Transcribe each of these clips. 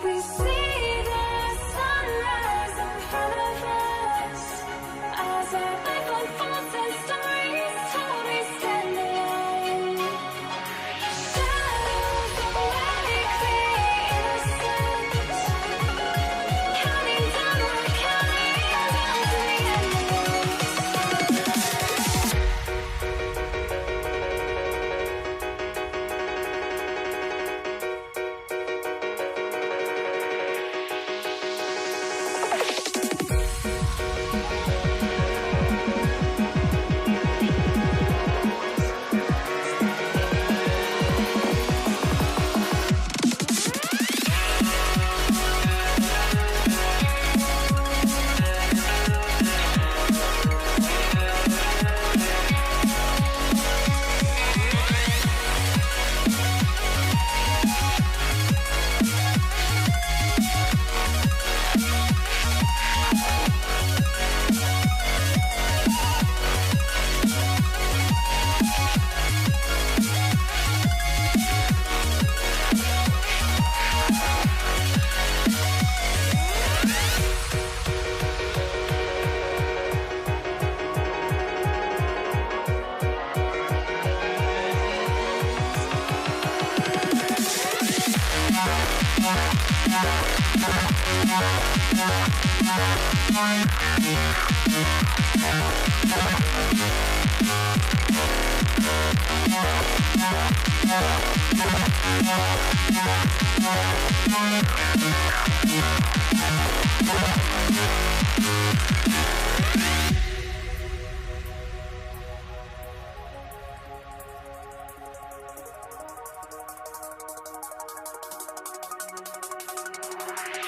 We see the sunrise in front of us as our life unfolds and stories told. We stand alone. Shadows awake the innocent, counting down, we're counting down to the end.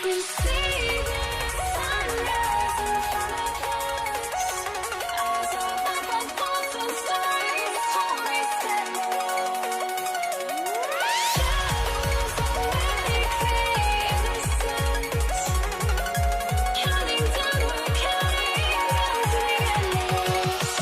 We see the sunrise in front of us as our life unfolds and stories told. We stand alone. Shadows awake the innocent, counting down, we're counting down to the endless.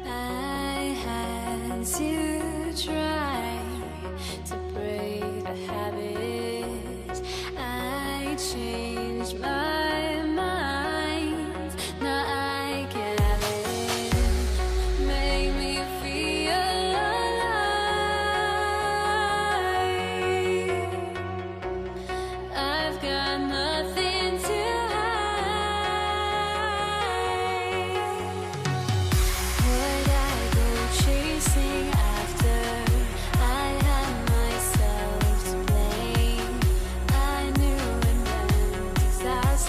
I had to try to break the habit. I changed my mind. Now I can have it. Make me feel alive. I've got nothing to would I go chasing after? I had myself to blame. I knew it meant disaster.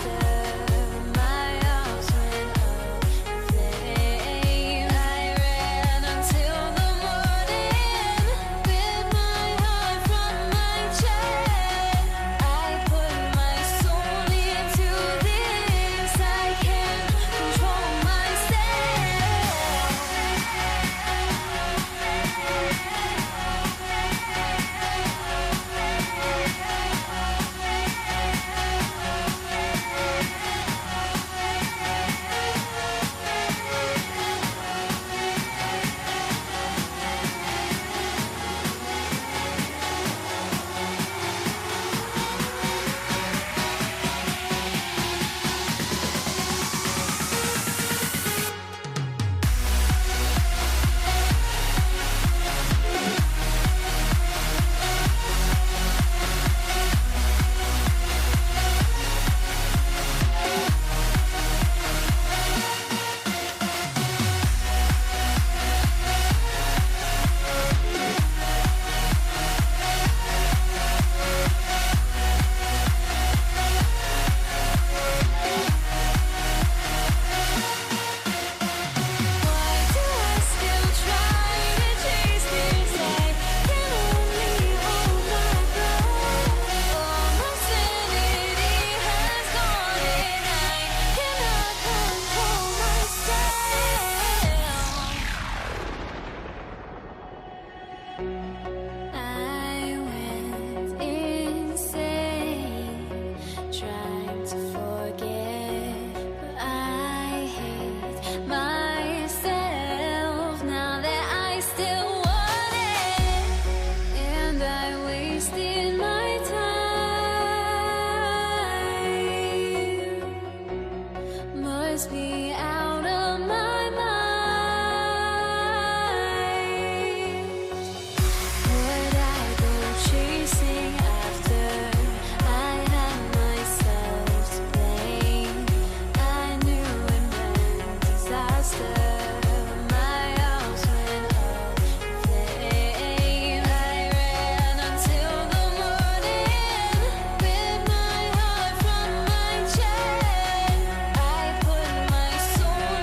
force me out of my mind. Would I go chasing after? I had myself to blame. I knew it meant disaster. My house went up in flames. I ran until the morning with my heart from my chest. I put my soul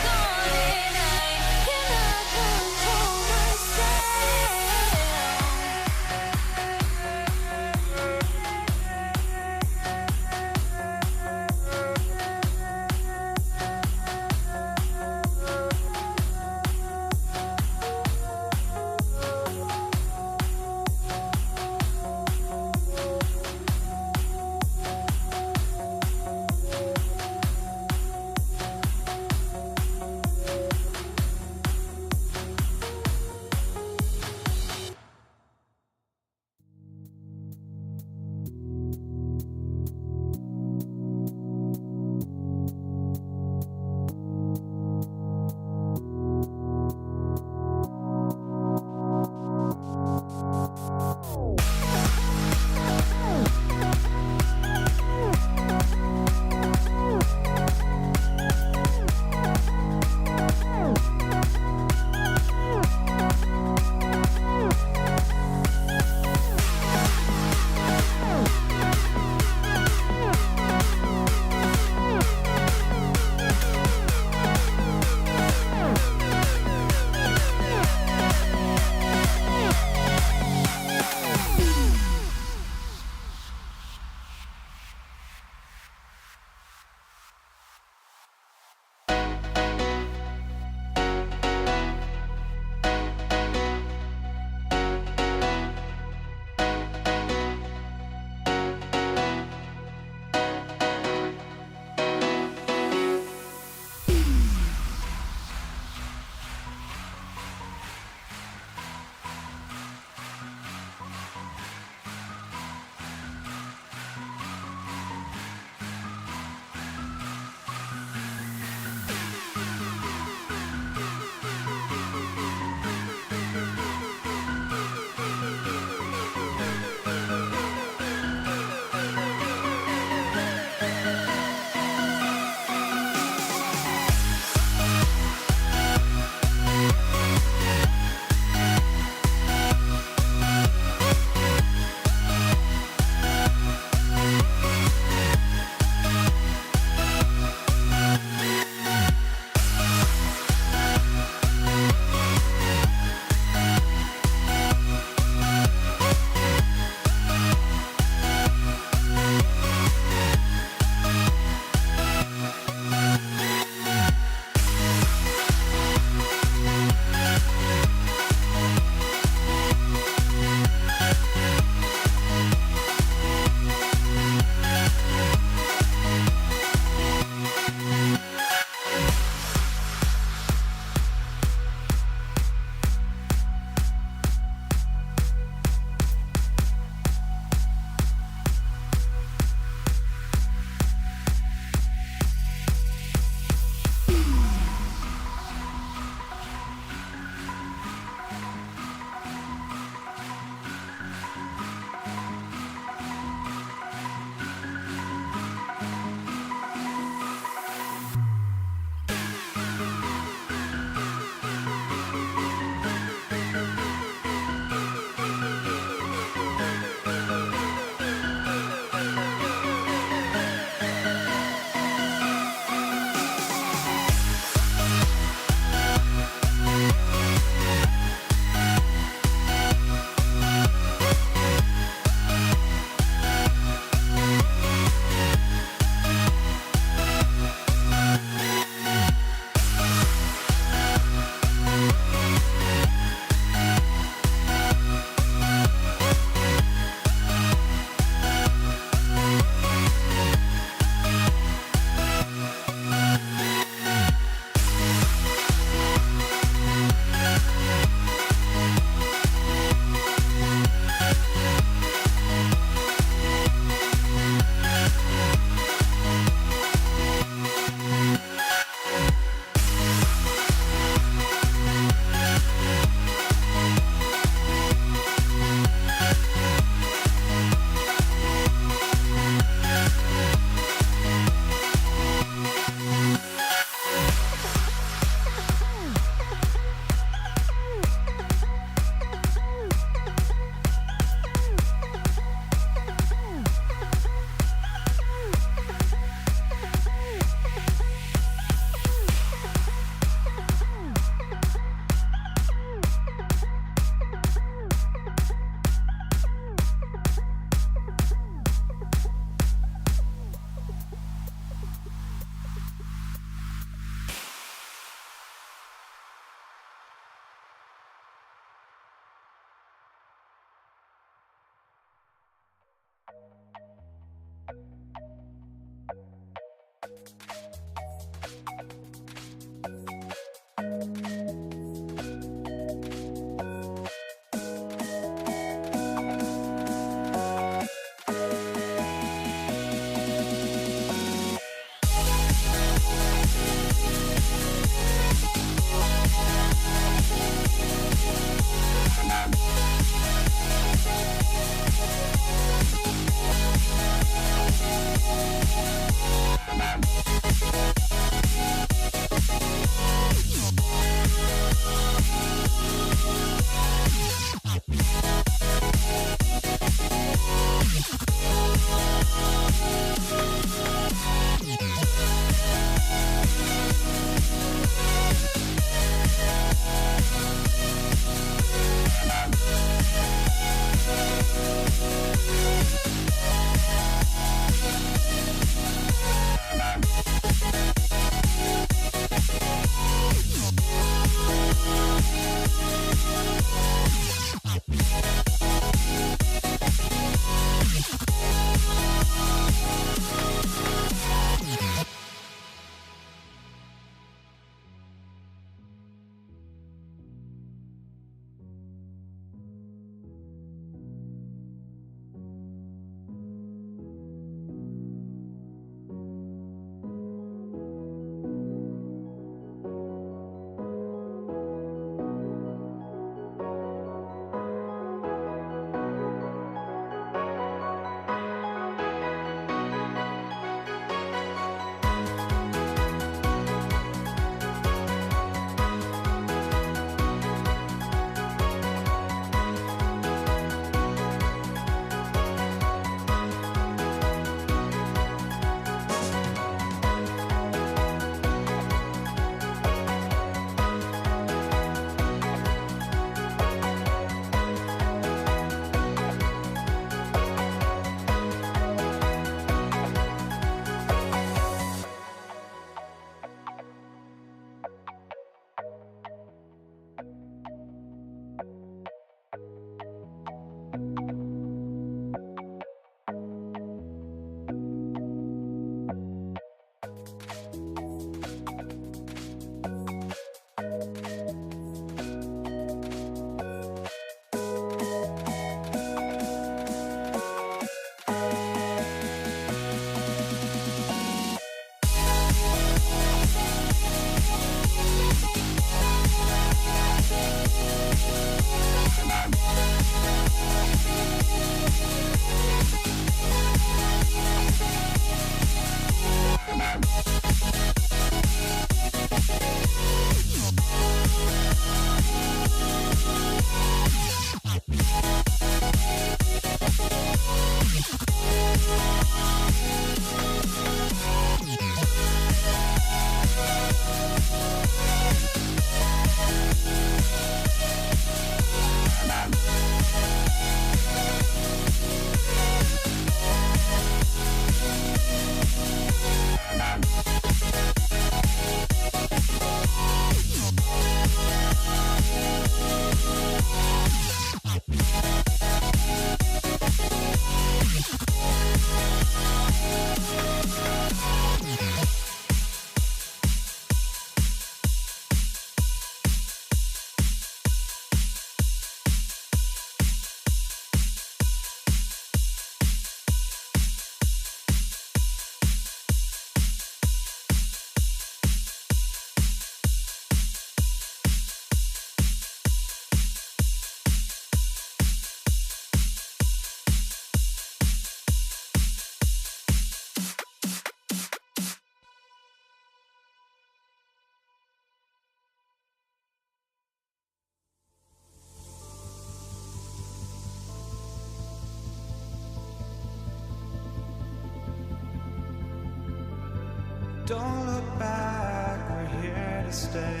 Don't look back, we're here to stay.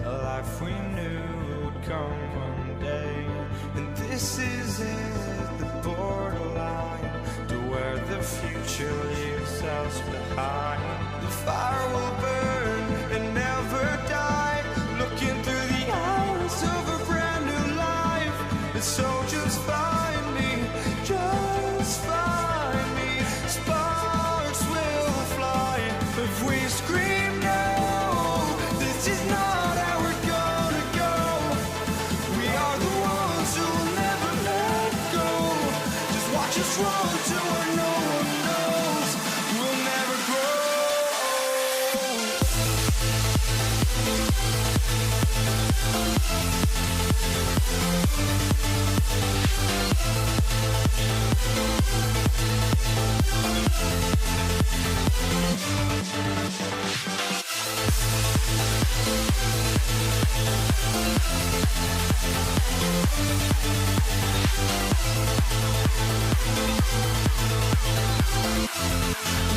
A life we knew would come one day. And this is it, the borderline to where the future leaves us behind. The fire will burn and never die, looking through the eyes of a brand new life. And so just find me, just find me. Sparks will fly if we scream no. This is not how we're gonna go. We are the ones who will never let go. Just watch us run to where no one knows. We'll never grow.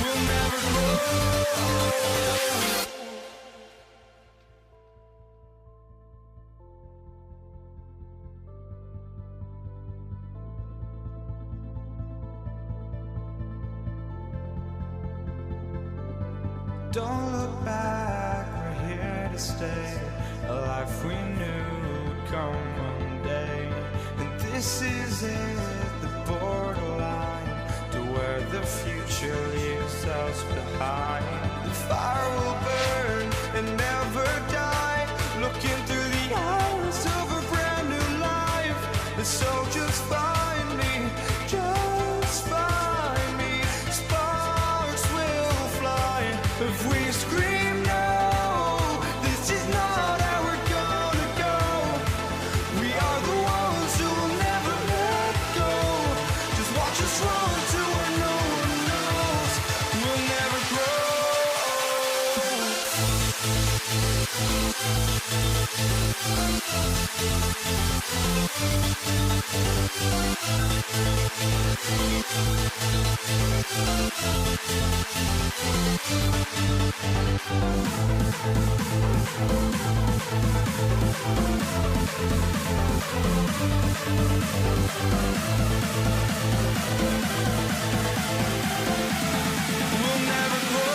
We'll never grow. Don't look back, we're here to stay. A life we knew would come one day. And this is it, the borderline to where the future leaves us behind. The fire will burn and never die, looking through the eyes of a brand new life. And so just find me, just find me. Sparks will fly if we scream no. This is not how we're gonna go. We are the ones who will never let go. Just watch us run to where no one knows. We'll never grow. We'll never grow.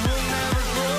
We'll never grow.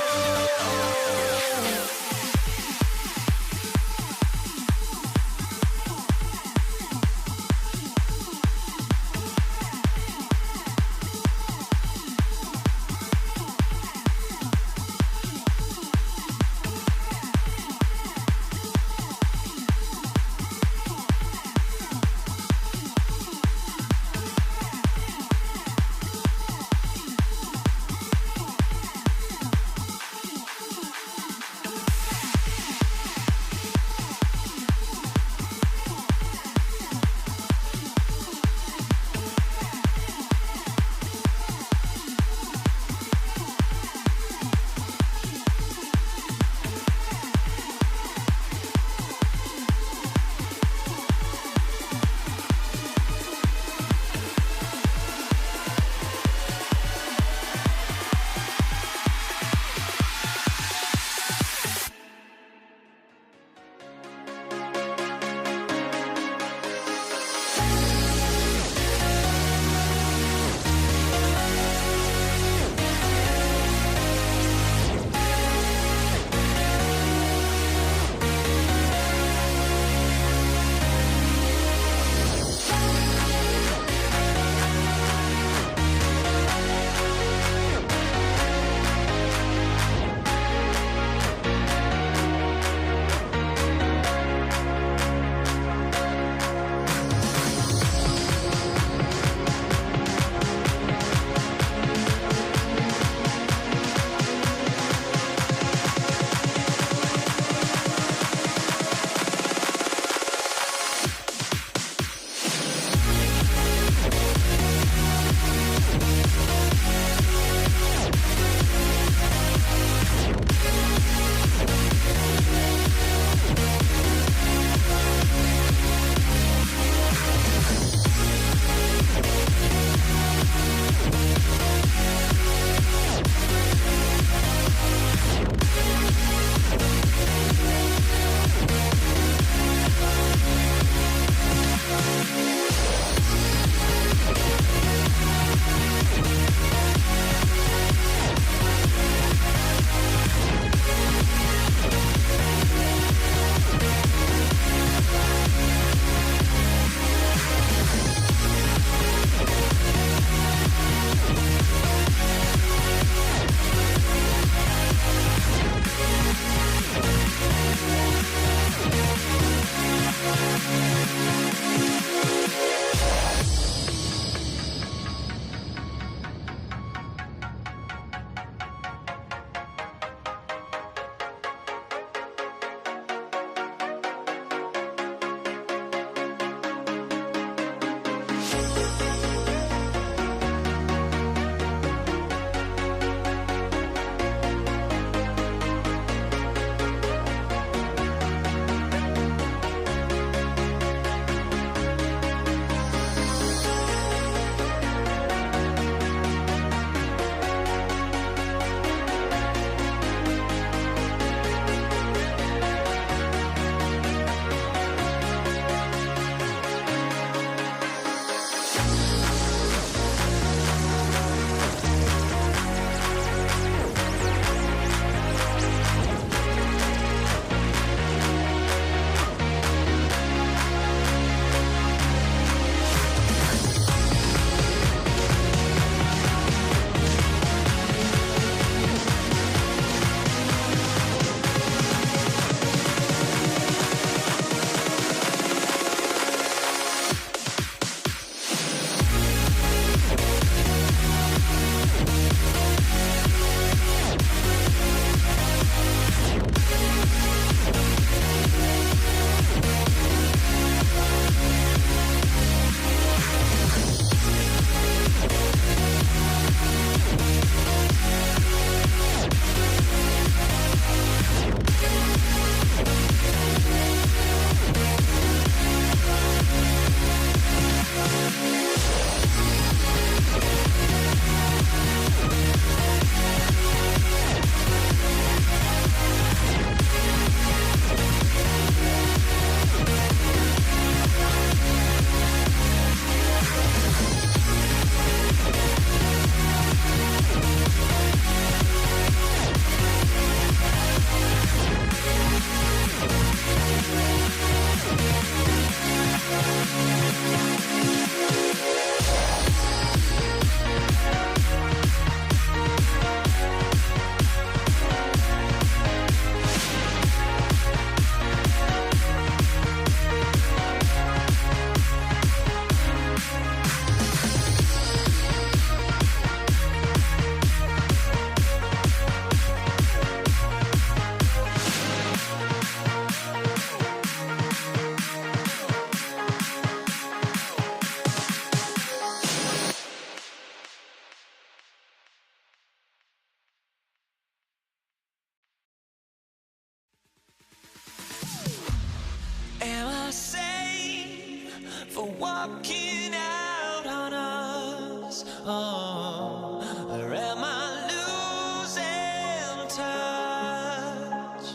sane for walking out on us? Oh, or am I losing touch?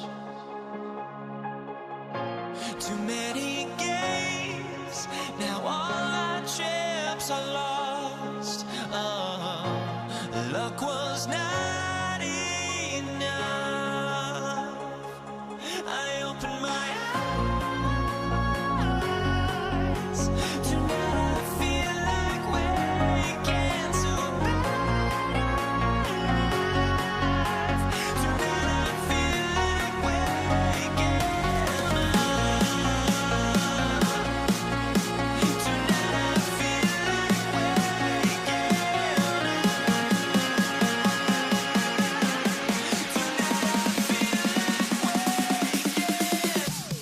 Too many games, now all our chips are lost. Oh, luck was not enough. I opened my eyes. Tonight I feel like waking to life. Tonight I feel like waking up. Tonight I feel like waking up. Tonight I feel like waking up.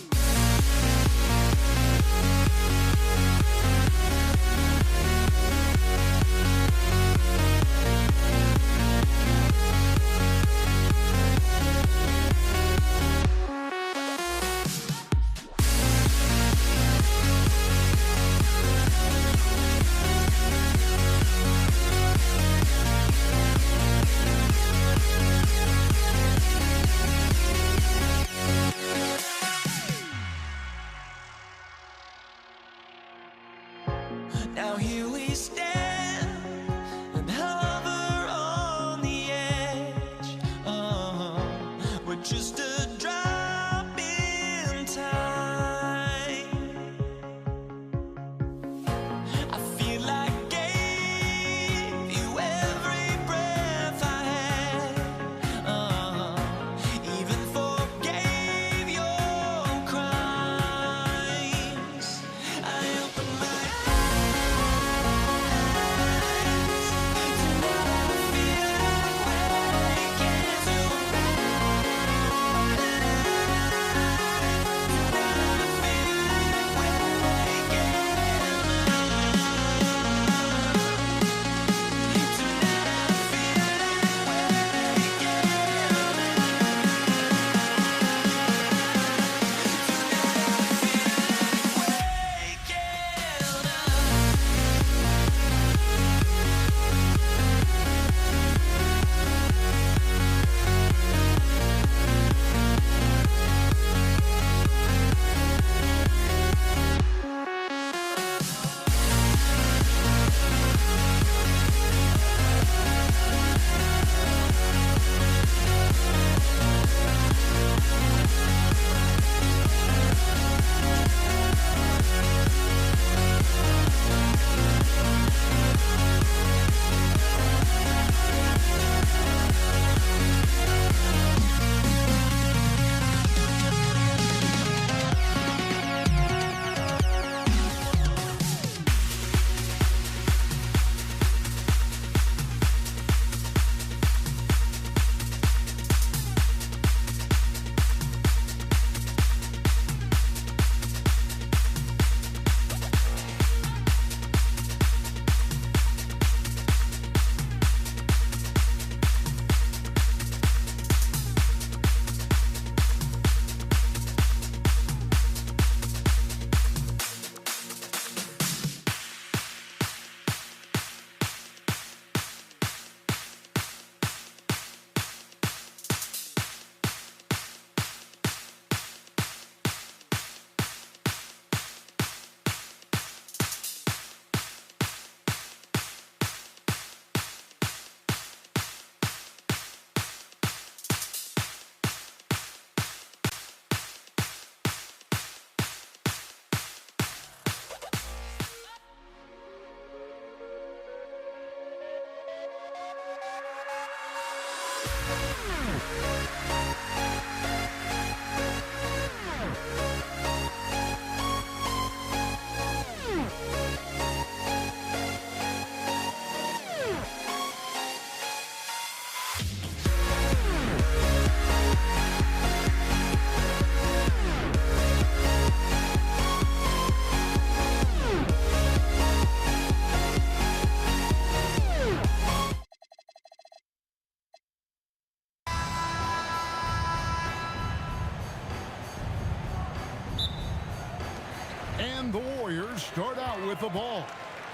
And the Warriors start out with the ball.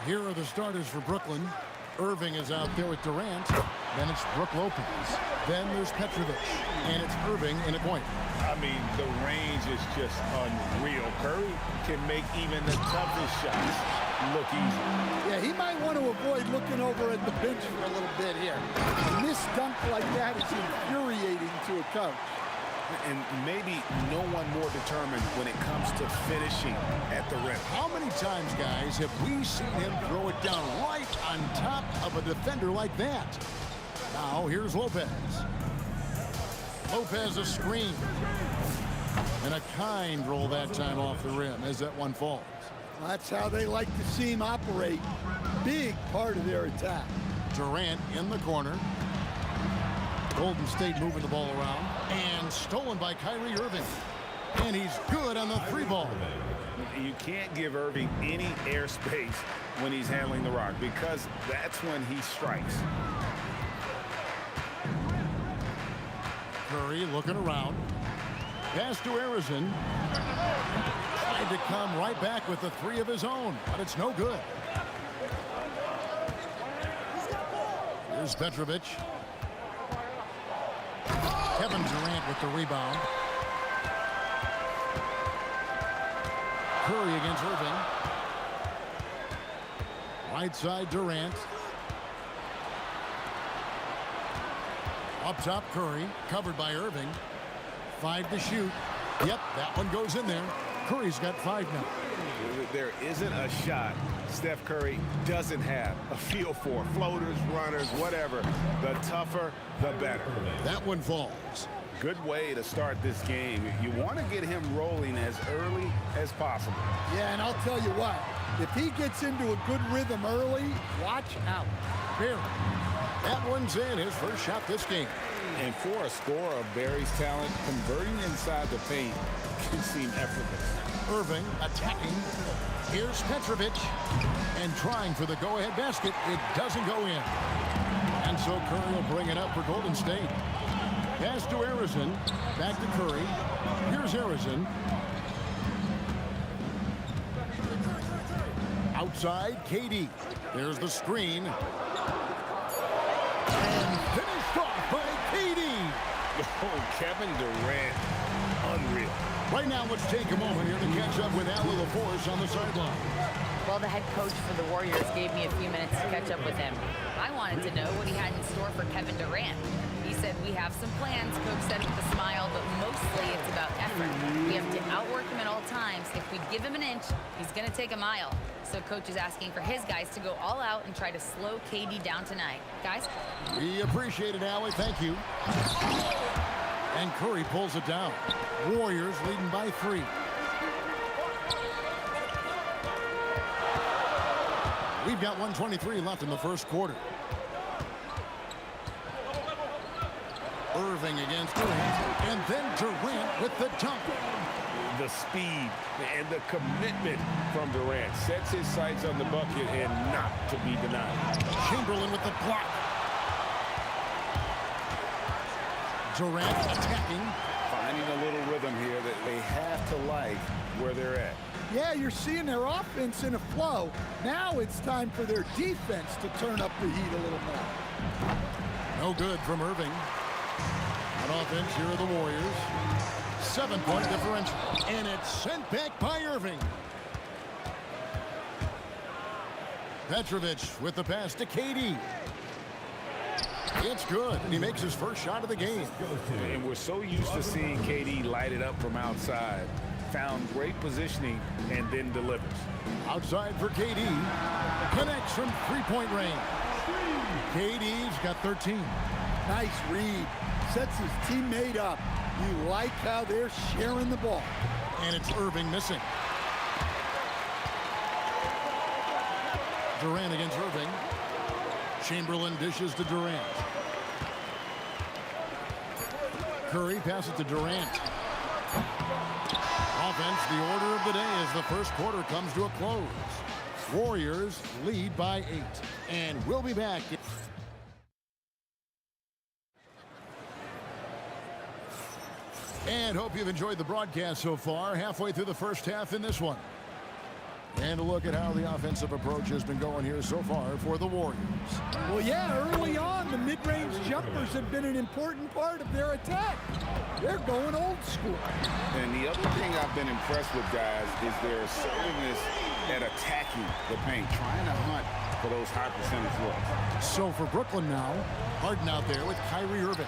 Here are the starters for Brooklyn. Irving is out there with Durant. Then it's Brook Lopez. Then there's Petrovic. And it's Irving in a point. I mean, the range is just unreal. Curry can make even the toughest shots look easy. Yeah, he might want to avoid looking over at the bench for a little bit here. A missed dunk like that is infuriating to a coach. And maybe no one more determined when it comes to finishing at the rim. How many times, guys, have we seen him throw it down right on top of a defender like that? Now, here's Lopez. Lopez a screen. And a kind roll that time off the rim as that one falls. That's how they like to see him operate. Big part of their attack. Durant in the corner. Golden State moving the ball around. And stolen by Kyrie Irving. And he's good on the three ball. You can't give Irving any airspace when he's handling the rock because that's when he strikes. Curry looking around. Pass to Arizon. Tried to come right back with the three of his own, but it's no good. Here's Petrovic. Kevin Durant with the rebound. Curry against Irving. Right side Durant. Up top Curry, covered by Irving. 5 to shoot. Yep, that one goes in there. Curry's got 5 now. There isn't a shot Steph Curry doesn't have a feel for. Floaters, runners, whatever. The tougher, the better. That one falls. Good way to start this game. You want to get him rolling as early as possible. Yeah, and I'll tell you what, if he gets into a good rhythm early, watch out. Barry. That one's in, his first shot this game. And for a scorer of Barry's talent, converting inside the paint can seem effortless. Irving attacking. Here's Petrovic. And trying for the go-ahead basket. It doesn't go in. And so Curry will bring it up for Golden State. Pass to Arizon. Back to Curry. Here's Arizon. Outside, KD. There's the screen. And finished off by KD. Oh, Kevin Durant. Unreal. Right now, let's take a moment here to catch up with Al LaForce on the sideline. Well, the head coach for the Warriors gave me a few minutes to catch up with him. I wanted to know what he had in store for Kevin Durant. He said, we have some plans, Coach said with a smile, but mostly it's about effort. We have to outwork him at all times. If we give him an inch, he's going to take a mile. So Coach is asking for his guys to go all out and try to slow KD down tonight. Guys? We appreciate it, Allie. Thank you. And Curry pulls it down. Warriors leading by 3. We've got 1:23 left in the first quarter. Irving against Durant, and then Durant with the dunk. The speed and the commitment from Durant sets his sights on the bucket and not to be denied. Chamberlain with the block. Durant attacking. Finding a little rhythm here that they have to like where they're at. Yeah, you're seeing their offense in a flow. Now it's time for their defense to turn up the heat a little more. No good from Irving. On offense, here are the Warriors. 7-point differential. And it's sent back by Irving. Petrovic with the pass to KD. It's good, and he makes his first shot of the game. And we're so used to seeing KD light it up from outside. Found great positioning and then delivers. Outside for KD. Connects from three-point range. KD's got 13. Nice read. Sets his teammate up. You like how they're sharing the ball. And it's Irving missing. Durant against Irving. Chamberlain dishes to Durant. Curry passes to Durant. Offense, the order of the day as the first quarter comes to a close. Warriors lead by 8. And we'll be back. And hope you've enjoyed the broadcast so far. Halfway through the first half in this one. And a look at how the offensive approach has been going here so far for the Warriors. Well, yeah, early on, the mid-range jumpers have been an important part of their attack. They're going old school. And the other thing I've been impressed with, guys, is their assertiveness at attacking the paint, trying to hunt for those high percentage looks. So for Brooklyn now, Harden out there with Kyrie Irving.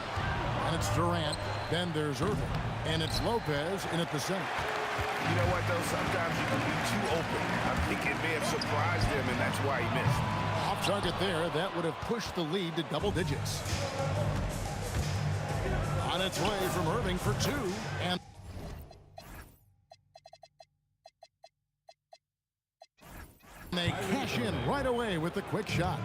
And it's Durant, then there's Irving. And it's Lopez in at the center. You know what, though? Sometimes you can be too open. I think it may have surprised him, and that's why he missed. Off target there, that would have pushed the lead to double digits. On its way from Irving for two, and they cash in right away with the quick shot.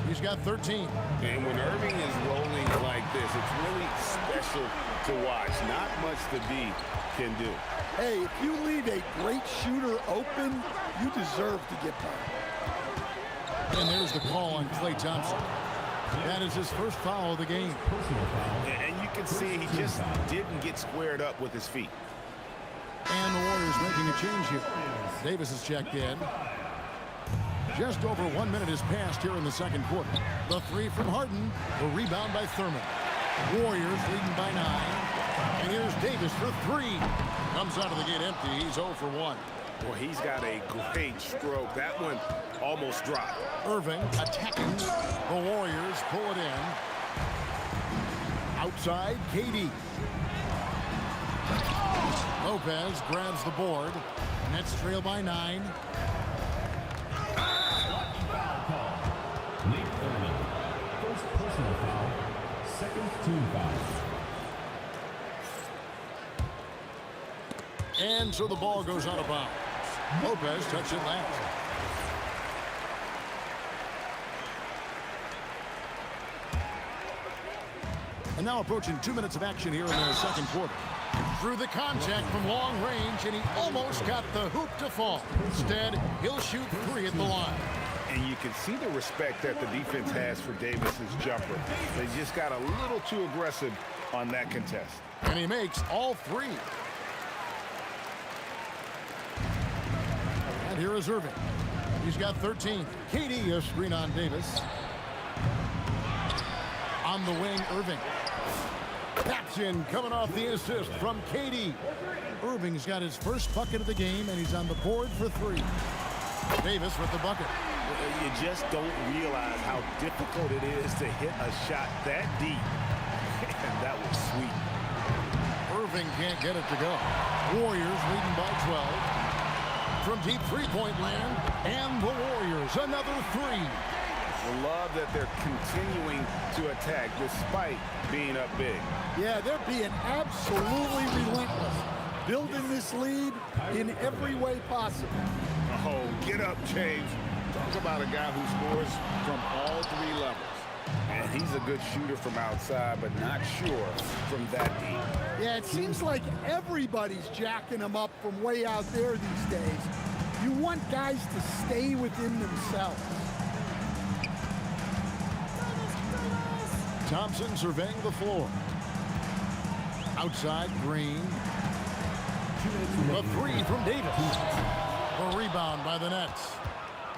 He's got 13. And when Irving is rolling like this, it's really special to watch. Not much the D can do. Hey, if you leave a great shooter open, you deserve to get by. And there's the call on Klay Thompson. That is his first foul of the game. And you can see he just didn't get squared up with his feet. And the Warriors making a change here. Davis is checked in. Just over 1 minute has passed here in the second quarter. The three from Harden, the rebound by Thurman. Warriors leading by 9. And here's Davis for three. Comes out of the gate empty. He's 0 for 1. Well, he's got a great stroke. That one almost dropped. Irving attacking. The Warriors pull it in. Outside, KD. Lopez grabs the board. Nets trail by 9. Late Thurman. First personal foul. Second team foul. And so the ball goes out of bounds. Lopez touched it last. And now approaching 2 minutes of action here in the second quarter. Through the contact from long range, and he almost got the hoop to fall. Instead, he'll shoot three at the line. And you can see the respect that the defense has for Davis's jumper. They just got a little too aggressive on that contest. And he makes all three. And here is Irving. He's got 13. KD, a screen on Davis. On the wing, Irving. Taps in, coming off the assist from KD. Irving's got his first bucket of the game, and he's on the board for three. Davis with the bucket. You just don't realize how difficult it is to hit a shot that deep. And that was sweet. Irving can't get it to go. Warriors leading by 12. From deep three-point land, and the Warriors, another three. I love that they're continuing to attack despite being up big. Yeah, they're being absolutely relentless, building this lead in every way possible. Oh, get up, James. Talk about a guy who scores from all three levels. And he's a good shooter from outside, but not sure from that deep. Yeah, it seems like everybody's jacking them up from way out there these days. You want guys to stay within themselves. Thompson surveying the floor. Outside, Green. The three from Davis. The rebound by the Nets.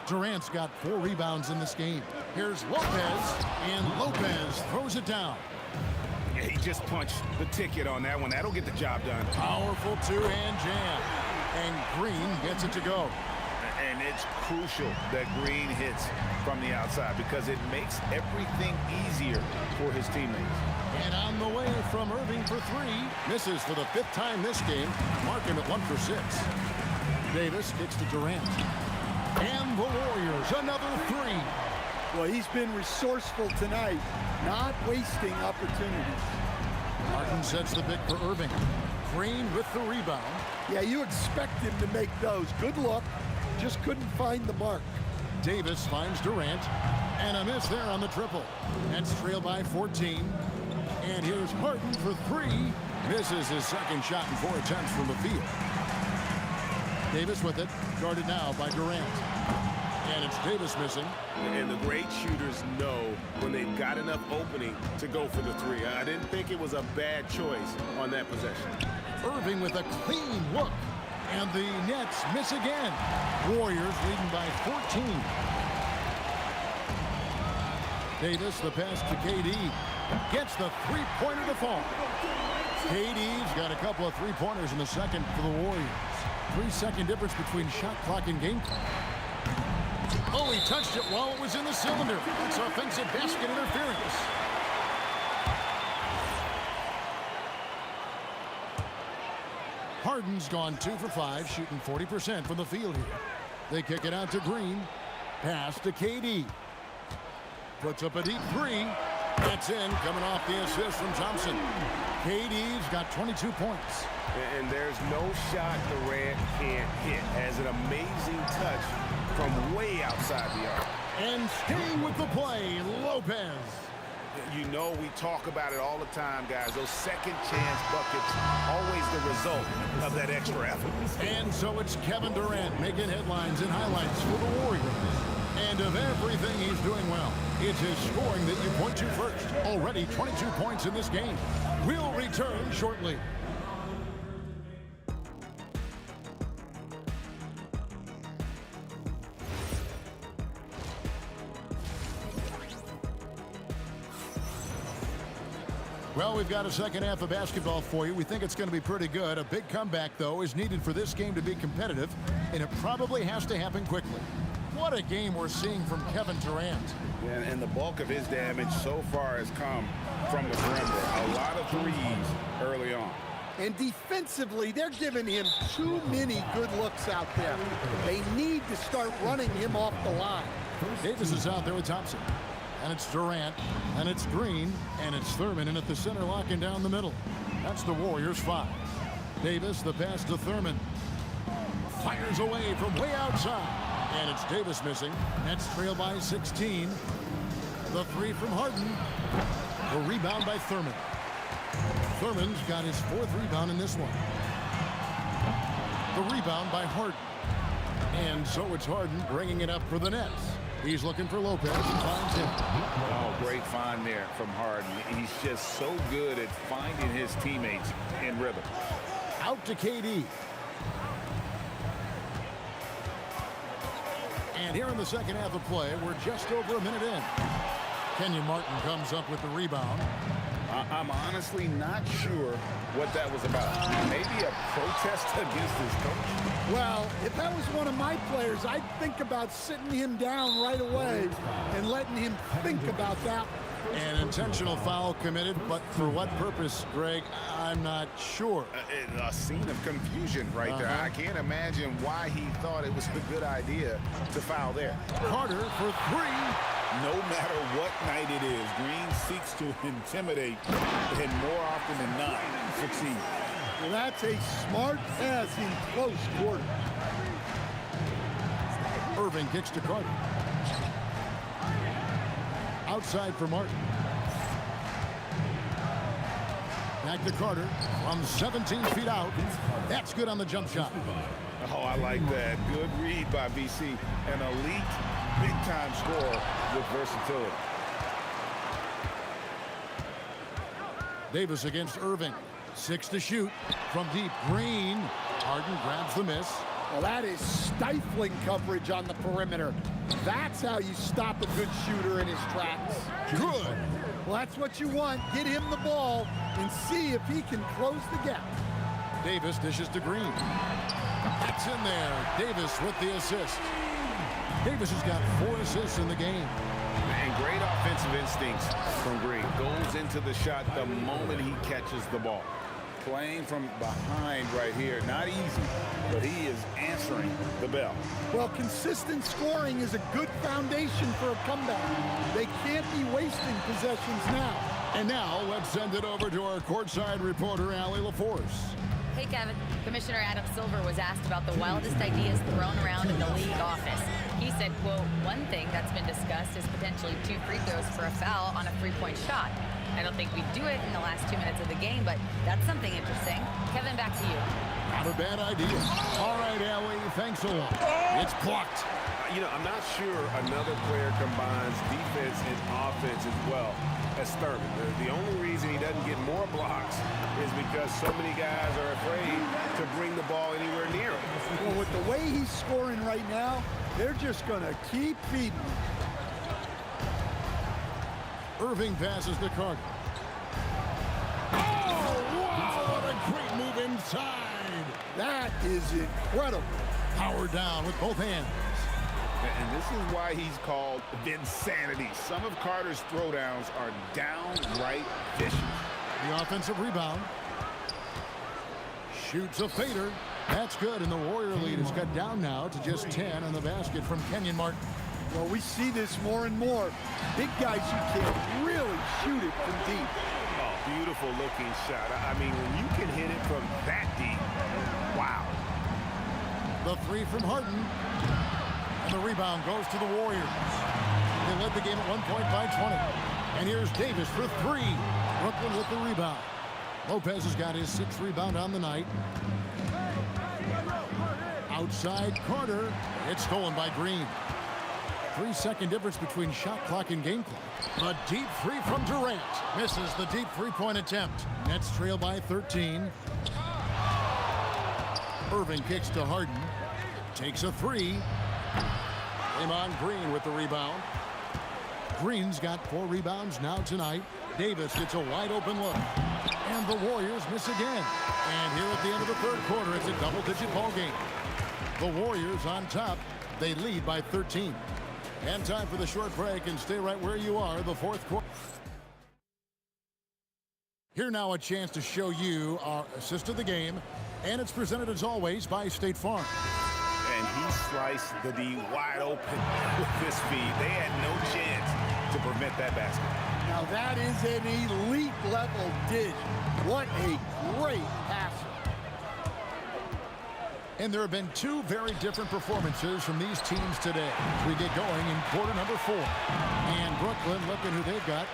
Durant's got 4 rebounds in this game. Here's Lopez, and Lopez throws it down. Yeah, he just punched the ticket on that one. That'll get the job done. Powerful two-hand jam. And Green gets it to go. And it's crucial that Green hits from the outside because it makes everything easier for his teammates. And on the way from Irving for 3. Misses for the 5th time this game. Marking at 1 for 6. Davis kicks to Durant. And the Warriors, another 3. Well, he's been resourceful tonight, not wasting opportunities. Martin sets the pick for Irving. Green with the rebound. Yeah, you expect him to make those. Good look. Just couldn't find the mark. Davis finds Durant. And a miss there on the triple. Nets trail by 14. And here's Harden for 3. Misses his second shot in 4 attempts from the field. Davis with it. Guarded now by Durant. And it's Davis missing. And the great shooters know when they've got enough opening to go for the 3. I didn't think it was a bad choice on that possession. Irving with a clean look. And the Nets miss again. Warriors leading by 14. Davis, the pass to KD. Gets the three-pointer to fall. KD's got a couple of three-pointers in the second for the Warriors. 3-second difference between shot clock and game clock. Oh, he touched it while it was in the cylinder. That's offensive basket interference. Harden's gone 2 for 5, shooting 40% from the field here. They kick it out to Green. Pass to KD. Puts up a deep three. That's in, coming off the assist from Thompson. KD's got 22 points. And there's no shot Durant can't hit. Has an amazing touch from way outside the arc. And staying with the play, Lopez. You know, we talk about it all the time, guys. Those second chance buckets, always the result of that extra effort. And so it's Kevin Durant making headlines and highlights for the Warriors. And of everything he's doing well, it's his scoring that you point to first. Already 22 points in this game. We'll return shortly. Well, we've got a second half of basketball for you. We think it's going to be pretty good. A big comeback, though, is needed for this game to be competitive, and it probably has to happen quickly. What a game we're seeing from Kevin Durant. And the bulk of his damage so far has come from the perimeter. A lot of threes early on. And defensively, they're giving him too many good looks out there. They need to start running him off the line. Davis is out there with Thompson. And it's Durant, and it's Green, and it's Thurman in at the center, locking down the middle. That's the Warriors' 5. Davis, the pass to Thurman. Fires away from way outside. And it's Davis missing. Nets trail by 16. The three from Harden. The rebound by Thurman. Thurman's got his 4th rebound in this one. The rebound by Harden. And so it's Harden bringing it up for the Nets. He's looking for Lopez and finds him. Oh, great find there from Harden. He's just so good at finding his teammates in rhythm. Out to KD. And here in the second half of play, we're just over a minute in. Kenyon Martin comes up with the rebound. I'm honestly not sure what that was about. Maybe a protest against his coach? Well, if that was one of my players, I'd think about sitting him down right away and letting him think about that. An intentional foul committed, but for what purpose, Greg, I'm not sure. A scene of confusion right there. I can't imagine why he thought it was a good idea to foul there. Carter for 3. No matter what night it is, Green seeks to intimidate and more often than not succeed. Well, that's a smart pass in close quarter. Irving kicks to Carter. Outside for Martin. Back to Carter from 17 feet out. That's good on the jump shot. Oh, I like that. Good read by BC. An elite, big-time scorer with versatility. Davis against Irving. 6 to shoot. From deep, Green. Harden grabs the miss. Well, that is stifling coverage on the perimeter. That's how you stop a good shooter in his tracks. Good. Well, that's what you want. Get him the ball and see if he can close the gap. Davis dishes to Green. That's in there. Davis with the assist. Davis has got 4 assists in the game. And great offensive instincts from Green. Goes into the shot the moment he catches the ball. Playing from behind right here. Not easy, but he is answering the bell. Well, consistent scoring is a good foundation for a comeback. They can't be wasting possessions now. And now, let's send it over to our courtside reporter, Allie LaForce. Hey, Kevin. Commissioner Adam Silver was asked about the wildest ideas thrown around in the league office. He said, quote, one thing that's been discussed is potentially 2 free throws for a foul on a 3-point shot. I don't think we'd do it in the last 2 minutes of the game, but that's something interesting. Kevin, back to you. Not a bad idea. All right, Allie, thanks a lot. It's blocked. You know, I'm not sure another player combines defense and offense as well as Thurman. The only reason he doesn't get more blocks is because so many guys are afraid to bring the ball anywhere near him. way he's scoring right now, they're just going to keep feeding him. Irving passes to Carter. Oh, wow, what a great move inside. That is incredible. Power down with both hands. And this is why he's called Vinsanity. Some of Carter's throwdowns are downright vicious. The offensive rebound. Shoots a fader. That's good, and the Warrior lead is cut down now to just 10 on the basket from Kenyon Martin. Well, we see this more and more. Big guys, you can really shoot it from deep. Oh, beautiful looking shot. I mean, when you can hit it from that deep, wow. The three from Harden. And the rebound goes to the Warriors. They led the game at 1 point by 20. And here's Davis for three. Brooklyn with the rebound. Lopez has got his 6th rebound on the night. Outside Carter. It's stolen by Green. 3-second difference between shot clock and game clock. A deep three from Durant. Misses the deep three-point attempt. Nets trail by 13. Irving kicks to Harden. Takes a three. Draymond Green with the rebound. Green's got 4 rebounds now tonight. Davis gets a wide open look. And the Warriors miss again. And here at the end of the 3rd quarter, it's a double-digit ball game. The Warriors on top. They lead by 13. And time for the short break, and stay right where you are, the 4th quarter. Here now a chance to show you our assist of the game, and it's presented as always by State Farm. And he sliced the D wide open with this feed. They had no chance to prevent that basket. Now that is an elite level dish. What a great passer. And there have been 2 very different performances from these teams today as we get going in quarter number 4. And Brooklyn, look at who they've got.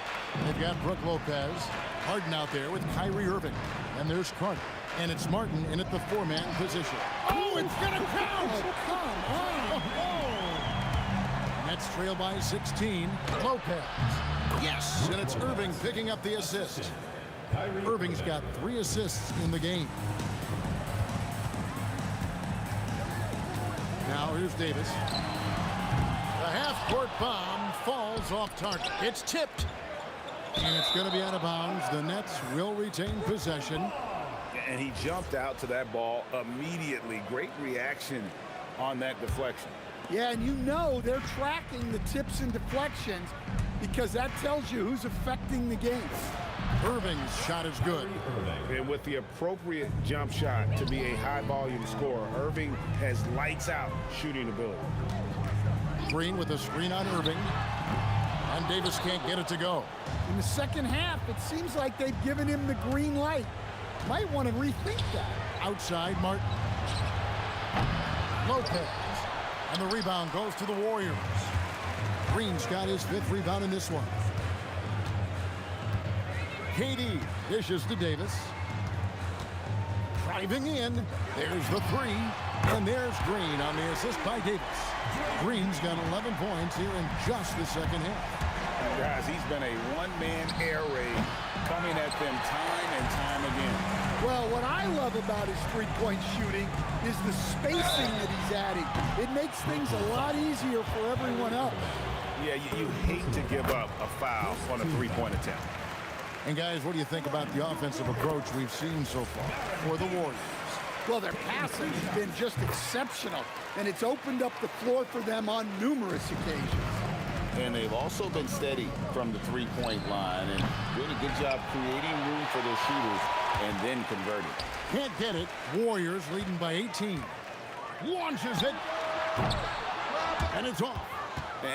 They've got Brook Lopez, Harden out there with Kyrie Irving. And there's Carter. And it's Martin in at the 4-man position. Oh, it's going to count! Oh, come on! Nets trail by 16. Lopez. Yes, and it's Irving picking up the assist. Irving's got 3 assists in the game. Now here's Davis. The half-court bomb falls off target. It's tipped. And it's going to be out of bounds. The Nets will retain possession. And he jumped out to that ball immediately. Great reaction on that deflection. Yeah, and you know they're tracking the tips and deflections because that tells you who's affecting the game. Irving's shot is good. And with the appropriate jump shot to be a high-volume scorer, Irving has lights-out shooting ability. Green with a screen on Irving. And Davis can't get it to go. In the second half, it seems like they've given him the green light. Might want to rethink that. Outside, Martin. Lopez. And the rebound goes to the Warriors. Green's got his 5th rebound in this one. KD dishes to Davis. Driving in. There's the 3. And there's Green on the assist by Davis. Green's got 11 points here in just the second half. Guys, he's been a one-man air raid coming at them time and time again. Well, what I love about his three-point shooting is the spacing that he's adding. It makes things a lot easier for everyone else. Yeah, you hate to give up a foul on a three-point attempt. And guys, what do you think about the offensive approach we've seen so far for the Warriors? Well, their passing has been just exceptional, and it's opened up the floor for them on numerous occasions. And they've also been steady from the three-point line and doing a good job creating room for their shooters and then converting. Can't get it. Warriors leading by 18. Launches it. And it's off.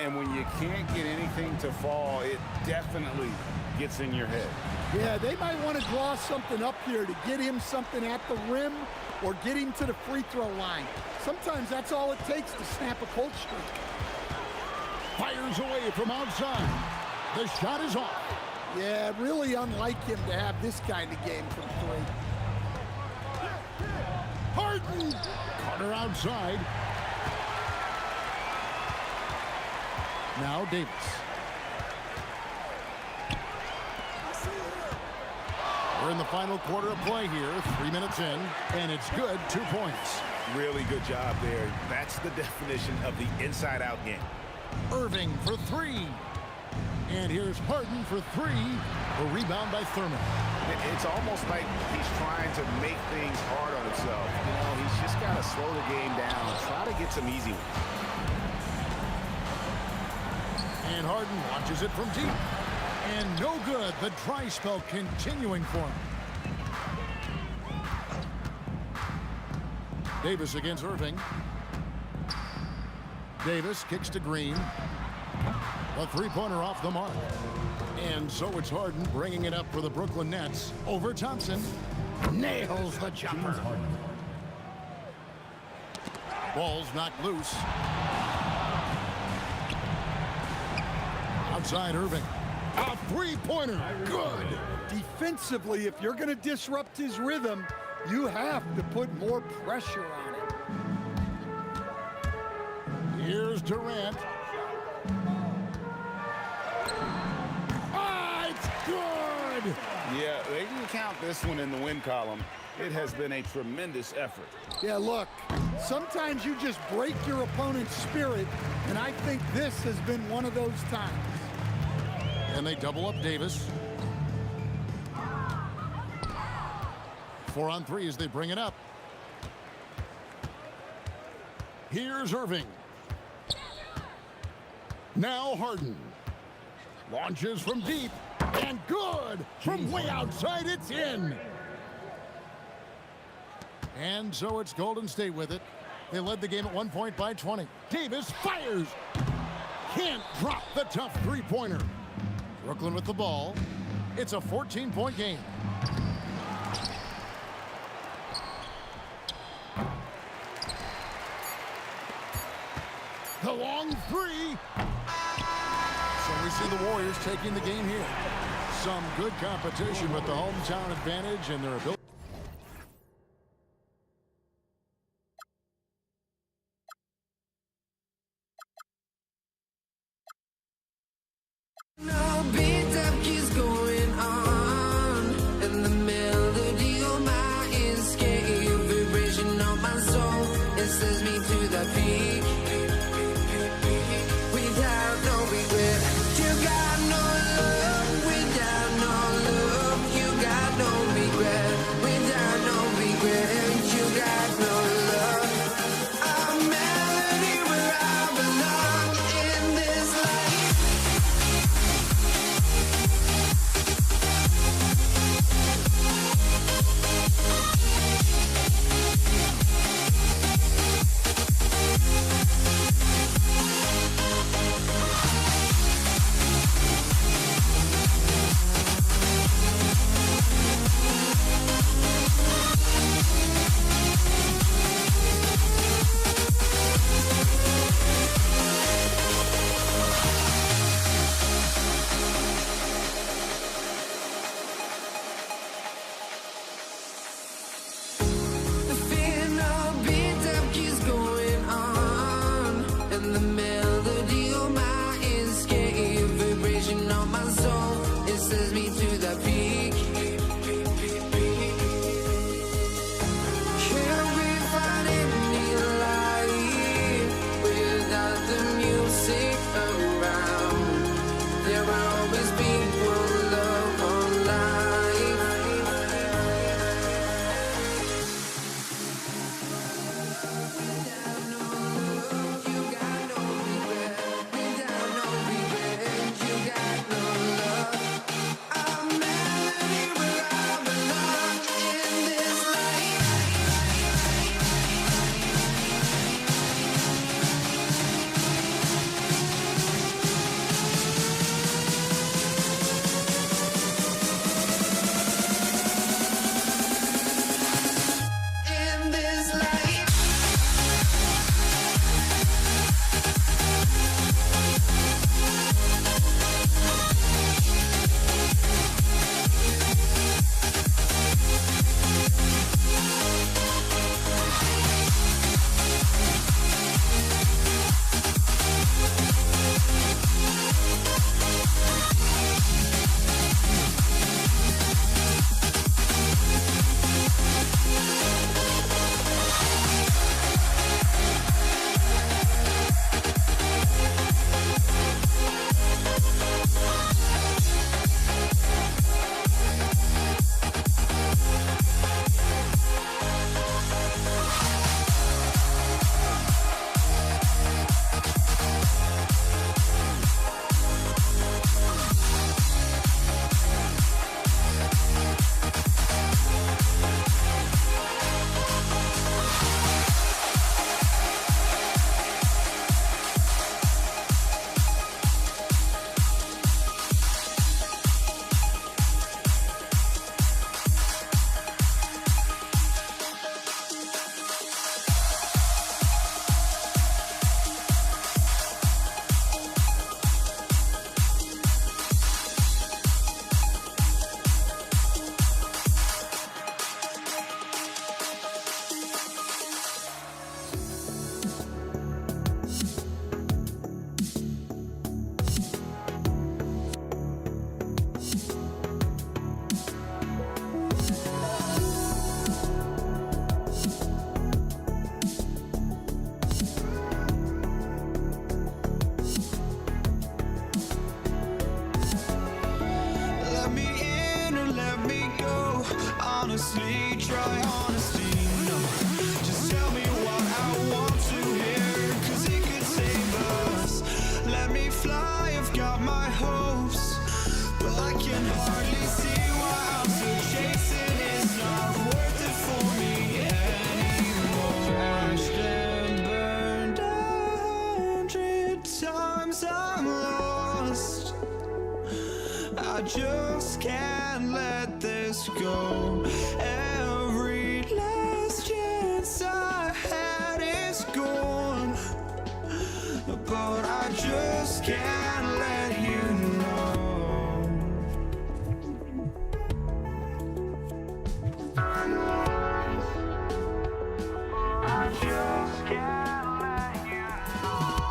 And when you can't get anything to fall, it definitely gets in your head. Yeah, they might want to draw something up here to get him something at the rim or get him to the free throw line. Sometimes that's all it takes to snap a cold streak. Fires away from outside. The shot is off. Yeah, really unlike him to have this kind of game from 3. Harden. Carter outside. Now Davis. We're in the final quarter of play here. 3 minutes in, and it's good. 2 points. Really good job there. That's the definition of the inside-out game. Irving for three. And here's Harden for three. A rebound by Thurman. It's almost like he's trying to make things hard on himself. You know, he's just got to slow the game down, try to get some easy ones. And Harden launches it from deep. And no good. The dry spell continuing for him. Davis against Irving. Davis kicks to Green. A three-pointer off the mark. And so it's Harden bringing it up for the Brooklyn Nets over Thompson. Nails the jumper. Ball's knocked loose. Outside Irving. A three-pointer. Good. Defensively, if you're going to disrupt his rhythm, you have to put more pressure on it. Here's Durant. Ah, it's good. Yeah, they can count this one in the win column. It has been a tremendous effort. Yeah, look, sometimes you just break your opponent's spirit, and I think this has been one of those times. And they double up Davis. 4 on 3 as they bring it up. Here's Irving. Now Harden. Launches from deep. And good. From way outside, it's in. And so it's Golden State with it. They led the game at 1 point by 20. Davis fires. Can't drop the tough three-pointer. Brooklyn with the ball. It's a 14-point game. The long three. So we see the Warriors taking the game here. Some good competition with the hometown advantage and their ability. No beat up keeps going on, and the melody on my escape, vibration on my soul, it sends me to the peak. Without no regret, you got no love. Without no love, you got no regret. Without no regret, you got no love. A melody where I belong in this life. I just can't let this go. Every last chance I had is gone, but I just can't let you know. I just can't let you know.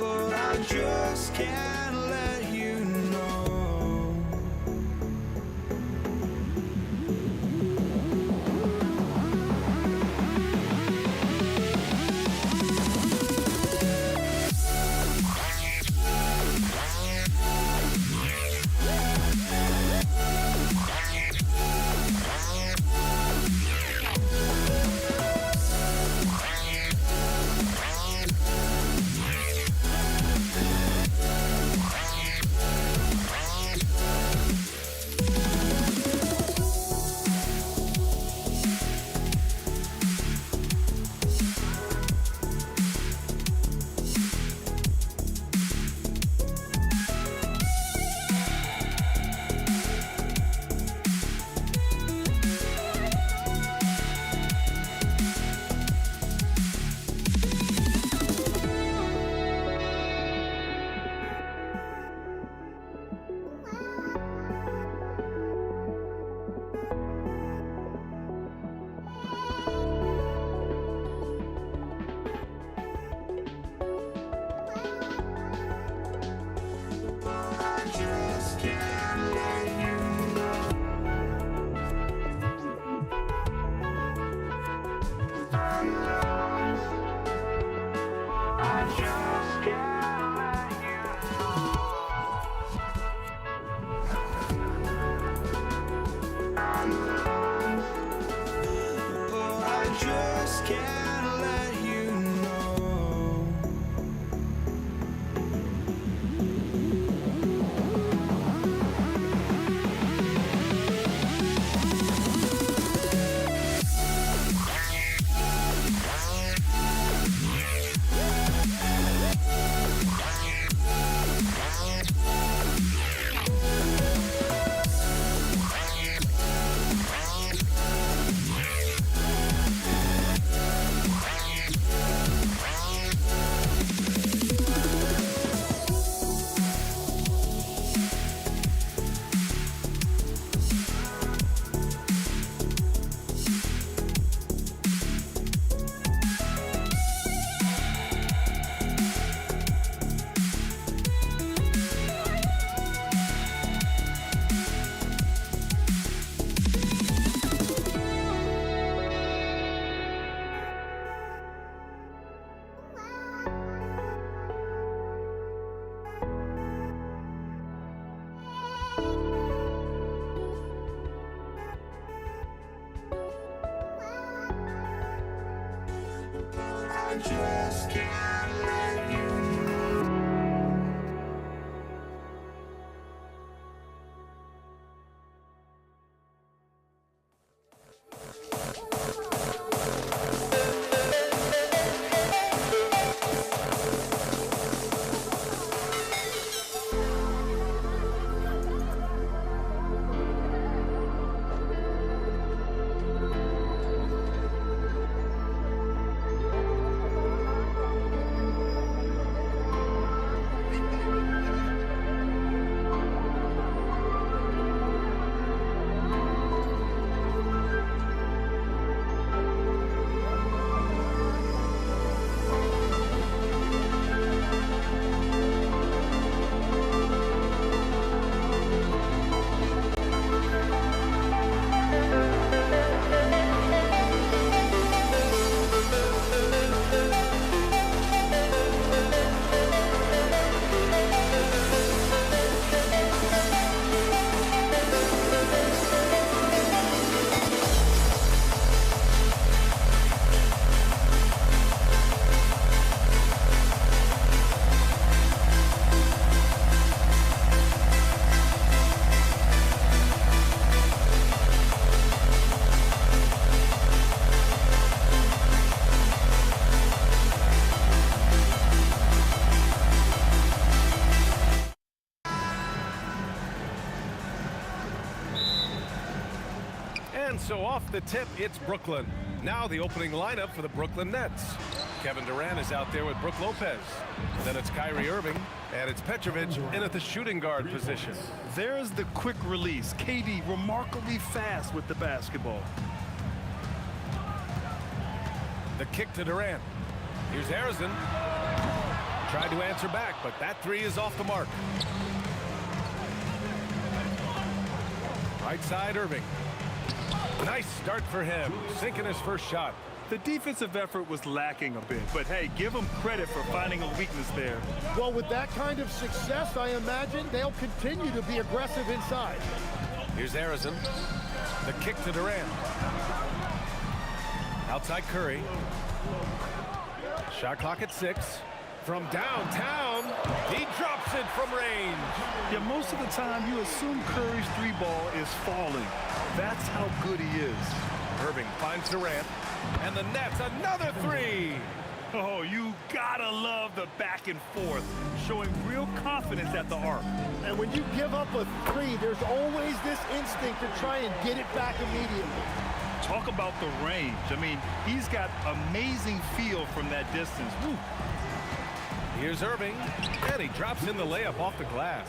But I just can't let you know. Just can't let you know. And so off the tip, it's Brooklyn. Now the opening lineup for the Brooklyn Nets. Kevin Durant is out there with Brook Lopez. Then it's Kyrie Irving, and it's Petrovic in at the shooting guard position. There's the quick release. KD remarkably fast with the basketball. The kick to Durant. Here's Harrison. Tried to answer back, but that three is off the mark. Right side, Irving. Nice start for him, sinking his first shot. The defensive effort was lacking a bit, but hey, give them credit for finding a weakness there. Well, with that kind of success, I imagine they'll continue to be aggressive inside. Here's Harrison. The kick to Durant. Outside Curry. Shot clock at 6. From downtown, he drops it from range. Yeah, most of the time you assume Curry's three ball is falling. That's how good he is. Irving finds Durant, and the Nets another three. Oh, you gotta love the back and forth, showing real confidence at the arc. And when you give up a three, there's always this instinct to try and get it back immediately. Talk about the range. I mean, he's got amazing feel from that distance. Woo. Here's Irving, and he drops in the layup off the glass.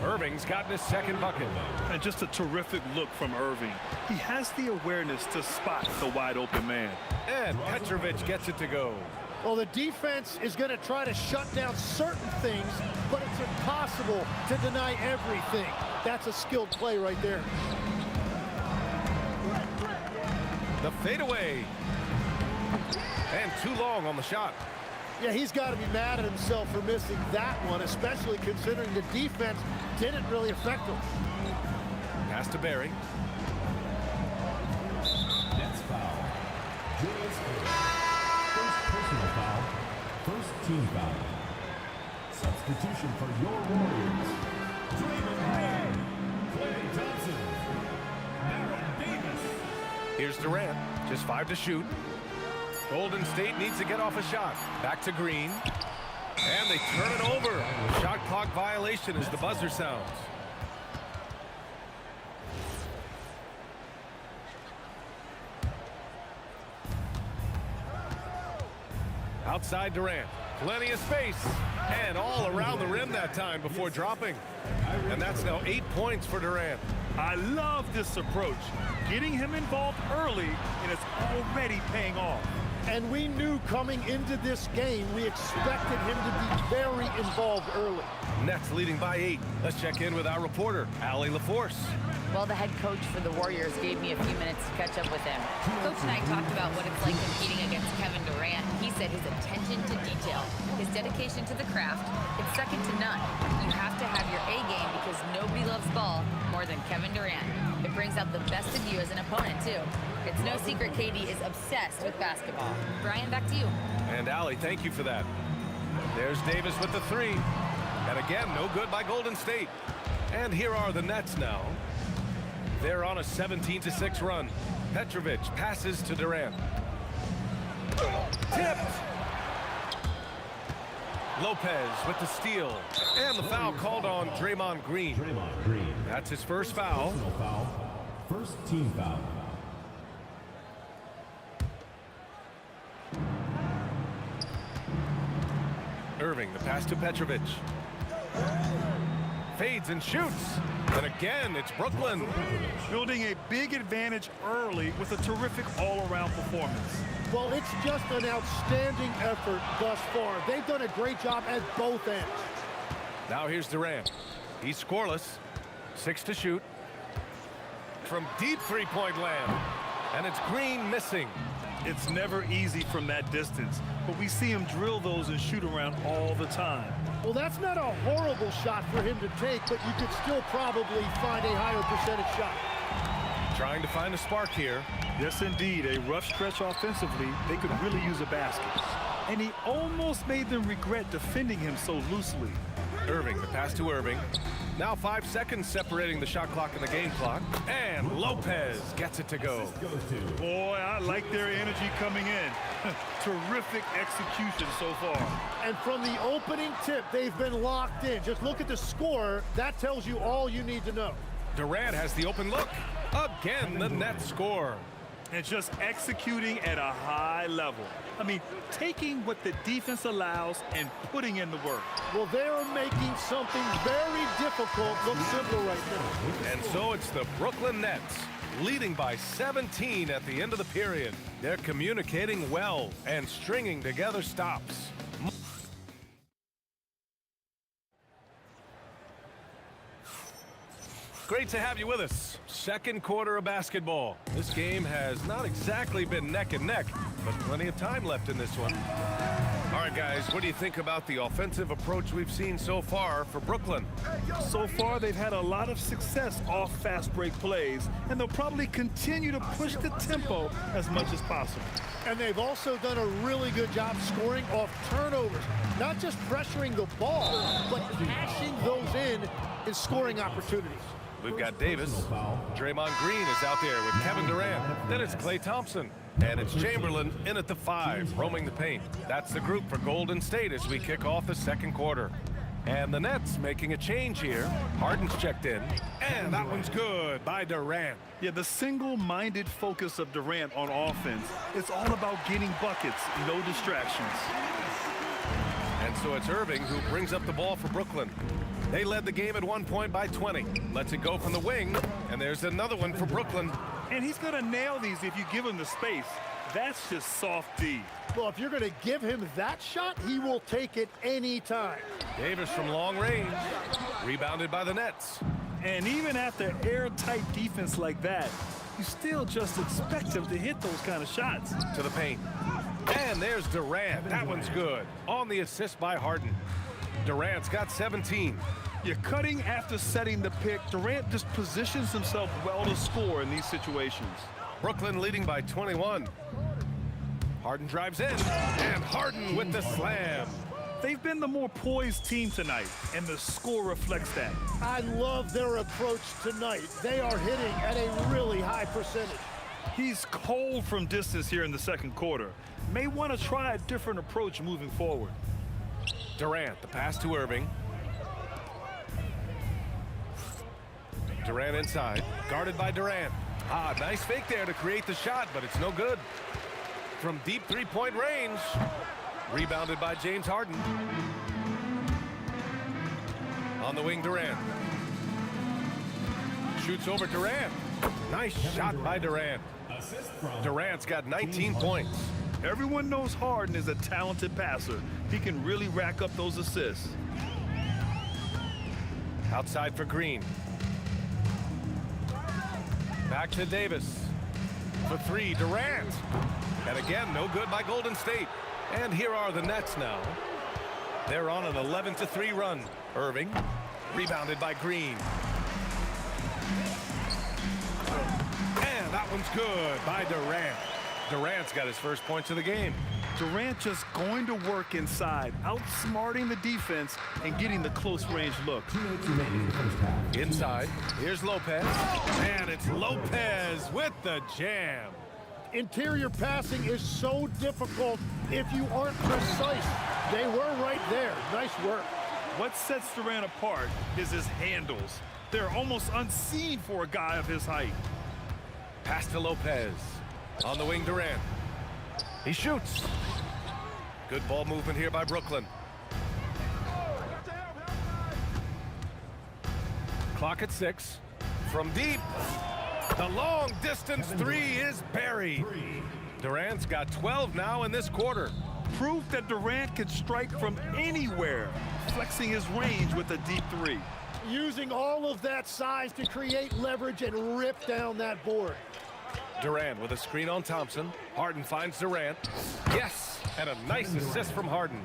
Irving's gotten his second bucket. And just a terrific look from Irving. He has the awareness to spot the wide open man. And Petrovic gets it to go. Well, the defense is going to try to shut down certain things, but it's impossible to deny everything. That's a skilled play right there. The fadeaway. And too long on the shot. Yeah, he's got to be mad at himself for missing that one, especially considering the defense didn't really affect him. Pass to Barry. That's foul. Julius first personal foul. First team foul. Substitution for your Warriors. Draymond Green. Klay Thompson. Baron Davis. Here's Durant. Just 5 to shoot. Golden State needs to get off a shot. Back to Green. And they turn it over. Shot clock violation as the buzzer sounds. Outside Durant. Plenty of space. And all around the rim that time before dropping. And that's now 8 points for Durant. I love this approach. Getting him involved early, and it's already paying off. And we knew coming into this game, we expected him to be very involved early. Nets leading by 8. Let's check in with our reporter, Allie LaForce. Well, the head coach for the Warriors gave me a few minutes to catch up with him. Coach and I talked about what it's like competing against Kevin Durant. He said his attention to detail, his dedication to the craft, it's second to none. You have to have your A game because nobody loves ball more than Kevin Durant. It brings out the best of you as an opponent, too. It's no secret KD is obsessed with basketball. Brian, back to you. And Allie, thank you for that. There's Davis with the three. And again, no good by Golden State. And here are the Nets now. They're on a 17-6 run. Petrovic passes to Durant. Tipped. Lopez with the steal. And the foul called on Draymond Green. Draymond Green. That's his first foul. Personal foul. First team foul. Irving, the pass to Petrovic. Fades and shoots. And again, it's Brooklyn. Building a big advantage early with a terrific all-around performance. Well, it's just an outstanding effort thus far. They've done a great job at both ends. Now here's Durant. He's scoreless. 6 to shoot. From deep three-point land. And it's Green missing. It's never easy from that distance, but we see him drill those and shoot around all the time. Well, that's not a horrible shot for him to take, but you could still probably find a higher percentage shot. Trying to find a spark here. Yes, indeed. A rough stretch offensively. They could really use a basket. And he almost made them regret defending him so loosely. Irving, the pass to Irving. Now 5 seconds separating the shot clock and the game clock. And Lopez gets it to go. Boy, I like their energy coming in. Terrific execution so far. And from the opening tip, they've been locked in. Just look at the score. That tells you all you need to know. Durant has the open look. Again, the net score. And just executing at a high level. I mean, taking what the defense allows and putting in the work. Well, they're making something very difficult look simple right now. And so it's the Brooklyn Nets leading by 17 at the end of the period. They're communicating well and stringing together stops. Great to have you with us. Second quarter of basketball. This game has not exactly been neck and neck, but plenty of time left in this one. All right, guys, what do you think about the offensive approach we've seen so far for Brooklyn? So far, they've had a lot of success off fast break plays, and they'll probably continue to push the tempo as much as possible. And they've also done a really good job scoring off turnovers. Not just pressuring the ball, but cashing those in scoring opportunities. We've got Davis. Draymond Green is out there with Kevin Durant. Then it's Klay Thompson. And it's Chamberlain in at the 5, roaming the paint. That's the group for Golden State as we kick off the second quarter. And the Nets making a change here. Harden's checked in. And that one's good by Durant. Yeah, the single-minded focus of Durant on offense, it's all about getting buckets, no distractions. And so it's Irving who brings up the ball for Brooklyn. They led the game at one point by 20. Lets it go from the wing, and there's another one for Brooklyn. And he's going to nail these if you give him the space. That's just soft D. Well, if you're going to give him that shot, he will take it any time. Davis from long range, rebounded by the Nets. And even after airtight defense like that, you still just expect him to hit those kind of shots. To the paint. And there's Durant. That one's good. On the assist by Harden. Durant's got 17. You're cutting after setting the pick. Durant just positions himself well to score in these situations. Brooklyn leading by 21. Harden drives in, and Harden with the slam. They've been the more poised team tonight, and the score reflects that. I love their approach tonight. They are hitting at a really high percentage. He's cold from distance here in the second quarter. May want to try a different approach moving forward. Durant, the pass to Irving. Durant inside, guarded by Durant. Nice fake there to create the shot, but it's no good. From deep three-point range, rebounded by James Harden. On the wing, Durant. Shoots over Durant. Nice shot by Durant. Durant's got 19 points. Everyone knows Harden is a talented passer. He can really rack up those assists. Outside for Green. Back to Davis. For 3, Durant. And again, no good by Golden State. And here are the Nets now. They're on an 11-3 run. Irving, rebounded by Green. And that one's good by Durant. Durant's got his first points of the game. Durant just going to work inside, outsmarting the defense and getting the close-range look. Inside, here's Lopez. And it's Lopez with the jam. Interior passing is so difficult if you aren't precise. They were right there. Nice work. What sets Durant apart is his handles. They're almost unseen for a guy of his height. Pass to Lopez. On the wing, Durant. He shoots. Good ball movement here by Brooklyn. Clock at 6. From deep. The long distance 3 is buried. Durant's got 12 now in this quarter. Proof that Durant can strike from anywhere, flexing his range with a deep 3. Using all of that size to create leverage and rip down that board. Durant with a screen on Thompson. Harden finds Durant. Yes, and a nice assist from Harden.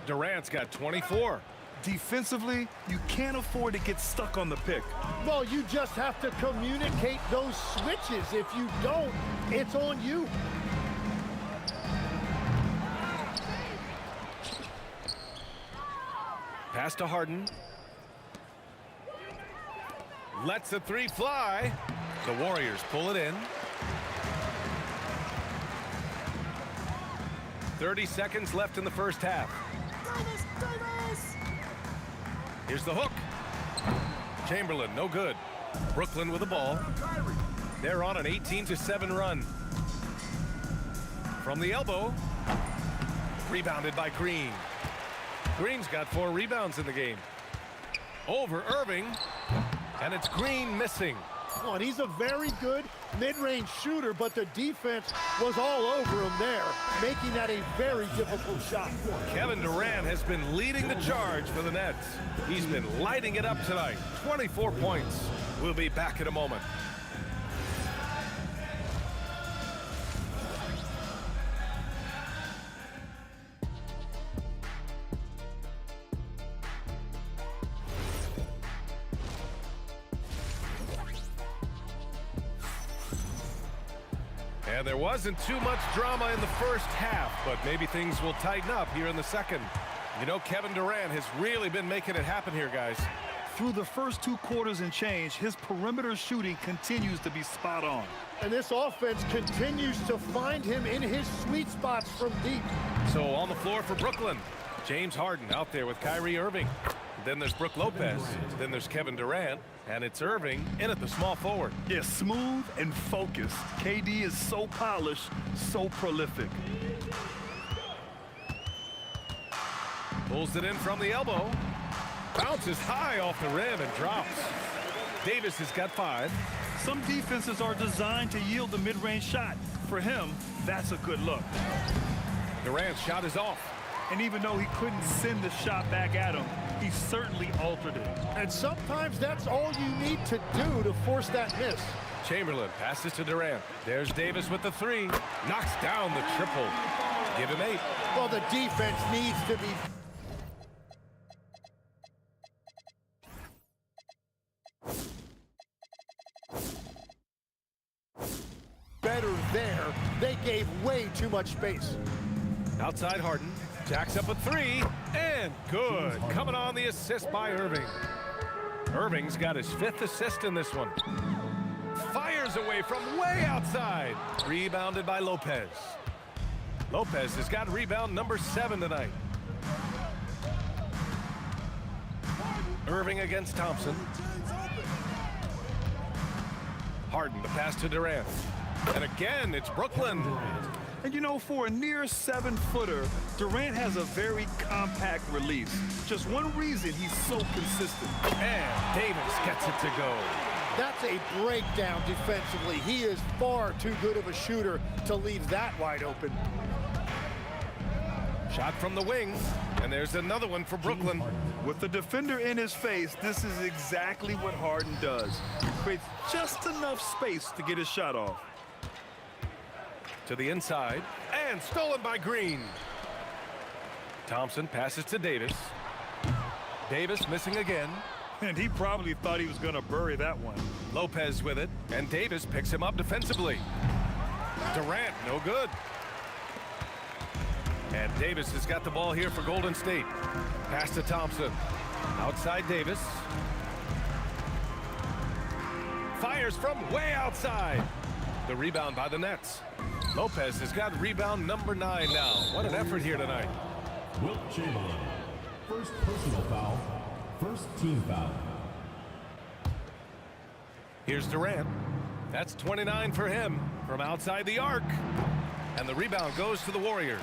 Durant's got 24. Defensively, you can't afford to get stuck on the pick. Well, you just have to communicate those switches. If you don't, it's on you. Pass to Harden. Lets the 3 fly. The Warriors pull it in. 30 seconds left in the first half. Here's the hook. Chamberlain, no good. Brooklyn with the ball. They're on an 18-7 run. From the elbow. Rebounded by Green. Green's got 4 rebounds in the game. Over Irving. And it's Green missing. Oh, and he's a very good mid-range shooter, but the defense was all over him there, making that a very difficult shot. Kevin Durant has been leading the charge for the Nets. He's been lighting it up tonight. 24 points. We'll be back in a moment. And there wasn't too much drama in the first half, but maybe things will tighten up here in the second. You know, Kevin Durant has really been making it happen here, guys. Through the first 2 quarters and change, his perimeter shooting continues to be spot on. And this offense continues to find him in his sweet spots from deep. So on the floor for Brooklyn, James Harden out there with Kyrie Irving. Then there's Brook Lopez. Then there's Kevin Durant. And it's Irving in at the small forward. Yeah, smooth and focused. KD is so polished, so prolific. Pulls it in from the elbow. Bounces high off the rim and drops. Davis has got 5. Some defenses are designed to yield the mid-range shot. For him, that's a good look. Durant's shot is off. And even though he couldn't send the shot back at him, he certainly altered it. And sometimes that's all you need to do to force that miss. Chamberlain passes to Durant. There's Davis with the 3. Knocks down the triple. Give him 8. Well, the defense needs to be better there. They gave way too much space. Outside Harden. Jacks up a 3. And good. Coming on the assist by Irving. Irving's got his 5th assist in this one. Fires away from way outside. Rebounded by Lopez. Lopez has got rebound number 7 tonight. Irving against Thompson. Harden, the pass to Durant. And again, it's Brooklyn. And you know, for a near 7-footer, Durant has a very compact release. Just one reason he's so consistent. And Davis gets it to go. That's a breakdown defensively. He is far too good of a shooter to leave that wide open. Shot from the wing, and there's another one for Brooklyn. With the defender in his face, this is exactly what Harden does. He creates just enough space to get his shot off. To the inside, and stolen by Green. Thompson passes to Davis. Davis missing again. And he probably thought he was going to bury that one. Lopez with it, and Davis picks him up defensively. Durant, no good. And Davis has got the ball here for Golden State. Pass to Thompson. Outside Davis. Fires from way outside. The rebound by the Nets. Lopez has got rebound number 9 now. What an effort here tonight. Wilt Chamberlain. First personal foul. First team foul. Here's Durant. That's 29 for him from outside the arc. And the rebound goes to the Warriors.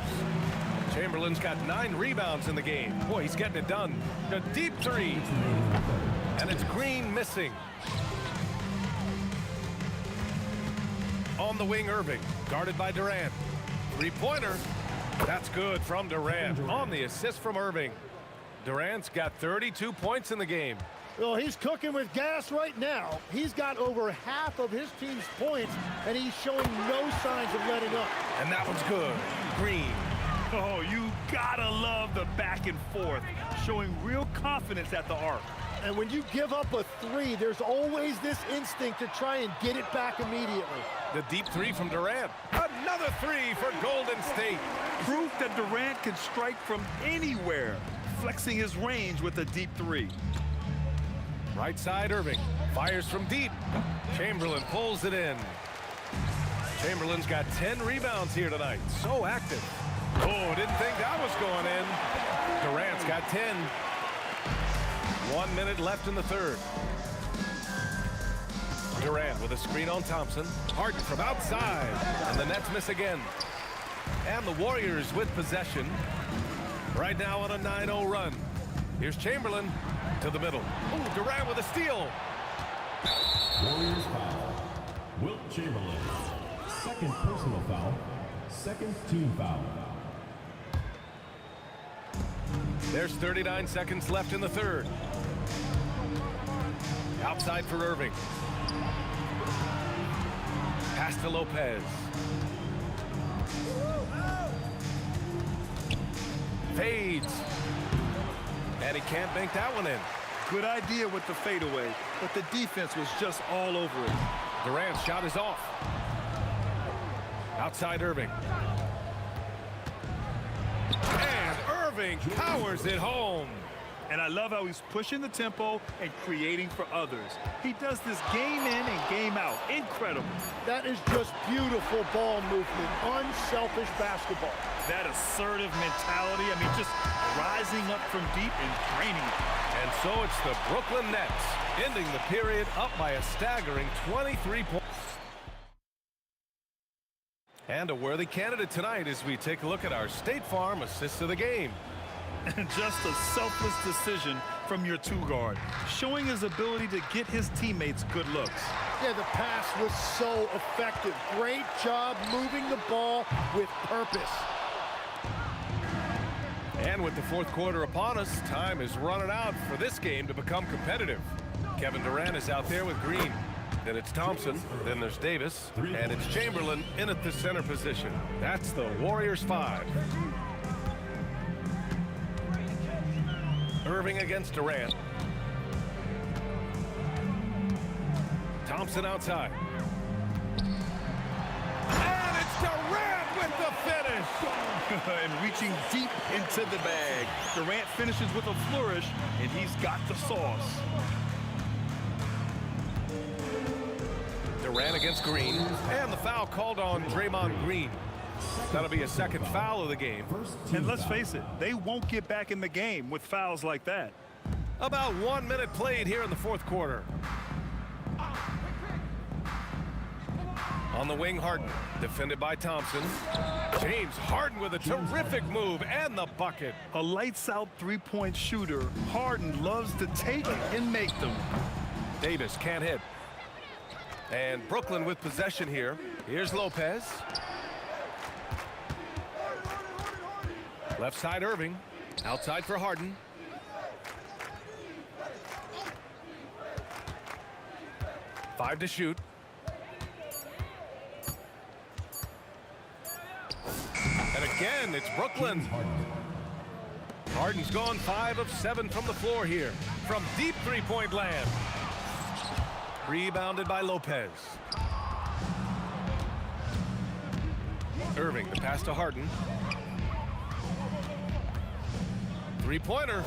Chamberlain's got 9 rebounds in the game. Boy, he's getting it done. A deep 3. And it's Green missing. On the wing, Irving, guarded by Durant. 3-pointer. That's good from Durant. On the assist from Irving. Durant's got 32 points in the game. Well, he's cooking with gas right now. He's got over half of his team's points, and he's showing no signs of letting up. And that one's good. Green. Oh, you gotta love the back and forth, showing real confidence at the arc. And when you give up a 3, there's always this instinct to try and get it back immediately. The deep 3 from Durant. Another 3 for Golden State. Proof that Durant can strike from anywhere, flexing his range with a deep 3. Right side, Irving. Fires from deep. Chamberlain pulls it in. Chamberlain's got 10 rebounds here tonight. So active. Oh, didn't think that was going in. Durant's got 10. 1 minute left in the third. Durant with a screen on Thompson. Harden from outside, and the Nets miss again. And the Warriors with possession. Right now on a 9-0 run. Here's Chamberlain to the middle. Oh, Durant with a steal. Warriors foul. Wilt Chamberlain. Second personal foul. Second team foul. There's 39 seconds left in the third. Outside for Irving. Pass to Lopez. Fades. And he can't bank that one in. Good idea with the fadeaway, but the defense was just all over it. Durant's shot is off. Outside Irving. And Irving powers it home. And I love how he's pushing the tempo and creating for others. He does this game in and game out. Incredible. That is just beautiful ball movement, unselfish basketball. That assertive mentality, I mean, just rising up from deep and draining it. And so it's the Brooklyn Nets ending the period up by a staggering 23 points. And a worthy candidate tonight as we take a look at our State Farm assist of the game. And just a selfless decision from your two-guard, showing his ability to get his teammates good looks. Yeah, the pass was so effective. Great job moving the ball with purpose. And with the fourth quarter upon us, time is running out for this game to become competitive. Kevin Durant is out there with Green. Then it's Thompson, then there's Davis, and it's Chamberlain in at the center position. That's the Warriors 5. Irving against Durant. Thompson outside. And it's Durant with the finish. And reaching deep into the bag. Durant finishes with a flourish, and he's got the sauce. Durant against Green. And the foul called on Draymond Green. That'll be a second foul of the game. And let's face it, they won't get back in the game with fouls like that. About 1 minute played here in the fourth quarter. On the wing, Harden, defended by Thompson. James Harden with a terrific move and the bucket. A lights-out three-point shooter, Harden loves to take and make them. Davis can't hit. And Brooklyn with possession here. Here's Lopez. Left side Irving. Outside for Harden. Five to shoot. And again, it's Brooklyn. Harden's gone 5 of 7 from the floor here. From deep three-point land. Rebounded by Lopez. Irving, the pass to Harden. Three-pointer.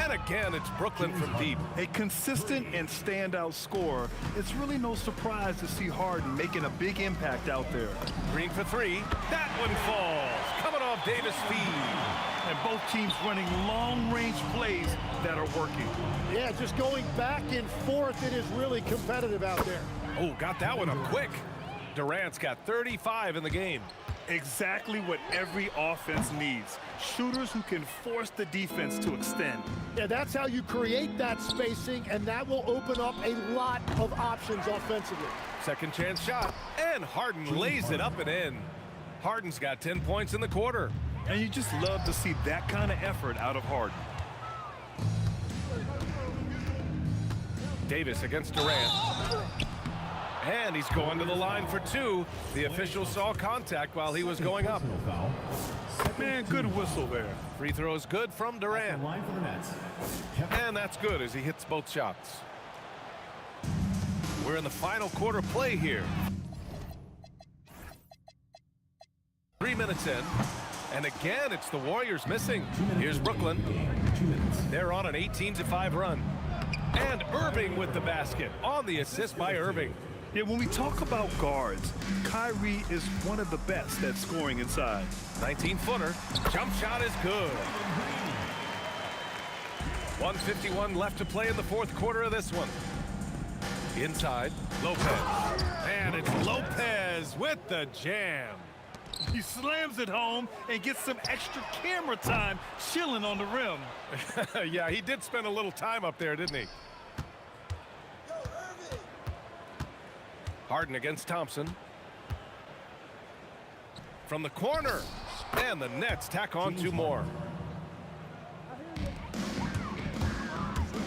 And again, it's Brooklyn from deep. A consistent and standout scorer. It's really no surprise to see Harden making a big impact out there. Green for three. That one falls. Coming off Davis' feed. And both teams running long-range plays that are working. Yeah, just going back and forth. It is really competitive out there. Oh, got that one up quick. Durant's got 35 in the game. Exactly what every offense needs. Shooters who can force the defense to extend. Yeah, that's how you create that spacing, and that will open up a lot of options offensively. Second chance shot, and Harden lays it up and in. Harden's got 10 points in the quarter. And you just love to see that kind of effort out of Harden. Davis against Durant. And he's going to the line for two. The official saw contact while he was going up. Man, good whistle there. Free throws good from Durant. And that's good as he hits both shots. We're in the final quarter play here. 3 minutes in. And again, it's the Warriors missing. Here's Brooklyn. They're on an 18-5 run. And Irving with the basket on the assist by Irving. Yeah, when we talk about guards, Kyrie is one of the best at scoring inside. 19-footer. Jump shot is good. 1:51 left to play in the fourth quarter of this one. Inside, Lopez. And it's Lopez with the jam. He slams it home and gets some extra camera time chilling on the rim. Yeah, he did spend a little time up there, didn't he? Harden against Thompson. From the corner. And the Nets tack on 2 more.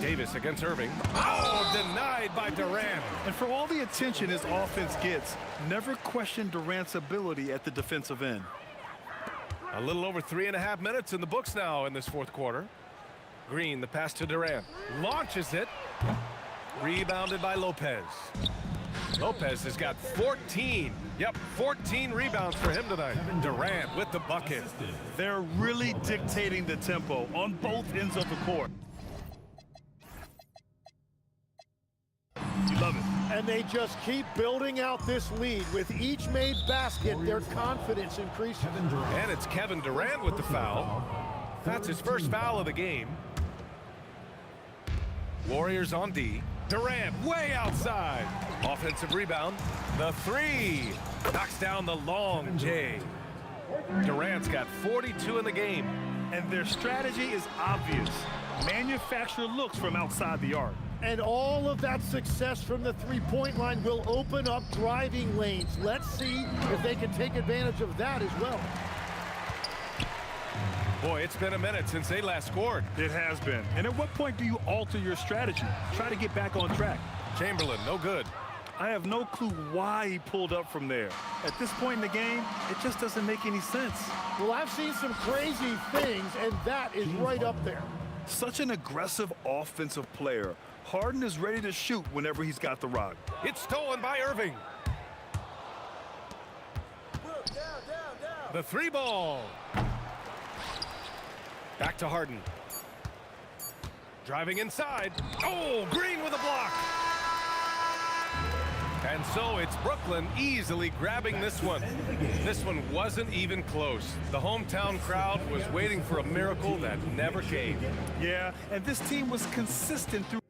Davis against Irving. Oh, denied by Durant. And for all the attention his offense gets, never question Durant's ability at the defensive end. A little over 3.5 minutes in the books now in this 4th quarter. Green, the pass to Durant. Launches it. Rebounded by Lopez. Lopez has got 14. Yep, 14 rebounds for him tonight. Durant with the bucket. They're really dictating the tempo on both ends of the court. You love it. And they just keep building out this lead. With each made basket, their confidence increases. And it's Kevin Durant with the foul. That's his first foul of the game. Warriors on D. Durant way outside. Offensive rebound. The 3. Knocks down the long J. Durant's got 42 in the game. And their strategy is obvious. Manufacture looks from outside the arc. And all of that success from the three-point line will open up driving lanes. Let's see if they can take advantage of that as well. Boy, it's been a minute since they last scored. It has been. And at what point do you alter your strategy? Try to get back on track. Chamberlain, no good. I have no clue why he pulled up from there. At this point in the game, it just doesn't make any sense. Well, I've seen some crazy things, and that is right up there. Such an aggressive offensive player. Harden is ready to shoot whenever he's got the rock. It's stolen by Irving. The 3 ball. Back to Harden. Driving inside. Oh, Green with a block. And so it's Brooklyn easily grabbing this one. This one wasn't even close. The hometown crowd was waiting for a miracle that never came. Yeah, and this team was consistent through.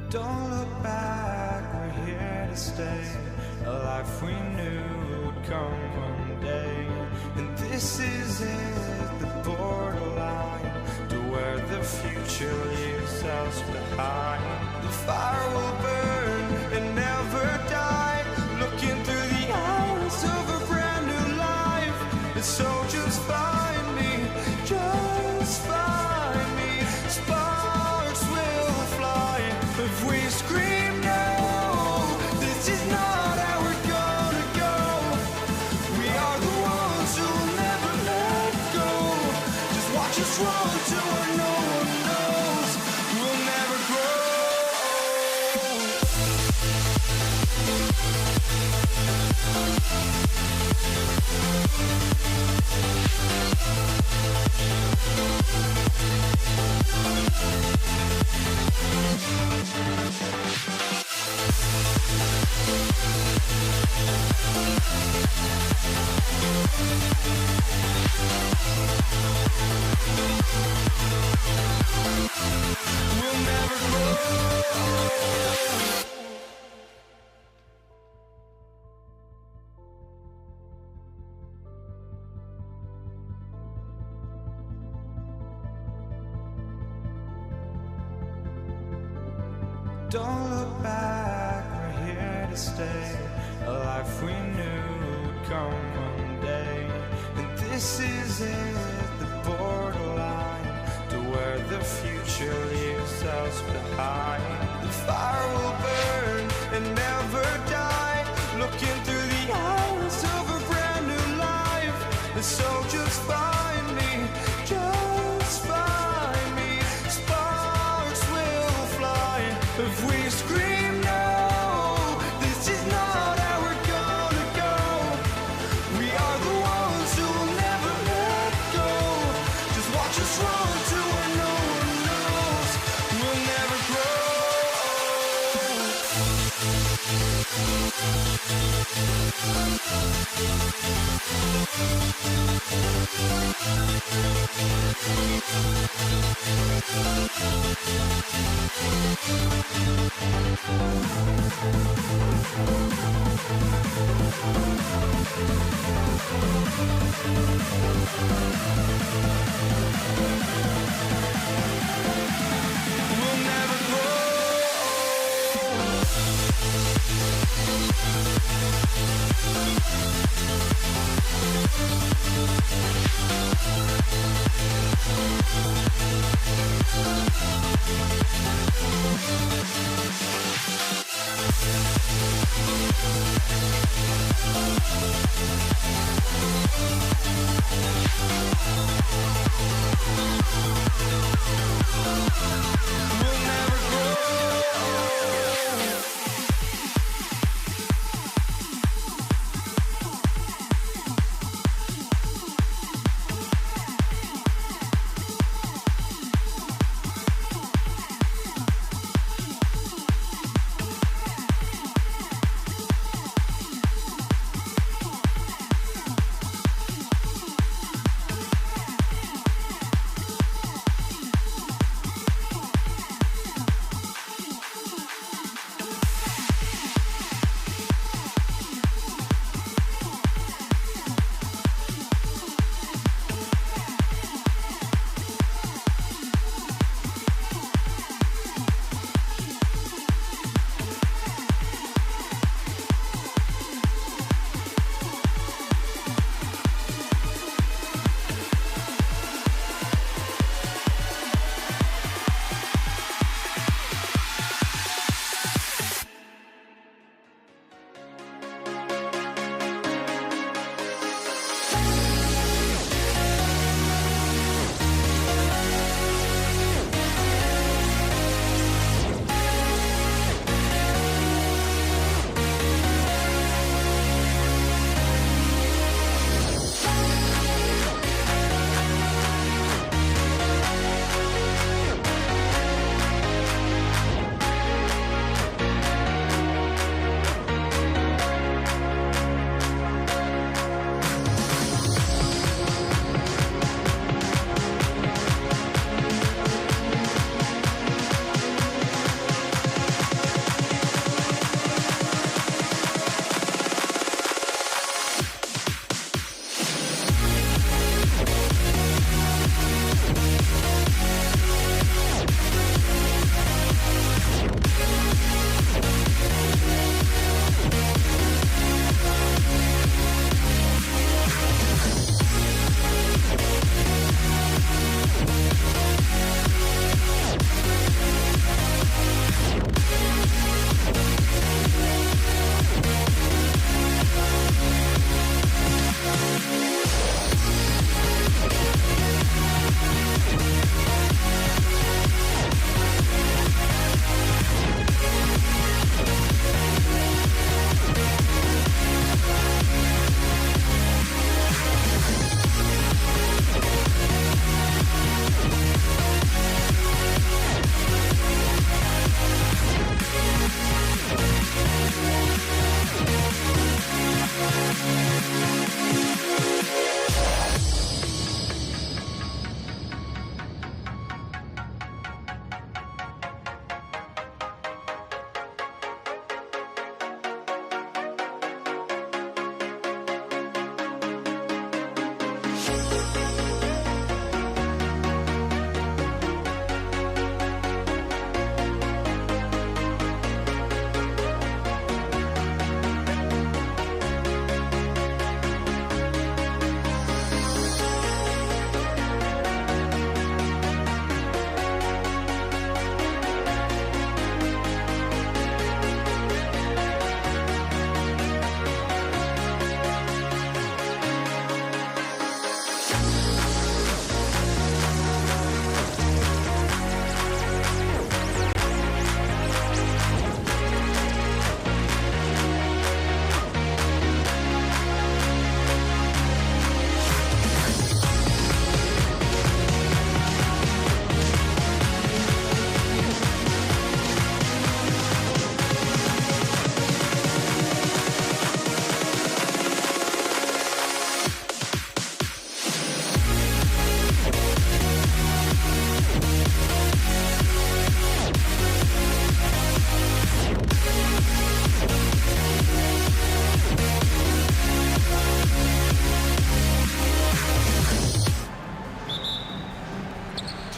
Don't look back, we're here to stay. A life we knew would come one day. And this is it, the borderline to where the future leaves us behind. The fire will burn and never die. Looking through the eyes of a brand new life. And so just find me, just find me. Sparks will fly if we scream no. This is not how we're gonna go us run to where no one knows. We'll never grow. We'll never grow. Don't look back, we're here to stay. A life we knew would come one day. And this is it, the borderline to where the future leaves us behind. The fire will burn and never die, looking through the eyes of a brand new life. And so just find me, just find me. Sparks will fly if we scream no. This is not how we're gonna go. We are the ones who will never let go. Just watch us run to where no one knows. We'll never grow. We'll never grow. We'll never grow.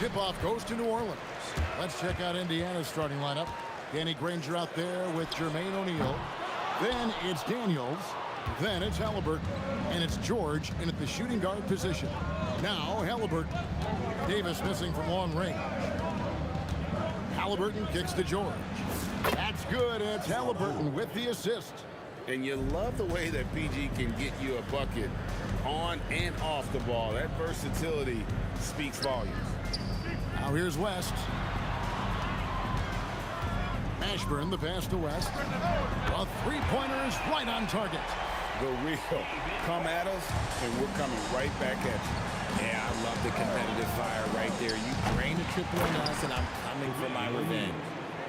Tip-off goes to New Orleans. Let's check out Indiana's starting lineup. Danny Granger out there with Jermaine O'Neal. Then it's Daniels. Then it's Halliburton. And it's George in at the shooting guard position. Now Halliburton. Davis missing from long range. Halliburton kicks to George. That's good. It's Halliburton with the assist. And you love the way that PG can get you a bucket on and off the ball. That versatility speaks volumes. Now here's West. Ashburn, the pass to West. A three-pointer is right on target. The real come at us, and we're coming right back at you. Yeah, I love the competitive fire right there. You drain a triple on us, and I'm coming for my revenge.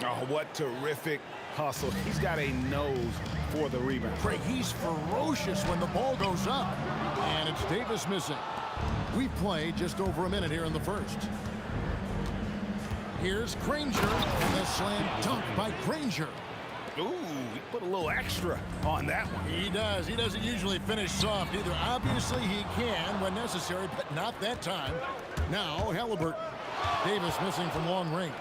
Oh, what terrific hustle. He's got a nose for the rebound. Craig, he's ferocious when the ball goes up. And it's Davis missing. We've played just over a minute here in the first. Here's Granger, and the slam dunk by Granger. Ooh, he put a little extra on that one. He does. He doesn't usually finish soft either. Obviously, he can when necessary, but not that time. Now, Halliburton. Davis missing from long range.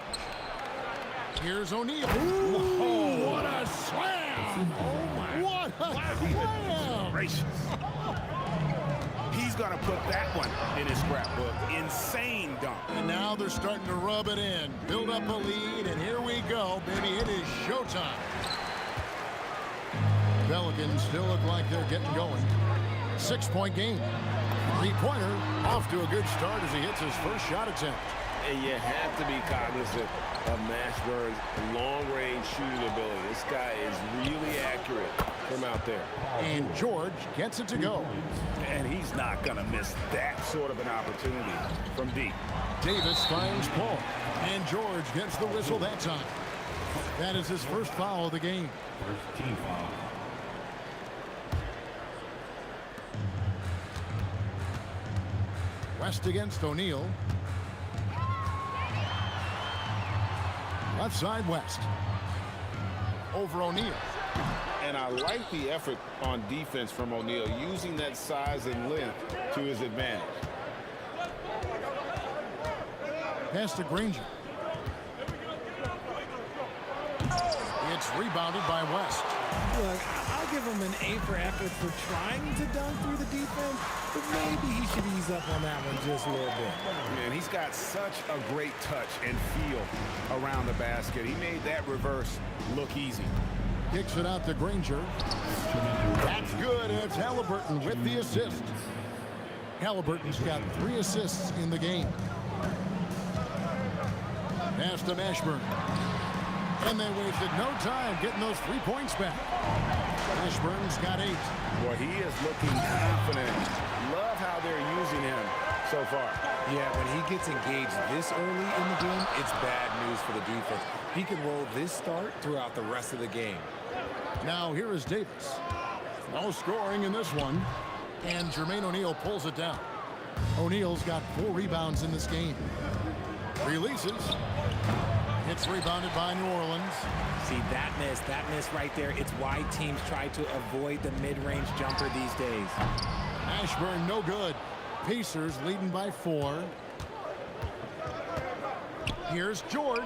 Here's O'Neal. Ooh, what a slam! Oh, my. What a slam! Gracious. He's going to put that one in his scrapbook. Insane dunk. And now they're starting to rub it in. Build up a lead, and here we go, baby. It is showtime. Pelicans still look like they're getting going. 6-point game. Three-pointer off to a good start as he hits his first shot attempt. And you have to be cognizant of Mashburn's long-range shooting ability. This guy is really accurate from out there. And George gets it to go. And he's not going to miss that sort of an opportunity from deep. Davis finds Paul. And George gets the whistle that time. That is his first foul of the game. First team foul. West against O'Neal. Left side West. Over O'Neal. And I like the effort on defense from O'Neal, using that size and length to his advantage. Pass to Granger. It's rebounded by West. Look, I'll give him an A for effort for trying to dunk through the defense, but maybe he should ease up on that one just a little bit. Man, he's got such a great touch and feel around the basket. He made that reverse look easy. Kicks it out to Granger. That's good. It's Halliburton with the assist. Halliburton's got 3 assists in the game. Pass to Mashburn. And they wasted no time getting those 3 points back. Mashburn's got 8. Boy, he is looking confident. Love how they're using him so far. Yeah, when he gets engaged this early in the game, it's bad news for the defense. He can roll this start throughout the rest of the game. Now here is Davis. No scoring in this one. And Jermaine O'Neal pulls it down. O'Neal's got 4 rebounds in this game. Releases. It's rebounded by New Orleans. See, that miss right there, it's why teams try to avoid the mid-range jumper these days. Ashburn no good. Pacers leading by 4. Here's George.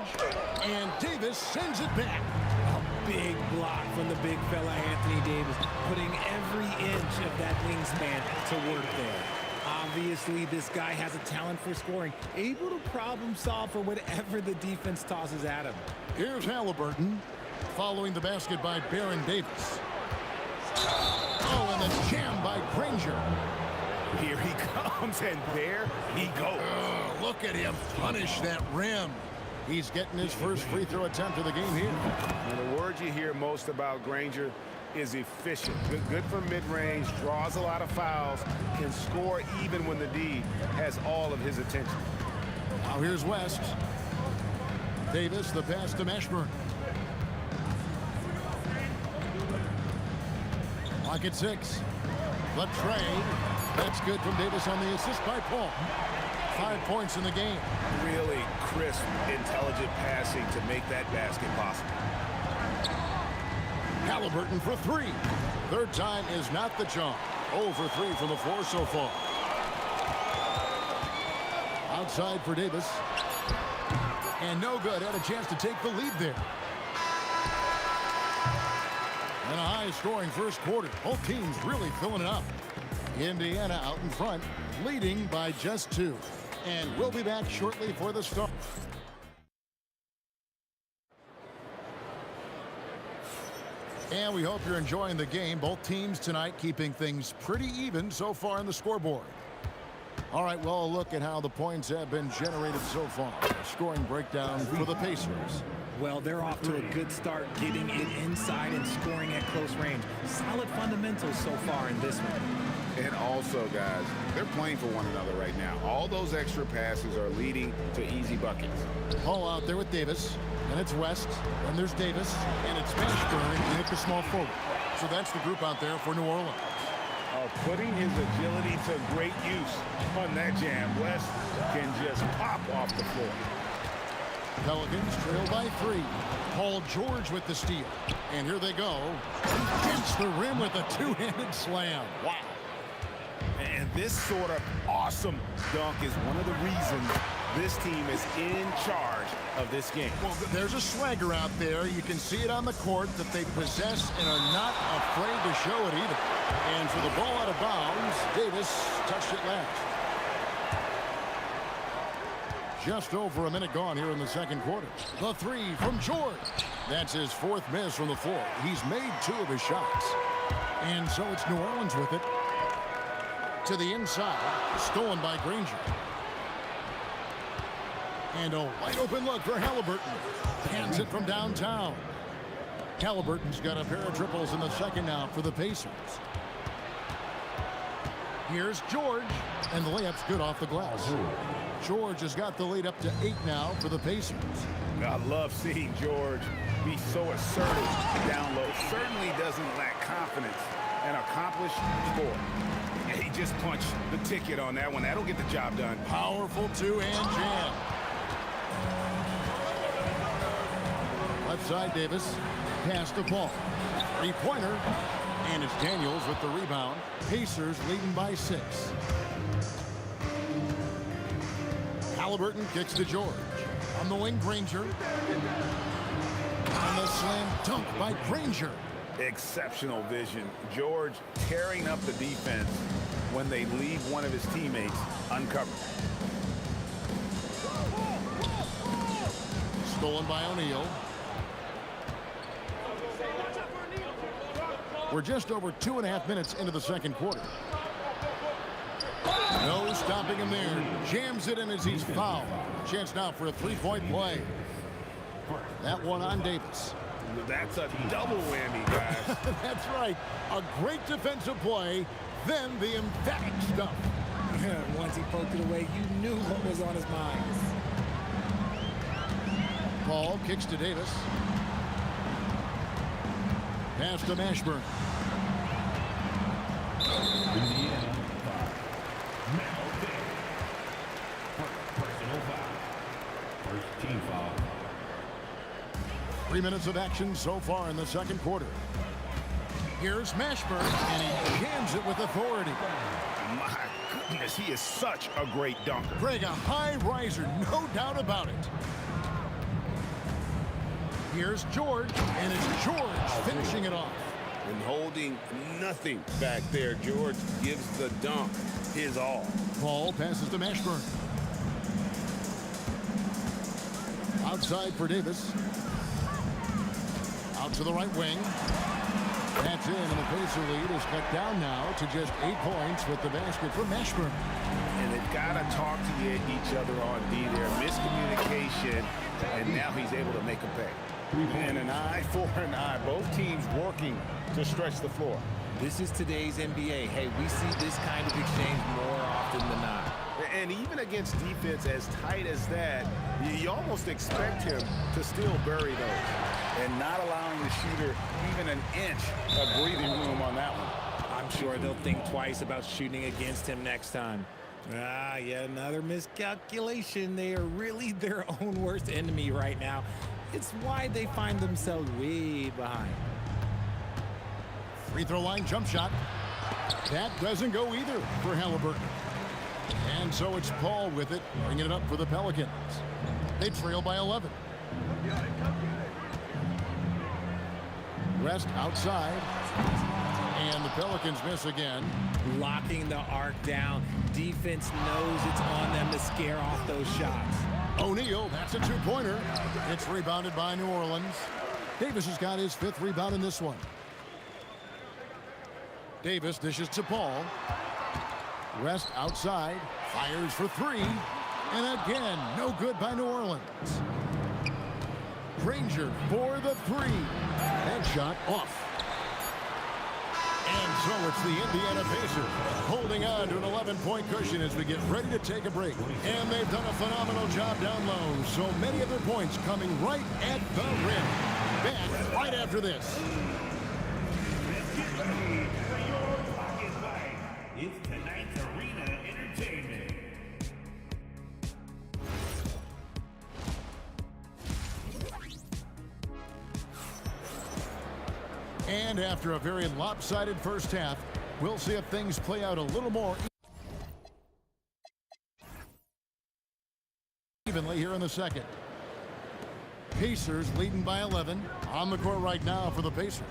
And Davis sends it back. A big block from the big fella Anthony Davis, putting every inch of that wingspan to work there. Obviously, this guy has a talent for scoring, able to problem solve for whatever the defense tosses at him. Here's Halliburton, following the basket by Baron Davis. Oh, and the jam by Granger. Here he comes, and there he goes. Oh, look at him punish that rim. He's getting his first free throw attempt of the game here. And the word you hear most about Granger is efficient. Good from mid-range, draws a lot of fouls, can score even when the D has all of his attention. Now here's West. Davis, the pass to Mashburn. Clock at 6. The trade. That's good from Davis on the assist by Paul. 5 points in the game. Really crisp, intelligent passing to make that basket possible. Halliburton for 3. Third time is not the charm. 0 for 3 from the floor so far. Outside for Davis. And no good. Had a chance to take the lead there. And a high-scoring first quarter. Both teams really filling it up. Indiana out in front, leading by just 2. And we'll be back shortly for the start. And we hope you're enjoying the game. Both teams tonight keeping things pretty even so far on the scoreboard. All right, well, a look at how the points have been generated so far. A scoring breakdown for the Pacers. Well, they're off to a good start getting it inside and scoring at close range. Solid fundamentals so far in this one. And also, guys, they're playing for one another right now. All those extra passes are leading to easy buckets. Paul out there with Davis, and it's West, and there's Davis, and it's Mashburn, and hit the small forward. So that's the group out there for New Orleans. Putting his agility to great use on that jam. West can just pop off the floor. Pelicans trail by 3. Paul George with the steal. And here they go. Against the rim with a two-handed slam. Wow. And this sort of awesome dunk is one of the reasons this team is in charge of this game. Well, there's a swagger out there. You can see it on the court that they possess and are not afraid to show it either. And for the ball out of bounds, Davis touched it last. Just over a minute gone here in the second quarter. The 3 from George. That's his 4th miss from the floor. He's made 2 of his shots. And so it's New Orleans with it. To the inside. Stolen by Granger. And a wide open look for Halliburton. Hands it from downtown. Halliburton's got a pair of triples in the second now for the Pacers. Here's George. And the layup's good off the glass. George has got the lead up to 8 now for the Pacers. I love seeing George be so assertive down low. Certainly doesn't lack confidence. An accomplished scorer. And he just punched the ticket on that one. That'll get the job done. Powerful two-hand jam. Left side, Davis. Pass to Paul. 3-pointer. And it's Daniels with the rebound. Pacers leading by 6. Halliburton kicks to George. On the wing, Granger. On the slam dunk by Granger. Exceptional vision. George tearing up the defense when they leave one of his teammates uncovered. Stolen by O'Neal. We're just over 2.5 minutes into the second quarter. No stopping him there. Jams it in as he's fouled. Chance now for a 3-point play. That one on Davis. That's a double whammy, guys. That's right. A great defensive play, then the emphatic stuff. Once he poked it away, you knew what was on his mind. Paul kicks to Davis. Pass to Mashburn. Indiana, now there. Personal foul. First team foul. 3 minutes of action so far in the second quarter. Here's Mashburn, and he jams it with authority. My goodness, he is such a great dunker. Greg, a high riser, no doubt about it. Here's George, and it's George finishing it off. And holding nothing back there, George gives the dunk his all. Paul passes to Mashburn. Outside for Davis. Out to the right wing. That's in, and the Pacer lead is cut down now to just 8 points with the basket from Mashburn. And they've got to talk to each other on D there. Miscommunication, and now he's able to make a pay. And an eye for an eye. Both teams working to stretch the floor. This is today's NBA. Hey, we see this kind of exchange more often than not. And even against defense as tight as that, you almost expect him to still bury those and not allowing the shooter even an inch of breathing room on that one. I'm sure they'll think twice about shooting against him next time. Ah, yeah, another miscalculation. They are really their own worst enemy right now. It's why they find themselves way behind. Free throw line jump shot. That doesn't go either for Halliburton. And And so it's Paul with it, bringing it up for the Pelicans. They trail by 11. West outside. And the Pelicans miss again. Locking the arc down. Defense knows it's on them to scare off those shots. O'Neal, that's a two-pointer. It's rebounded by New Orleans. Davis has got his 5th rebound in this one. Davis dishes to Paul. West outside, fires for 3. And again, no good by New Orleans. Granger for the 3. That shot off. And so it's the Indiana Pacers holding on to an 11-point cushion as we get ready to take a break. And they've done a phenomenal job down low. So many of their points coming right at the rim. Back right after this. It's tonight's Arena Entertainment. And after a very lopsided first half, we'll see if things play out a little more evenly here in the second. Pacers leading by 11. On the court right now for the Pacers.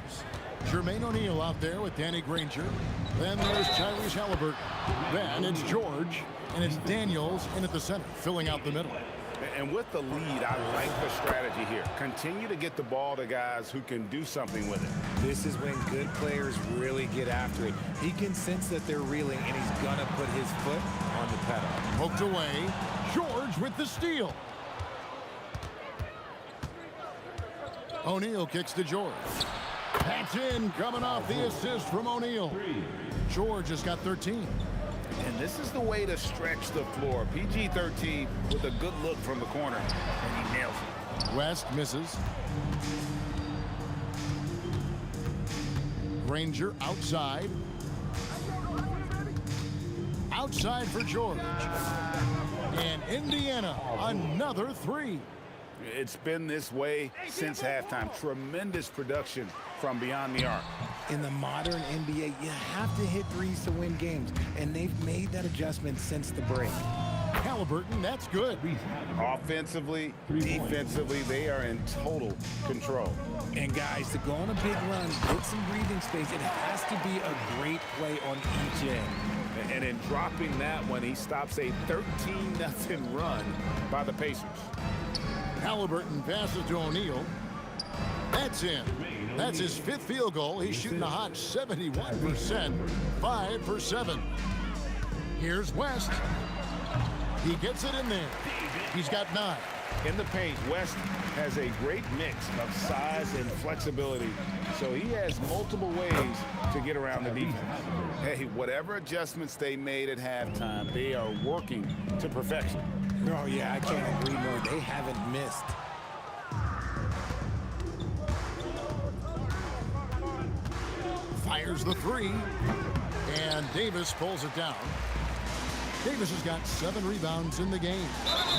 Jermaine O'Neal out there with Danny Granger. Then there's Tyrese Halliburton. Then it's George. And it's Daniels in at the center, filling out the middle. And with the lead, I like the strategy here. Continue to get the ball to guys who can do something with it. This is when good players really get after it. He can sense that they're reeling, and he's going to put his foot on the pedal. Poked away. George with the steal. O'Neal kicks to George. That's in, coming off the assist from O'Neal. George has got 13. And this is the way to stretch the floor. PG-13 with a good look from the corner, and he nails it. West misses. Granger outside. Outside for George. And Indiana, another 3. It's been this way since halftime. Tremendous production from beyond the arc. In the modern NBA, you have to hit threes to win games, and they've made that adjustment since the break. Halliburton, that's good. Offensively, defensively, they are in total control. And guys, to go on a big run, get some breathing space, it has to be a great play on each end. And in dropping that one, he stops a 13-0 run by the Pacers. Halliburton passes to O'Neal. That's in. That's his 5th field goal. He's shooting a hot 71%. 5 for 7. Here's West. He gets it in there. He's got 9. In the paint, West has a great mix of size and flexibility, so he has multiple ways to get around the defense. Hey, whatever adjustments they made at halftime, they are working to perfection. Oh, yeah, I can't agree more. They haven't missed. Fires the 3. And Davis pulls it down. Davis has got 7 rebounds in the game.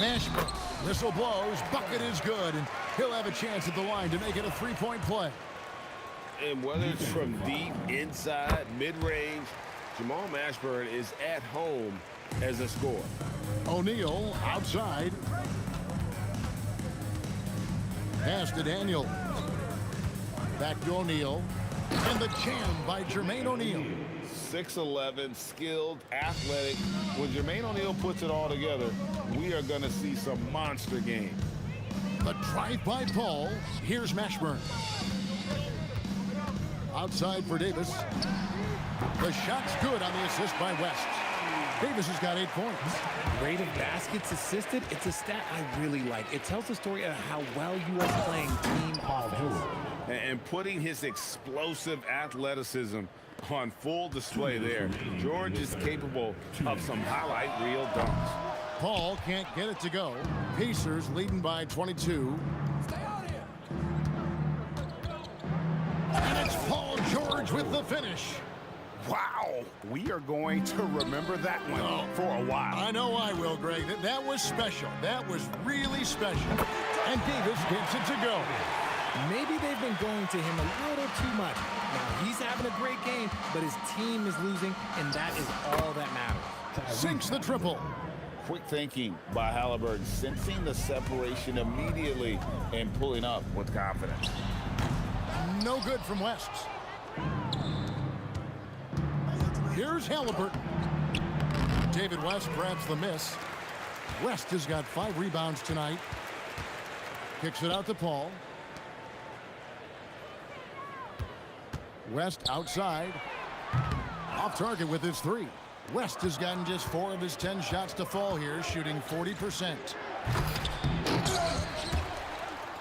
Mashburn, whistle blows, bucket is good, and he'll have a chance at the line to make it a 3-point play. And whether it's from deep, inside, mid-range, Jamal Mashburn is at home as a scorer. O'Neal outside. Pass to Daniel. Back to O'Neal. And the jam by Jermaine O'Neal. 6'11", skilled, athletic. When Jermaine O'Neal puts it all together, we are going to see some monster games. The drive by Paul. Here's Mashburn. Outside for Davis. The shot's good on the assist by West. Davis has got 8 points. Rate of baskets assisted, it's a stat I really like. It tells the story of how well you are playing team offense. And putting his explosive athleticism on full display there. George is capable of some highlight reel dunks. Paul can't get it to go. Pacers leading by 22. And it's Paul George with the finish. Wow, we are going to remember that one for a while. I know I will, Greg. That was special. That was really special. And Davis gets it to go. Maybe they've been going to him a little too much. Now, he's having a great game, but his team is losing, and that is all that matters. Sinks the triple. Quick thinking by Halliburton, sensing the separation immediately and pulling up with confidence. No good from West. Here's Halliburton. David West grabs the miss. West has got 5 rebounds tonight. Kicks it out to Paul. West outside. Off target with his 3. West has gotten just 4 of his 10 shots to fall here, shooting 40%.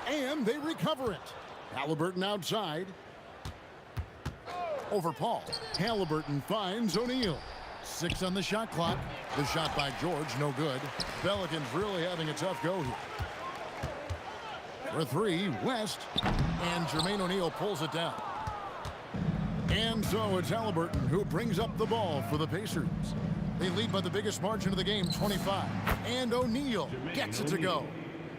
And they recover it. Halliburton outside. Over Paul. Halliburton finds O'Neal. 6 on the shot clock. The shot by George, no good. Pelicans really having a tough go here. For 3, West. And Jermaine O'Neal pulls it down. And so it's Halliburton who brings up the ball for the Pacers. They lead by the biggest margin of the game, 25. And O'Neal gets it to go.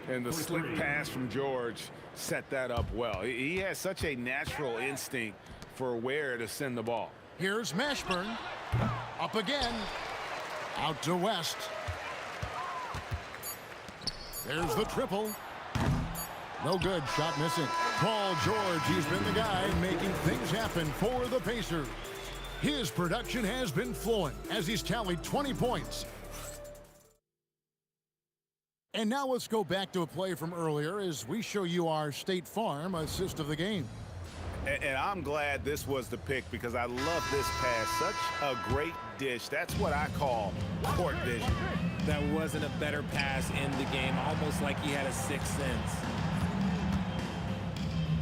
And the slick pass from George set that up well. He has such a natural instinct for where to send the ball. Here's Mashburn. Up again. Out to West. There's the triple. No good. Shot missing. Paul George, he's been the guy making things happen for the Pacers. His production has been flowing as he's tallied 20 points. And now let's go back to a play from earlier as we show you our State Farm assist of the game. And I'm glad this was the pick because I love this pass. Such a great dish. That's what I call court vision. That wasn't a better pass in the game, almost like he had a sixth sense.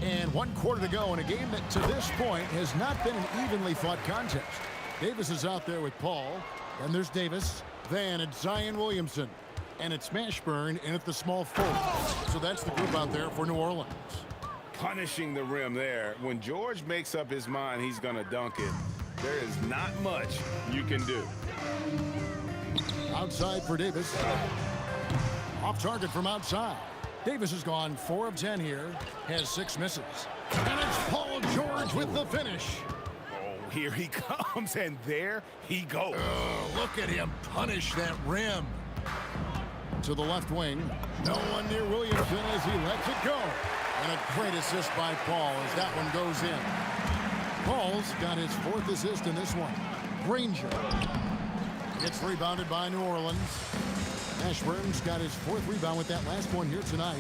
And 1 quarter to go in a game that to this point has not been an evenly fought contest. Davis is out there with Paul. Then there's Davis. Then it's Zion Williamson. And it's Mashburn in at the small forward. So that's the group out there for New Orleans. Punishing the rim there. When George makes up his mind he's going to dunk it, there is not much you can do. Outside for Davis. Off target from outside. Davis has gone 4 of 10 here, has 6 misses. And it's Paul George with the finish. Oh, here he comes, and there he goes. Oh, look at him punish that rim. To the left wing. No one near Williamson as he lets it go. And a great assist by Paul as that one goes in. Paul's got his 4th assist in this one. Granger gets rebounded by New Orleans. Mashburn's got his 4th rebound with that last one here tonight.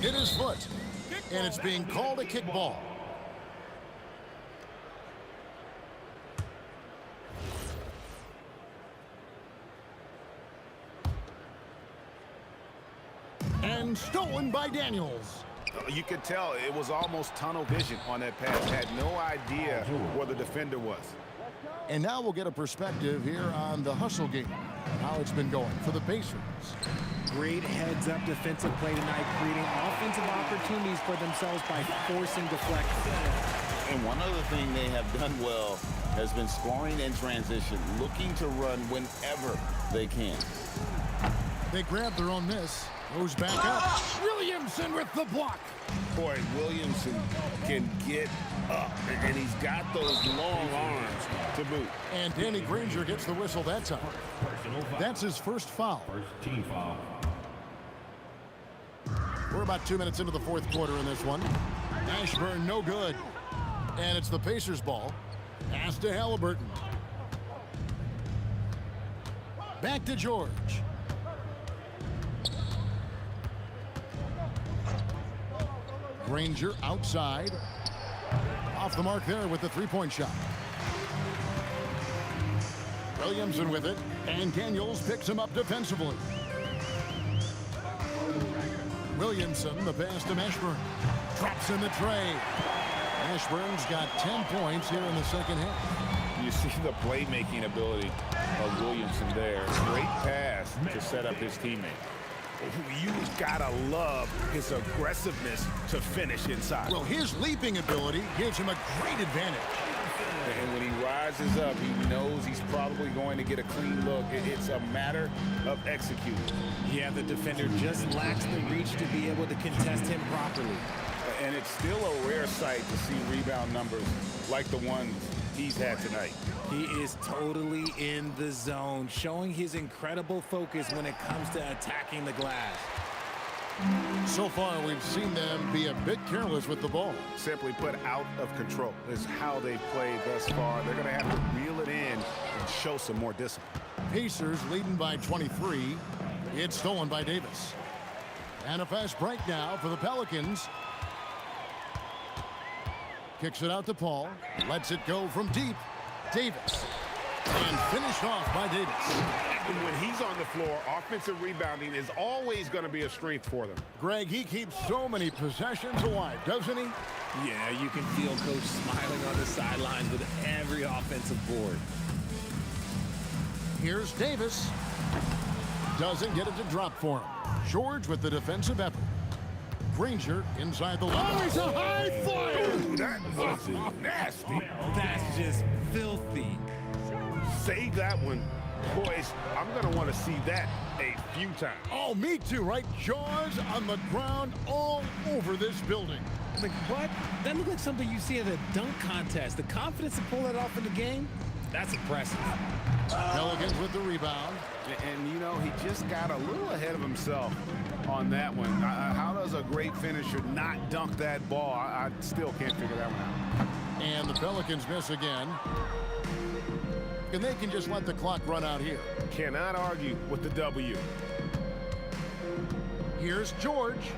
Hit his foot, and it's being called a kickball. And stolen by Daniels. You could tell it was almost tunnel vision on that pass. Had no idea where the defender was. And now we'll get a perspective here on the hustle game, how it's been going for the Pacers. Great heads-up defensive play tonight, creating offensive opportunities for themselves by forcing deflections. And one other thing they have done well has been scoring in transition, looking to run whenever they can. They grab their own miss. Goes back up. Williamson with the block. Boy, Williamson can get up, and he's got those long arms to boot. And Danny Granger gets the whistle that time. That's his first foul. First team foul. We're about 2 minutes into the 4th quarter in this one. Mashburn no good. And it's the Pacers ball. Pass to Halliburton. Back to George. Granger outside. Off the mark there with the 3-point shot. Williamson with it. And Daniels picks him up defensively. Williamson, the pass to Mashburn. Drops in the tray. Mashburn's got 10 points here in the second half. You see the playmaking ability of Williamson there. Great pass to set up his teammate. You gotta love his aggressiveness to finish inside. Well, his leaping ability gives him a great advantage. And when he rises up, he knows he's probably going to get a clean look. It's a matter of executing. Yeah, the defender just lacks the reach to be able to contest him properly. And it's still a rare sight to see rebound numbers like the ones he's had tonight. He is totally in the zone, showing his incredible focus when it comes to attacking the glass. So far, we've seen them be a bit careless with the ball. Simply put, out of control is how they've played thus far. They're going to have to reel it in and show some more discipline. Pacers leading by 23. It's stolen by Davis. And a fast break now for the Pelicans. Kicks it out to Paul. Lets it go from deep. Davis. And finished off by Davis. And when he's on the floor, offensive rebounding is always going to be a strength for them. Greg, he keeps so many possessions alive, doesn't he? Yeah, you can feel Coach smiling on the sidelines with every offensive board. Here's Davis. Doesn't get it to drop for him. George with the defensive effort. Granger inside the line. Oh, he's a high flyer! Ooh, that was nasty. That's just filthy. Save that one. Boys, I'm going to want to see that a few times. Oh, me too, right? Jaws on the ground all over this building. Like, what? That looked like something you see at a dunk contest. The confidence to pull that off in the game, that's impressive. Pelicans with the rebound. And, you know, he just got a little ahead of himself on that one. How does a great finisher not dunk that ball? I still can't figure that one out. And the Pelicans miss again. And they can just let the clock run out here. Cannot argue with the W. Here's George.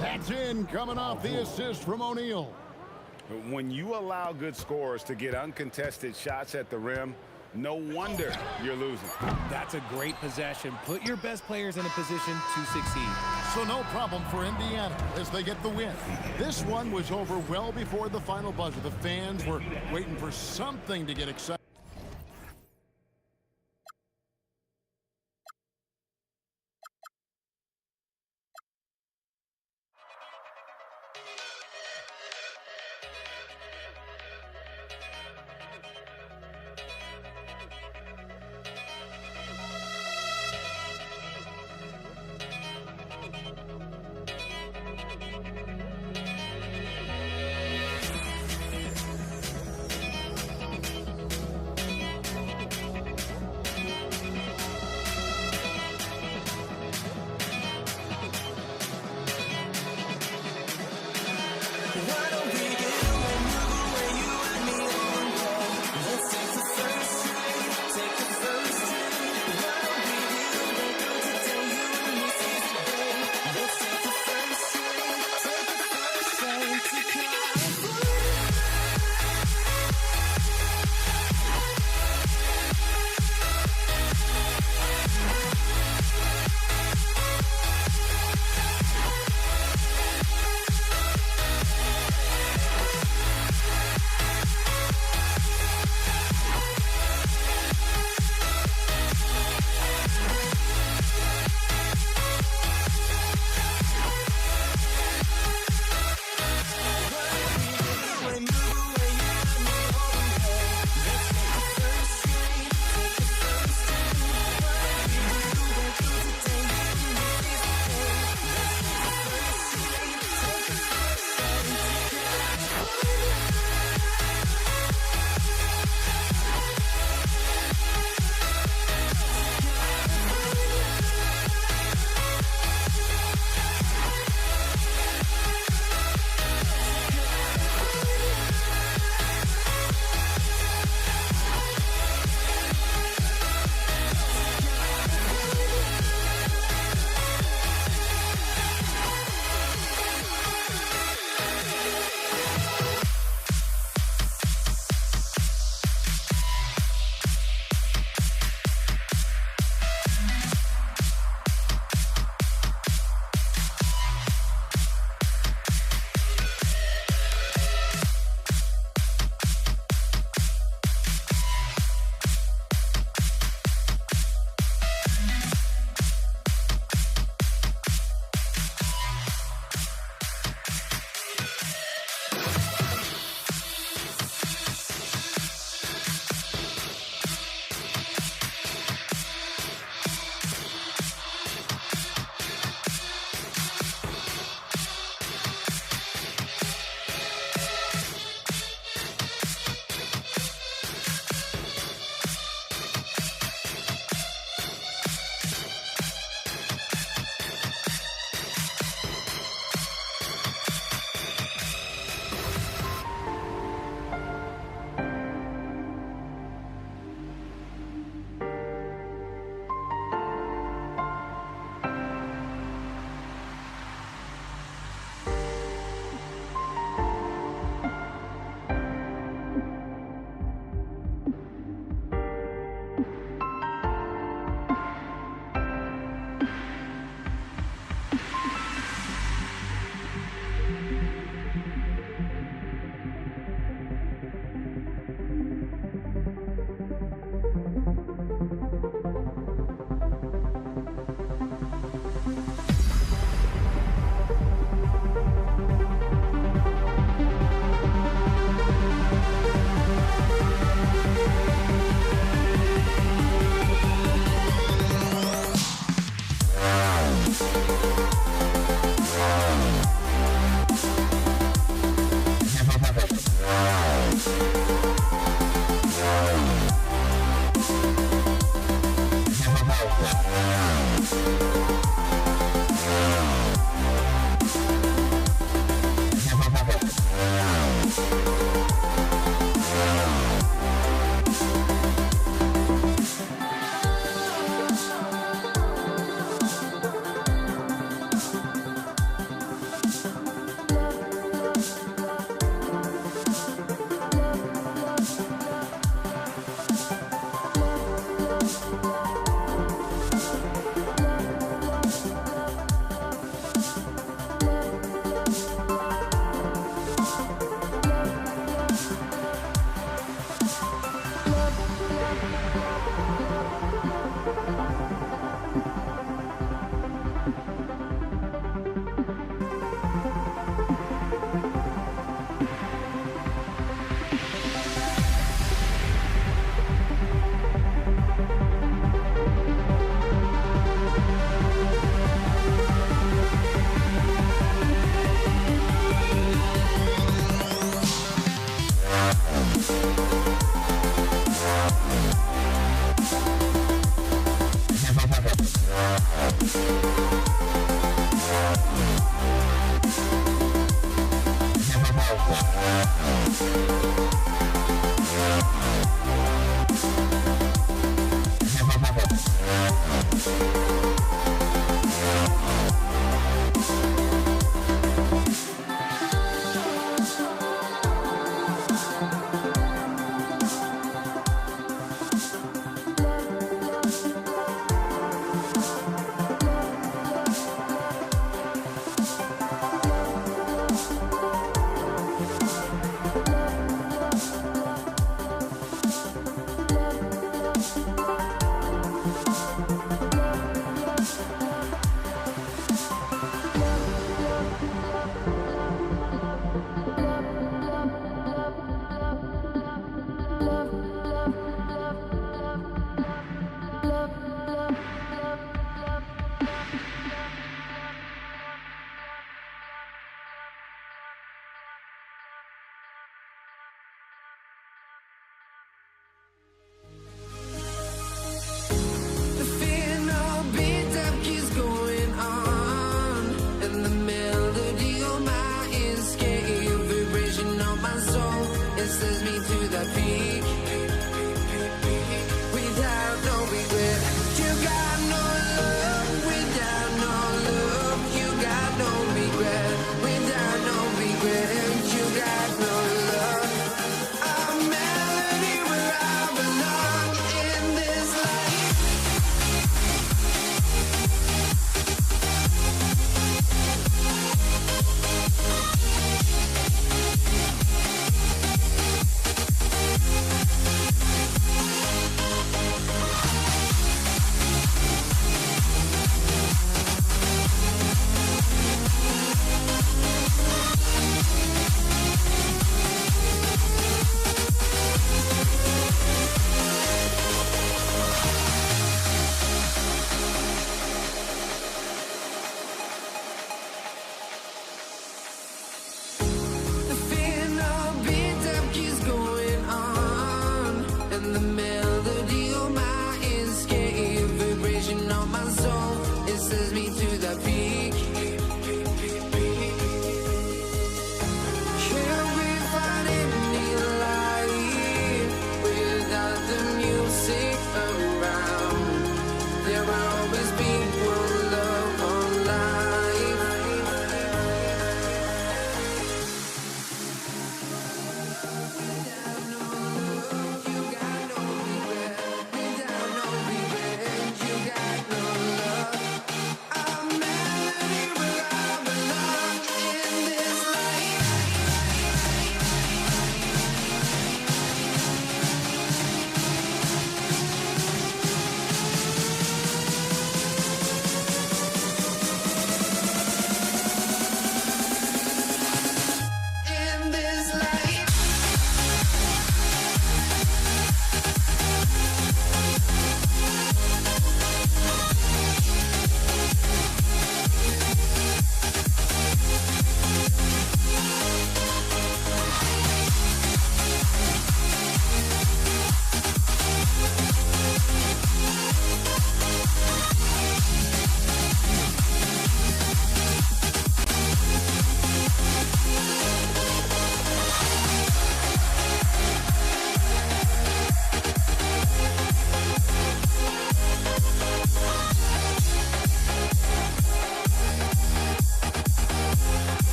That's in, coming off the assist from O'Neal. When you allow good scorers to get uncontested shots at the rim, no wonder you're losing. That's a great possession. Put your best players in a position to succeed. So no problem for Indiana as they get the win. This one was over well before the final buzzer. The fans were waiting for something to get excited.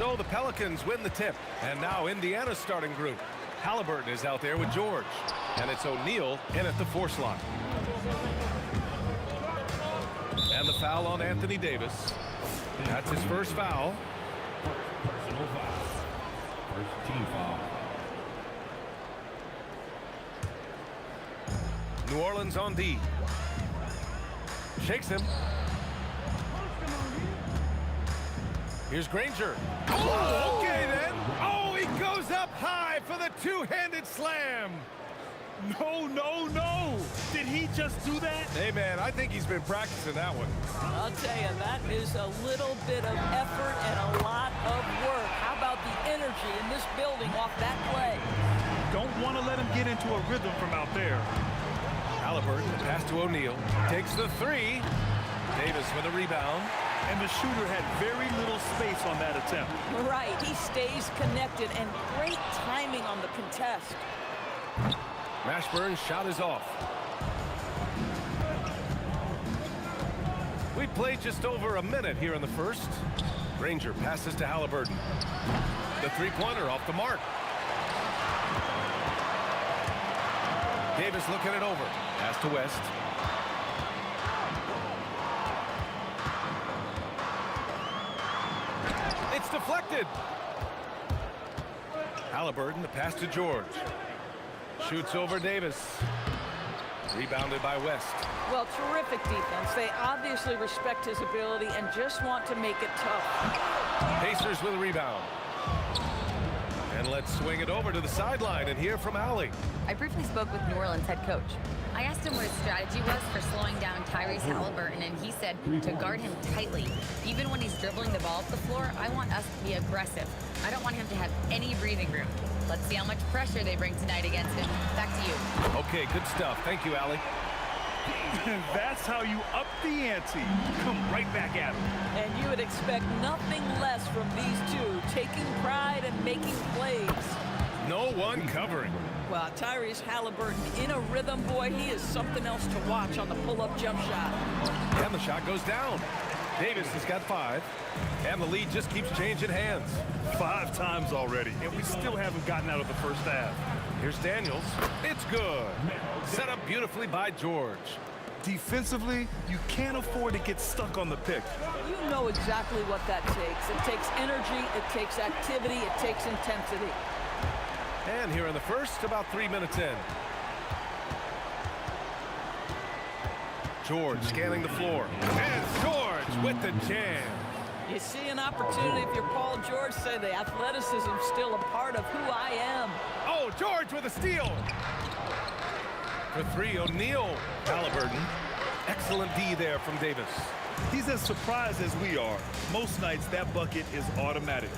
So the Pelicans win the tip. And now Indiana's starting group. Halliburton is out there with George. And it's O'Neal in at the 4 slot. And the foul on Anthony Davis. That's his first foul. Personal foul. First team foul. New Orleans on D. Shakes him. Here's Granger. Oh, okay then. Oh, he goes up high for the two-handed slam. No, no, no. Did he just do that? Hey, man, I think he's been practicing that one. I'll tell you, that is a little bit of effort and a lot of work. How about the energy in this building off that play? Don't want to let him get into a rhythm from out there. Halliburton, pass to O'Neal. Takes the 3. Davis with a rebound. And the shooter had very little space on that attempt. Right, he stays connected, and great timing on the contest. Mashburn's shot is off. We played just over a minute here in the first. Granger passes to Halliburton. The three-pointer off the mark. Davis looking it over. Pass to West. It's deflected. Halliburton, the pass to George. Shoots over Davis. Rebounded by West. Well, terrific defense. They obviously respect his ability and just want to make it tough. Pacers with a rebound. And let's swing it over to the sideline and hear from Allie. I briefly spoke with New Orleans head coach. I asked him what his strategy was for slowing down Tyrese Halliburton, and he said to guard him tightly. Even when he's dribbling the ball up the floor, I want us to be aggressive. I don't want him to have any breathing room. Let's see how much pressure they bring tonight against him. Back to you. Okay, good stuff. Thank you, Allie. That's how you up the ante. Come right back at him. And you would expect nothing less from these two, taking pride and making plays. No one covering. Well, Tyrese Halliburton in a rhythm, boy, he is something else to watch on the pull-up jump shot. And the shot goes down. Davis has got 5. And the lead just keeps changing hands. 5 times already, and we still haven't gotten out of the first half. Here's Daniels. It's good. Set up beautifully by George. Defensively, you can't afford to get stuck on the pick. You know exactly what that takes. It takes energy, it takes activity, it takes intensity. And here in the first, about 3 minutes in. George scanning the floor. And George with the jam. You see an opportunity if you're Paul George, say the athleticism's still a part of who I am. Oh, George with a steal. For 3, O'Neal. Halliburton. Excellent D there from Davis. He's as surprised as we are. Most nights, that bucket is automatic.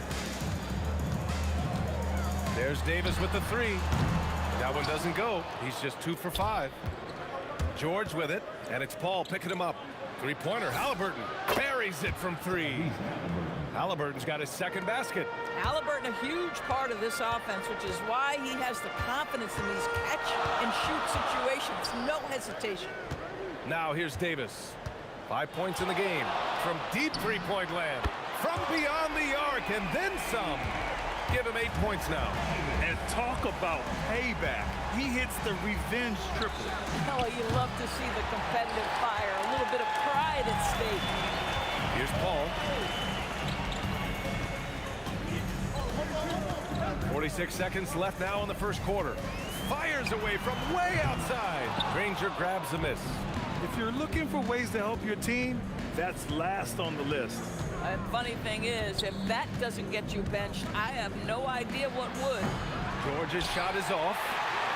There's Davis with the 3. That one doesn't go. He's just 2 for 5. George with it, and it's Paul picking him up. Three-pointer, Halliburton buries it from 3. Halliburton's got his second basket. Halliburton, a huge part of this offense, which is why he has the confidence in these catch-and-shoot situations. No hesitation. Now here's Davis. 5 points in the game from deep three-point land, from beyond the arc, and then some. Give him 8 points now. And talk about payback. He hits the revenge triple. Oh, you love to see the competitive fire. A little bit of pride at stake. Here's Paul. 46 seconds left now in the first quarter. Fires away from way outside. Granger grabs the miss. If you're looking for ways to help your team, that's last on the list. And funny thing is, if that doesn't get you benched, I have no idea what would. George's shot is off.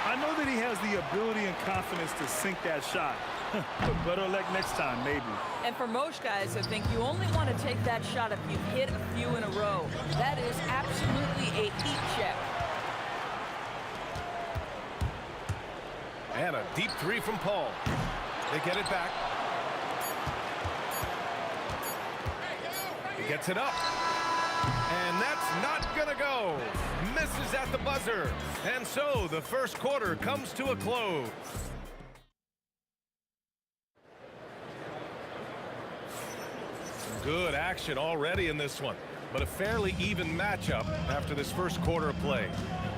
I know that he has the ability and confidence to sink that shot. But better luck next time, maybe. And for most guys, I think you only want to take that shot if you've hit a few in a row. That is absolutely a heat check. And a deep 3 from Paul. They get it back. He gets it up. And that's not going to go. Misses at the buzzer. And so the first quarter comes to a close. Good action already in this one. but a fairly even matchup after this first quarter of play.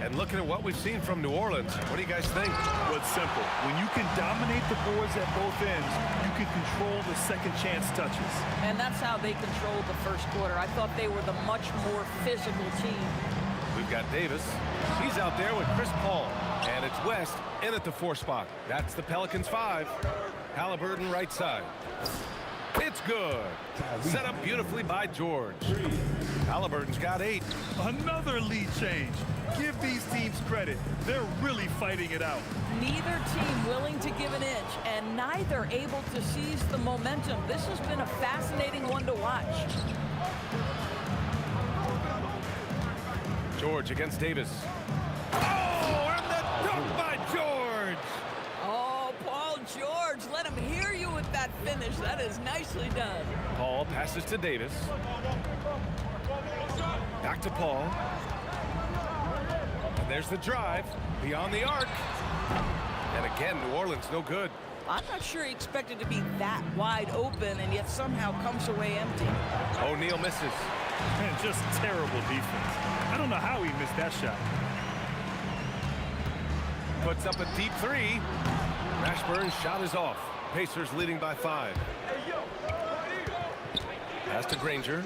And looking at what we've seen from New Orleans, what do you guys think? Well, it's simple. When you can dominate the boards at both ends, you can control the second chance touches. And that's how they controlled the first quarter. I thought they were the much more physical team. We've got Davis. He's out there with Chris Paul. And it's West in at the 4 spot. That's the Pelicans 5. Halliburton right side. It's good. Set up beautifully by George. Halliburton's got 8. Another lead change. Give these teams credit. They're really fighting it out. Neither team willing to give an inch, and neither able to seize the momentum. This has been a fascinating one to watch. George against Davis. Oh, and the dunk by George! Oh, Paul George, let him hear you with that finish. That is nicely done. Paul passes to Davis. Back to Paul. And there's the drive beyond the arc. And again, New Orleans no good. I'm not sure he expected to be that wide open and yet somehow comes away empty. O'Neal misses. Man, just terrible defense. I don't know how he missed that shot. Puts up a deep 3. Mashburn's shot is off. Pacers leading by 5. Pass to Granger.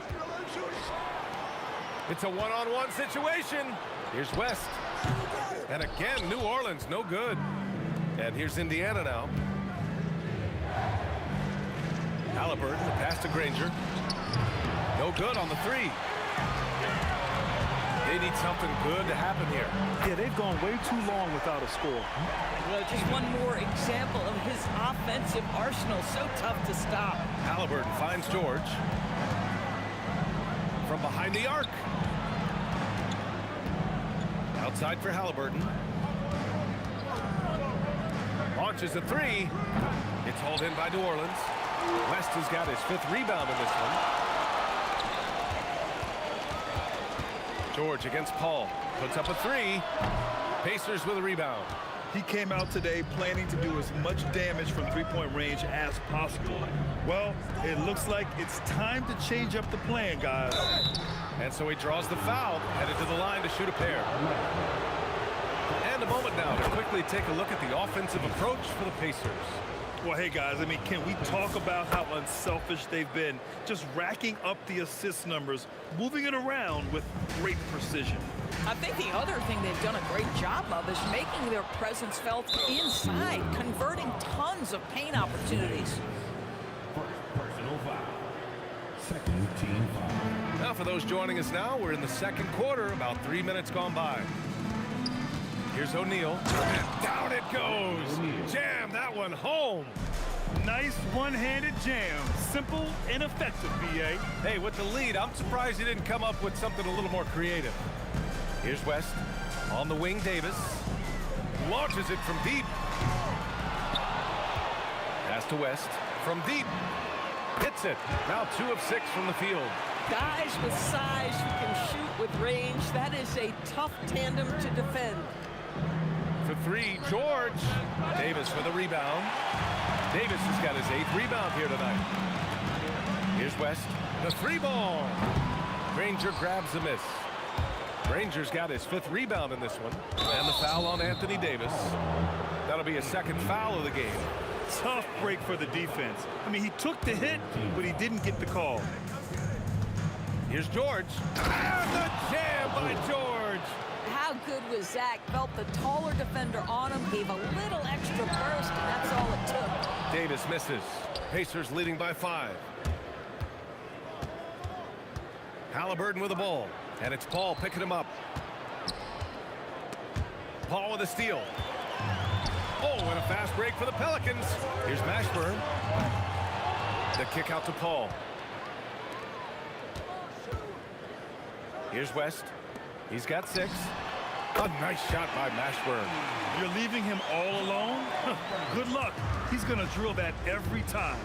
It's a one-on-one situation. Here's West. And again, New Orleans no good. And here's Indiana now. Halliburton, the pass to Granger. No good on the 3. They need something good to happen here. Yeah, they've gone way too long without a score. Well, just one more example of his offensive arsenal. So tough to stop. Halliburton finds George. From behind the arc. Outside for Halliburton. Launches a 3. It's hauled in by New Orleans. West has got his 5th rebound in this one. George against Paul. Puts up a 3. Pacers with a rebound. He came out today planning to do as much damage from three-point range as possible. Well, it looks like it's time to change up the plan, guys. And so he draws the foul, headed to the line to shoot a pair. And a moment now to quickly take a look at the offensive approach for the Pacers. Well, hey, guys, I mean, can we talk about how unselfish they've been? Just racking up the assist numbers, moving it around with great precision. I think the other thing they've done a great job of is making their presence felt inside, converting tons of paint opportunities. Personal foul. Second team foul. Now for those joining us now, we're in the second quarter, about 3 minutes gone by. Here's O'Neal, and down it goes. Jam that one home. Nice one-handed jam. Simple and effective, B.A. Hey, with the lead, I'm surprised he didn't come up with something a little more creative. Here's West. On the wing, Davis. Launches it from deep. Pass to West. From deep. Hits it. Now 2 of 6 from the field. Guys with size who can shoot with range, that is a tough tandem to defend. For 3, George. Davis for the rebound. Davis has got his 8th rebound here tonight. Here's West. The 3 ball. Granger grabs the miss. Granger's got his 5th rebound in this one. And the foul on Anthony Davis. That'll be a second foul of the game. Tough break for the defense. I mean, he took the hit, but he didn't get the call. Here's George. And the jam by George. How good was Zach? Felt the taller defender on him, gave a little extra burst, and that's all it took. Davis misses. Pacers leading by 5. Halliburton with the ball. And it's Paul picking him up. Paul with a steal. Oh, and a fast break for the Pelicans. Here's Mashburn. The kick out to Paul. Here's West. He's got 6. A nice shot by Mashburn. You're leaving him all alone? Good luck. He's going to drill that every time.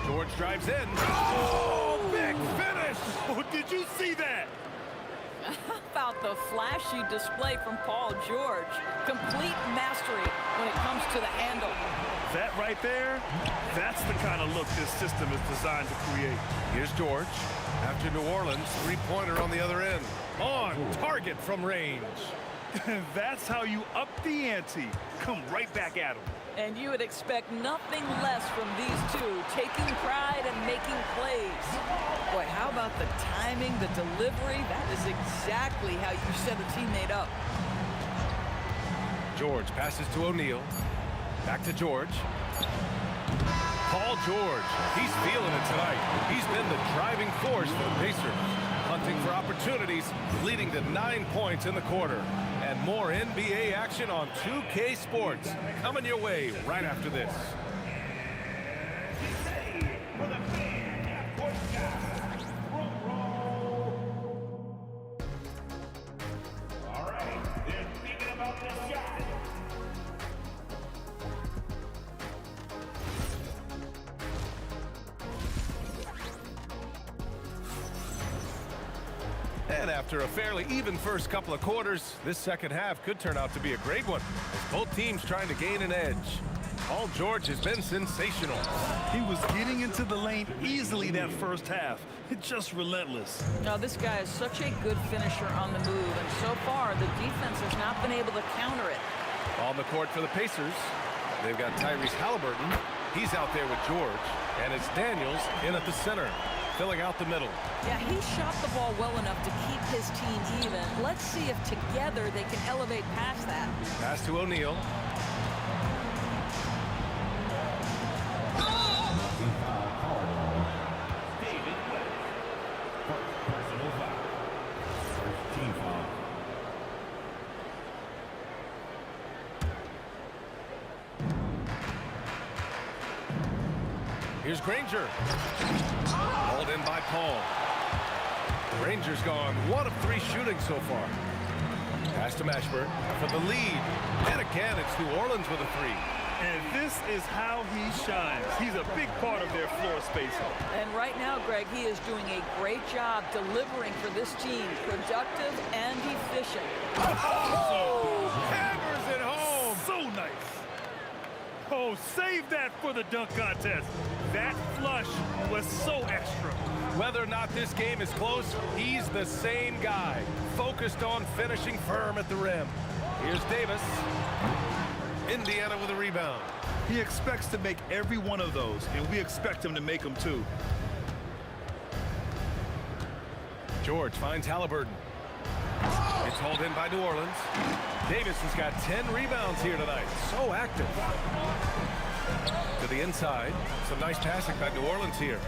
George drives in. Oh, big finish. Oh, did you see that? about the flashy display from Paul George? Complete mastery when it comes to the handle. That right there, that's the kind of look this system is designed to create. Here's George. After New Orleans, three-pointer on the other end. On target from range. That's how you up the ante. Come right back at him. And you would expect nothing less from these two, taking pride and making plays. Boy, how about the timing, the delivery? That is exactly how you set a teammate up. George passes to O'Neal. Back to George. Paul George, he's feeling it tonight. He's been the driving force for the Pacers, hunting for opportunities, leading to 9 points in the quarter. And more NBA action on 2K Sports coming your way right after this. All right, they're thinking about this shot. And after a fairly even first couple of quarters, this second half could turn out to be a great one, as both teams trying to gain an edge. Paul George has been sensational. He was getting into the lane easily that first half. It's just relentless. Now, this guy is such a good finisher on the move, and so far, the defense has not been able to counter it. On the court for the Pacers, they've got Tyrese Halliburton. He's out there with George, and it's Daniels in at the center, filling out the middle. Yeah, he shot the ball well enough to keep his team even. Let's see if together they can elevate past that. Pass to O'Neal. Here's Granger. Hauled in by Paul. Granger's gone 1 of 3 shooting so far. Pass to Mashburn for the lead. And again, it's New Orleans with a 3. And this is how he shines. He's a big part of their floor spacing. And right now, Greg, he is doing a great job delivering for this team. Productive and efficient. Oh! Hammers it home. So nice. Oh, save that for the dunk contest. That flush was so extra. Whether or not this game is close, he's the same guy, focused on finishing firm at the rim. Here's Davis. Indiana with a rebound. He expects to make every one of those, and we expect him to make them too. George finds Halliburton. It's hauled in by New Orleans. Davis has got 10 rebounds here tonight. So active. To the inside. Some nice passing by New Orleans here.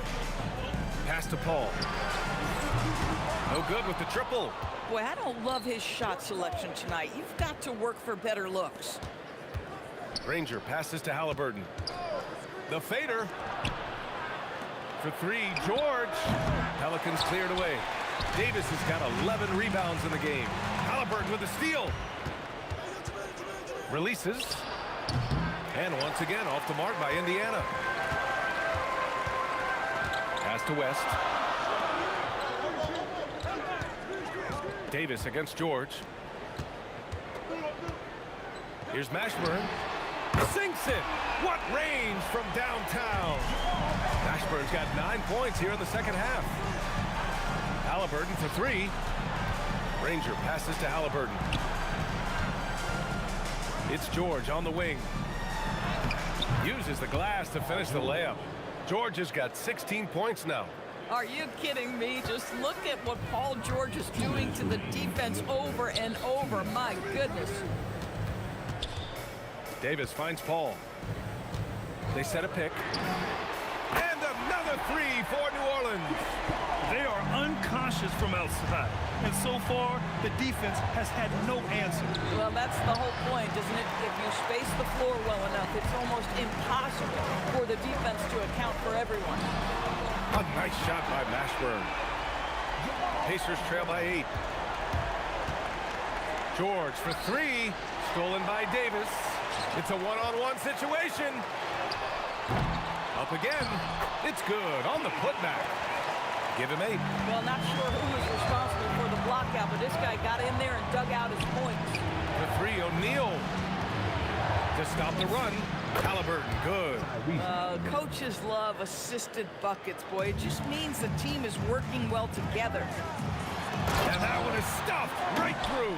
Pass to Paul. No good with the triple. Boy, I don't love his shot selection tonight. You've got to work for better looks. Granger passes to Halliburton. The fader. For 3, George. Pelicans cleared away. Davis has got 11 rebounds in the game. Halliburton with a steal. Releases. And once again, off the mark by Indiana. Pass to West. Davis against George. Here's Mashburn. Sinks it. What range from downtown. Mashburn's got 9 points here in the second half. Halliburton for 3. Granger passes to Halliburton. It's George on the wing. Uses the glass to finish the layup. George has got 16 points now. Are you kidding me? Just look at what Paul George is doing to the defense over and over. My goodness. Davis finds Paul. They set a pick. And another 3 for New Orleans. They are unconscious from outside. And so far, the defense has had no answer. Well, that's the whole point, isn't it? If you space the floor well enough, it's almost impossible for the defense to account for everyone. A nice shot by Mashburn. Pacers trail by 8. George for 3. Stolen by Davis. It's a one-on-one situation. Up again. It's good on the putback. Give him 8. Well, not sure who was responsible for the blockout, but this guy got in there and dug out his points. For 3, O'Neal to stop the run. Halliburton, good. Coaches love assisted buckets, boy. It just means the team is working well together. And that one is stuffed right through.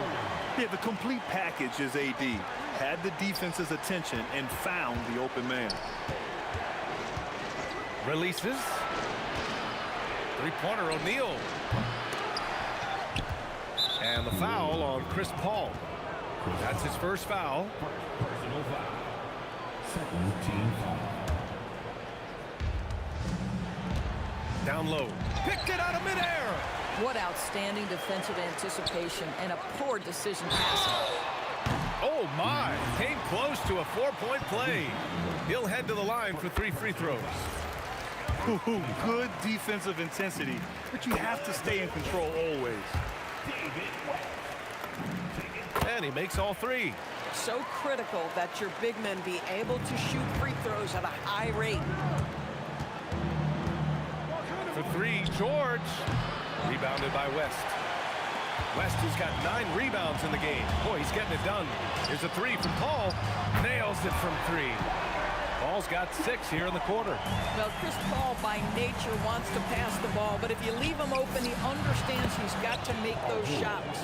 Yeah, the complete package is AD. Had the defense's attention and found the open man. Releases. Three-pointer, O'Neal. And the foul on Chris Paul. That's his first foul. Personal foul. Second team foul. Down low. Picked it out of midair. What outstanding defensive anticipation and a poor decision passing. Oh, my. Came close to a 4-point play. He'll head to the line for 3 free throws. Good defensive intensity, but you have to stay in control always. And he makes all 3. So critical that your big men be able to shoot free throws at a high rate. For 3, George. Rebounded by West. West has got 9 rebounds in the game. Boy, he's getting it done. Here's a 3 from Paul. Nails it from 3. Paul's got 6 here in the quarter. Well, Chris Paul by nature wants to pass the ball, but if you leave him open, he understands he's got to make those shots.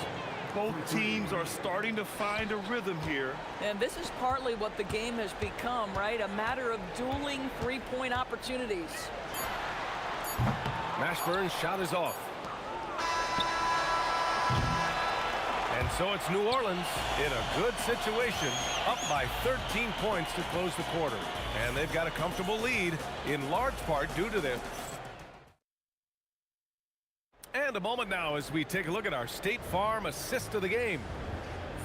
Both teams are starting to find a rhythm here. And this is partly what the game has become, right? A matter of dueling three-point opportunities. Mashburn's shot is off. And so it's New Orleans in a good situation, up by 13 points to close the quarter. And they've got a comfortable lead, in large part due to this. And a moment now as we take a look at our State Farm assist of the game.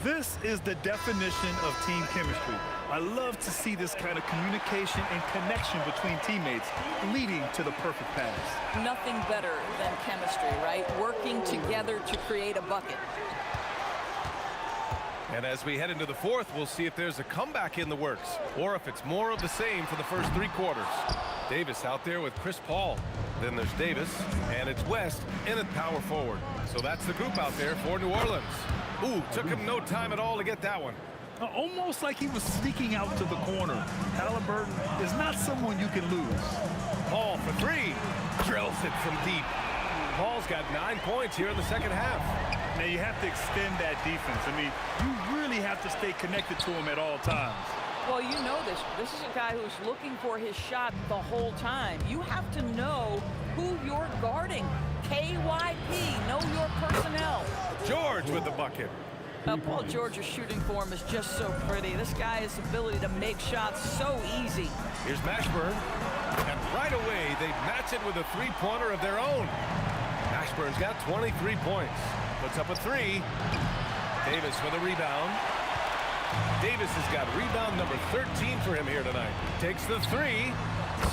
This is the definition of team chemistry. I love to see this kind of communication and connection between teammates leading to the perfect pass. Nothing better than chemistry, right? Working together to create a bucket. And as we head into the fourth, we'll see if there's a comeback in the works or if it's more of the same for the first 3 quarters. Davis out there with Chris Paul. Then there's Davis, and it's West in at power forward. So that's the group out there for New Orleans. Ooh, took him no time at all to get that one. Almost like he was sneaking out to the corner. Halliburton is not someone you can lose. Paul for 3. Drills it from deep. Paul's got 9 points here in the second half. Now you have to extend that defense. I mean, you really have to stay connected to him at all times. Well, you know this. This is a guy who's looking for his shot the whole time. You have to know who you're guarding. KYP, know your personnel. George with the bucket. Paul George's shooting form is just so pretty. This guy has the ability to make shots so easy. Here's Mashburn. And right away, they match it with a 3-pointer of their own. Mashburn's got 23 points. Puts up a 3. Davis with a rebound. Davis has got rebound number 13 for him here tonight. Takes the 3.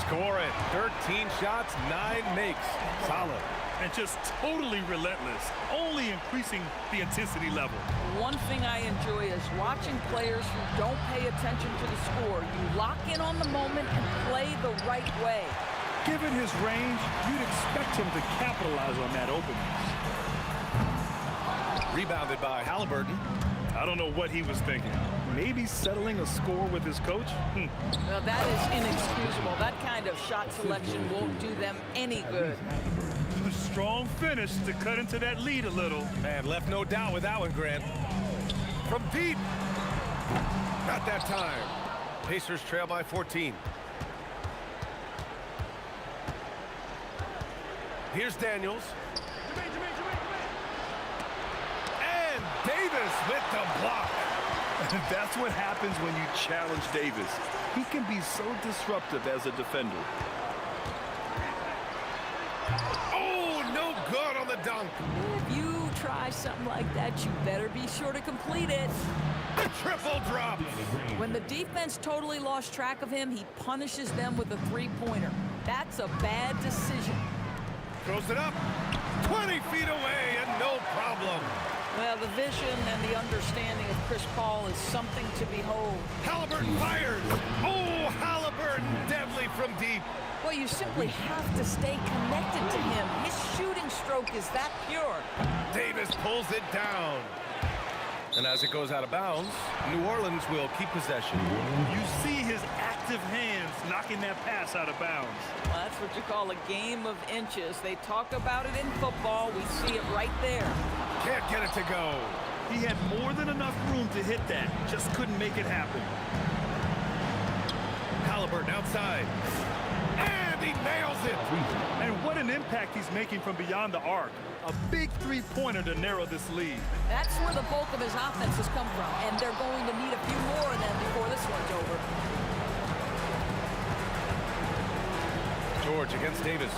Score it. 13 shots, 9 makes. Solid. And just totally relentless, only increasing the intensity level. One thing I enjoy is watching players who don't pay attention to the score. You lock in on the moment and play the right way. Given his range, you'd expect him to capitalize on that openness. Rebounded by Halliburton. I don't know what he was thinking. Maybe settling a score with his coach? Well, that is inexcusable. That kind of shot selection won't do them any good. A strong finish to cut into that lead a little. Man, left no doubt with that one, Grant. From deep. Not that time. Pacers trail by 14. Here's Daniels. And Davis with the block. That's what happens when you challenge Davis. He can be so disruptive as a defender. Oh, no good on the dunk. If you try something like that, you better be sure to complete it. The triple drop. When the defense totally lost track of him, he punishes them with a 3-pointer. That's a bad decision. Throws it up. 20 feet away and no problem. Well, the vision and the understanding of Chris Paul is something to behold. Halliburton fires. Oh, Halliburton Halliburton, deadly from deep. Well, you simply have to stay connected to him. His shooting stroke is that pure. Davis pulls it down. And as it goes out of bounds, New Orleans will keep possession. You see his active hands knocking that pass out of bounds. Well, that's what you call a game of inches. They talk about it in football. We see it right there. Can't get it to go. He had more than enough room to hit that. Just couldn't make it happen. Halliburton outside. And he nails it. And what an impact he's making from beyond the arc. A big three-pointer to narrow this lead. That's where the bulk of his offense has come from, and they're going to need a few more of them before this one's over. George against Davis.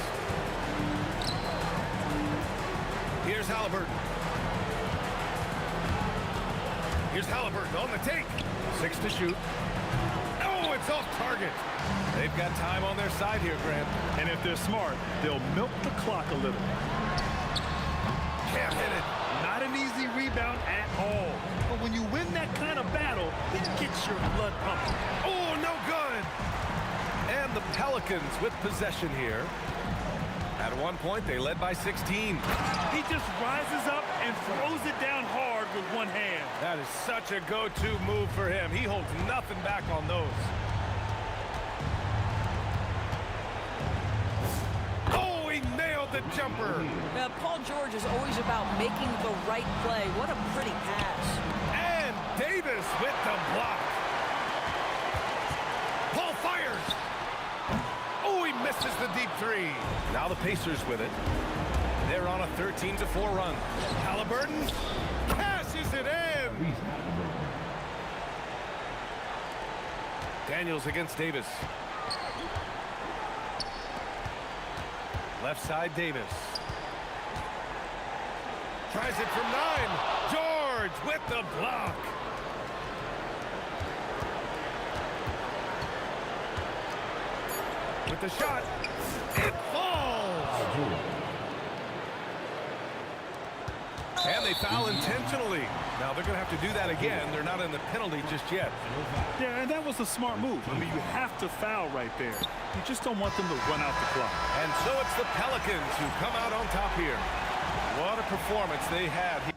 Here's Halliburton. Here's Halliburton on the take. 6 to shoot. Oh, it's off target. They've got time on their side here, Grant. And if they're smart, they'll milk the clock a little. Can't hit it. Not an easy rebound at all. But when you win that kind of battle, it gets your blood pumping. Oh, no good. And the Pelicans with possession here. At one point, they led by 16. He just rises up and throws it down hard with one hand. That is such a go-to move for him. He holds nothing back on those. Oh, he nailed the jumper. Now, Paul George is always about making the right play. What a pretty pass. And Davis with the block. Paul fires. Oh, he misses the deep three. Now the Pacers with it. They're on a 13-4 run. Halliburton cashes it in. Daniels against Davis. Left side, Davis. Tries it from 9. George with the block. With the shot. It falls. And they foul intentionally. Now they're going to have to do that again. They're not in the penalty just yet. Yeah, and that was a smart move. I mean, you have to foul right there. You just don't want them to run out the clock. And so it's the Pelicans who come out on top here. What a performance they had here.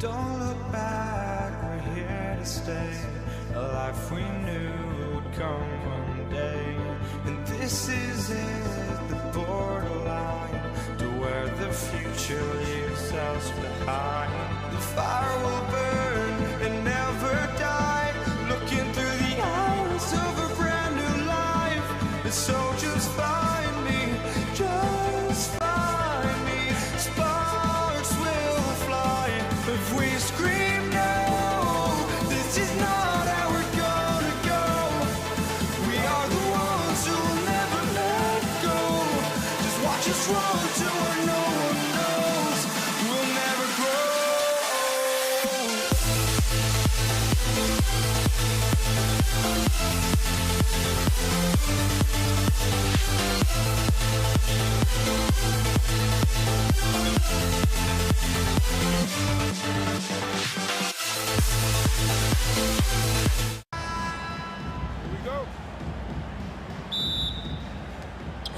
Don't look back, we're here to stay. A life we knew would come one day. And this is it, the borderline to where the future leaves us behind. The fire will burn and never die, looking through the eyes of a brand new life. And so just find me, find me.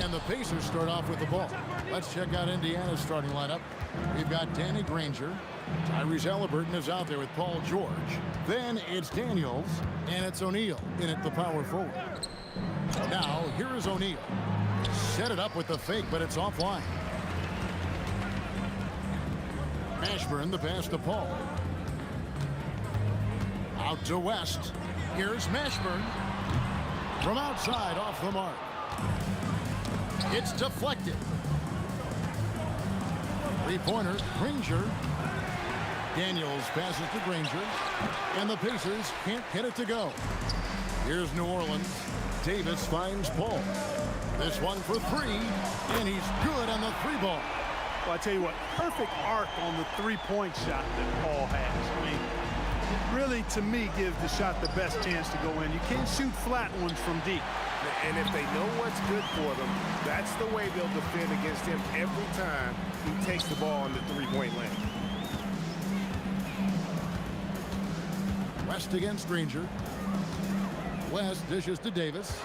And the Pacers start off with the ball. Let's check out Indiana's starting lineup. We've got Danny Granger. Tyrese Halliburton is out there with Paul George. Then it's Daniels, and it's O'Neal in at the power forward. Now, here is O'Neal. Set it up with the fake, but it's offline. Mashburn, the pass to Paul. Out to West. Here's Mashburn. From outside, off the mark. It's deflected. Three-pointer, Granger. Daniels passes to Granger. And the Pacers can't get it to go. Here's New Orleans. Davis finds Paul. This one for three, and he's good on the three ball. Well, I tell you what, perfect arc on the three-point shot that Paul has. I mean, it really, to me, gives the shot the best chance to go in. You can't shoot flat ones from deep. And if they know what's good for them, that's the way they'll defend against him every time he takes the ball in the three-point lane. West against Granger. West dishes to Davis.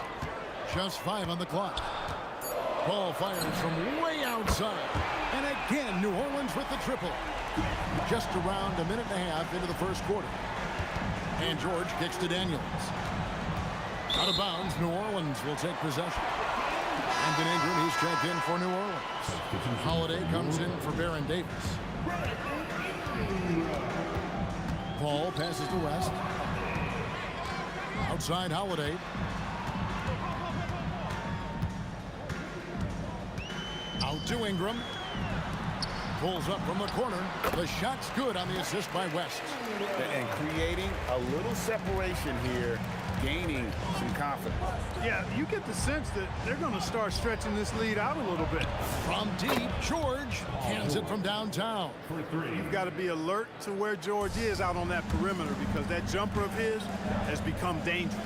Just 5 on the clock. Paul fires from way outside. And again, New Orleans with the triple. Just around a minute and a half into the first quarter. And George kicks to Daniels. Out of bounds, New Orleans will take possession. Brandon Ingram, he's checked in for New Orleans. Holiday comes in for Baron Davis. Paul passes to West. Outside Holiday. Out to Ingram. Pulls up from the corner. The shot's good on the assist by West. And creating a little separation here, gaining some confidence. Yeah, you get the sense that they're going to start stretching this lead out a little bit. From deep, George cans it from downtown. You've got to be alert to where George is out on that perimeter because that jumper of his has become dangerous.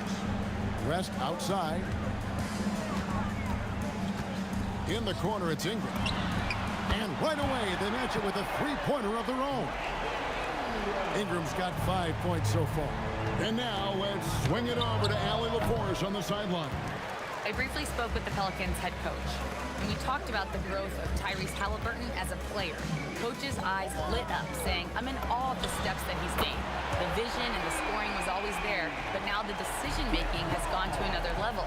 West outside. In the corner, it's Ingram. And right away, they match it with a three-pointer of their own. Ingram's got 5 points so far. And now let's swing it over to Allie LaForce on the sideline. I briefly spoke with the Pelicans head coach, and we talked about the growth of Tyrese Halliburton as a player. Coach's eyes lit up, saying, I'm in awe of the steps that he's made. The vision and the scoring was always there, but now the decision-making has gone to another level.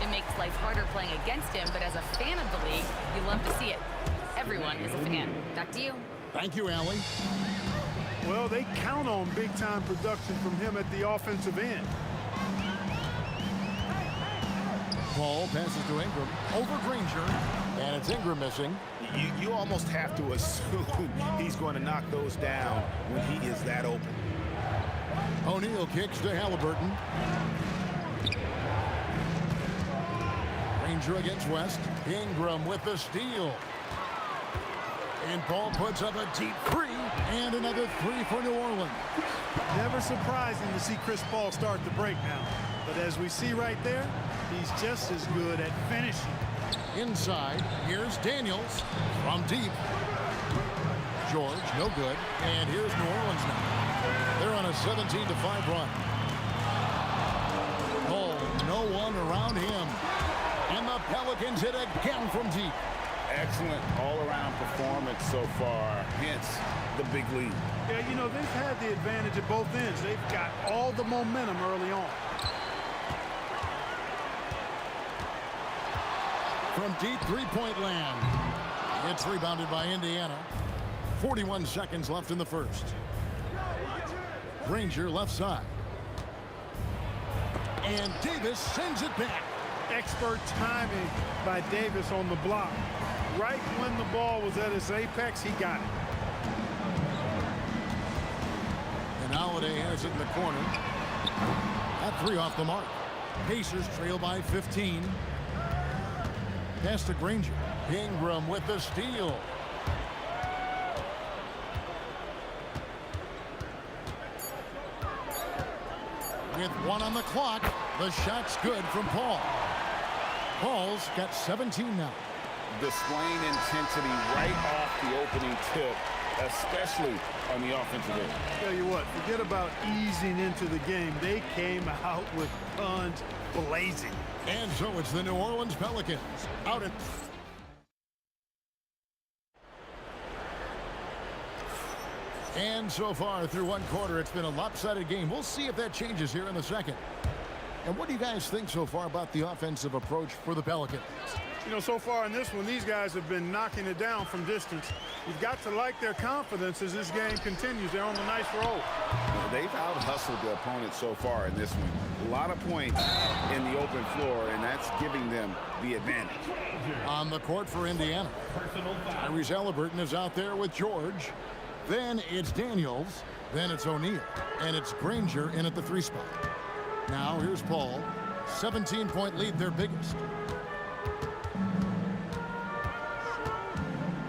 It makes life harder playing against him, but as a fan of the league, you love to see it. Everyone is a fan. Back to you. Thank you, Allie. Well, they count on big-time production from him at the offensive end. Paul passes to Ingram. Over Granger. And it's Ingram missing. You almost have to assume he's going to knock those down when he is that open. O'Neal kicks to Halliburton. Granger against West. Ingram with the steal. And Paul puts up a deep three. And another three for New Orleans. Never surprising to see Chris Paul start the break now. But as we see right there, he's just as good at finishing. Inside, here's Daniels from deep. George, no good. And here's New Orleans now. They're on a 17-5 run. Paul, no one around him. And the Pelicans hit again from deep. Excellent all-around performance so far, hence the big lead. Yeah, you know, they've had the advantage at both ends. They've got all the momentum early on. From deep three-point land. It's rebounded by Indiana. 41 seconds left in the first. Granger left side. And Davis sends it back. Expert timing by Davis on the block. Right when the ball was at its apex, he got it. And Holiday has it in the corner. That three off the mark. Pacers trail by 15. Pass to Granger. Ingram with the steal. With 1 on the clock, the shot's good from Paul. Paul's got 17 now. Displaying intensity right off the opening tip, especially on the offensive end. Tell you what, forget about easing into the game. They came out with guns blazing. And so it's the New Orleans Pelicans out at... And so far through one quarter, it's been a lopsided game. We'll see if that changes here in the second. And what do you guys think so far about the offensive approach for the Pelicans? You know, so far in this one, these guys have been knocking it down from distance. You've got to like their confidence as this game continues. They're on a nice roll. They've out-hustled the opponent so far in this one. A lot of points in the open floor, and that's giving them the advantage. On the court for Indiana, Tyrese Halliburton is out there with George. Then it's Daniels. Then it's O'Neal. And it's Granger in at the 3 spot. Now here's Paul. 17-point lead, their biggest.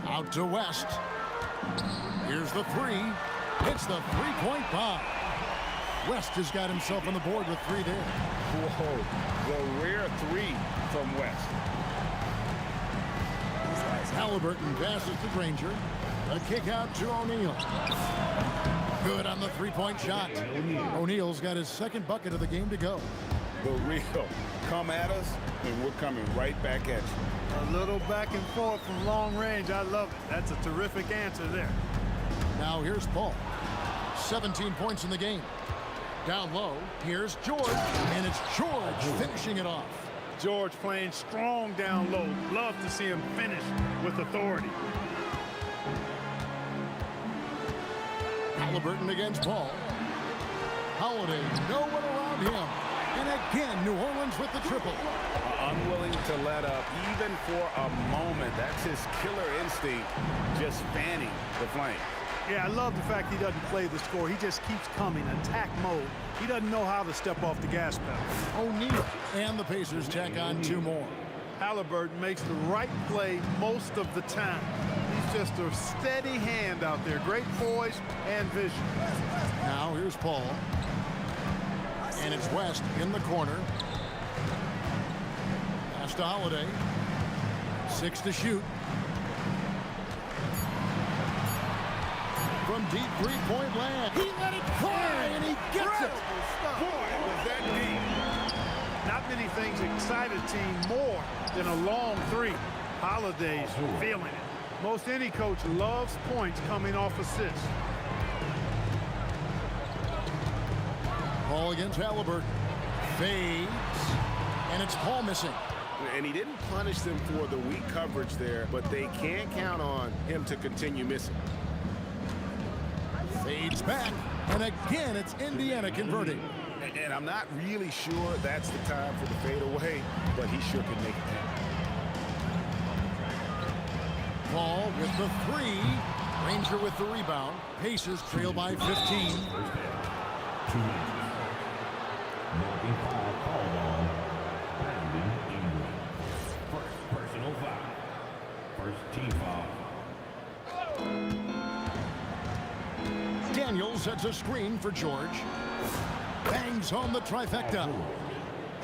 Out to West. Here's the 3. It's the 3-point bomb. West has got himself on the board with 3 there. Whoa, the rare 3 from West. Halliburton passes to Granger. A kick out to O'Neal. Good on the 3-point shot. O'Neal's got his second bucket of the game to go. The real. Come at us, and we're coming right back at you. A little back and forth from long range. I love it. That's a terrific answer there. Now here's Paul. 17 points in the game. Down low, here's George. And it's George finishing it off. George playing strong down low. Love to see him finish with authority. Halliburton against Paul. Holiday, no one around him. And again, New Orleans with the triple. Unwilling to let up even for a moment. That's his killer instinct, just fanning the flame. Yeah, I love the fact he doesn't play the score. He just keeps coming, attack mode. He doesn't know how to step off the gas pedal. O'Neal and the Pacers tack on 2 more. Halliburton makes the right play most of the time. He's just a steady hand out there. Great poise and vision. Now here's Paul. And it's West in the corner. Pass to Holiday. 6 to shoot. From deep 3-point land. He let it fly, and he gets it. Boy, was that deep. Not many things excite a team more than a long 3. Holiday's feeling it. Most any coach loves points coming off assists. Paul against Halliburton. Fades. And it's Paul missing. And he didn't punish them for the weak coverage there, but they can't count on him to continue missing. Fades back. And again, it's Indiana converting. And I'm not really sure that's the time for the fadeaway, but he sure can make it happen. Paul with the 3. Ranger with the rebound. Pacers trail by 15. 2 minutes. Knocking foul called on Brandon Ingram. First personal foul. First team foul. Daniels sets a screen for George. Bangs home the trifecta.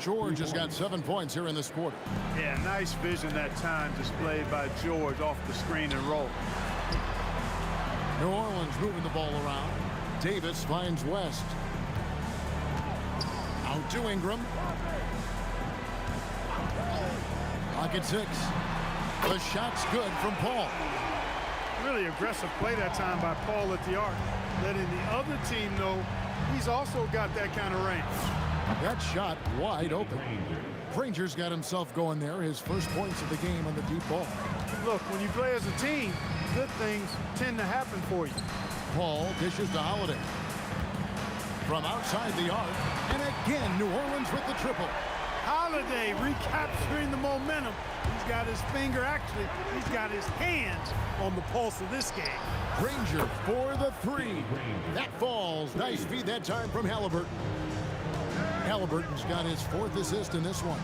George has got 7 points here in this quarter. Yeah, nice vision that time displayed by George off the screen and roll. New Orleans moving the ball around. Davis finds West. Out to Ingram. Pocket 6. The shot's good from Paul. Really aggressive play that time by Paul at the arc, letting the other team know he's also got that kind of range. That shot wide open. Granger's got himself going there. His first points of the game on the deep ball. Look, when you play as a team, good things tend to happen for you. Paul dishes to Holiday. From outside the arc. And again, New Orleans with the triple. Holiday recapturing the momentum. He's got his finger, actually, he's got his hands on the pulse of this game. Granger for the 3. That falls. Nice feed that time from Halliburton. Halliburton's got his 4th assist in this one.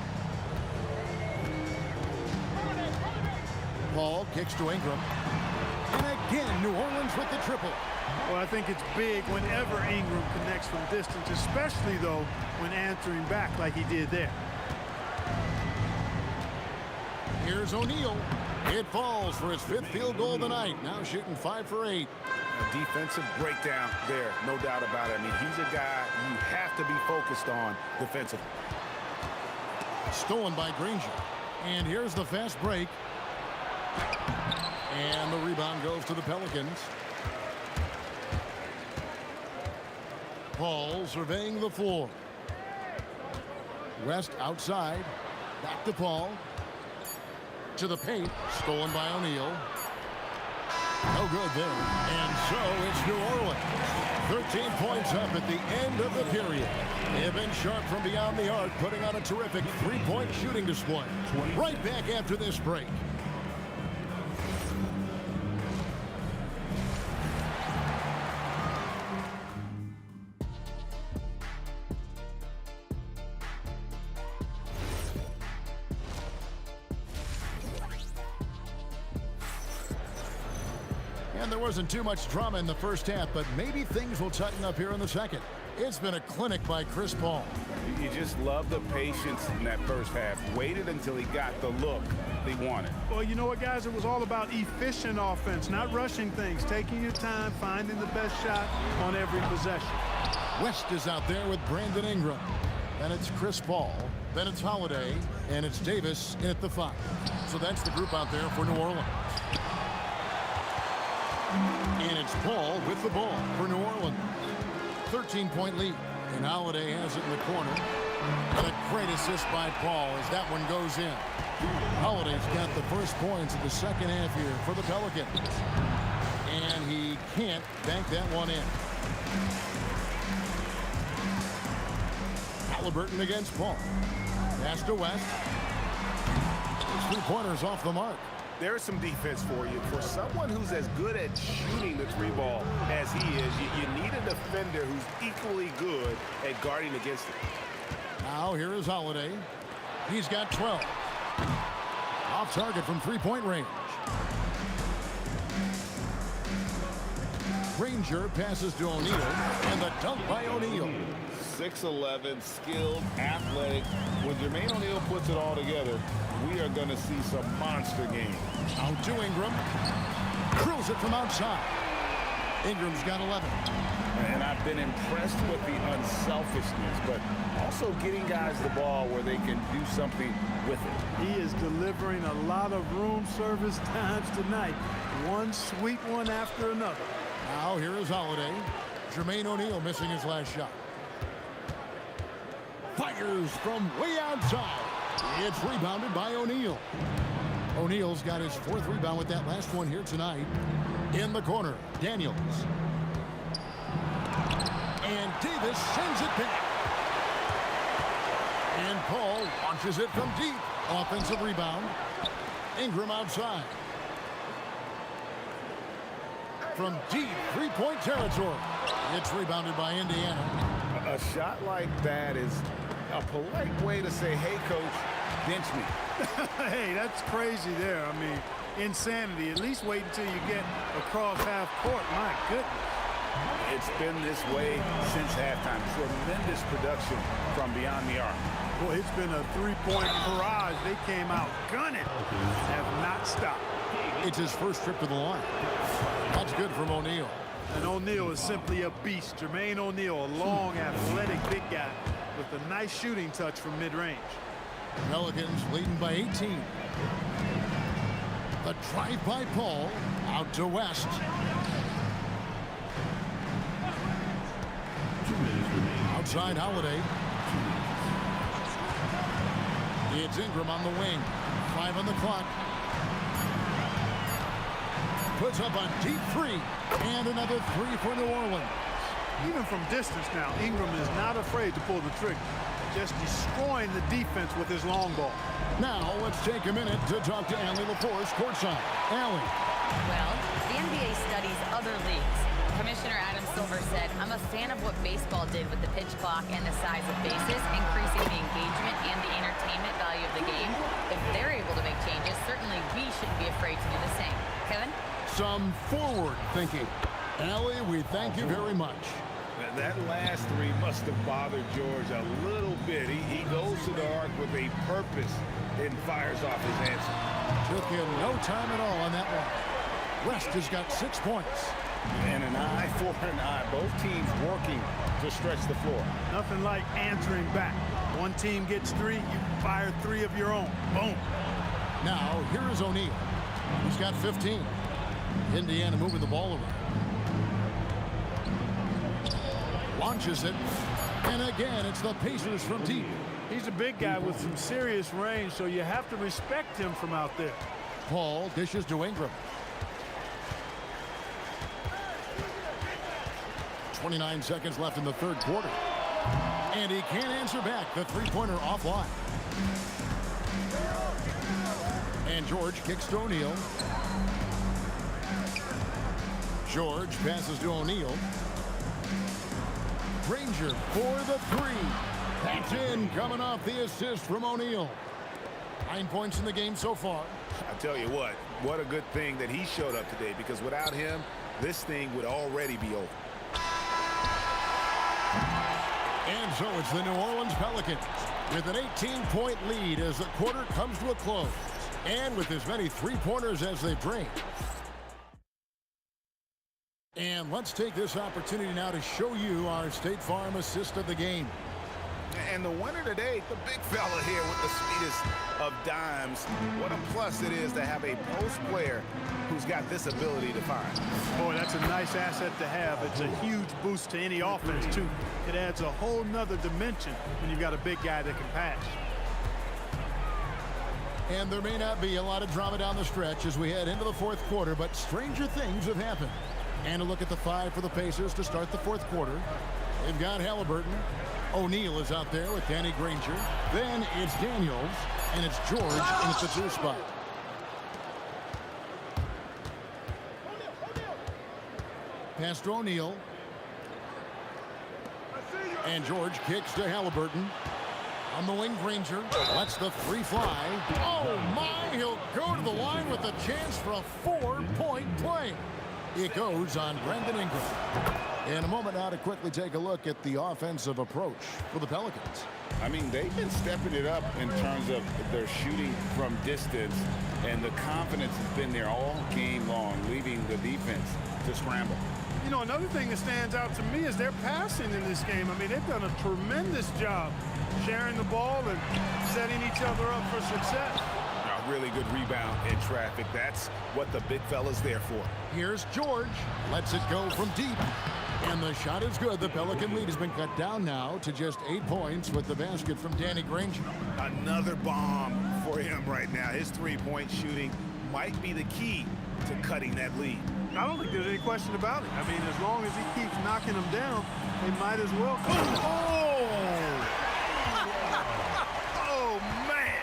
Paul kicks to Ingram. And again, New Orleans with the triple. Well, I think it's big whenever Ingram connects from distance, especially, though, when answering back like he did there. Here's O'Neal. It falls for his 5th field goal of the night. Now shooting 5 for 8. A defensive breakdown there, no doubt about it. I mean, he's a guy you have to be focused on defensively. Stolen by Granger. And here's the fast break. And the rebound goes to the Pelicans. Paul surveying the floor. West outside. Back to Paul. To the paint. Stolen by O'Neal. No good there. And so it's New Orleans. 13 points up at the end of the period. They've been sharp from beyond the arc, putting on a terrific 3-point shooting display. Right back after this break. And there wasn't too much drama in the first half, but maybe things will tighten up here in the second. It's been a clinic by Chris Paul. You just love the patience in that first half. Waited until he got the look he wanted. Well, you know what, guys? It was all about efficient offense, not rushing things, taking your time, finding the best shot on every possession. West is out there with Brandon Ingram. Then it's Chris Paul. Then it's Holiday. And it's Davis in at the 5. So that's the group out there for New Orleans. And it's Paul with the ball for New Orleans. 13-point lead. And Holiday has it in the corner. And a great assist by Paul as that one goes in. Holiday's got the first points of the second half here for the Pelicans. And he can't bank that one in. Halliburton against Paul. Pass to West. His 3-pointers off the mark. There's some defense for you. For someone who's as good at shooting the 3-ball as he is, you need a defender who's equally good at guarding against it. Now here is Holiday. He's got 12. Off target from 3-point range. Granger passes to O'Neal, and the dunk by O'Neal. 6'11", skilled, athletic. When Jermaine O'Neal puts it all together, we are going to see some monster games. Out to Ingram. Drills it from outside. Ingram's got 11. And I've been impressed with the unselfishness, but also getting guys the ball where they can do something with it. He is delivering a lot of room service times tonight. One sweet one after another. Now here is Holiday. Jermaine O'Neal missing his last shot. Fires from way outside. It's rebounded by O'Neal. O'Neal's got his 4th rebound with that last one here tonight. In the corner, Daniels. And Davis sends it back. And Paul launches it from deep. Offensive rebound. Ingram outside. From deep 3-point territory. It's rebounded by Indiana. A shot like that is a polite way to say, hey, coach, bench me. Hey, that's crazy there. I mean, insanity. At least wait until you get across half court. My goodness. It's been this way since halftime. Tremendous production from beyond the arc. Boy, it's been a 3-point barrage. They came out gunning. Have not stopped. It's his first trip to the line. That's good from O'Neal. And O'Neal is simply a beast. Jermaine O'Neal, a long, athletic, big guy with a nice shooting touch from mid-range. Pelicans leading by 18. The drive by Paul out to West. Outside Holiday. It's Ingram on the wing. 5 on the clock. Puts up a deep 3. And another 3 for New Orleans. Even from distance now, Ingram is not afraid to pull the trigger. Just destroying the defense with his long ball. Now let's take a minute to talk to Allie LaForce courtside. Allie. Well, the NBA studies other leagues. Commissioner Adam Silver said, I'm a fan of what baseball did with the pitch clock and the size of bases, increasing the engagement and the entertainment value of the game. If they're able to make changes, certainly we shouldn't be afraid to do the same. Kevin? Some forward thinking. Allie, we thank you very much. That last 3 must have bothered George a little bit. He goes to the arc with a purpose and fires off his answer. Took him no time at all on that one. West has got 6 points. And an eye for an eye. Both teams working to stretch the floor. Nothing like answering back. One team gets 3, you fire 3 of your own. Boom. Now, here is O'Neal. He's got 15. Indiana moving the ball around. Launches it. And again, it's the Pacers from deep. He's a big guy with some serious range, so you have to respect him from out there. Paul dishes to Ingram. 29 seconds left in the third quarter. And he can't answer back. The three-pointer offline. And George kicks to O'Neal. George passes to O'Neal. Granger for the 3. That's in, coming off the assist from O'Neal. 9 points in the game so far. I tell you what a good thing that he showed up today, because without him, this thing would already be over. And so it's the New Orleans Pelicans with an 18-point lead as the quarter comes to a close. And with as many three-pointers as they've drained. And let's take this opportunity now to show you our State Farm assist of the game. And the winner today, the big fella here with the sweetest of dimes. What a plus it is to have a post player who's got this ability to find. Boy, that's a nice asset to have. It's a huge boost to any offense, too. It adds a whole nother dimension when you've got a big guy that can pass. And there may not be a lot of drama down the stretch as we head into the fourth quarter, but stranger things have happened. And a look at the 5 for the Pacers to start the fourth quarter. They've got Halliburton. O'Neal is out there with Danny Granger. Then it's Daniels, and it's George in at the 2 spot. Pass to O'Neal. And George kicks to Halliburton. On the wing, Granger lets the 3 fly. Oh, my! He'll go to the line with a chance for a 4-point play. It goes on Brandon Ingram. In a moment now to quickly take a look at the offensive approach for the Pelicans. I mean, they've been stepping it up in terms of their shooting from distance, and the confidence has been there all game long, leaving the defense to scramble. You know, another thing that stands out to me is their passing in this game. I mean, they've done a tremendous job sharing the ball and setting each other up for success. A really good rebound in traffic. That's what the big fella's there for. Here's George. Lets it go from deep. And the shot is good. The Pelican lead has been cut down now to just 8 points with the basket from Danny Granger. Another bomb for him right now. His three-point shooting might be the key to cutting that lead. I don't think there's any question about it. I mean, as long as he keeps knocking them down, they might as well. Oh, man.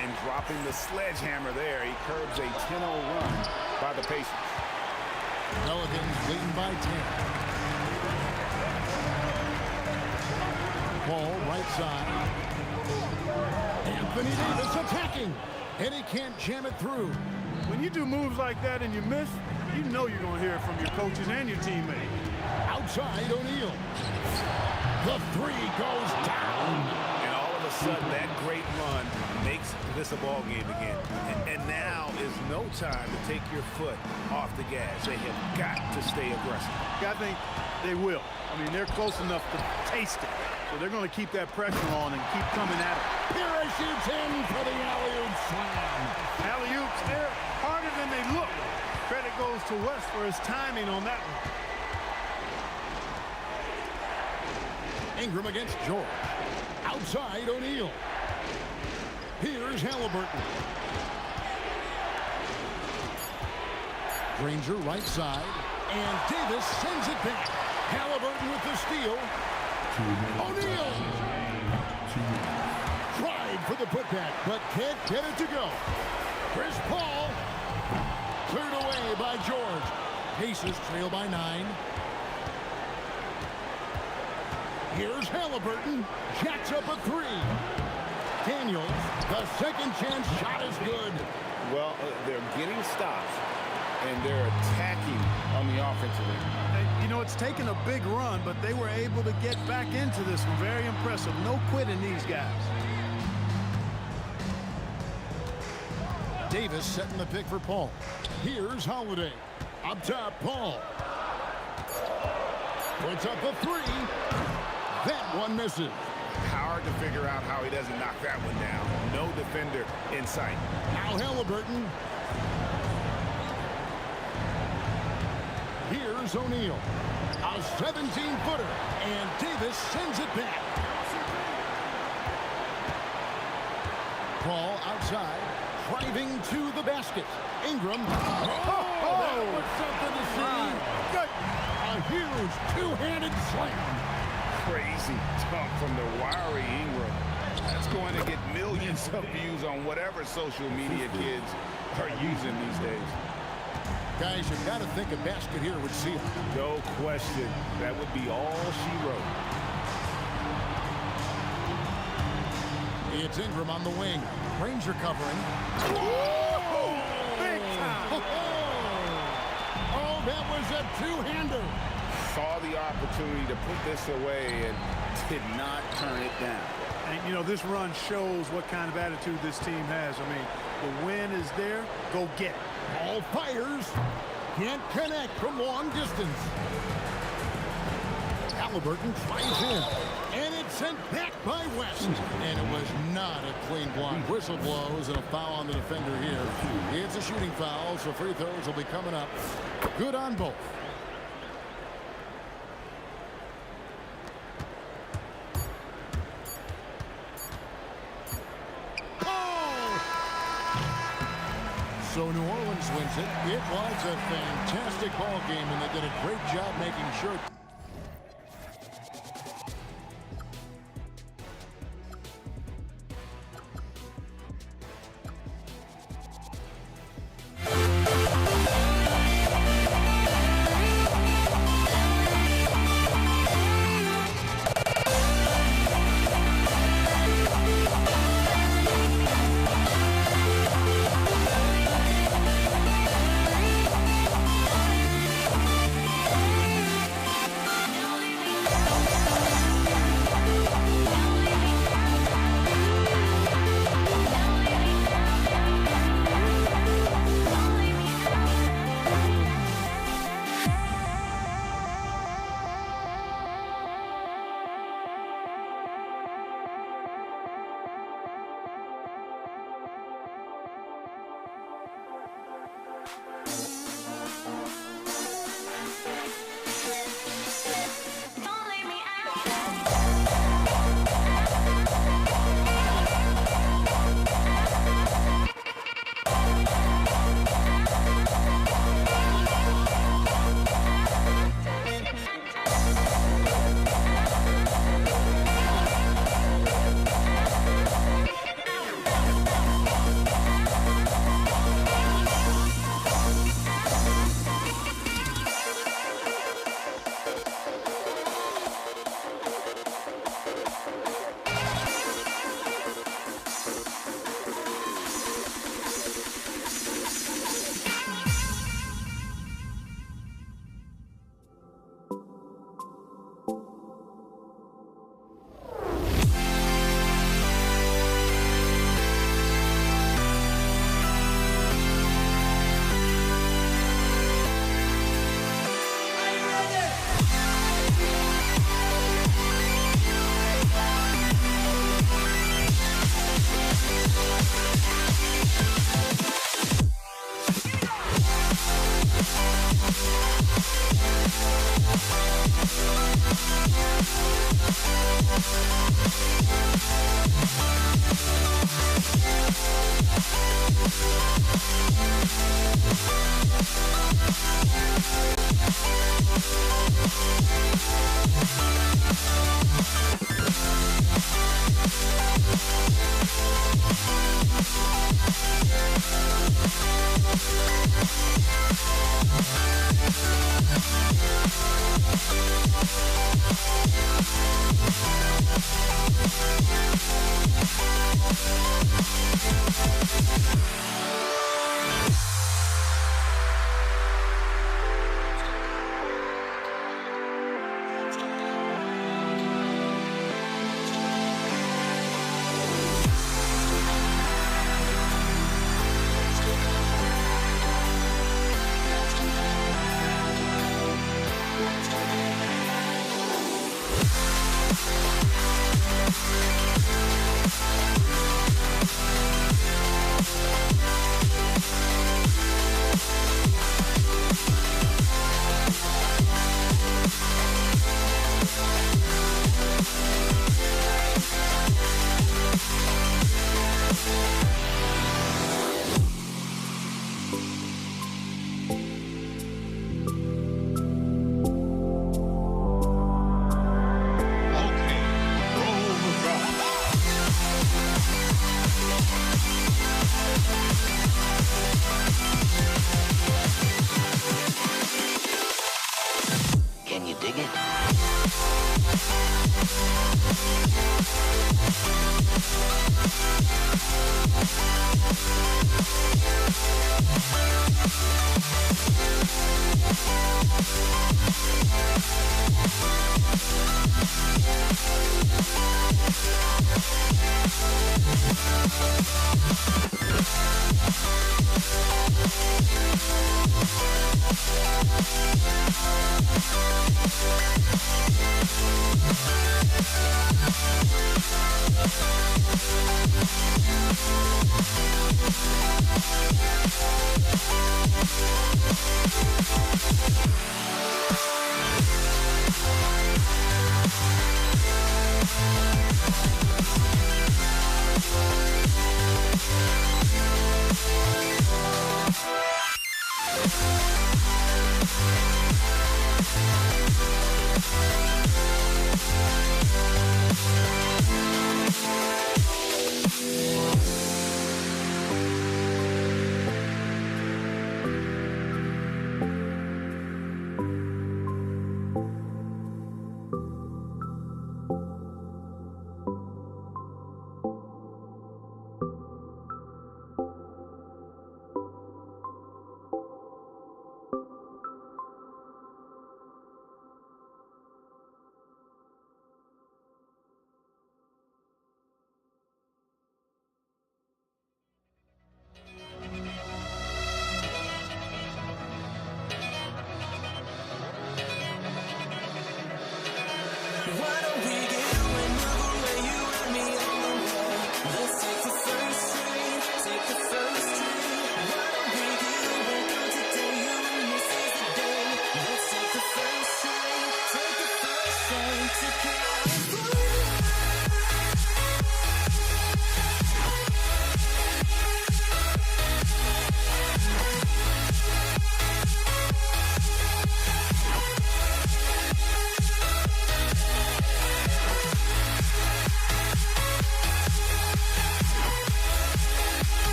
And dropping the sledgehammer there, he curbs a 10-0 run by the Pacers. Pelicans leading by 10. Ball right side. Anthony Davis attacking. And he can't jam it through. When you do moves like that and you miss, you know you're going to hear it from your coaches and your teammates. Outside O'Neal. The 3 goes down. And all of a sudden, that great run makes this a ball game again. And now is no time to take your foot off the gas. They have got to stay aggressive. I think they will. I mean, they're close enough to taste it. So they're going to keep that pressure on and keep coming at it. Here shoots in for the alley-oop slam. Alley-oops, they're harder than they look. Credit goes to West for his timing on that one. Ingram against George. Outside O'Neal. Here's Halliburton. Granger right side. And Davis sends it back. Halliburton with the steal. O'Neal. Tried for the putback, but can't get it to go. Chris Paul. Cleared away by George. Pacers trail by 9. Here's Halliburton. Jacks up a 3. Daniels, the second chance shot is good. Well, they're getting stops, and they're attacking on the offensive end. You know, it's taken a big run, but they were able to get back into this one. Very impressive. No quitting these guys. Davis setting the pick for Paul. Here's Holiday. Up top, Paul. Puts up a three. That one misses. Hard to figure out how he doesn't knock that one down. No defender in sight. Now Halliburton. Here's O'Neal. A 17-footer. And Davis sends it back. Paul outside. Driving to the basket. Ingram. That was something to see. Good. A huge two-handed slam. Crazy dunk from the wiry Ingram. That's going to get millions of views on whatever social media kids are using these days. Guys, you've got to think a basket here would seal. No question. That would be all she wrote. It's Ingram on the wing. Ranger covering. Whoa! Big time! Oh, that was a two-hander. Saw the opportunity to put this away and did not turn it down. And, you know, this run shows what kind of attitude this team has. I mean, the win is there. Go get it. Ball fires. Can't connect from long distance. Halliburton tries in. And it's sent back by West. And it was not a clean block. Whistle blows and a foul on the defender here. It's a shooting foul, so free throws will be coming up. Good on both. So New Orleans wins it. It was a fantastic ball game, and they did a great job making sure.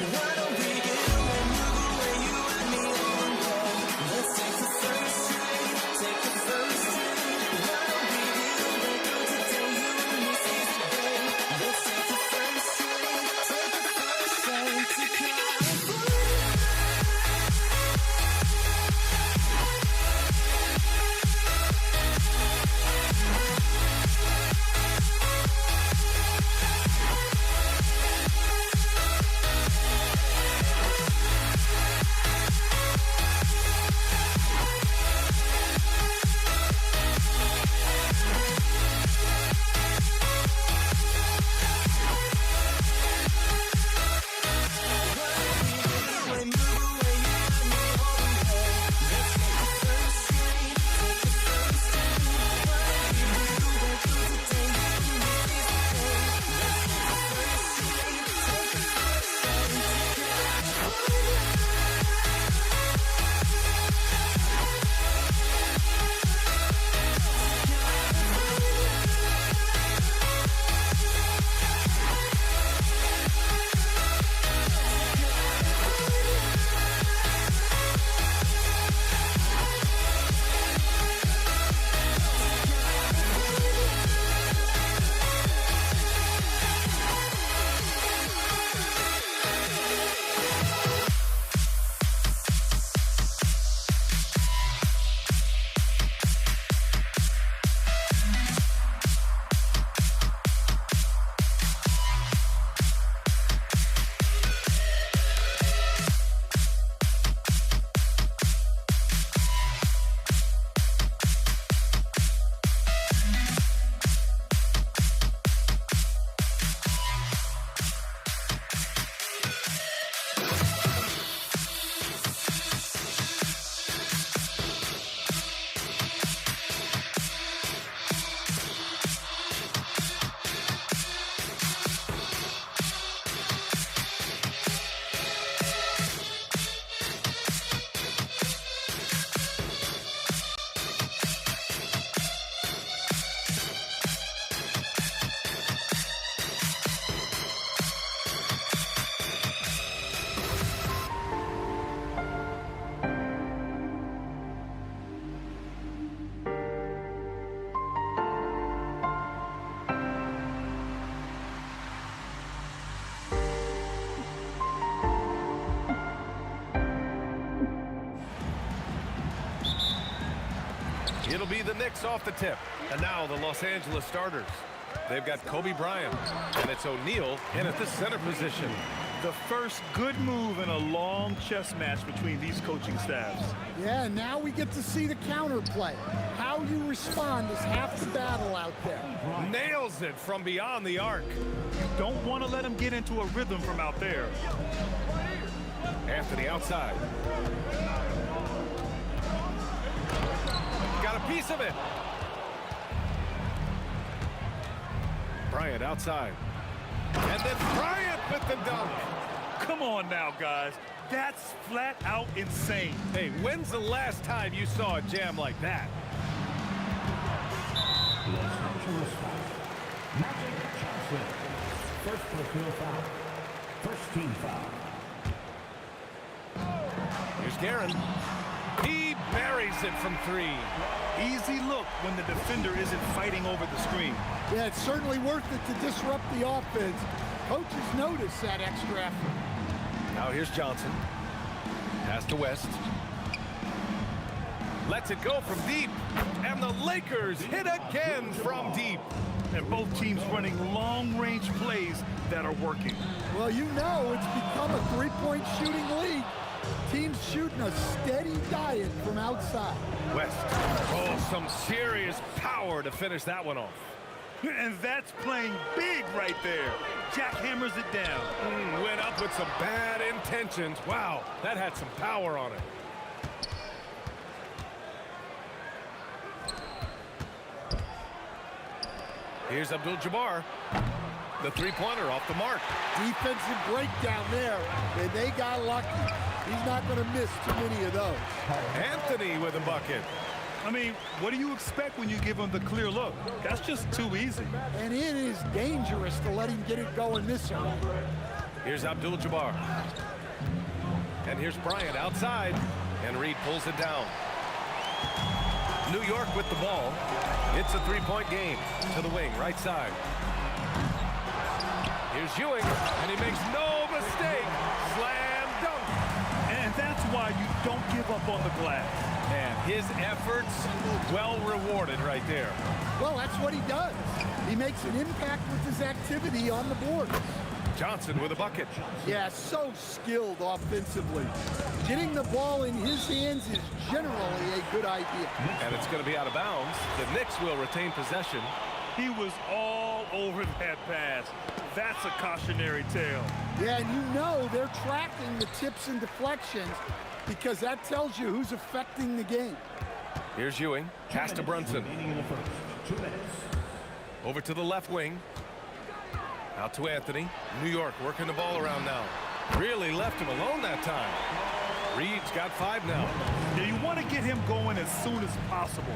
What It'll be the Knicks off the tip. And now the Los Angeles starters. They've got Kobe Bryant, and it's O'Neal in at the center position. The first good move in a long chess match between these coaching staffs. Yeah, now we get to see the counterplay. How you respond is half the battle out there. Nails it from beyond the arc. You don't want to let him get into a rhythm from out there. Anthony outside. Got a piece of it. Bryant outside. And then Bryant with the dunk. Come on now, guys. That's flat out insane. Hey, when's the last time you saw a jam like that? Los Angeles foul. Magic Johnson. First personal foul. First team foul. Here's Guerin. He buries it from 3. Easy look when the defender isn't fighting over the screen. Yeah, it's certainly worth it to disrupt the offense. Coaches notice that extra effort. Now here's Johnson. Pass to West. Lets it go from deep. And the Lakers hit again from deep. And both teams running long-range plays that are working. Well, you know it's become a three-point shooting league. Teams shooting a steady diet from outside. West. Oh, some serious power to finish that one off. And that's playing big right there. Jack hammers it down. Went up with some bad intentions. Wow, that had some power on it. Here's Abdul-Jabbar. The three-pointer off the mark. Defensive breakdown there, and they got lucky. He's not going to miss too many of those. Anthony with a bucket. I mean, what do you expect when you give him the clear look? That's just too easy. And it is dangerous to let him get it going this early. Here's Abdul-Jabbar. And here's Bryant outside. And Reed pulls it down. New York with the ball. It's a three-point game. To the wing, right side. Here's Ewing, and he makes no mistake. Slam dunk. And that's why you don't give up on the glass. And his efforts well rewarded right there. Well, that's what he does. He makes an impact with his activity on the board. Johnson with a bucket. Yeah, so skilled offensively. Getting the ball in his hands is generally a good idea. And it's going to be out of bounds. The Knicks will retain possession. He was all over that pass. That's a cautionary tale. Yeah, and you know they're tracking the tips and deflections because that tells you who's affecting the game. Here's Ewing. Pass to Brunson. Over to the left wing. Out to Anthony. New York working the ball around now. Really left him alone that time. Reed's got 5 now. Yeah, you want to get him going as soon as possible.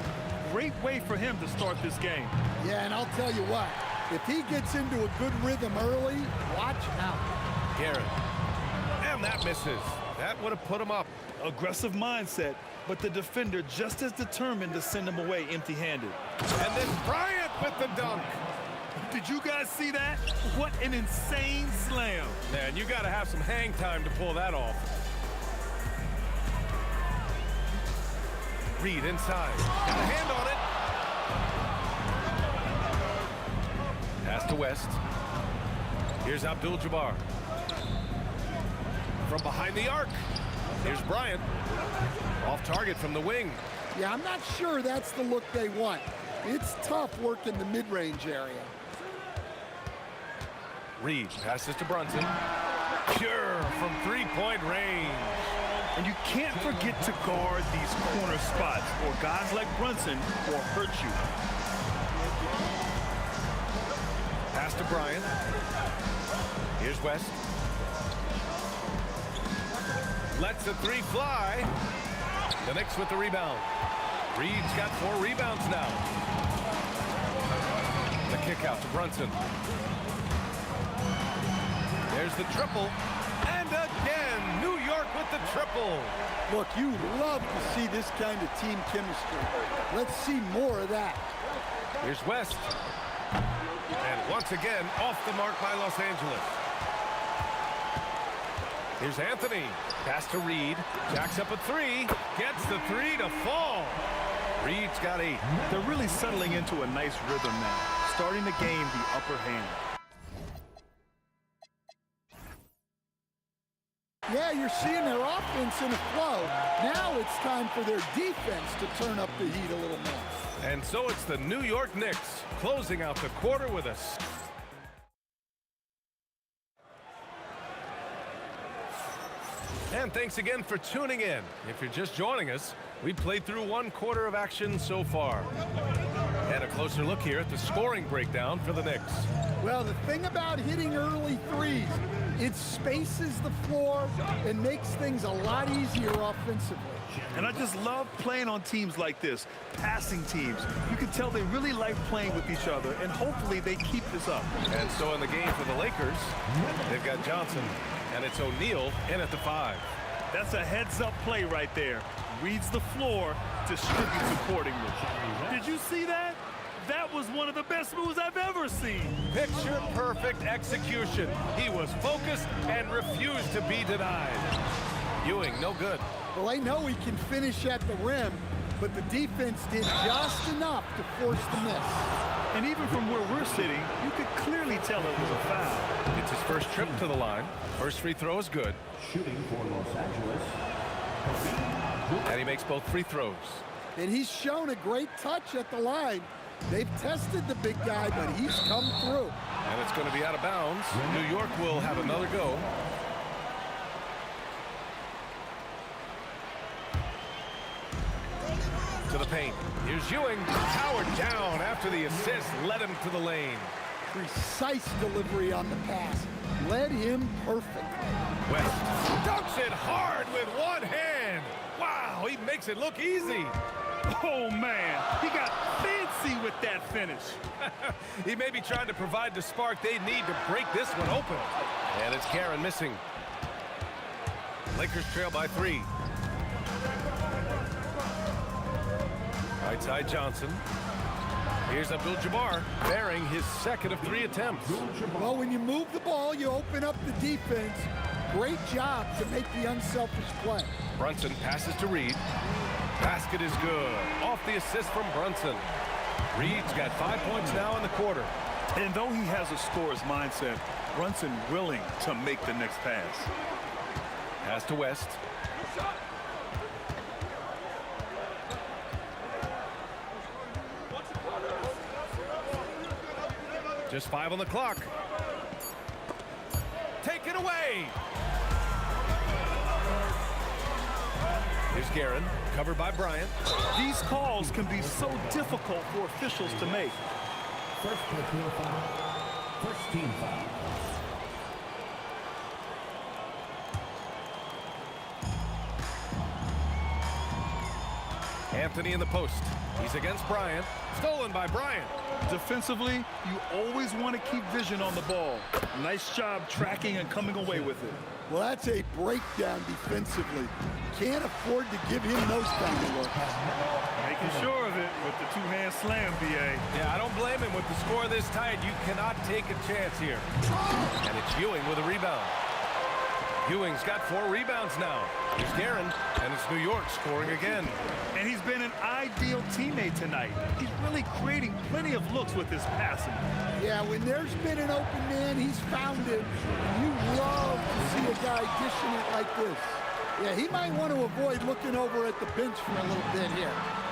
Great way for him to start this game. Yeah, and I'll tell you what. If he gets into a good rhythm early, watch out. Garrett. And that misses. That would have put him up. Aggressive mindset, but the defender just as determined to send him away empty-handed. And then Bryant with the dunk. Did you guys see that? What an insane slam. Man, you got to have some hang time to pull that off. Reed inside. Got a hand on it. Pass to West. Here's Abdul-Jabbar. From behind the arc. Here's Bryant. Off target from the wing. Yeah, I'm not sure that's the look they want. It's tough working the mid-range area. Reed passes to Brunson. Pure from three-point range. And you can't forget to guard these corner spots, or guys like Brunson will hurt you. Pass to Bryant. Here's West. Lets the 3 fly. The Knicks with the rebound. Reed's got 4 rebounds now. The kick out to Brunson. There's the triple. And again, New York with the triple. Look, you love to see this kind of team chemistry. Let's see more of that. Here's West. And once again, off the mark by Los Angeles. Here's Anthony. Pass to Reed. Jacks up a 3. Gets the 3 to fall. Reed's got 8. They're really settling into a nice rhythm now, starting to gain the upper hand. Yeah, you're seeing their offense in a flow. Now it's time for their defense to turn up the heat a little more. And so it's the New York Knicks closing out the quarter with a... And thanks again for tuning in. If you're just joining us, we played through 1 quarter of action so far. And a closer look here at the scoring breakdown for the Knicks. Well, the thing about hitting early threes, it spaces the floor and makes things a lot easier offensively. And I just love playing on teams like this, passing teams. You can tell they really like playing with each other, and hopefully they keep this up. And so in the game for the Lakers, they've got Johnson, and it's O'Neal in at the 5. That's a heads-up play right there. Reads the floor, distributes accordingly. Did you see that? That was one of the best moves I've ever seen. Picture-perfect execution. He was focused and refused to be denied. Ewing, no good. Well, they know he can finish at the rim, but the defense did just enough to force the miss. And even from where we're sitting, you could clearly tell it was a foul. It's his first trip to the line. First free throw is good. Shooting for Los Angeles. And he makes both free throws. And he's shown a great touch at the line. They've tested the big guy, but he's come through. And it's going to be out of bounds. New York will have another go. To the paint. Here's Ewing. Powered down after the assist led him to the lane. Precise delivery on the pass. Led him perfectly. West dunks it hard with one hand. Wow, he makes it look easy. Oh, man, he got fancy with that finish. He may be trying to provide the spark they need to break this one open. And it's Karen missing. Lakers trail by 3. Right side Johnson. Here's Abdul-Jabbar, bearing his second of 3 attempts. Well, when you move the ball, you open up the defense. Great job to make the unselfish play. Brunson passes to Reed. Basket is good. Off the assist from Brunson. Reed's got 5 points now in the quarter. And though he has a scorer's mindset, Brunson willing to make the next pass. Pass to West. Just 5 on the clock. Take it away. Here's Guerin, covered by Bryant. These calls can be so difficult for officials to make. First personal foul. First team foul. Anthony in the post. He's against Bryant. Stolen by Bryant. Defensively, you always want to keep vision on the ball. Nice job tracking and coming away with it. Well, that's a breakdown defensively. Can't afford to give him those kind of looks. Making sure of it with the two-hand slam, B.A. Yeah, I don't blame him. With the score this tight, you cannot take a chance here. And it's Ewing with a rebound. Ewing's got 4 rebounds now. Here's Guerin, and it's New York scoring again. And he's been an ideal teammate tonight. He's really creating plenty of looks with his passing. Yeah, when there's been an open man, he's found it. You love to see a guy dishing it like this. Yeah, he might want to avoid looking over at the bench for a little bit here.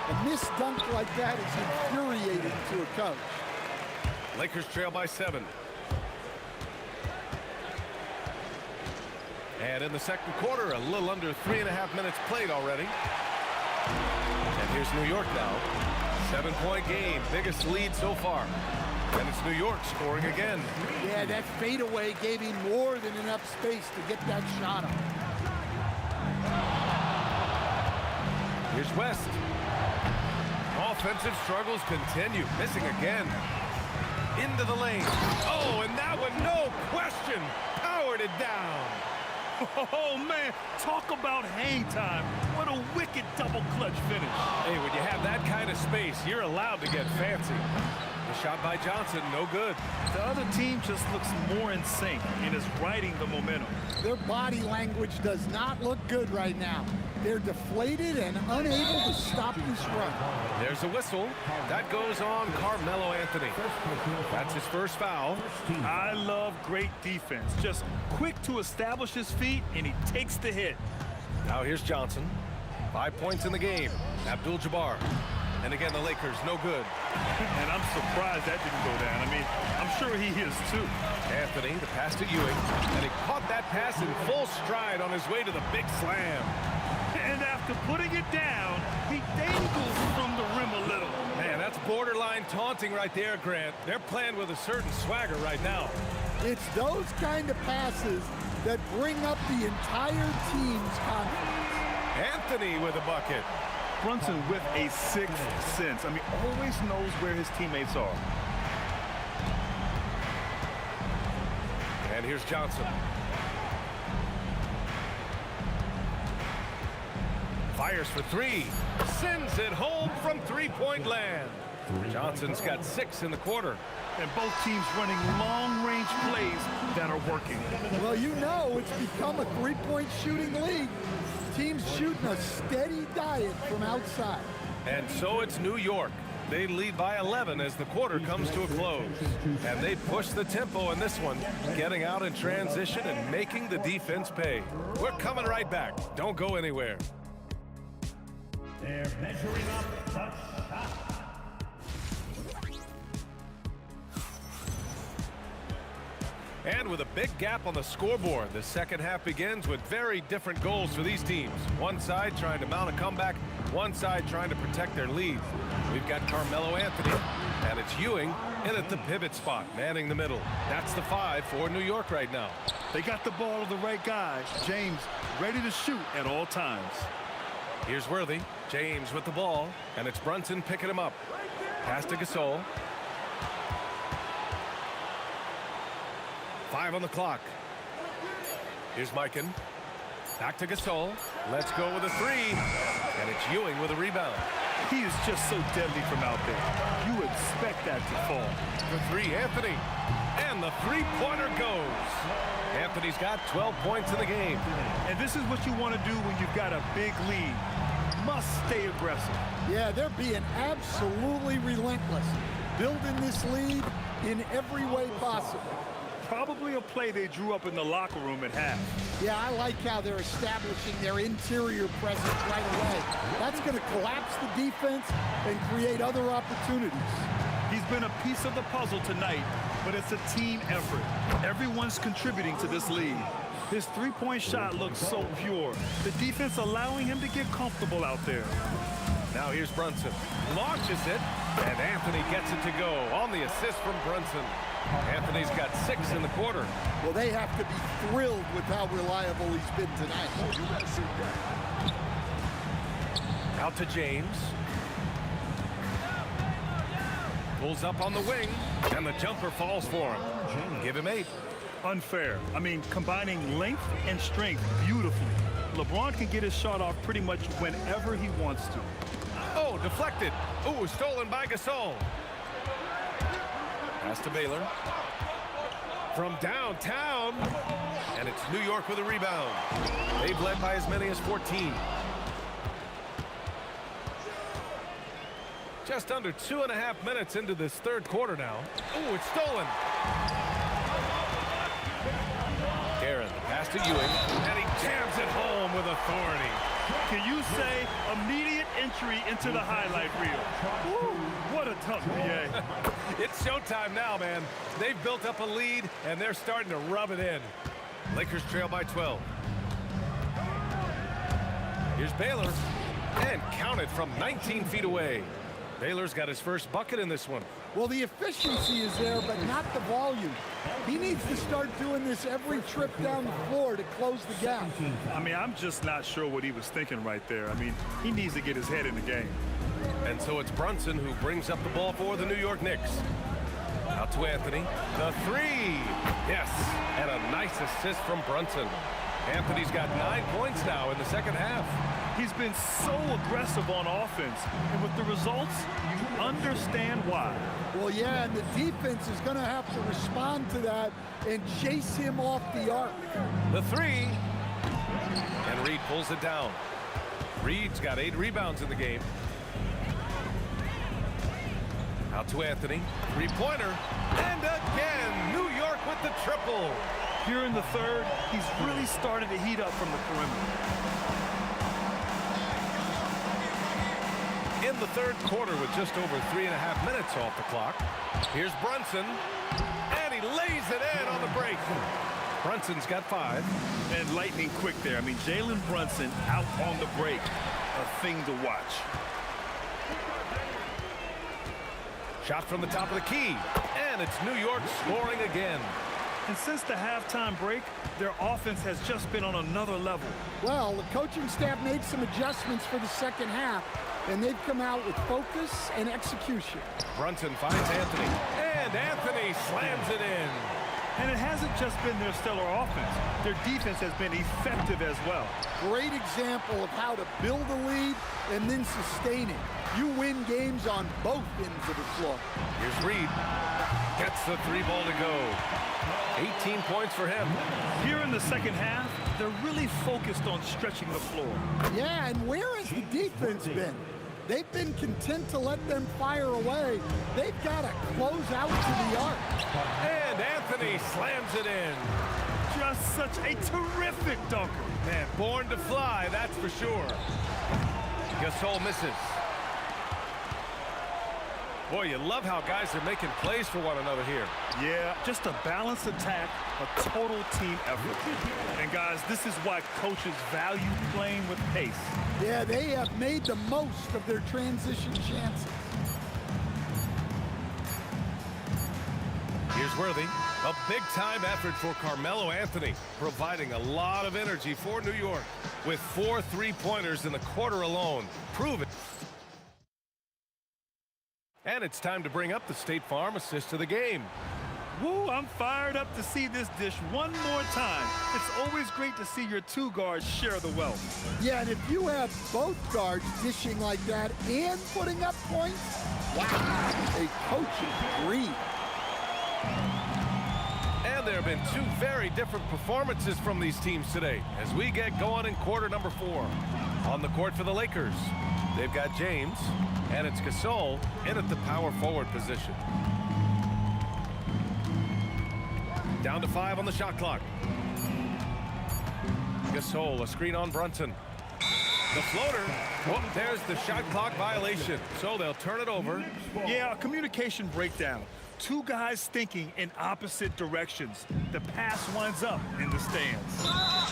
A missed dunk like that is infuriating to a coach. Lakers trail by 7. And in the second quarter, a little under 3.5 minutes played already. And here's New York now. 7-point game, biggest lead so far. And it's New York scoring again. Yeah, that fadeaway gave him more than enough space to get that shot up. Here's West. Offensive struggles continue, missing again. Into the lane. Oh, and that one, no question, powered it down. Oh, man, talk about hang time. What a wicked double clutch finish. Hey, when you have that kind of space, you're allowed to get fancy. The shot by Johnson, no good. The other team just looks more in sync and is riding the momentum. Their body language does not look good right now. They're deflated and unable to stop this run. There's a whistle. That goes on Carmelo Anthony. That's his first foul. I love great defense. Just quick to establish his feet, and he takes the hit. Now here's Johnson. 5 points in the game. Abdul-Jabbar. And again, the Lakers, no good. And I'm surprised that didn't go down. I mean, I'm sure he is too. Anthony, the pass to Ewing. And he caught that pass in full stride on his way to the big slam. And after putting it down, he dangles from the rim a little. Man, that's borderline taunting right there, Grant. They're playing with a certain swagger right now. It's those kind of passes that bring up the entire team's confidence. Anthony with a bucket. Brunson with a sixth sense. I mean, always knows where his teammates are. And here's Johnson. Fires for three. Sends it home from three-point land. Johnson's got 6 in the quarter. And both teams running long-range plays that are working. Well, you know it's become a three-point shooting league. Teams shooting a steady diet from outside. And so it's New York. They lead by 11 as the quarter comes to a close. And they push the tempo in this one, getting out in transition and making the defense pay. We're coming right back. Don't go anywhere. They're measuring up the shot. And with a big gap on the scoreboard, the second half begins with very different goals for these teams. One side trying to mount a comeback, one side trying to protect their lead. We've got Carmelo Anthony, and it's Ewing in at the pivot spot, manning the middle. That's the 5 for New York right now. They got the ball to the right guy. James ready to shoot at all times. Here's Worthy. James with the ball, and it's Brunson picking him up. Pass to Gasol. 5 on the clock. Here's Mikan. Back to Gasol. Let's go with a 3. And it's Ewing with a rebound. He is just so deadly from out there. You expect that to fall. For 3, Anthony. And the three-pointer goes. Anthony's got 12 points in the game. And this is what you want to do when you've got a big lead. Must stay aggressive. Yeah, they're being absolutely relentless. Building this lead in every way possible. Probably a play they drew up in the locker room at half. Yeah, I like how they're establishing their interior presence right away. That's going to collapse the defense and create other opportunities. He's been a piece of the puzzle tonight, but it's a team effort. Everyone's contributing to this lead. His three-point shot looks so pure. The defense allowing him to get comfortable out there. Now here's Brunson. Launches it, and Anthony gets it to go on the assist from Brunson. Anthony's got 6 in the quarter. Well, they have to be thrilled with how reliable he's been tonight. Out to James. Pulls up on the wing, and the jumper falls for him. Give him 8. Unfair. I mean, combining length and strength beautifully. LeBron can get his shot off pretty much whenever he wants to. Oh, deflected. Ooh, stolen by Gasol. Pass to Baylor. From downtown. And it's New York with a rebound. They've led by as many as 14. Just under 2.5 minutes into this third quarter now. Ooh, it's stolen. Aaron, the pass to Ewing, and he jams it home with authority. Can you say immediate entry into the highlight reel? Woo, what a tough PA. It's showtime now, man. They've built up a lead, and they're starting to rub it in. Lakers trail by 12. Here's Baylor, and counted from 19 feet away. Baylor's got his first bucket in this one. Well, the efficiency is there, but not the volume. He needs to start doing this every trip down the floor to close the gap. I mean, I'm just not sure what he was thinking right there. I mean, he needs to get his head in the game. And so it's Brunson who brings up the ball for the New York Knicks. Out to Anthony. The 3. Yes, and a nice assist from Brunson. Anthony's got 9 points now in the second half. He's been so aggressive on offense, and with the results, you understand why. Well, yeah, and the defense is going to have to respond to that and chase him off the arc. The three. And Reed pulls it down. Reed's got 8 rebounds in the game. Out to Anthony. Three-pointer. And again, New York with the triple. Here in the third, he's really started to heat up from the perimeter. In the third quarter with just over 3.5 minutes off the clock. Here's Brunson. And he lays it in on the break. Brunson's got 5. And lightning quick there. I mean, Jalen Brunson out on the break. A thing to watch. Shot from the top of the key. And it's New York scoring again. And since the halftime break, their offense has just been on another level. Well, the coaching staff made some adjustments for the second half, and they've come out with focus and execution. Brunson finds Anthony. And Anthony slams it in. And it hasn't just been their stellar offense. Their defense has been effective as well. Great example of how to build a lead and then sustain it. You win games on both ends of the floor. Here's Reed. Gets the 3-ball to go. 18 points for him. Here in the second half, they're really focused on stretching the floor. Yeah, and where has the defense been? They've been content to let them fire away. They've got to close out to the arc. And Anthony slams it in. Just such a terrific dunker. Man, born to fly, that's for sure. Gasol misses. Boy, you love how guys are making plays for one another here. Yeah, just a balanced attack, a total team effort. And guys, this is why coaches value playing with pace. Yeah, they have made the most of their transition chances. Here's Worthy. A big-time effort for Carmelo Anthony, providing a lot of energy for New York with 4 3-pointers in the quarter alone. Prove it. And it's time to bring up the State Farm assist of the game. Woo, I'm fired up to see this dish one more time. It's always great to see your 2 guards share the wealth. Yeah, and if you have both guards dishing like that and putting up points, wow, a coach's dream. And there have been 2 very different performances from these teams today as we get going in quarter number 4. On the court for the Lakers, they've got James, and it's Gasol in at the power forward position. Down to 5 on the shot clock. Gasol, a screen on Brunson. The floater. Oh, there's the shot clock violation. So they'll turn it over. Yeah, a communication breakdown. 2 guys thinking in opposite directions. The pass winds up in the stands.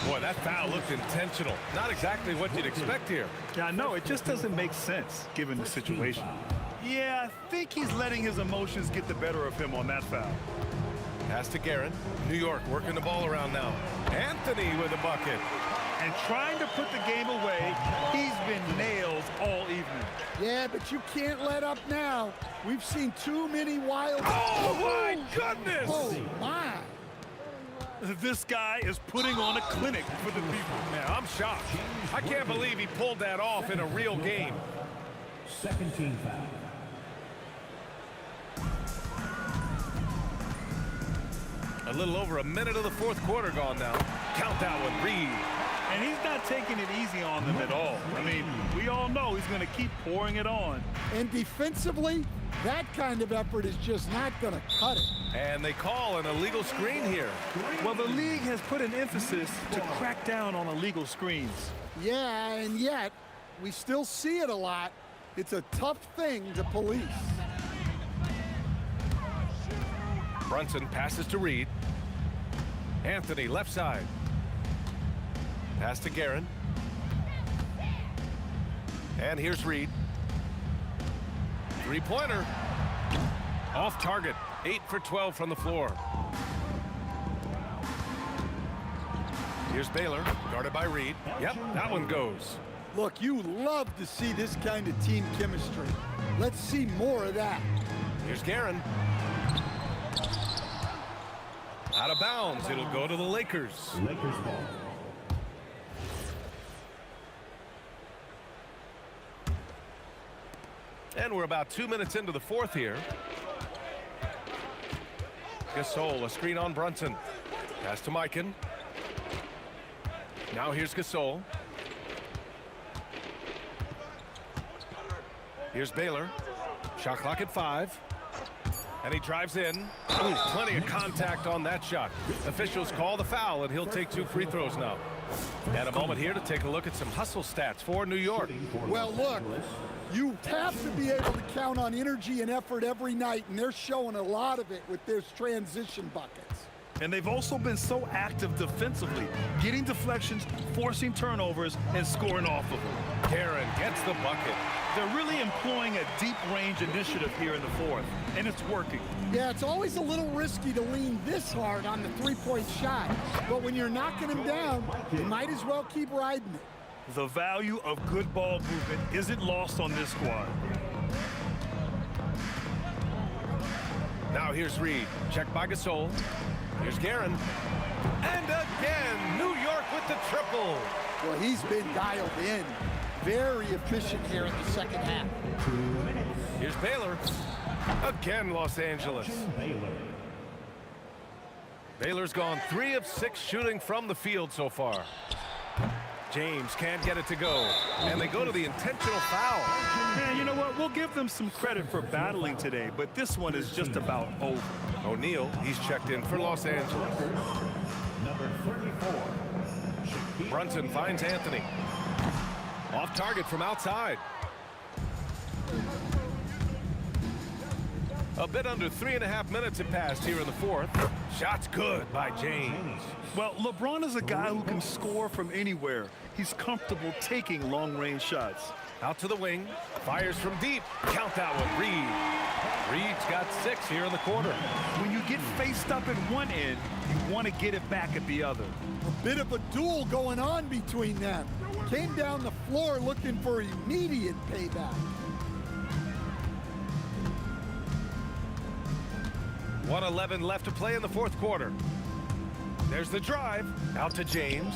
Boy, that foul looked intentional. Not exactly what you'd expect here. Yeah, I know. It just doesn't make sense given the situation. Yeah, I think he's letting his emotions get the better of him on that foul. Pass to Guerin. New York working the ball around now. Anthony with a bucket. And trying to put the game away, he's been nails all evening. Yeah, but you can't let up now. We've seen too many wild... Oh, my goodness! Oh, my. This guy is putting on a clinic for the people. Man, I'm shocked. I can't believe he pulled that off in a real game. Second team foul. A little over a minute of the fourth quarter gone now. Count that one, Reed. And he's not taking it easy on them at all. I mean, we all know he's going to keep pouring it on. And defensively, that kind of effort is just not going to cut it. And they call an illegal screen here. Well, the league has put an emphasis to crack down on illegal screens. Yeah, and yet, we still see it a lot. It's a tough thing to police. Brunson passes to Reed. Anthony left side. Pass to Guerin. And here's Reed. 3-pointer. Off target. 8 for 12 from the floor. Here's Baylor, guarded by Reed. Yep, that one goes. Look, you love to see this kind of team chemistry. Let's see more of that. Here's Guerin. Out of bounds. It'll go to the Lakers. Lakers ball. And we're about 2 minutes into the fourth here. Gasol, a screen on Brunson. Pass to Mikan. Now here's Gasol. Here's Baylor. Shot clock at 5. And he drives in. Ooh, plenty of contact on that shot. Officials call the foul, and he'll take 2 free throws now. And a moment here to take a look at some hustle stats for New York. Well, look, you have to be able to count on energy and effort every night, and they're showing a lot of it with their transition buckets. And they've also been so active defensively, getting deflections, forcing turnovers, and scoring off of them. Karen gets the bucket. They're really employing a deep range initiative here in the fourth, and it's working. Yeah, it's always a little risky to lean this hard on the three-point shot, but when you're knocking him down, you might as well keep riding it. The value of good ball movement isn't lost on this squad. Now here's Reed. Checked by Gasol. Here's Guerin. And again, New York with the triple. Well, he's been dialed in. Very efficient here in the second half. Here's Baylor. Again, Los Angeles. Baylor's gone 3 of 6 shooting from the field so far. James can't get it to go. And they go to the intentional foul. Yeah, you know what? We'll give them some credit for battling today, but this one is just about over. O'Neal, he's checked in for Los Angeles. Number 34. Brunson finds Anthony. Off target from outside. A bit under 3.5 minutes have passed here in the fourth. Shot's good by James. Well, LeBron is a guy who can score from anywhere. He's comfortable taking long-range shots. Out to the wing. Fires from deep. Count that one, Reed. Reed's got 6 here in the quarter. When you get faced up at one end, you want to get it back at the other. A bit of a duel going on between them. Came down the floor looking for immediate payback. 1:11 left to play in the fourth quarter. There's the drive. Out to James.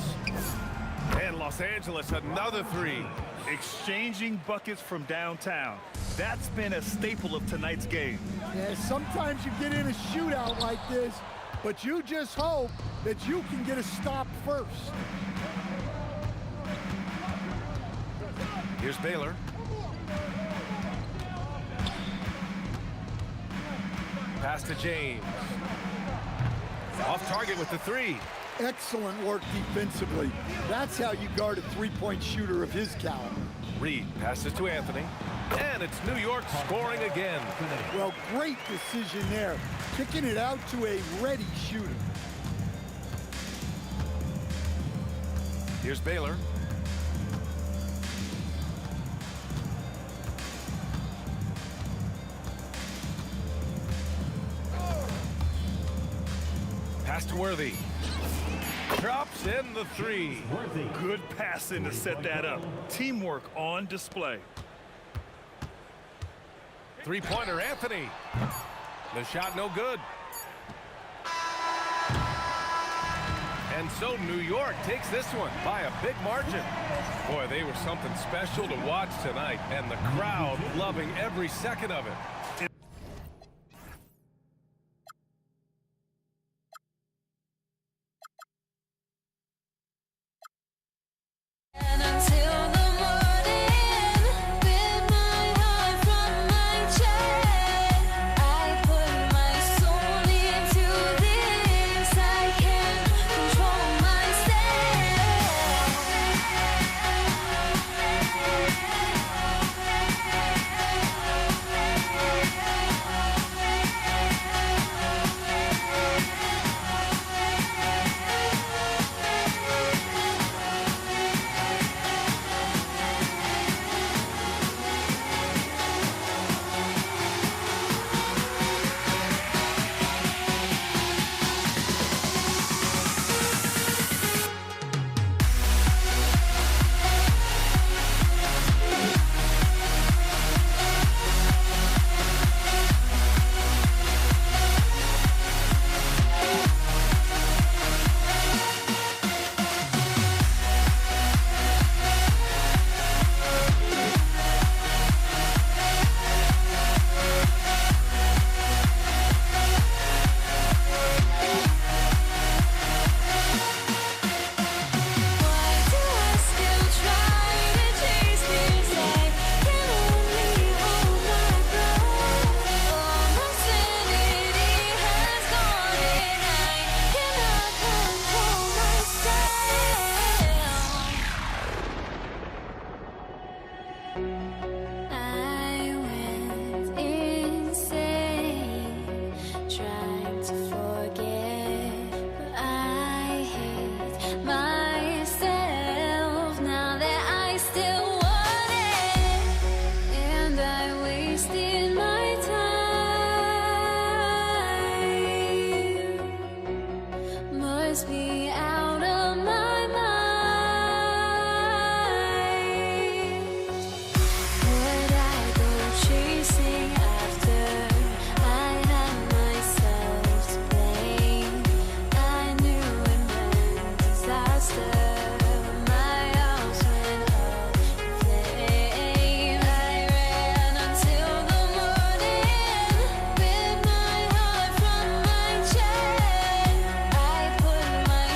And Los Angeles, another 3. Exchanging buckets from downtown. That's been a staple of tonight's game. Yeah, sometimes you get in a shootout like this, but you just hope that you can get a stop first. Here's Baylor. Pass to James. Off target with the 3. Excellent work defensively. That's how you guard a three-point shooter of his caliber. Reed passes to Anthony. And it's New York scoring again. Well, great decision there. Kicking it out to a ready shooter. Here's Baylor. Pass to Worthy. Drops in the 3. Good passing to set that up. Teamwork on display. Three-pointer, Anthony. The shot no good. And so New York takes this one by a big margin. Boy, they were something special to watch tonight, and the crowd loving every second of it. And until the morning, with my heart from my chest, I put my soul into this. I can't control myself. must be out of my mind. Would I go chasing after? I had myself to blame. I knew it meant disaster. My house went up in flames. I ran until the morning with my heart from my chest. I put my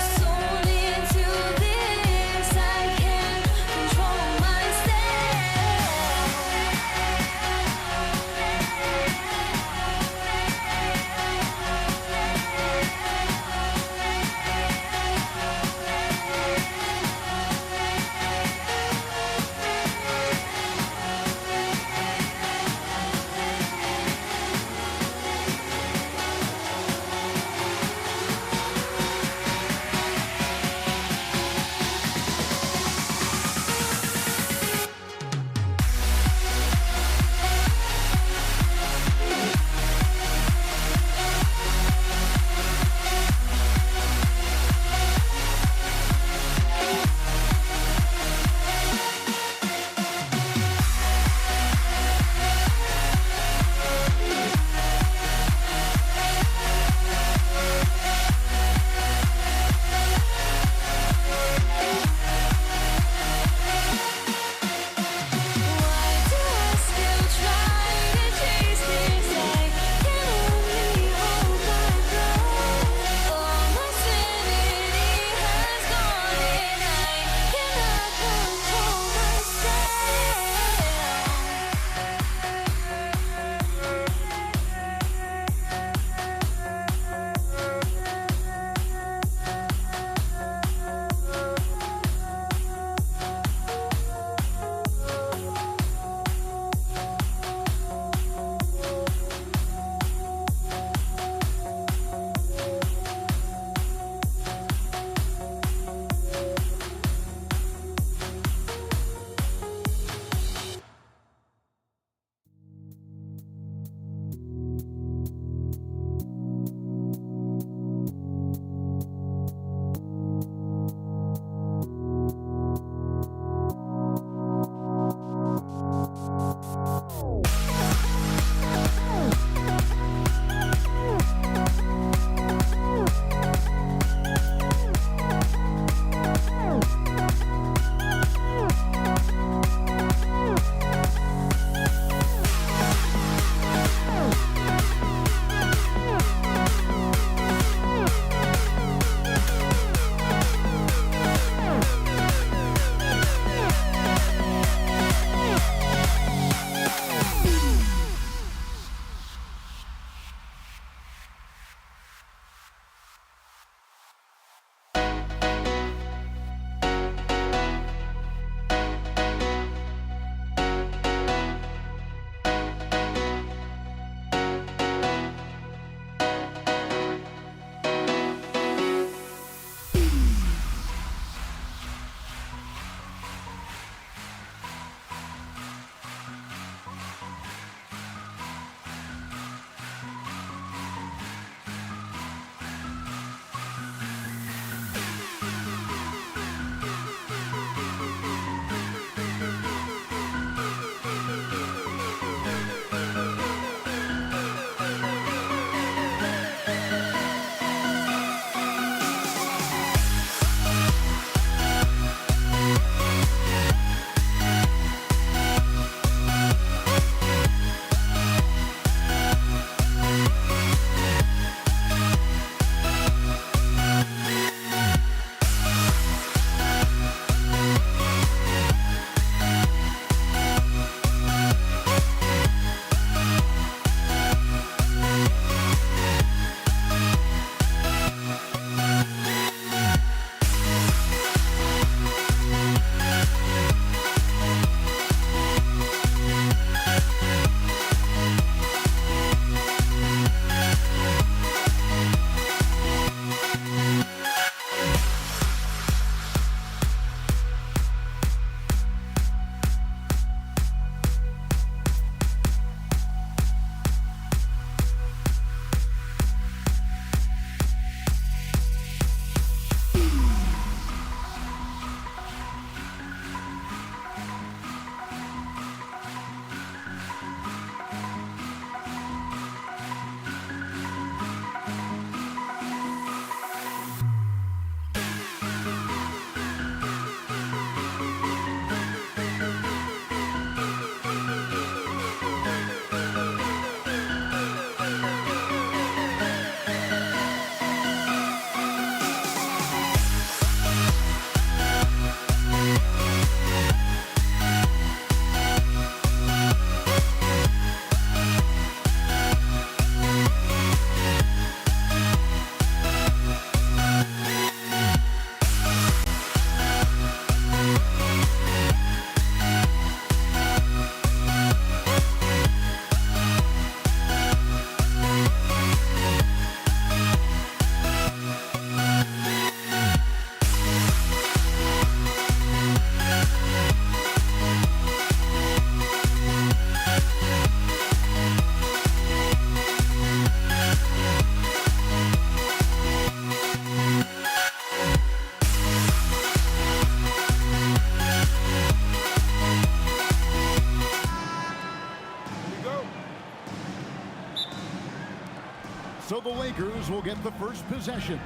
the first possession.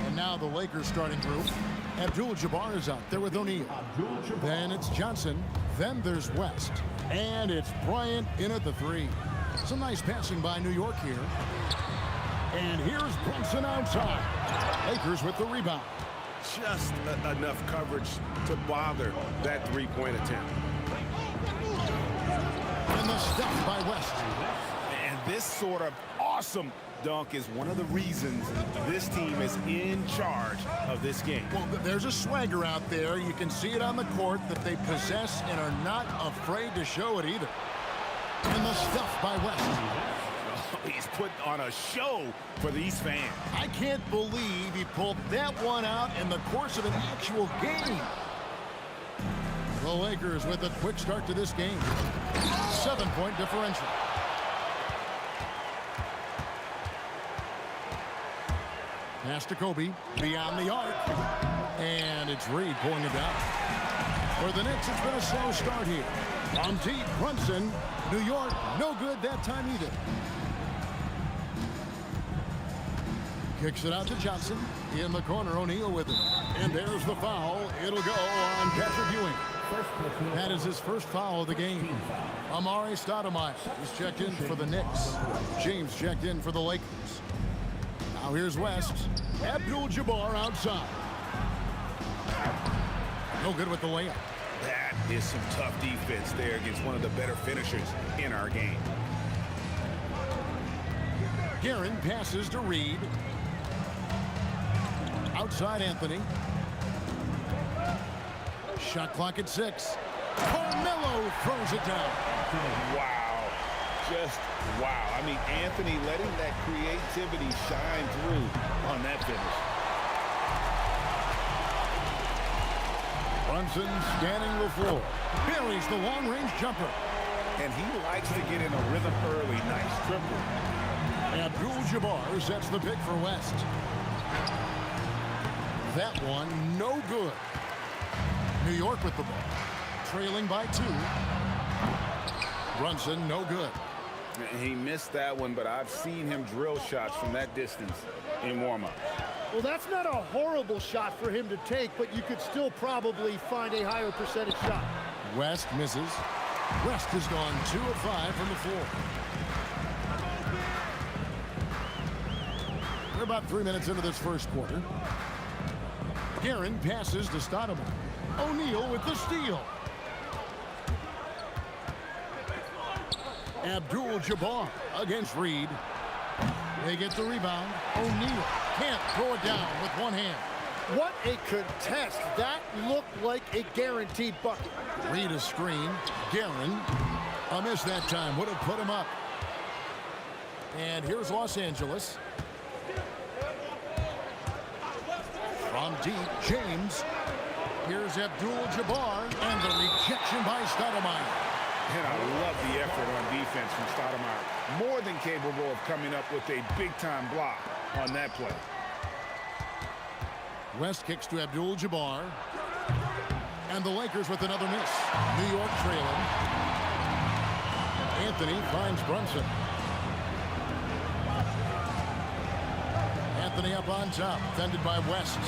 And now the Lakers starting group. Abdul-Jabbar is out there with O'Neal. Then it's Johnson. Then there's West. And it's Bryant in at the 3. Some nice passing by New York here. And here's Brunson outside. Lakers with the rebound. Just enough coverage to bother that three-point attempt. And the stop by West. And this sort of awesome dunk is one of the reasons this team is in charge of this game. Well, there's a swagger out there. You can see it on the court that they possess and are not afraid to show it either. And the stuff by West. Oh, he's putting on a show for these fans. I can't believe he pulled that one out in the course of an actual game. The Lakers with a quick start to this game. 7-point differential. Pass to Kobe, beyond the arc. And it's Reed pulling it down. For the Knicks, it's been a slow start here. On deep, Brunson, New York, no good that time either. Kicks it out to Johnson. In the corner, O'Neal with it. And there's the foul. It'll go on Patrick Ewing. That is his first foul of the game. Amari Stoudemire is checked in for the Knicks. James checked in for the Lakers. Now here's West. Abdul-Jabbar outside. No good with the layup. That is some tough defense there against one of the better finishers in our game. Guerin passes to Reed. Outside Anthony. Shot clock at 6. Carmelo throws it down. Wow. Just wow. I mean, Anthony letting that creativity shine through on that finish. Brunson scanning the floor. Buries the long-range jumper. And he likes to get in a rhythm early. Nice triple. Abdul-Jabbar sets the pick for West. That one, no good. New York with the ball. Trailing by 2. Brunson, no good. He missed that one, but I've seen him drill shots from that distance in warm-up. Well, that's not a horrible shot for him to take, but you could still probably find a higher percentage shot. West misses. West has gone 2 of 5 from the floor. We're about 3 minutes into this first quarter. Guerin passes to Stoudemire. O'Neal with the steal. Abdul-Jabbar against Reed. They get the rebound. O'Neal can't throw it down with one hand. What a contest. That looked like a guaranteed bucket. Reed a screen. Guerin, a miss that time. Would have put him up. And here's Los Angeles. From deep, James. Here's Abdul-Jabbar, and the rejection by Stoudemire. And I love the effort on defense from Stoudemire. More than capable of coming up with a big-time block on that play. West kicks to Abdul-Jabbar. And the Lakers with another miss. New York trailing. Anthony finds Brunson. Anthony up on top, defended by West.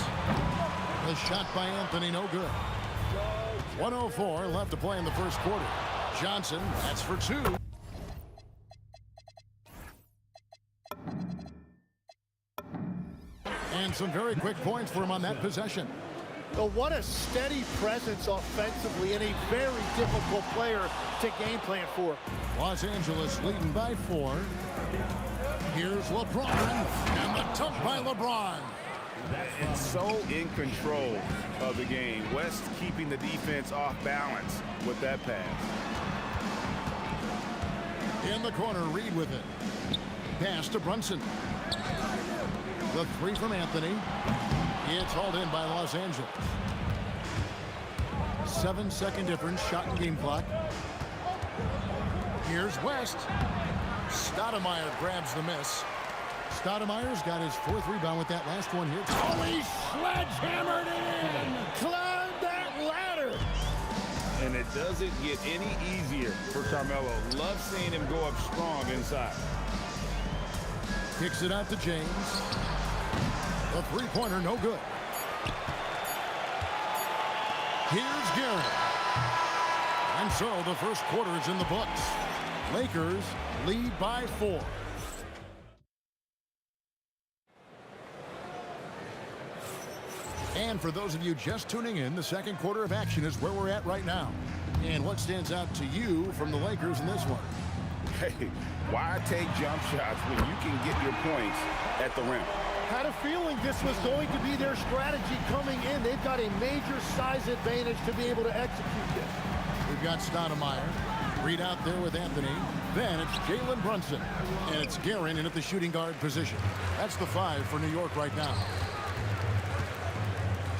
The shot by Anthony, no good. 1:04 left to play in the first quarter. Johnson, that's for 2. And some very quick points for him on that possession. But what a steady presence offensively and a very difficult player to game plan for. Los Angeles leading by 4. Here's LeBron, and the dunk by LeBron. And so in control of the game. West keeping the defense off balance with that pass. In the corner, Reed with it. Pass to Brunson. The 3 from Anthony. It's hauled in by Los Angeles. 7-second difference, shot and game clock. Here's West. Stoudemire grabs the miss. Stoudemire's got his 4th rebound with that last one here. Oh, he sledgehammered it in! Climb that ladder! And it doesn't get any easier for Carmelo. Love seeing him go up strong inside. Kicks it out to James. The three-pointer, no good. Here's Garrett. And so the first quarter is in the books. Lakers lead by 4. And for those of you just tuning in, the second quarter of action is where we're at right now. And what stands out to you from the Lakers in this one? Hey, why take jump shots when you can get your points at the rim? Had a feeling this was going to be their strategy coming in. They've got a major size advantage to be able to execute this. We've got Stoudemire. Reed out there with Anthony. Then it's Jalen Brunson. And it's Guerin in at the shooting guard position. That's the 5 for New York right now.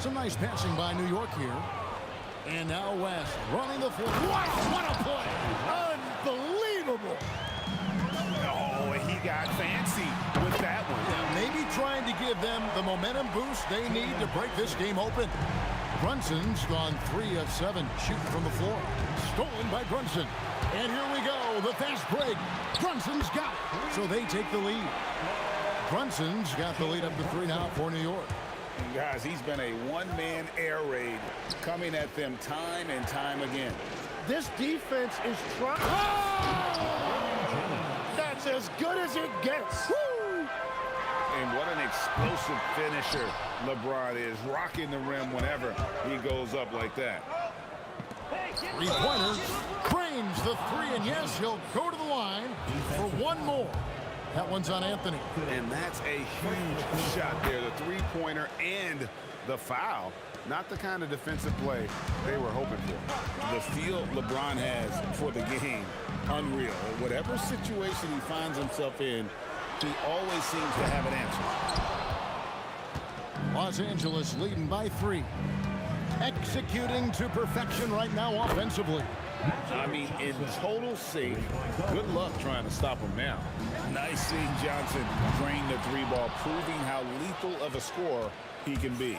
Some nice passing by New York here. And now West running the floor. Wow, what a play! Unbelievable! Oh, he got fancy with that one. Yeah, maybe trying to give them the momentum boost they need to break this game open. Brunson's gone 3 of 7 shooting from the floor. Stolen by Brunson. And here we go, the fast break. Brunson's got it. So they take the lead. Brunson's got the lead up to 3 now for New York. And guys, he's been a one-man air raid coming at them time and time again. This defense is trying. Oh! That's as good as it gets. Woo! And what an explosive finisher LeBron is, rocking the rim whenever he goes up like that. Three-pointer, frames the 3, and yes, he'll go to the line for one more. That one's on Anthony. And that's a huge shot there, the three-pointer and the foul. Not the kind of defensive play they were hoping for. The feel LeBron has for the game, unreal. Whatever situation he finds himself in, he always seems to have an answer. Los Angeles leading by 3. Executing to perfection right now offensively. I mean, in total sync. Good luck trying to stop him now. Nice seeing Johnson drain the 3-ball, proving how lethal of a scorer he can be.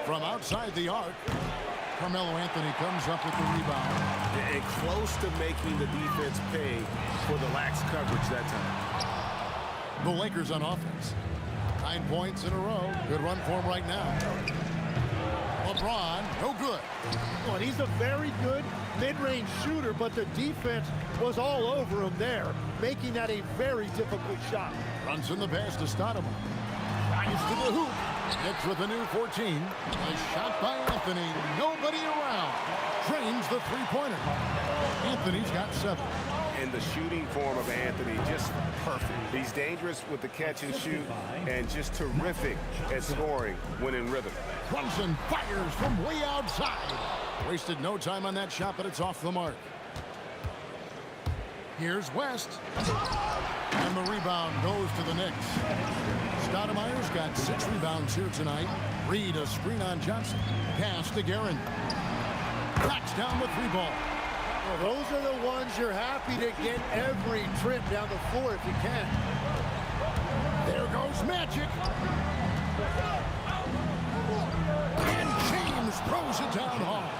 From outside the arc, Carmelo Anthony comes up with the rebound. And close to making the defense pay for the lax coverage that time. The Lakers on offense. 9 points in a row. Good run for him right now. LeBron, no good. Well, he's a very good mid-range shooter, but the defense was all over him there, making that a very difficult shot. Runs in the pass to Stoudemire. Drives to the hoop. Hits with a new 14. A shot by Anthony. Nobody around. Drains the three-pointer. Anthony's got 7. And the shooting form of Anthony, just perfect. He's dangerous with the catch and shoot and just terrific at scoring when in rhythm. Brunson fires from way outside. Wasted no time on that shot, but it's off the mark. Here's West. And the rebound goes to the Knicks. Stoudemire's got 6 rebounds here tonight. Reed a screen on Johnson. Pass to Guerin. Backs down the 3-ball. Well, those are the ones you're happy to get every trip down the floor if you can. There goes Magic. And James throws it down hard.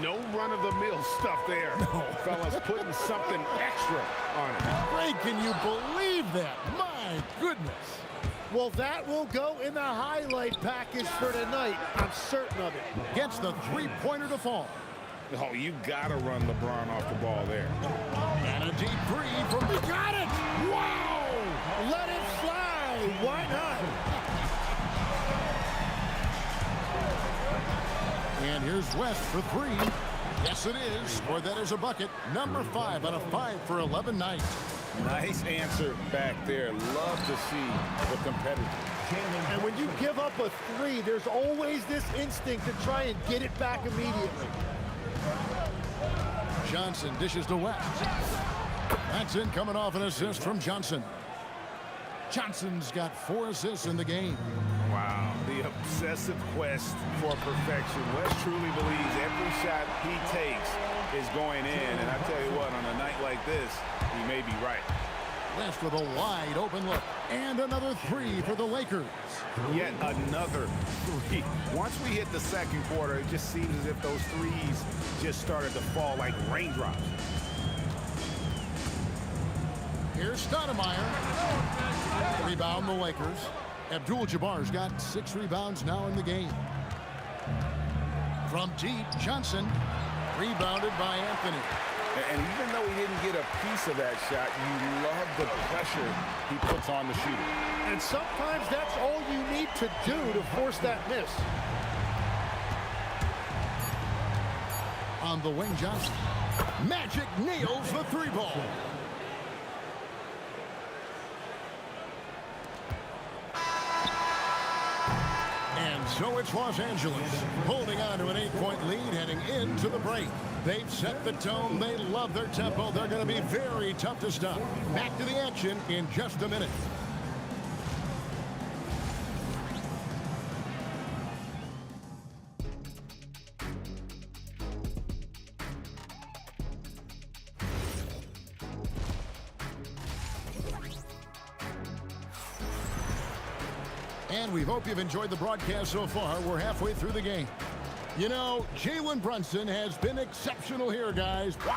No run-of-the-mill stuff there. No. Fellas putting something extra on it. Ray, can you believe that? My goodness. Well, that will go in the highlight package for tonight. I'm certain of it. Gets the 3-pointer to fall. Oh, you got to run LeBron off the ball there. And a deep 3 from the... Got it! Wow! Let it fly! Why not? And here's West for 3. Yes, it is. Or that is a bucket. Number 5 on a 5 for 11 night. Nice answer back there. Love to see the competitor. And when you give up a 3, there's always this instinct to try and get it back immediately. Johnson dishes to West. That's in, coming off an assist from Johnson. Johnson's got 4 assists in the game. Wow, the obsessive quest for perfection. West truly believes every shot he takes is going in. And I tell you what, on a night like this, he may be right. West with a wide open look. And another 3 for the Lakers. Yet another 3. Once we hit the second quarter, it just seems as if those 3s just started to fall like raindrops. Here's Stoudemire. Rebound the Lakers. Abdul-Jabbar's got 6 rebounds now in the game. From deep, Johnson rebounded by Anthony. And even though he didn't get a piece of that shot, you love the pressure he puts on the shooter. And sometimes that's all you need to do to force that miss. On the wing, Johnson. Magic nails the 3-ball. And so it's Los Angeles holding on to an 8-point lead heading into the break. They've set the tone. They love their tempo. They're going to be very tough to stop. Back to the action in just a minute. And we hope you've enjoyed the broadcast so far. We're halfway through the game. You know, Jalen Brunson has been exceptional here, guys. Wow.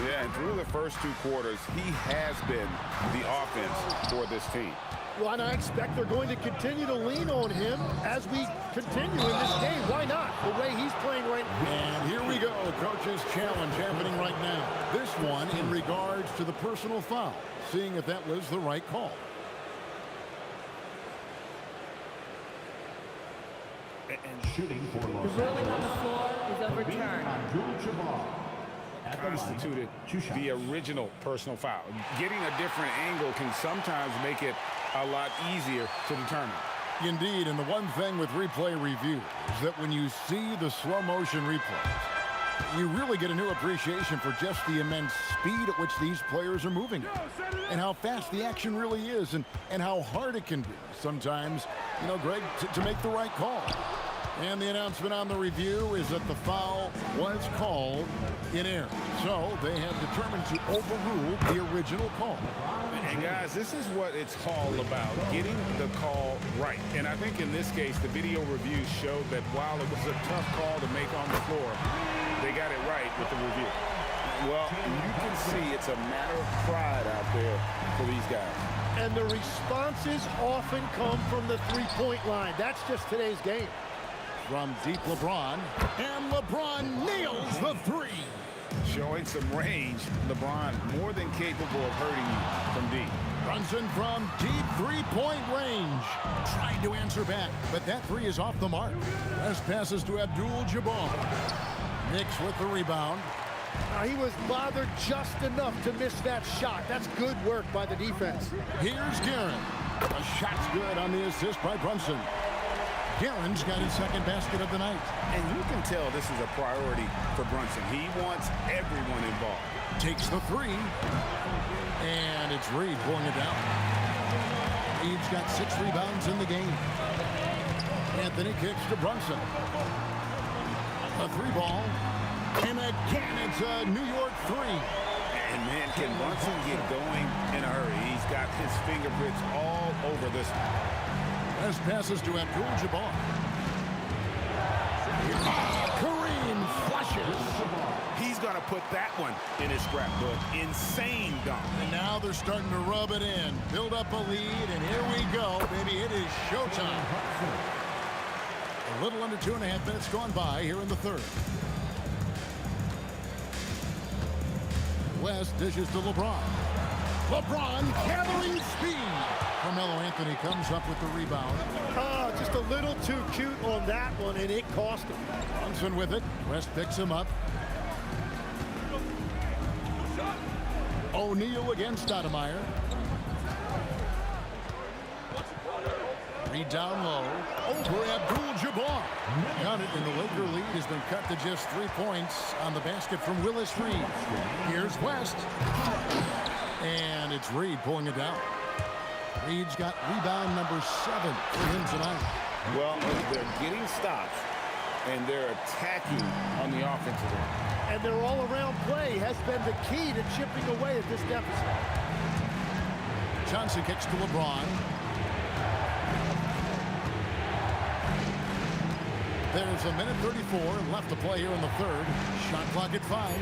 Yeah, and through the first 2 quarters, he has been the offense for this team. Well, and I expect they're going to continue to lean on him as we continue in this game. Why not? The way he's playing right now. And here we go. Coach's challenge happening right now. This one in regards to the personal foul. Seeing if that was the right call. And shooting for Los The ruling on the floor is overturned. Constituted the original personal foul. Getting a different angle can sometimes make it a lot easier to determine. Indeed, and the one thing with replay review is that when you see the slow motion replays, you really get a new appreciation for just the immense speed at which these players are moving and how fast the action really is and how hard it can be sometimes, you know, Greg, to make the right call. And the announcement on the review is that the foul was called in error. So they have determined to overrule the original call. And guys, this is what it's all about, getting the call right. And I think in this case, the video review showed that while it was a tough call to make on the floor, they got it right with the review. Well, you can see it's a matter of pride out there for these guys. And the responses often come from the 3-point line. That's just today's game. From deep, LeBron, and LeBron nails the 3. Showing some range, LeBron more than capable of hurting you from deep. Brunson from deep 3-point range. Tried to answer back, but that 3 is off the mark. As passes to Abdul-Jabbar. Knicks with the rebound. He was bothered just enough to miss that shot. That's good work by the defense. Here's Guerin. A shot's good on the assist by Brunson. Guerin's got his 2nd basket of the night. And you can tell this is a priority for Brunson. He wants everyone involved. Takes the 3. And it's Reed pulling it down. Reed's got 6 rebounds in the game. Anthony kicks to Brunson. A 3-ball. And again, it's a New York 3. And man, can Brunson get going in a hurry? He's got his fingerprints all over this one. As passes to Abdul-Jabbar. Kareem flushes. He's going to put that one in his scrapbook. Insane dunk. And now they're starting to rub it in. Build up a lead, and here we go, baby. It is showtime. A little under 2.5 minutes gone by here in the 3rd. West dishes to LeBron. LeBron gathering speed. Carmelo Anthony comes up with the rebound. Just a little too cute on that one, and it cost him. Brunson with it. West picks him up. O'Neal against Stoudemire. Reed down low. Over Abdul-Jabbar. Got it, and the Laker lead has been cut to just 3 points on the basket from Willis Reed. Here's West. And it's Reed pulling it down. Reed's got rebound number 7 for him tonight. Well, they're getting stops, and they're attacking on the offensive end. And their all-around play has been the key to chipping away at this deficit. Johnson kicks to LeBron. There's a minute 34 left to play here in the 3rd. Shot clock at 5.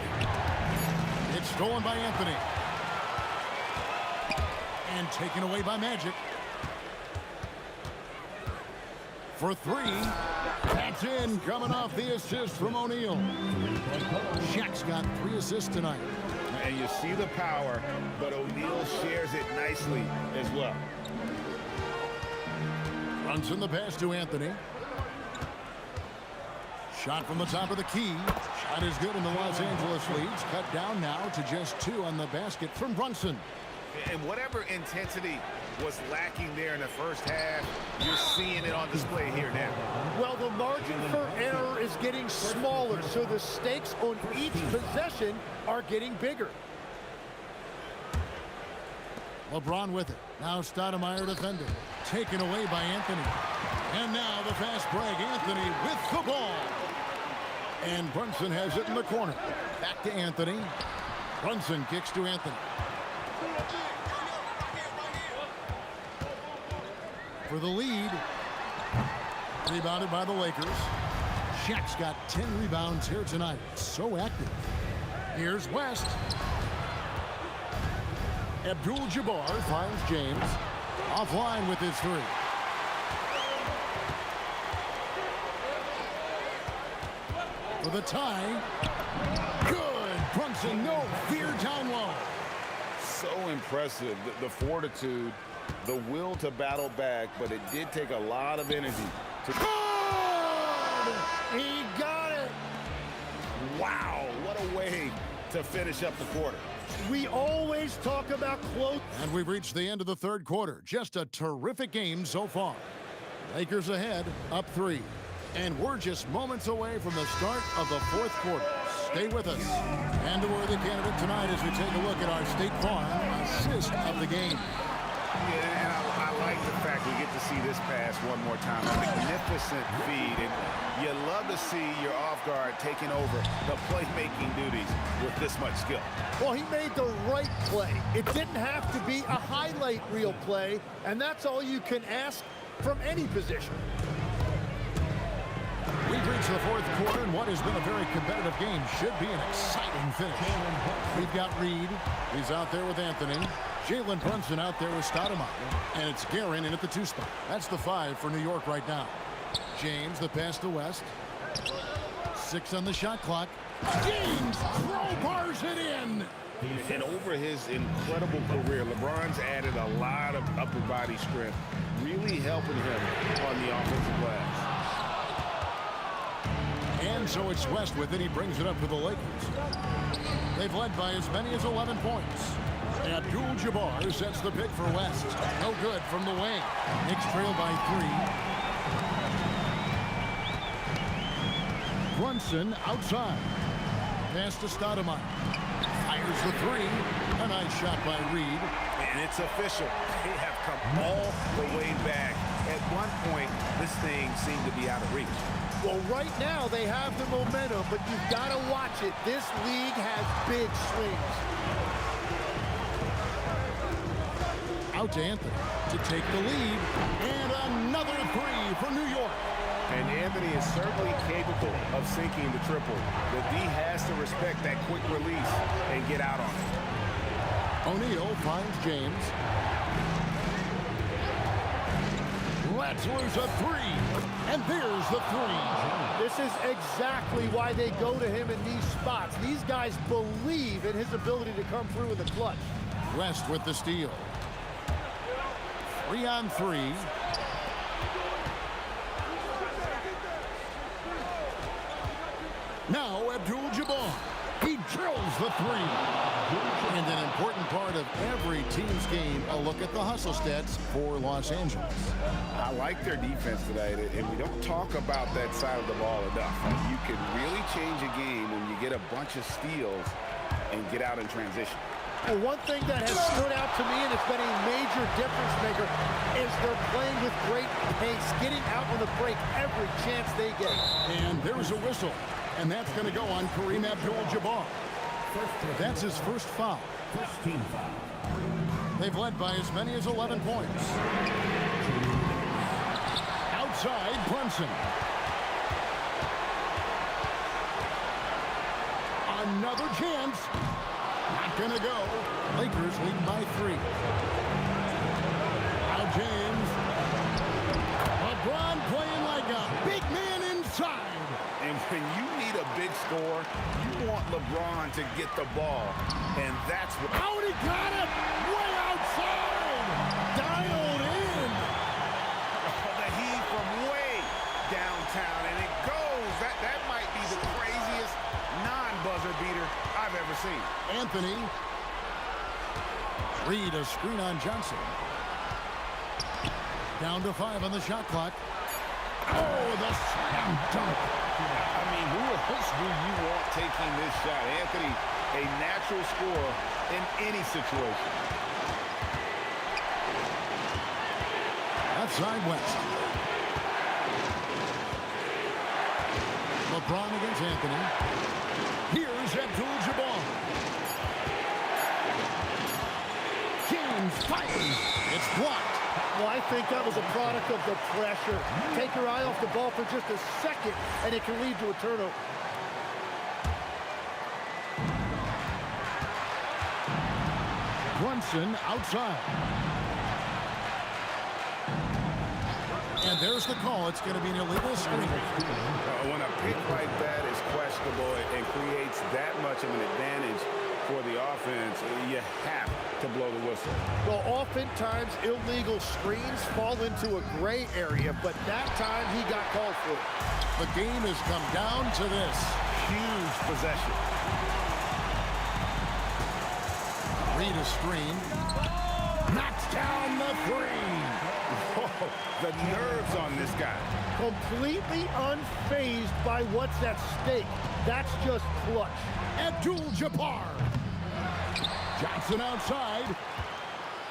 It's stolen by Anthony. And taken away by Magic. for three. That's in, coming off the assist from O'Neal. Shaq's got 3 assists tonight. And you see the power, but O'Neal shares it nicely as well. Brunson the pass to Anthony. Shot from the top of the key. Shot is good, and the Los Angeles leads cut down now to just 2 on the basket from Brunson. And whatever intensity was lacking there in the first half, you're seeing it on display here now. Well, the margin for error is getting smaller, so the stakes on each possession are getting bigger. LeBron with it. Now Stoudemire defending. Taken away by Anthony. And now the fast break. Anthony with the ball. And Brunson has it in the corner. Back to Anthony. Brunson kicks to Anthony. For the lead. Rebounded by the Lakers. Shaq's got 10 rebounds here tonight. So active. Here's West. Abdul-Jabbar finds James. Offline with his 3. For the tie. Good. Brunson, no fear down low. So impressive. The fortitude, the will to battle back, but it did take a lot of energy to... Good! He got it! Wow, what a way to finish up the quarter. We always talk about close. And we've reached the end of the third quarter. Just a terrific game so far. Lakers ahead, up 3. And we're just moments away from the start of the fourth quarter. Stay with us. And the worthy candidate tonight as we take a look at our State Farm assist of the game. Yeah, and I like the fact we get to see this pass one more time. A magnificent feed, and you love to see your off guard taking over the playmaking duties with this much skill. Well, he made the right play. It didn't have to be a highlight reel play, and that's all you can ask from any position. We've reached the fourth quarter, and what has been a very competitive game should be an exciting finish. We've got Reed. He's out there with Anthony. Jalen Brunson out there with Stoudemire. And it's Guerin in at the 2 spot. That's the 5 for New York right now. James, the pass to West. 6 on the shot clock. James crowbars it in. And over his incredible career, LeBron's added a lot of upper body strength, really helping him on the offensive glass. And so it's West with it. He brings it up to the Lakers. They've led by as many as 11 points. Abdul-Jabbar sets the pick for West. No good from the wing. Knicks trail by 3. Brunson outside. Pass to Stoudemire. Fires the 3. A nice shot by Reed. And it's official. They have come all the way back. At one point, this thing seemed to be out of reach. Well, right now they have the momentum, but you've got to watch it. This league has big swings. Out to Anthony to take the lead. And another 3 for New York. And Anthony is certainly capable of sinking the triple. The D has to respect that quick release and get out on it. O'Neal finds James. Let's lose a 3. And there's the 3. This is exactly why they go to him in these spots. These guys believe in his ability to come through in the clutch. West with the steal. 3 on 3. Now Abdul-Jabbar. He drills the 3. And an important part of every team's game, a look at the hustle stats for Los Angeles. I like their defense tonight, and we don't talk about that side of the ball enough. You can really change a game when you get a bunch of steals and get out in transition. Well, one thing that has stood out to me, and it's been a major difference maker, is they're playing with great pace, getting out on the break every chance they get. And there's a whistle, and that's going to go on Kareem Abdul-Jabbar. That's his first foul. First team foul. They've led by as many as 11 points. Outside, Brunson. Another chance. Not gonna go. Lakers lead by 3. Now James. LeBron playing like drawn to get the ball, and that's what... Out, he got it! Way outside! Dialed in! The heave from way downtown, and it goes. That might be the craziest non-buzzer beater I've ever seen. Anthony. Reed, a screen on Johnson. Down to 5 on the shot clock. Oh, the slam dunk. I mean, who else do you want taking this shot? Anthony, a natural scorer in any situation. Outside West. LeBron against Anthony. Here's Abdul-Jabbar. James fires. It's blocked. Well, I think that was a product of the pressure. Take your eye off the ball for just a second, and it can lead to a turnover. Brunson outside. And there's the call. It's going to be an illegal screen. When a pick like that is questionable and creates that much of an advantage for the offense, you have to blow the whistle. Well, oftentimes illegal screens fall into a gray area, but that time he got called for it. The game has come down to this. Huge possession. Reed a screen. Knocks down the 3. Oh, the nerves on this guy. Completely unfazed by what's at stake. That's just clutch. Abdul-Jabbar. Johnson outside.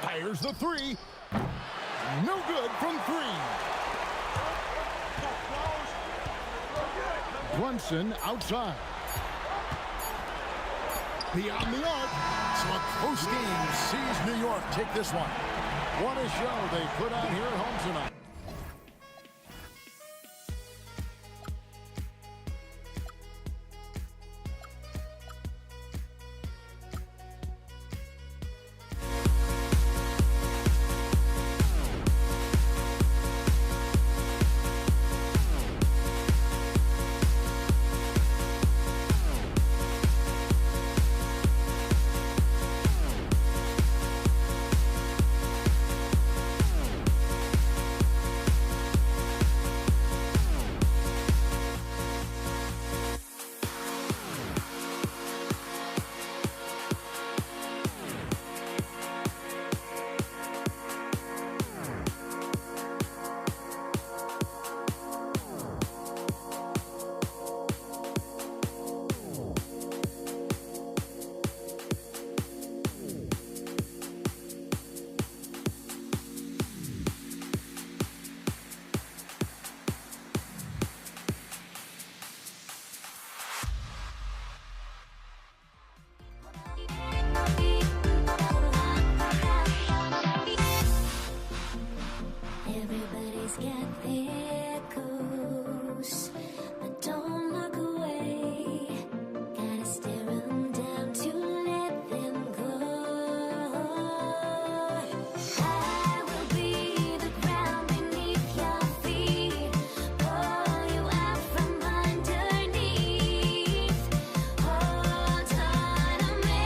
Fires the 3. No good from 3. Brunson outside. Beyond the arc. So a close game sees New York take this one. What a show they put on here at home tonight. Everybody's got their goals, but don't look away. Gotta stare 'em down to let them go. I will be the ground beneath your feet, pull you out from underneath. Hold on to me.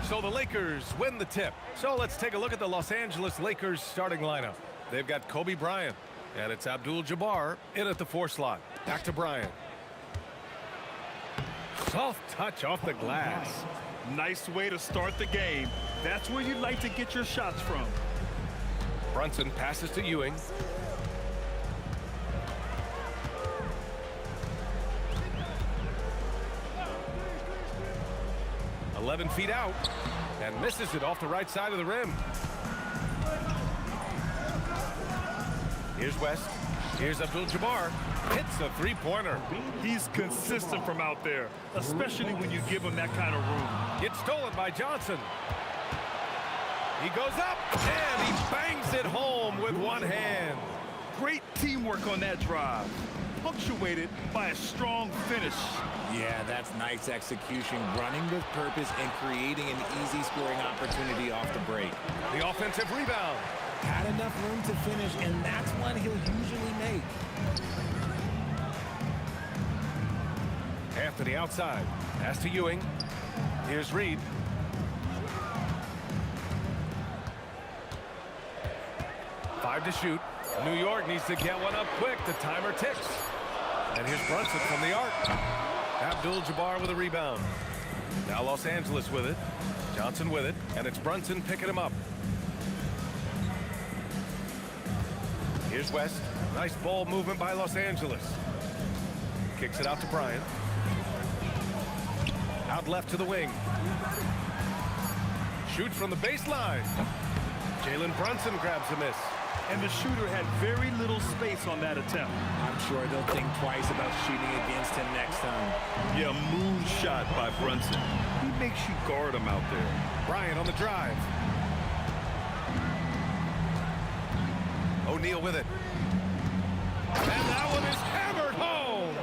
So the Lakers win the tip. So let's take a look at the Los Angeles Lakers starting lineup. They've got Kobe Bryant, and it's Abdul-Jabbar in at the 4 slot. Back to Bryant. Soft touch off the glass. Nice way to start the game. That's where you like to get your shots from. Brunson passes to Ewing. "11 feet out and misses it off the right side of the rim." Here's West. Here's Abdul-Jabbar. Hits a three-pointer. He's consistent from out there, especially when you give him that kind of room. Gets stolen by Johnson. He goes up and he bangs it home with one hand. Great teamwork on that drive, punctuated by a strong finish. Yeah, that's nice execution, running with purpose and creating an easy scoring opportunity off the break. The offensive rebound. Had enough room to finish, and that's one he'll usually make. Anthony outside. Pass to Ewing. Here's Reed. Five to shoot. New York needs to get one up quick. The timer ticks. And here's Brunson from the arc. Abdul-Jabbar with a rebound. Now Los Angeles with it. Johnson with it. And it's Brunson picking him up. Here's West. Nice ball movement by Los Angeles. Kicks it out to Bryant. Out left to the wing. Shoots from the baseline. Jalen Brunson grabs a miss. And the shooter had very little space on that attempt. I'm sure they'll think twice about shooting against him next time. Yeah, moon shot by Brunson. He makes you guard him out there. Bryant on the drive. O'Neal with it. And that one is hammered home.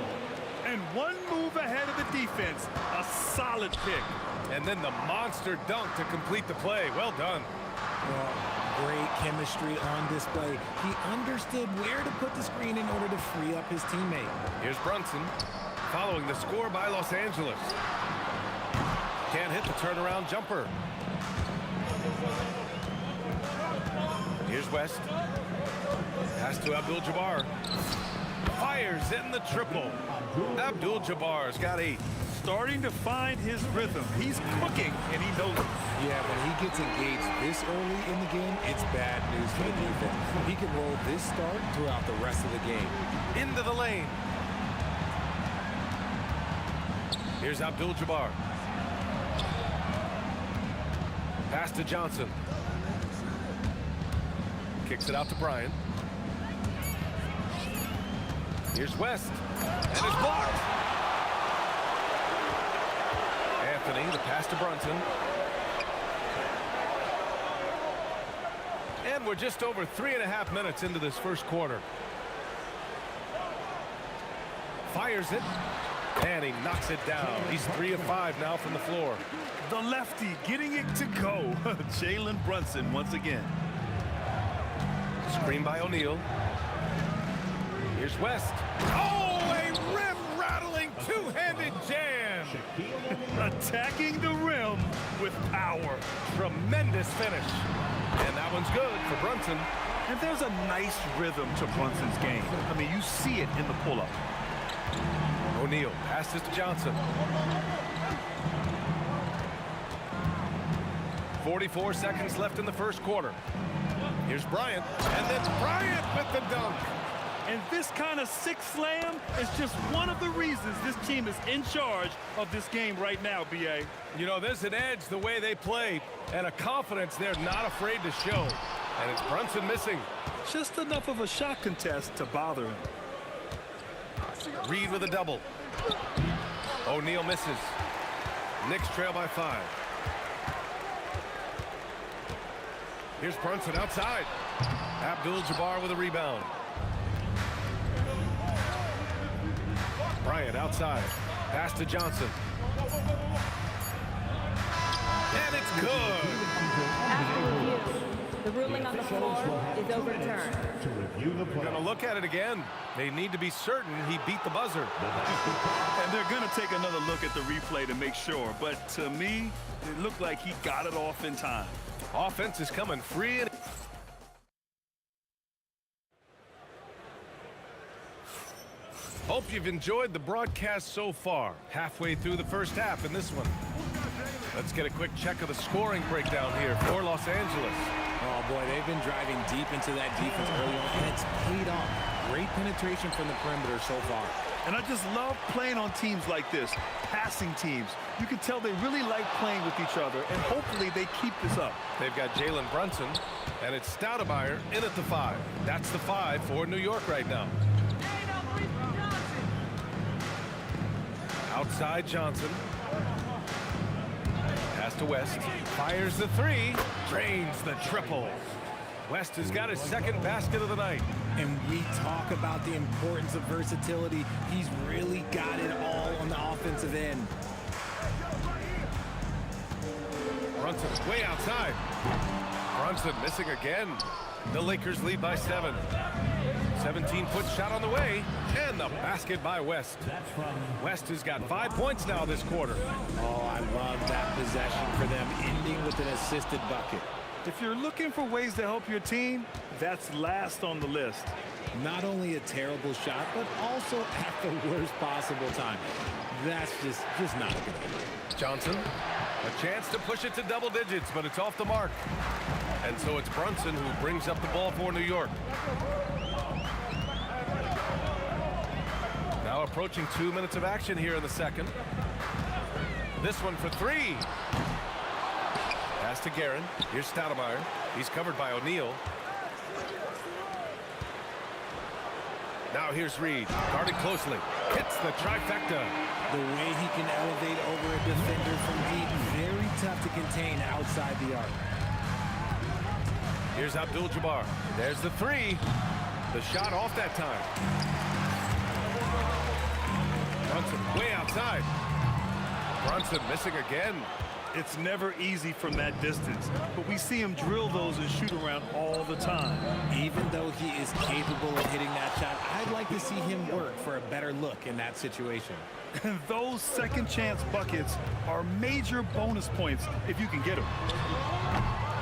And one move ahead of the defense. A solid pick. And then the monster dunk to complete the play. Well done. Well, great chemistry on display. He understood where to put the screen in order to free up his teammate. Here's Brunson following the score by Los Angeles. Can't hit the turnaround jumper. Here's West. Pass to Abdul-Jabbar. Fires in the triple. Abdul-Jabbar's got 8. Starting to find his rhythm. He's cooking, and he knows it. Yeah, when he gets engaged this early in the game, it's bad news for the defense. He can roll this start throughout the rest of the game. Into the lane. Here's Abdul-Jabbar. Pass to Johnson. Kicks it out to Bryant. Here's West. And it's blocked. Anthony, the pass to Brunson. And we're just over 3.5 minutes into this first quarter. Fires it. And he knocks it down. He's 3 of 5 now from the floor. The lefty getting it to go. Jalen Brunson once again. Screen by O'Neal. Here's West. Oh, a rim-rattling two-handed jam. Attacking the rim with power. Tremendous finish. And that one's good for Brunson. And there's a nice rhythm to Brunson's game. I mean, you see it in the pull-up. O'Neal passes to Johnson. 44 seconds left in the first quarter. Here's Bryant. And then Bryant with the dunk. And this kind of six slam is just one of the reasons this team is in charge of this game right now, B.A. You know, there's an edge the way they play and a confidence they're not afraid to show. And it's Brunson missing. Just enough of a shot contest to bother him. Reed with a double. O'Neal misses. Knicks trail by 5. Here's Brunson outside. Abdul-Jabbar with a rebound. Bryant outside. Pass to Johnson. And it's good. After review, the ruling on the floor is overturned. We're going to look at it again. They need to be certain he beat the buzzer. And they're going to take another look at the replay to make sure. But to me, it looked like he got it off in time. Offense is coming free. Hope you've enjoyed the broadcast so far. Halfway through the first half in this one. Let's get a quick check of the scoring breakdown here for Los Angeles. Oh, boy, they've been driving deep into that defense early on, and it's paid off. Great penetration from the perimeter so far. And I just love playing on teams like this, passing teams. You can tell they really like playing with each other, and hopefully they keep this up. They've got Jalen Brunson, and it's Stoudemire in at the 5. That's the 5 for New York right now. Outside Johnson. Pass to West. Fires the 3. Drains the triple. West has got his second basket of the night. And we talk about the importance of versatility. He's really got it all on the offensive end. Brunson way outside. Brunson missing again. The Lakers lead by 7. 17-foot shot on the way, and the basket by West. West has got 5 points now this quarter. Oh, I love that possession for them, ending with an assisted bucket. If you're looking for ways to help your team, that's last on the list. Not only a terrible shot, but also at the worst possible time. That's just not a good idea. Johnson, a chance to push it to double digits, but it's off the mark. And so it's Brunson who brings up the ball for New York. Now approaching 2 minutes of action here in the second. This one for 3. Pass to Guerin. Here's Stoudemire. He's covered by O'Neal. Now here's Reed. Guarded closely. Hits the trifecta. The way he can elevate over a defender from deep, very tough to contain outside the arc. Here's Abdul-Jabbar. There's the 3. The shot off that time. Brunson way outside. Brunson missing again. It's never easy from that distance, but we see him drill those and shoot around all the time. Even though he is capable of hitting that shot, I'd like to see him work for a better look in that situation. And those second chance buckets are major bonus points if you can get them.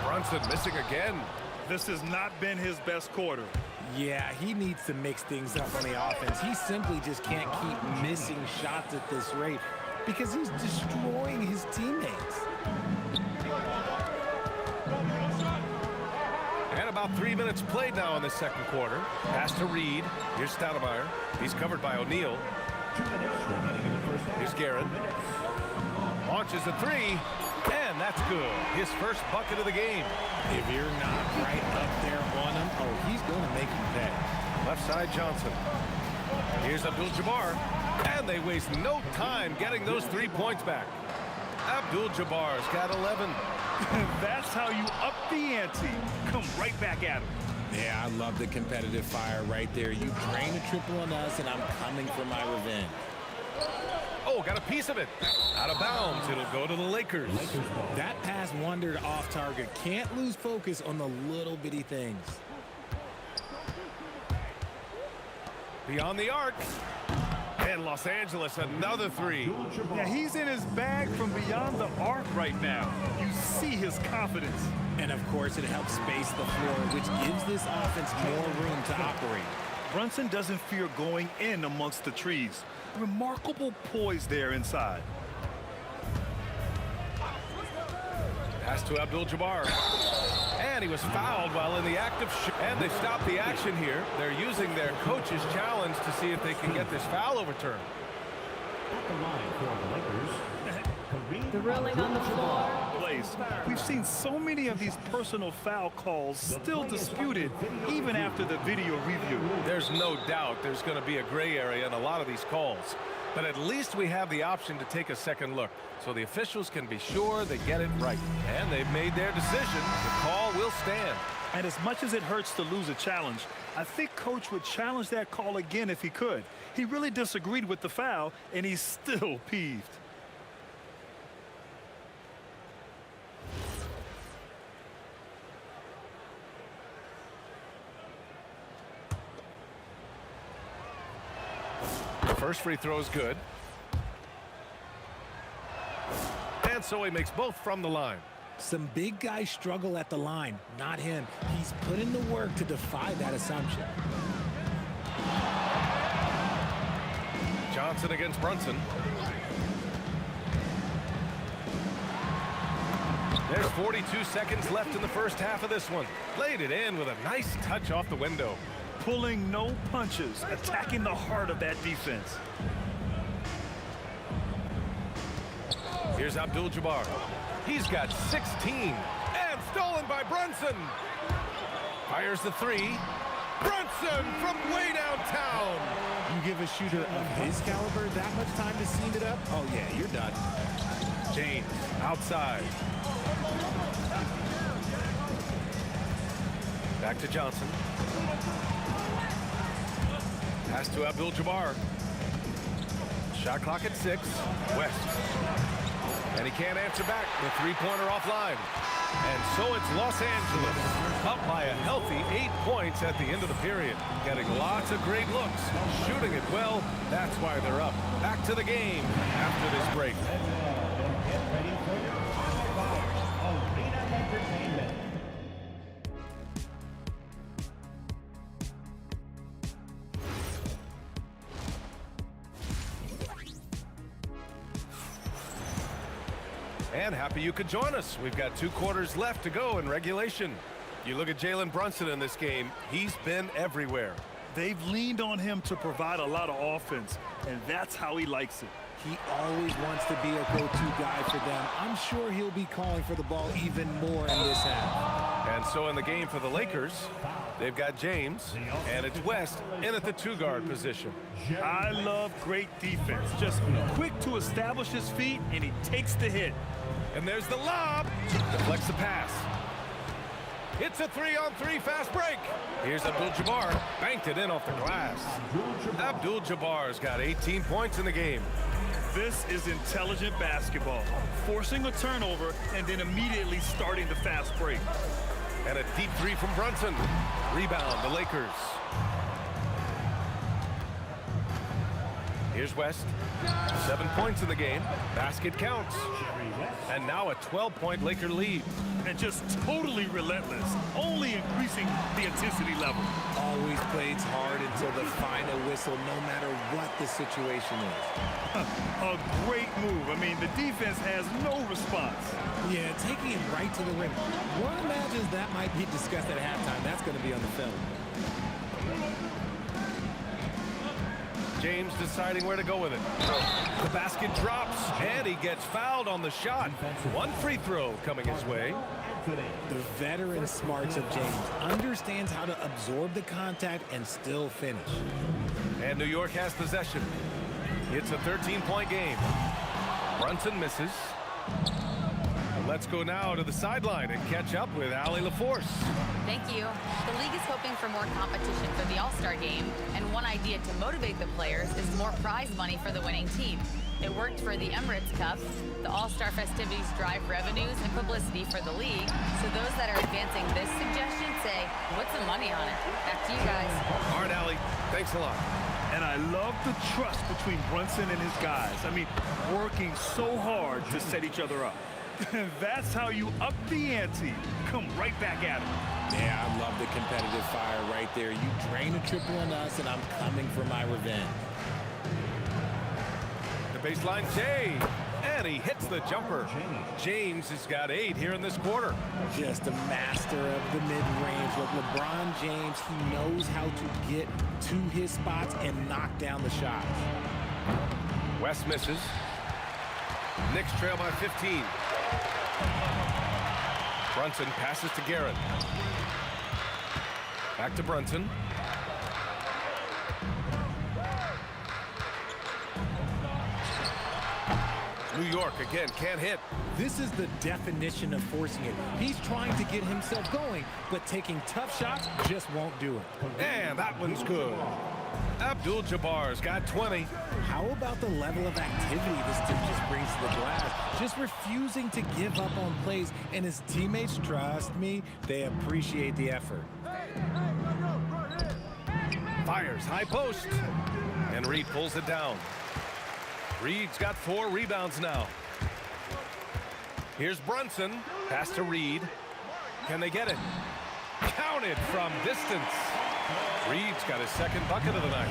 Brunson missing again. This has not been his best quarter. Yeah, he needs to mix things up on the offense. He simply just can't keep missing shots at this rate because he's destroying his teammates. And about 3 minutes played now in the second quarter. Pass to Reed. Here's Stoudemire. He's covered by O'Neal. Here's Guerin. Launches a 3. And that's good. His first bucket of the game. If you're not right up there on him, oh, he's going to make him pay. Left side Johnson. Here's Abdul-Jabbar. And they waste no time getting those 3 points back. Abdul-Jabbar's got 11. That's how you up the ante. Come right back at him. Yeah, I love the competitive fire right there. You drain a triple on us, and I'm coming for my revenge. Oh, got a piece of it. Out of bounds. It'll go to the Lakers. That pass wandered off target. Can't lose focus on the little bitty things. Beyond the arc. And Los Angeles, another 3. Yeah, he's in his bag from beyond the arc right now. You see his confidence. And, of course, it helps space the floor, which gives this offense more room to operate. Brunson doesn't fear going in amongst the trees. Remarkable poise there inside. Pass to Abdul-Jabbar. And he was fouled while in the act of and they stopped the action here. They're using their coach's challenge to see if they can get this foul overturned. At the line for the Lakers, The ruling on the floor. Place. We've seen so many of these personal foul calls still disputed even after the video review. There's no doubt there's going to be a gray area in a lot of these calls. But at least we have the option to take a second look, so the officials can be sure they get it right. And they've made their decision. The call will stand. And as much as it hurts to lose a challenge, I think Coach would challenge that call again if he could. He really disagreed with the foul, and he's still peeved. First free throw is good. And so he makes both from the line. Some big guys struggle at the line, not him. He's put in the work to defy that assumption. Johnson against Brunson. There's 42 seconds left in the first half of this one. Laid it in with a nice touch off the window. Pulling no punches, attacking the heart of that defense. Here's Abdul-Jabbar. He's got 16. And stolen by Brunson. Fires the three. Brunson from way downtown. You give a shooter of his caliber that much time to seam it up? Oh, yeah, you're done. James outside. Back to Johnson. Pass to Abdul-Jabbar. Shot clock at 6. West. And he can't answer back. The three-pointer offline. And so it's Los Angeles up by a healthy 8 points at the end of the period. Getting lots of great looks. Shooting it well. That's why they're up. Back to the game after this break. get ready for your Arena Entertainment. And happy you could join us. We've got 2 quarters left to go in regulation. You look at Jalen Brunson in this game, he's been everywhere. They've leaned on him to provide a lot of offense, and that's how he likes it. He always wants to be a go-to guy for them. I'm sure he'll be calling for the ball even more in this half. And so in the game for the Lakers, they've got James, and it's West in at the 2-guard position. I love great defense. Just quick to establish his feet, and he takes the hit. And there's the lob. Deflects the pass. It's a 3-on-3 fast break. Here's Abdul-Jabbar. Banked it in off the glass. Abdul-Jabbar's got 18 points in the game. This is intelligent basketball. Forcing a turnover and then immediately starting the fast break. And a deep 3 from Brunson. Rebound, the Lakers. Here's West. 7 points in the game. Basket counts. And now a 12-point Laker lead. And just totally relentless, only increasing the intensity level. Always plays hard until the final whistle, no matter what the situation is. A great move. I mean, the defense has no response. Yeah, taking it right to the rim. One imagines that might be discussed at halftime. That's going to be on the film. James deciding where to go with it. The basket drops, and he gets fouled on the shot. 1 free throw coming his way. The veteran smarts of James understands how to absorb the contact and still finish. And New York has possession. It's a 13-point game. Brunson misses. Let's go now to the sideline and catch up with Allie LaForce. Thank you. The league is hoping for more competition for the All-Star game, and one idea to motivate the players is more prize money for the winning team. It worked for the Emirates Cup. The All-Star festivities drive revenues and publicity for the league, so those that are advancing this suggestion say, put some money on it. Back to you guys. All right, Allie. Thanks a lot. And I love the trust between Brunson and his guys. I mean, working so hard to set each other up. That's how you up the ante. Come right back at him. Yeah, I love the competitive fire right there. You drain a triple on us, and I'm coming for my revenge. The baseline Jay. And And he hits the jumper. James has got 8 here in this quarter. Just a master of the mid-range. With LeBron James, he knows how to get to his spots and knock down the shots. West misses. Knicks trail by 15. Brunson passes to Garrett. Back to Brunson. New York again can't hit. This is the definition of forcing it. He's trying to get himself going, but taking tough shots just won't do it. And that one's good. Abdul-Jabbar's got 20. How about the level of activity this team just brings to the glass? Just refusing to give up on plays, and his teammates, trust me, they appreciate the effort. Fires high post. And Reed pulls it down. Reed's got 4 rebounds now. Here's Brunson. Pass to Reed. Can they get it? Counted from distance. Reed's got his second bucket of the night.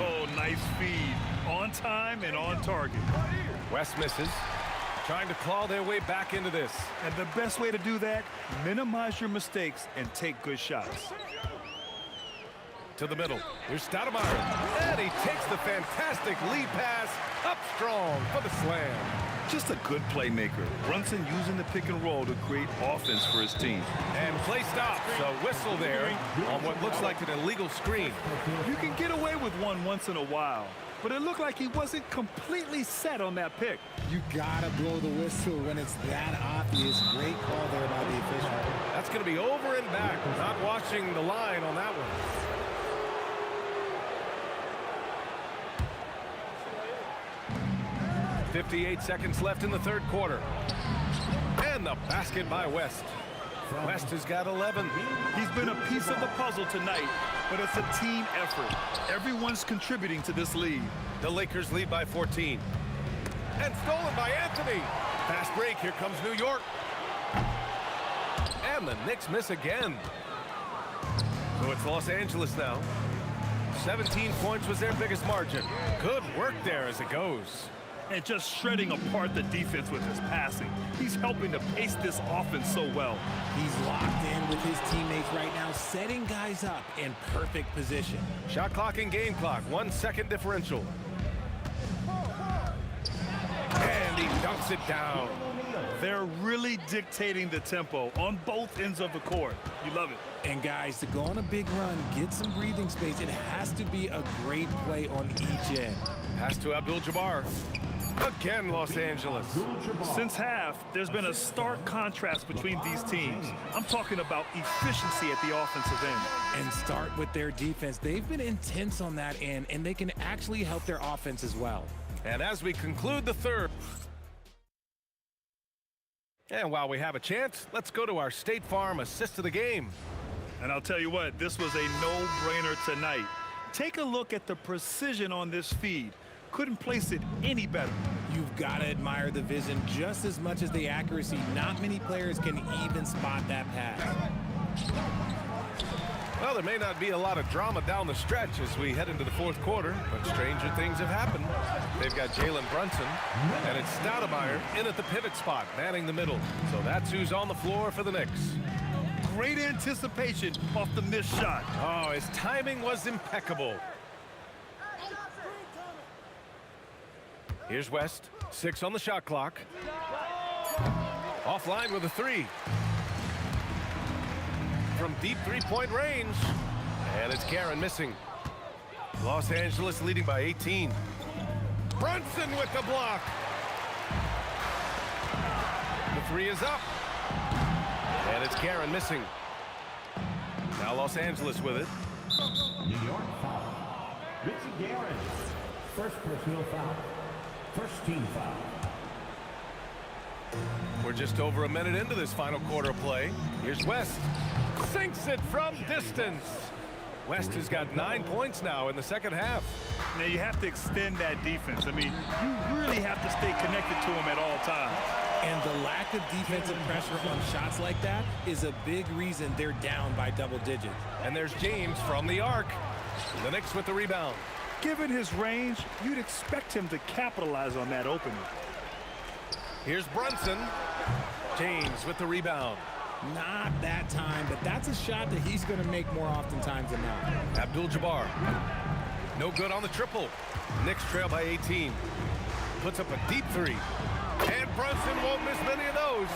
Oh, nice feed. On time and on target. West misses. Trying to claw their way back into this. And the best way to do that, minimize your mistakes and take good shots. To the middle. Here's Stoudemire. And he takes the fantastic lead pass up strong for the slam. Just a good playmaker. Brunson using the pick and roll to create offense for his team. And play stops. A whistle there on what looks like an illegal screen. You can get away with one once in a while, but it looked like he wasn't completely set on that pick. You gotta blow the whistle when it's that obvious. Great call there by the official. That's going to be over and back. Not watching the line on that one. 58 seconds left in the third quarter. And the basket by West. West has got 11. He's been a piece of the puzzle tonight, but it's a team effort. Everyone's contributing to this lead. The Lakers lead by 14. And stolen by Anthony. Fast break. Here comes New York. And the Knicks miss again. So it's Los Angeles now. 17 points was their biggest margin. Good work there as it goes. And just shredding apart the defense with his passing. He's helping to pace this offense so well. He's locked in with his teammates right now, setting guys up in perfect position. Shot clock and game clock, 1 second differential. And he dunks it down. They're really dictating the tempo on both ends of the court. You love it. And guys, to go on a big run, get some breathing space, it has to be a great play on each end. Pass to Abdul-Jabbar. Again, Los Angeles. Since half, there's been a stark contrast between these teams. I'm talking about efficiency at the offensive end. And start with their defense. They've been intense on that end, and they can actually help their offense as well. And as we conclude the third, and while we have a chance, let's go to our State Farm assist of the game. And I'll tell you what, this was a no-brainer tonight. Take a look at the precision on this feed. Couldn't place it any better. You've got to admire the vision just as much as the accuracy. Not many players can even spot that pass. Well, there may not be a lot of drama down the stretch as we head into the fourth quarter, but stranger things have happened. They've got Jalen Brunson, and it's Stoudemire in at the pivot spot, manning the middle. So that's who's on the floor for the Knicks. Great anticipation off the missed shot. Oh, his timing was impeccable. Here's West, 6 on the shot clock. Offline with a 3. From deep three-point range. And it's Karen missing. Los Angeles leading by 18. Brunson with the block. The 3 is up. And it's Karen missing. Now Los Angeles with it. New York foul. Richie Guerin. First personal foul. First team foul. We're just over a minute into this final quarter play. Here's West. Sinks it from distance. West has got 9 points now in the second half. Now you have to extend that defense. I mean, you really have to stay connected to him at all times. And the lack of defensive pressure on shots like that is a big reason they're down by double digits. And there's James from the arc. The Knicks with the rebound. Given his range, you'd expect him to capitalize on that opening. Here's Brunson. James with the rebound. Not that time, but that's a shot that he's going to make more oftentimes than not. Abdul-Jabbar. No good on the triple. Knicks trail by 18. Puts up a deep three. And Brunson won't miss many of those.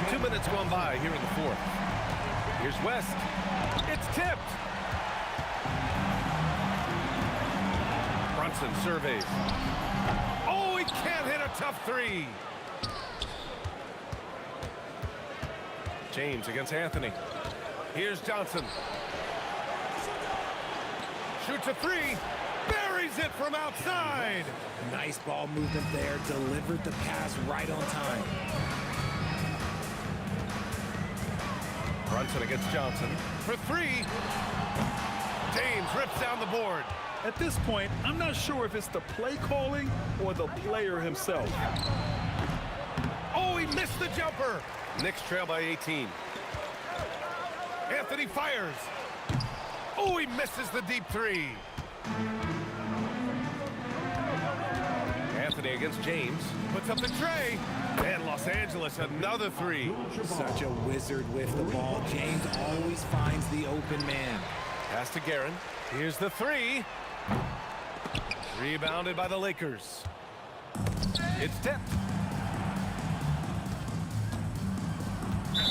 2 minutes gone by here in the fourth. Here's West. It's tipped. Brunson surveys. Oh, he can't hit a tough three. James against Anthony. Here's Johnson. Shoots a three. Buries it from outside. Nice ball movement there. Delivered the pass right on time. Brunson against Johnson for three. James rips down the board. At this point, I'm not sure if it's the play calling or the player himself. Oh, he missed the jumper. Knicks trail by 18. Anthony fires. Oh, he misses the deep three. Anthony against James. Puts up the tray. And Los Angeles, another three. Such a wizard with the ball. James always finds the open man. Pass to Guerin. Here's the three. Rebounded by the Lakers. It's tipped.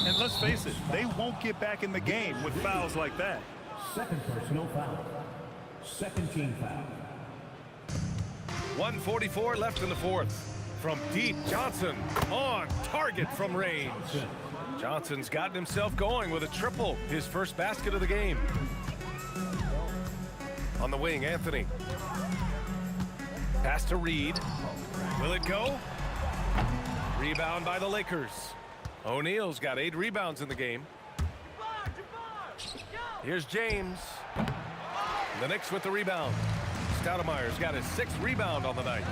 And let's face it, they won't get back in the game with fouls like that. Second personal foul. Second team foul. 1:44 left in the fourth. From deep, Johnson on target from range. Johnson's gotten himself going with a triple, his first basket of the game. On the wing, Anthony. Pass to Reed. Will it go? Rebound by the Lakers. O'Neal's got 8 rebounds in the game. Here's James. The Knicks with the rebound. Stoudemire's got his 6th rebound on the night.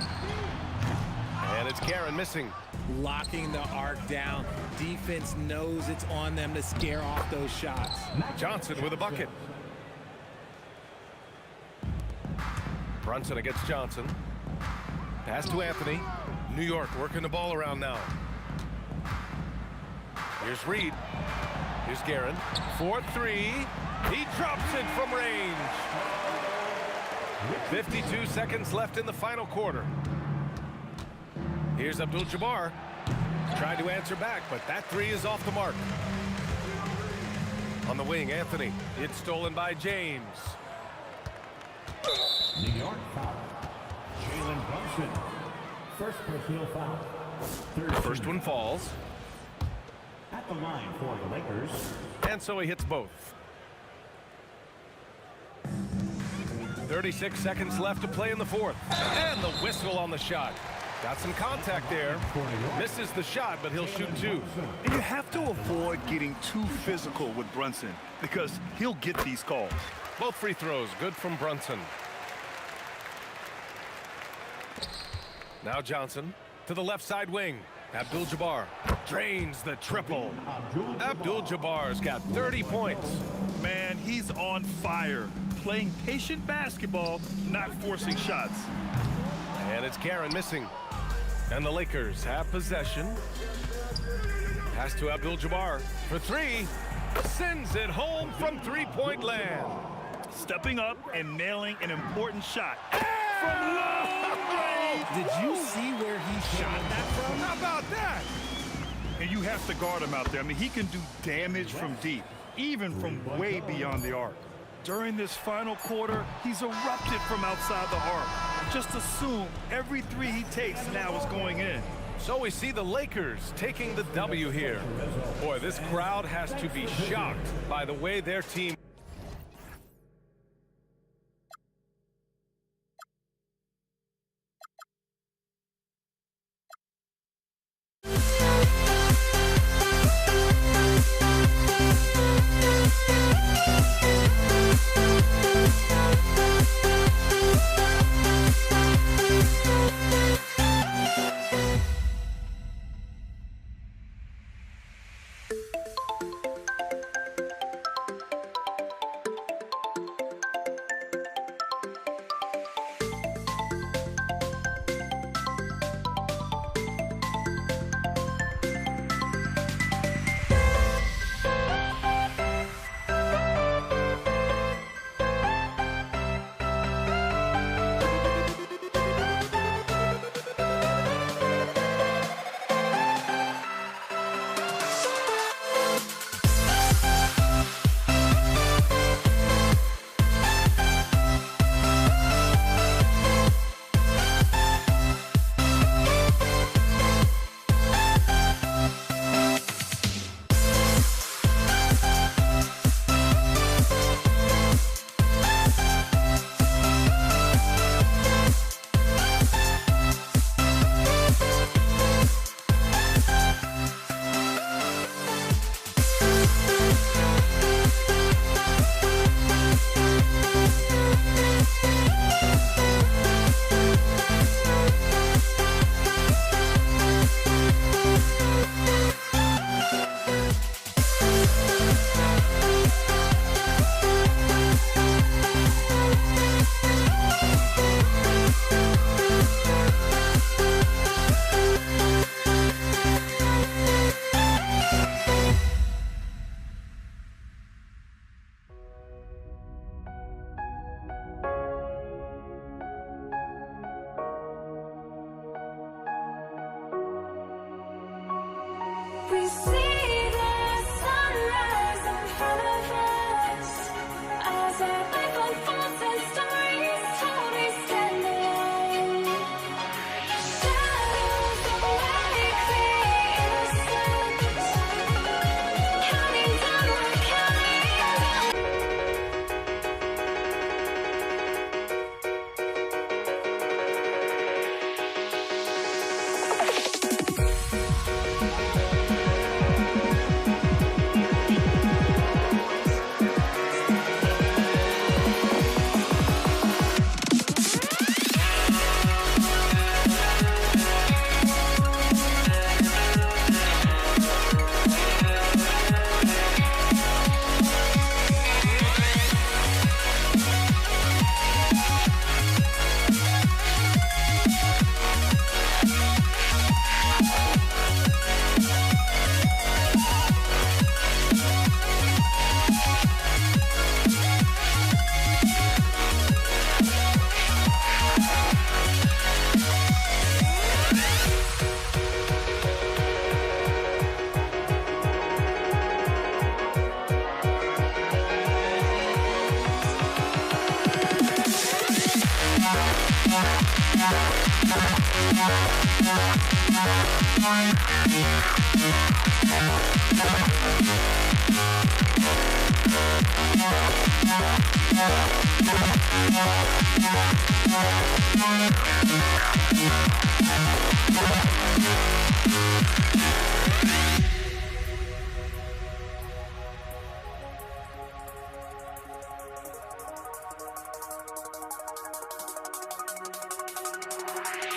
And it's Guerin missing. Locking the arc down. Defense knows it's on them to scare off those shots. Johnson with a bucket. Brunson against Johnson. Pass to Anthony. New York working the ball around now. Here's Reed. Here's Guerin. 4-3. He drops it from range. 52 seconds left in the final quarter. Here's Abdul-Jabbar. Tried to answer back, but that three is off the mark. On the wing, Anthony. It's stolen by James. New York foul. Jalen Brunson. First personal foul. First one falls. At the line for the Lakers. And so he hits both. 36 seconds left to play in the fourth. And the whistle on the shot. Got some contact there. Misses the shot, but he'll shoot 2. And you have to avoid getting too physical with Brunson because he'll get these calls. Both free throws good from Brunson. Now Johnson to the left side wing. Abdul-Jabbar drains the triple. Abdul-Jabbar's got 30 points. Man, he's on fire. Playing patient basketball, not forcing shots. And it's Guerin missing. And the Lakers have possession. Pass to Abdul-Jabbar for 3. Sends it home from three-point land. Stepping up and nailing an important shot. From long range. Did you see where he shot that from? How about that? And you have to guard him out there. I mean, he can do damage from deep, even from way beyond the arc. During this final quarter, he's erupted from outside the arc. Just assume every three he takes now is going in. So we see the Lakers taking the W here. Boy, this crowd has to be shocked by the way their team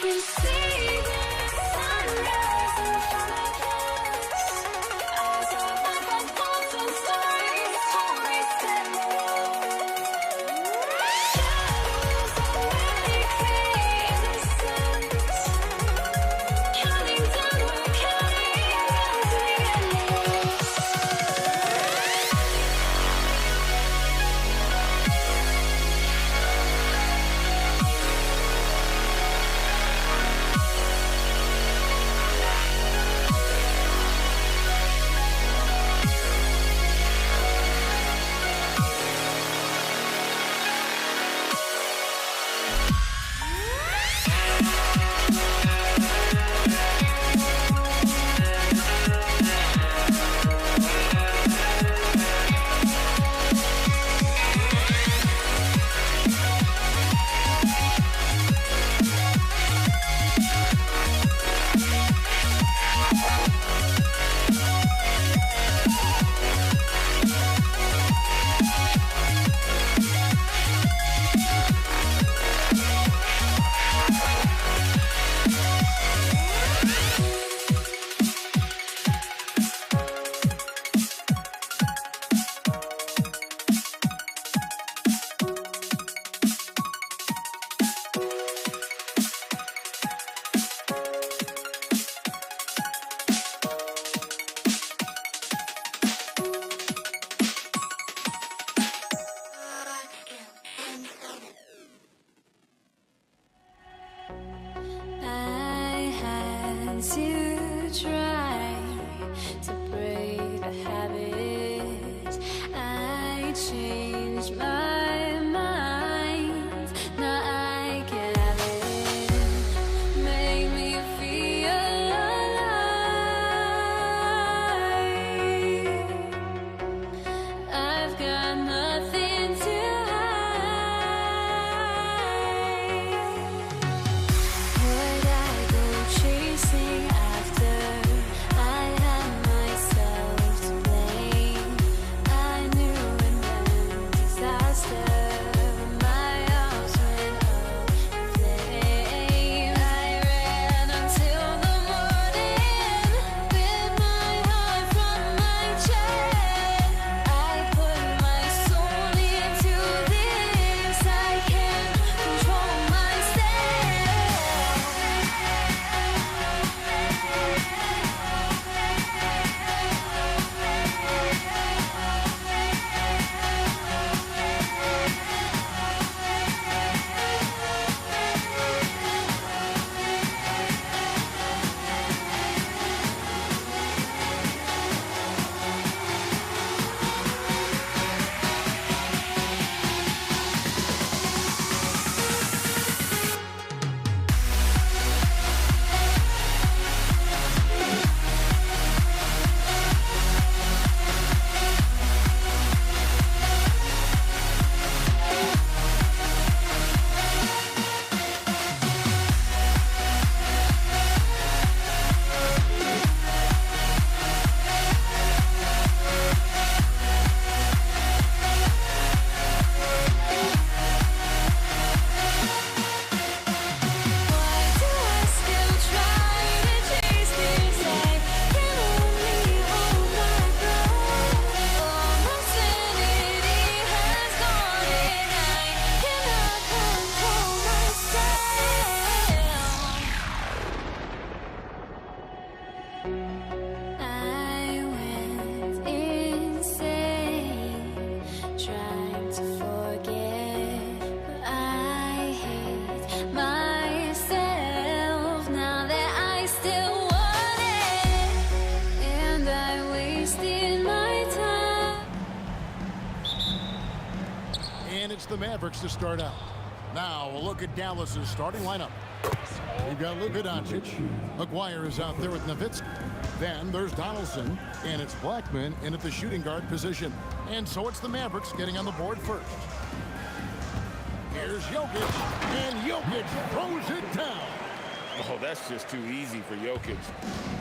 We see the sunrise and colors as our life unfolds and stories told stand alone. Shadows already fade the sense, counting down, we're counting as we get lost. I had to try to break the habit. I changed my mind. Now I can have it. Make me feel alive. I've got nothing to would I go chasing after? I had myself to blame. I knew it meant disaster. My arms went up in flames. I ran until the morning with my heart from my chest. I put my soul into this. I can't control myself. Why do I still try to chase this? I can only hold my breath. All my sanity has gone, and I cannot control myself. I went insane, trying to forget, but I hate myself now that I still want it, and I wasted my time. And it's the Mavericks to start out. Now, we'll look at Dallas's starting lineup. You've got Luka Doncic. McGuire is out there with Nowitzki. Then there's Donaldson, and it's Blackman in at the shooting guard position. And so it's the Mavericks getting on the board first. Here's Jokic, and Jokic throws it down. Oh, that's just too easy for Jokic.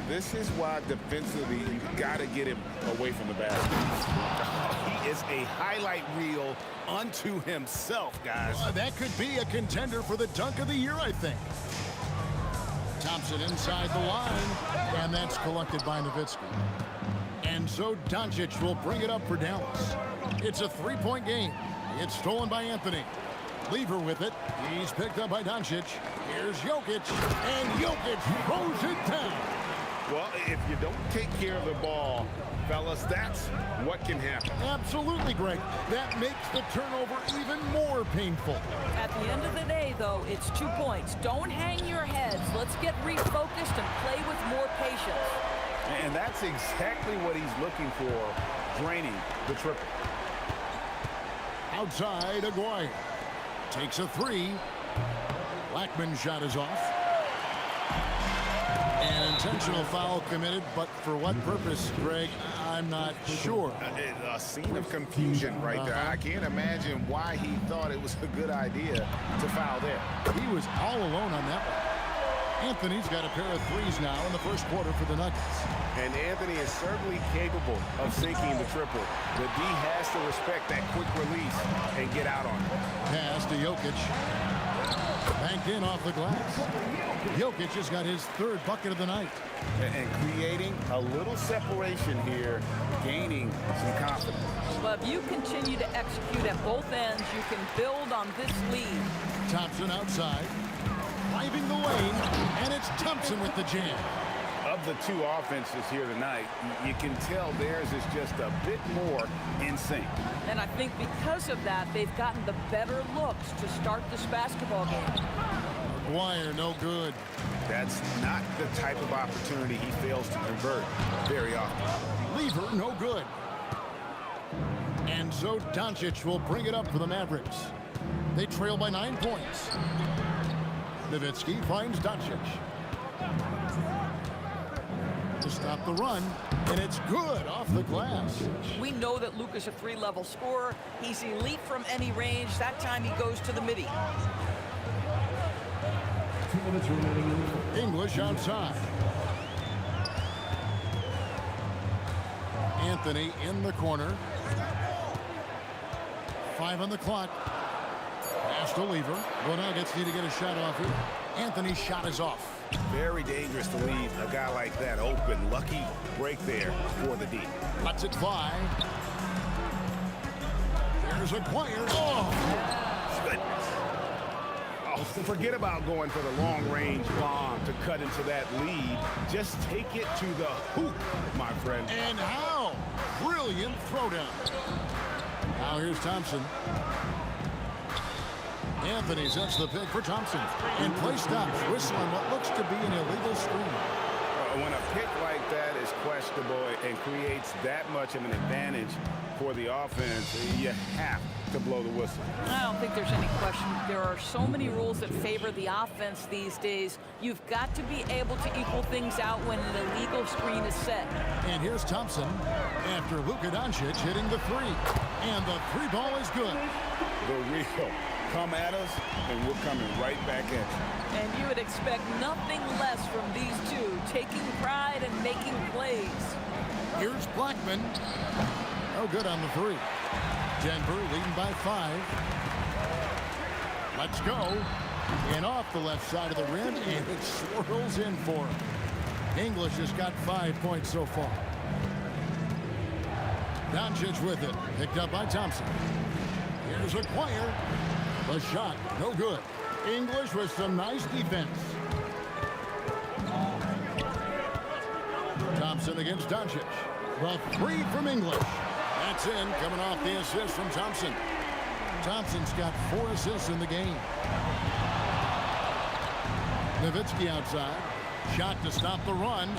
This is why defensively you got to get him away from the basket. He is a highlight reel unto himself, guys. That could be a contender for the dunk of the year, I think. Thompson inside the line, and that's collected by Nowitzki. And so Doncic will bring it up for Dallas. It's a three-point game. It's stolen by Anthony. Lever with it. He's picked up by Doncic. Here's Jokic, and Jokic throws it down. Well, if you don't take care of the ball, fellas, that's what can happen. Absolutely, Greg. That makes the turnover even more painful. At the end of the day, though, it's 2 points. Don't hang your heads. Let's get refocused and play with more patience. And that's exactly what he's looking for, draining the triple. Outside, Aguirre takes a three. Blackman's shot is off. An intentional foul committed, but for what purpose, Greg? I'm not sure. A scene of confusion right there. I can't imagine why he thought it was a good idea to foul there. He was all alone on that one. Anthony's got a pair of threes now in the first quarter for the Nuggets. And Anthony is certainly capable of sinking the triple. The D has to respect that quick release and get out on it. Pass to Jokic. Banked in off the glass. Jokic has got his third bucket of the night. And creating a little separation here, gaining some confidence. Well, if you continue to execute at both ends, you can build on this lead. Thompson outside. Driving the lane, and it's Thompson with the jam. Of the two offenses here tonight, you can tell theirs is just a bit more in sync. And I think because of that, they've gotten the better looks to start this basketball game. McGuire, no good. That's not the type of opportunity he fails to convert very often. Lever, no good. And so Doncic will bring it up for the Mavericks. They trail by 9 points. Nowitzki finds Doncic. To stop the run, and it's good off the glass. We know that Luka's a three-level scorer. He's elite from any range. That time he goes to the midi. 2 minutes remaining. English outside. Anthony in the corner. 5 on the clock. Pass to Lever. The Nuggets need to get a shot off here. Anthony's shot is off. Very dangerous to leave a guy like that open. Lucky break there for the D. Lets it fly. There's Aguirre. Oh! Goodness. Oh, forget about going for the long-range bomb to cut into that lead. Just take it to the hoop, my friend. And how? Brilliant throwdown. Now here's Thompson. Anthony sets the pick for Thompson. And play stops. Whistle on what looks to be an illegal screen. When a pick like that is questionable and creates that much of an advantage for the offense, you have to blow the whistle. I don't think there's any question. There are so many rules that favor the offense these days. You've got to be able to equal things out when an illegal screen is set. And here's Thompson after Luka Doncic hitting the three. And the three ball is good. The real come at us, and we're coming right back at you. And you would expect nothing less from these two, taking pride and making plays. Here's Blackman. No good on the three. Denver leading by 5. Let's go. And off the left side of the rim, and it swirls in for him. English has got 5 points so far. Doncic with it. Picked up by Thompson. Here's Aguirre. The shot, no good. English with some nice defense. Thompson against Doncic. The three from English. That's in, coming off the assist from Thompson. Thompson's got 4 assists in the game. Nowitzki outside. Shot to stop the run.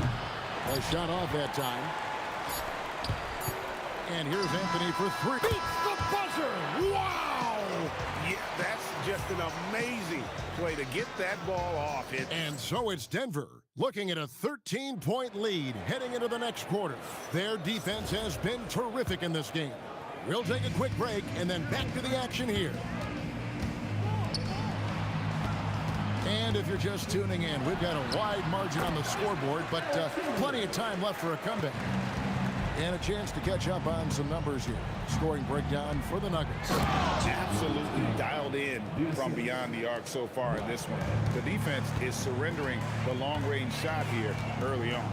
A shot off that time. And here's Anthony for 3. Beats the buzzer! Wow! Yeah, that's just an amazing play to get that ball off. And so it's Denver looking at a 13-point lead heading into the next quarter. Their defense has been terrific in this game. We'll take a quick break and then back to the action here. And if you're just tuning in, we've got a wide margin on the scoreboard, but plenty of time left for a comeback. And a chance to catch up on some numbers here. Scoring breakdown for the Nuggets. Absolutely dialed in from beyond the arc so far in this one. The defense is surrendering the long-range shot here early on.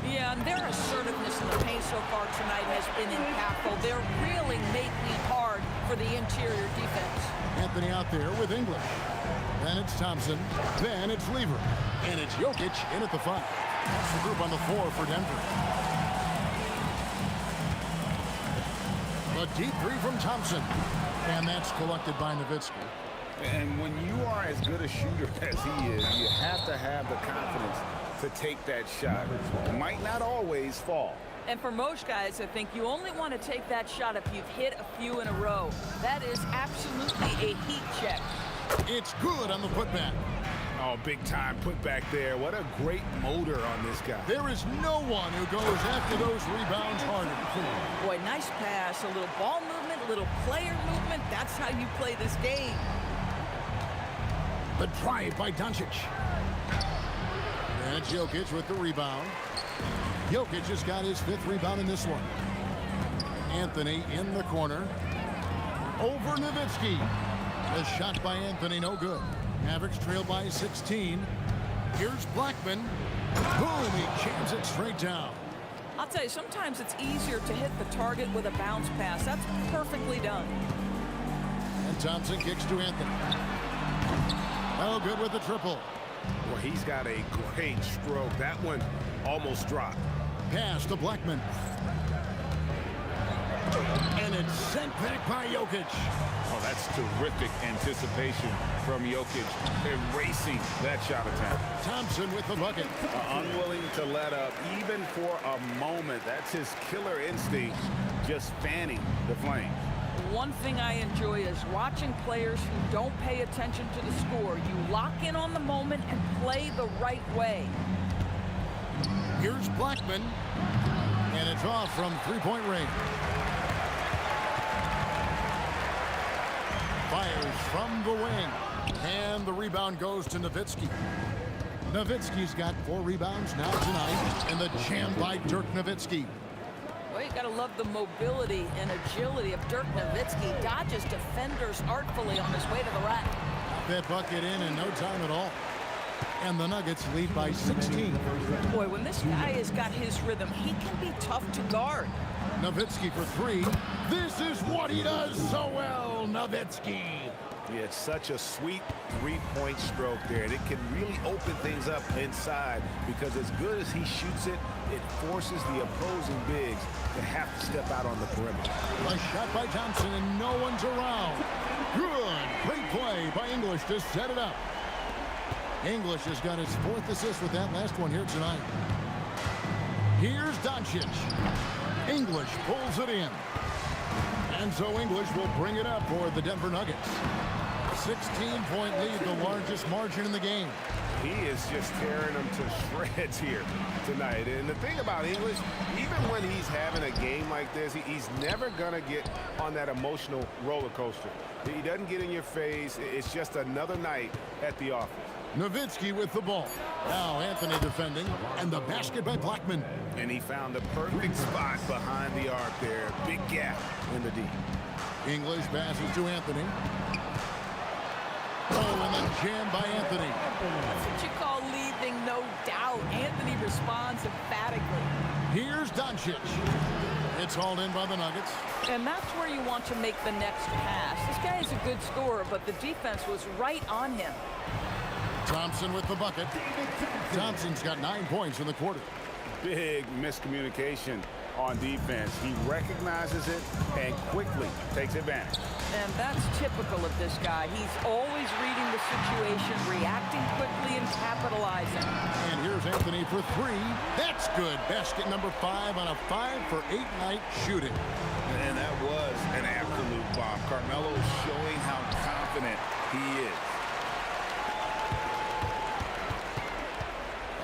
Yeah, and their assertiveness in the paint so far tonight has been impactful. They're really making it hard for the interior defense. Anthony out there with English. Then it's Thompson. Then it's Lever. And it's Jokic in at the 5. That's the group on the 4 for Denver. A deep 3 from Thompson. And that's collected by Nowitzki. And when you are as good a shooter as he is, you have to have the confidence to take that shot. It might not always fall. And for most guys, I think you only want to take that shot if you've hit a few in a row. That is absolutely a heat check. It's good on the putback. Oh, big time putback there. What a great motor on this guy. There is no one who goes after those rebounds harder. Boy, nice pass. A little ball movement, a little player movement. That's how you play this game. The drive by Doncic. And it's Jokic with the rebound. Jokic has got his 5th rebound in this one. Anthony in the corner. Over Nowitzki. A shot by Anthony, no good. Mavericks trail by 16. Here's Blackman. Boom, he jams it straight down. I'll tell you, sometimes it's easier to hit the target with a bounce pass. That's perfectly done. And Thompson kicks to Anthony. Oh, good with the triple. Well, he's got a great stroke. That one almost dropped. Pass to Blackman. And it's sent back by Jokic. Oh, that's terrific anticipation from Jokic, erasing that shot attempt. Thompson with the bucket. Unwilling to let up, even for a moment. That's his killer instinct, just fanning the flame. One thing I enjoy is watching players who don't pay attention to the score. You lock in on the moment and play the right way. Here's Blackman. And it's off from 3-point range. Fires from the wing. And the rebound goes to Nowitzki. Nowitzki's got 4 rebounds now tonight. And the jam by Dirk Nowitzki. Well, you got to love the mobility and agility of Dirk Nowitzki. Dodges defenders artfully on his way to the rack. That bucket in no time at all. And the Nuggets lead by 16. Boy, when this guy has got his rhythm, he can be tough to guard. Nowitzki for 3. This is what he does so well, Nowitzki. Yeah, it's such a sweet 3-point stroke there, and it can really open things up inside because as good as he shoots it, it forces the opposing bigs to have to step out on the perimeter. A shot by Thompson, and no one's around. Good. Great play by English to set it up. English has got his 4th assist with that last one here tonight. Here's Doncic. English pulls it in. And so English will bring it up for the Denver Nuggets. 16-point lead, the largest margin in the game. He is just tearing them to shreds here tonight. And the thing about English, even when he's having a game like this, he's never going to get on that emotional roller coaster. He doesn't get in your face. It's just another night at the office. Nowitzki with the ball. Now Anthony defending, and the basket by Blackman. And he found the perfect spot behind the arc there. Big gap in the D. English passes to Anthony. Oh, and then jam by Anthony. That's what you call leaving no doubt. Anthony responds emphatically. Here's Doncic. It's hauled in by the Nuggets. And that's where you want to make the next pass. This guy is a good scorer, but the defense was right on him. Thompson with the bucket. Thompson's got 9 points in the quarter. Big miscommunication on defense. He recognizes it and quickly takes advantage. And that's typical of this guy. He's always reading the situation, reacting quickly and capitalizing. And here's Anthony for 3. That's good. Basket number 5 on a 5-for-8 night shooting. And that was an absolute bomb. Carmelo showing how confident he is.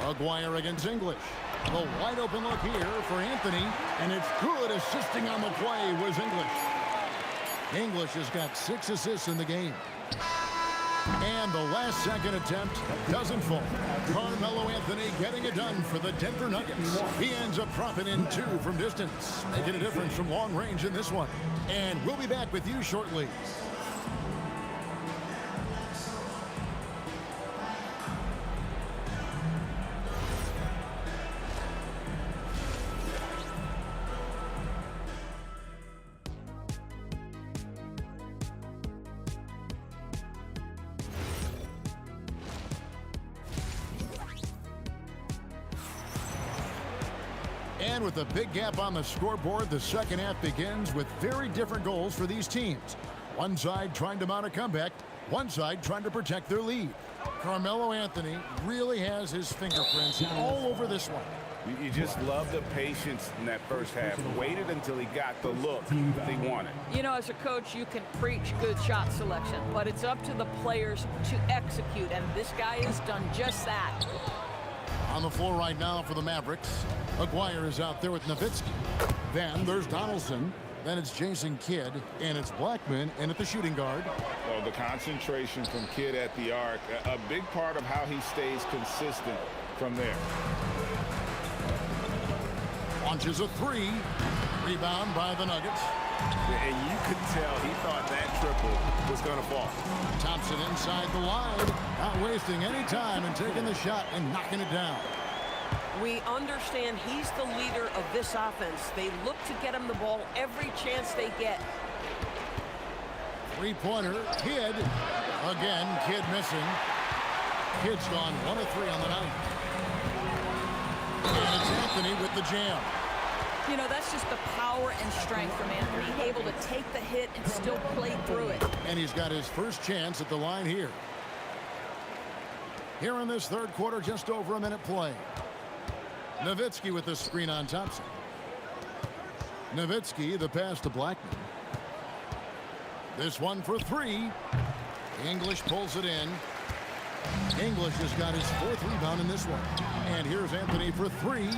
Aguirre against English. The wide open look here for Anthony, and it's good. Assisting on the play was English. English has got 6 assists in the game. And the last second attempt doesn't fall. Carmelo Anthony getting it done for the Denver Nuggets. He ends up dropping in 2 from distance, making a difference from long range in this one. And we'll be back with you shortly. And with a big gap on the scoreboard, the second half begins with very different goals for these teams. One side trying to mount a comeback, one side trying to protect their lead. Carmelo Anthony really has his fingerprints all over this one. You just love the patience in that first half. Waited until he got the look that he wanted. You know, as a coach, you can preach good shot selection, but it's up to the players to execute, and this guy has done just that. On the floor right now for the Mavericks, Aguirre is out there with Nowitzki. Then there's Donaldson. Then it's Jason Kidd, and it's Blackman in at the shooting guard. Well, the concentration from Kidd at the arc, a big part of how he stays consistent from there. Launches a 3. Rebound by the Nuggets. And you could tell he thought that triple was going to fall. Thompson inside the line, not wasting any time and taking the shot and knocking it down. We understand he's the leader of this offense. They look to get him the ball every chance they get. Three-pointer, Kidd. Again, Kidd missing. Kidd's gone 1 of 3 on the night. And it's Anthony with the jam. You know, that's just the power and strength from Anthony, able to take the hit and still play through it. And he's got his first chance at the line here. Here in this third quarter, just over a minute play. Nowitzki with the screen on Thompson. Nowitzki, the pass to Blackman. This one for 3. English pulls it in. English has got his 4th rebound in this one. And here's Anthony for 3.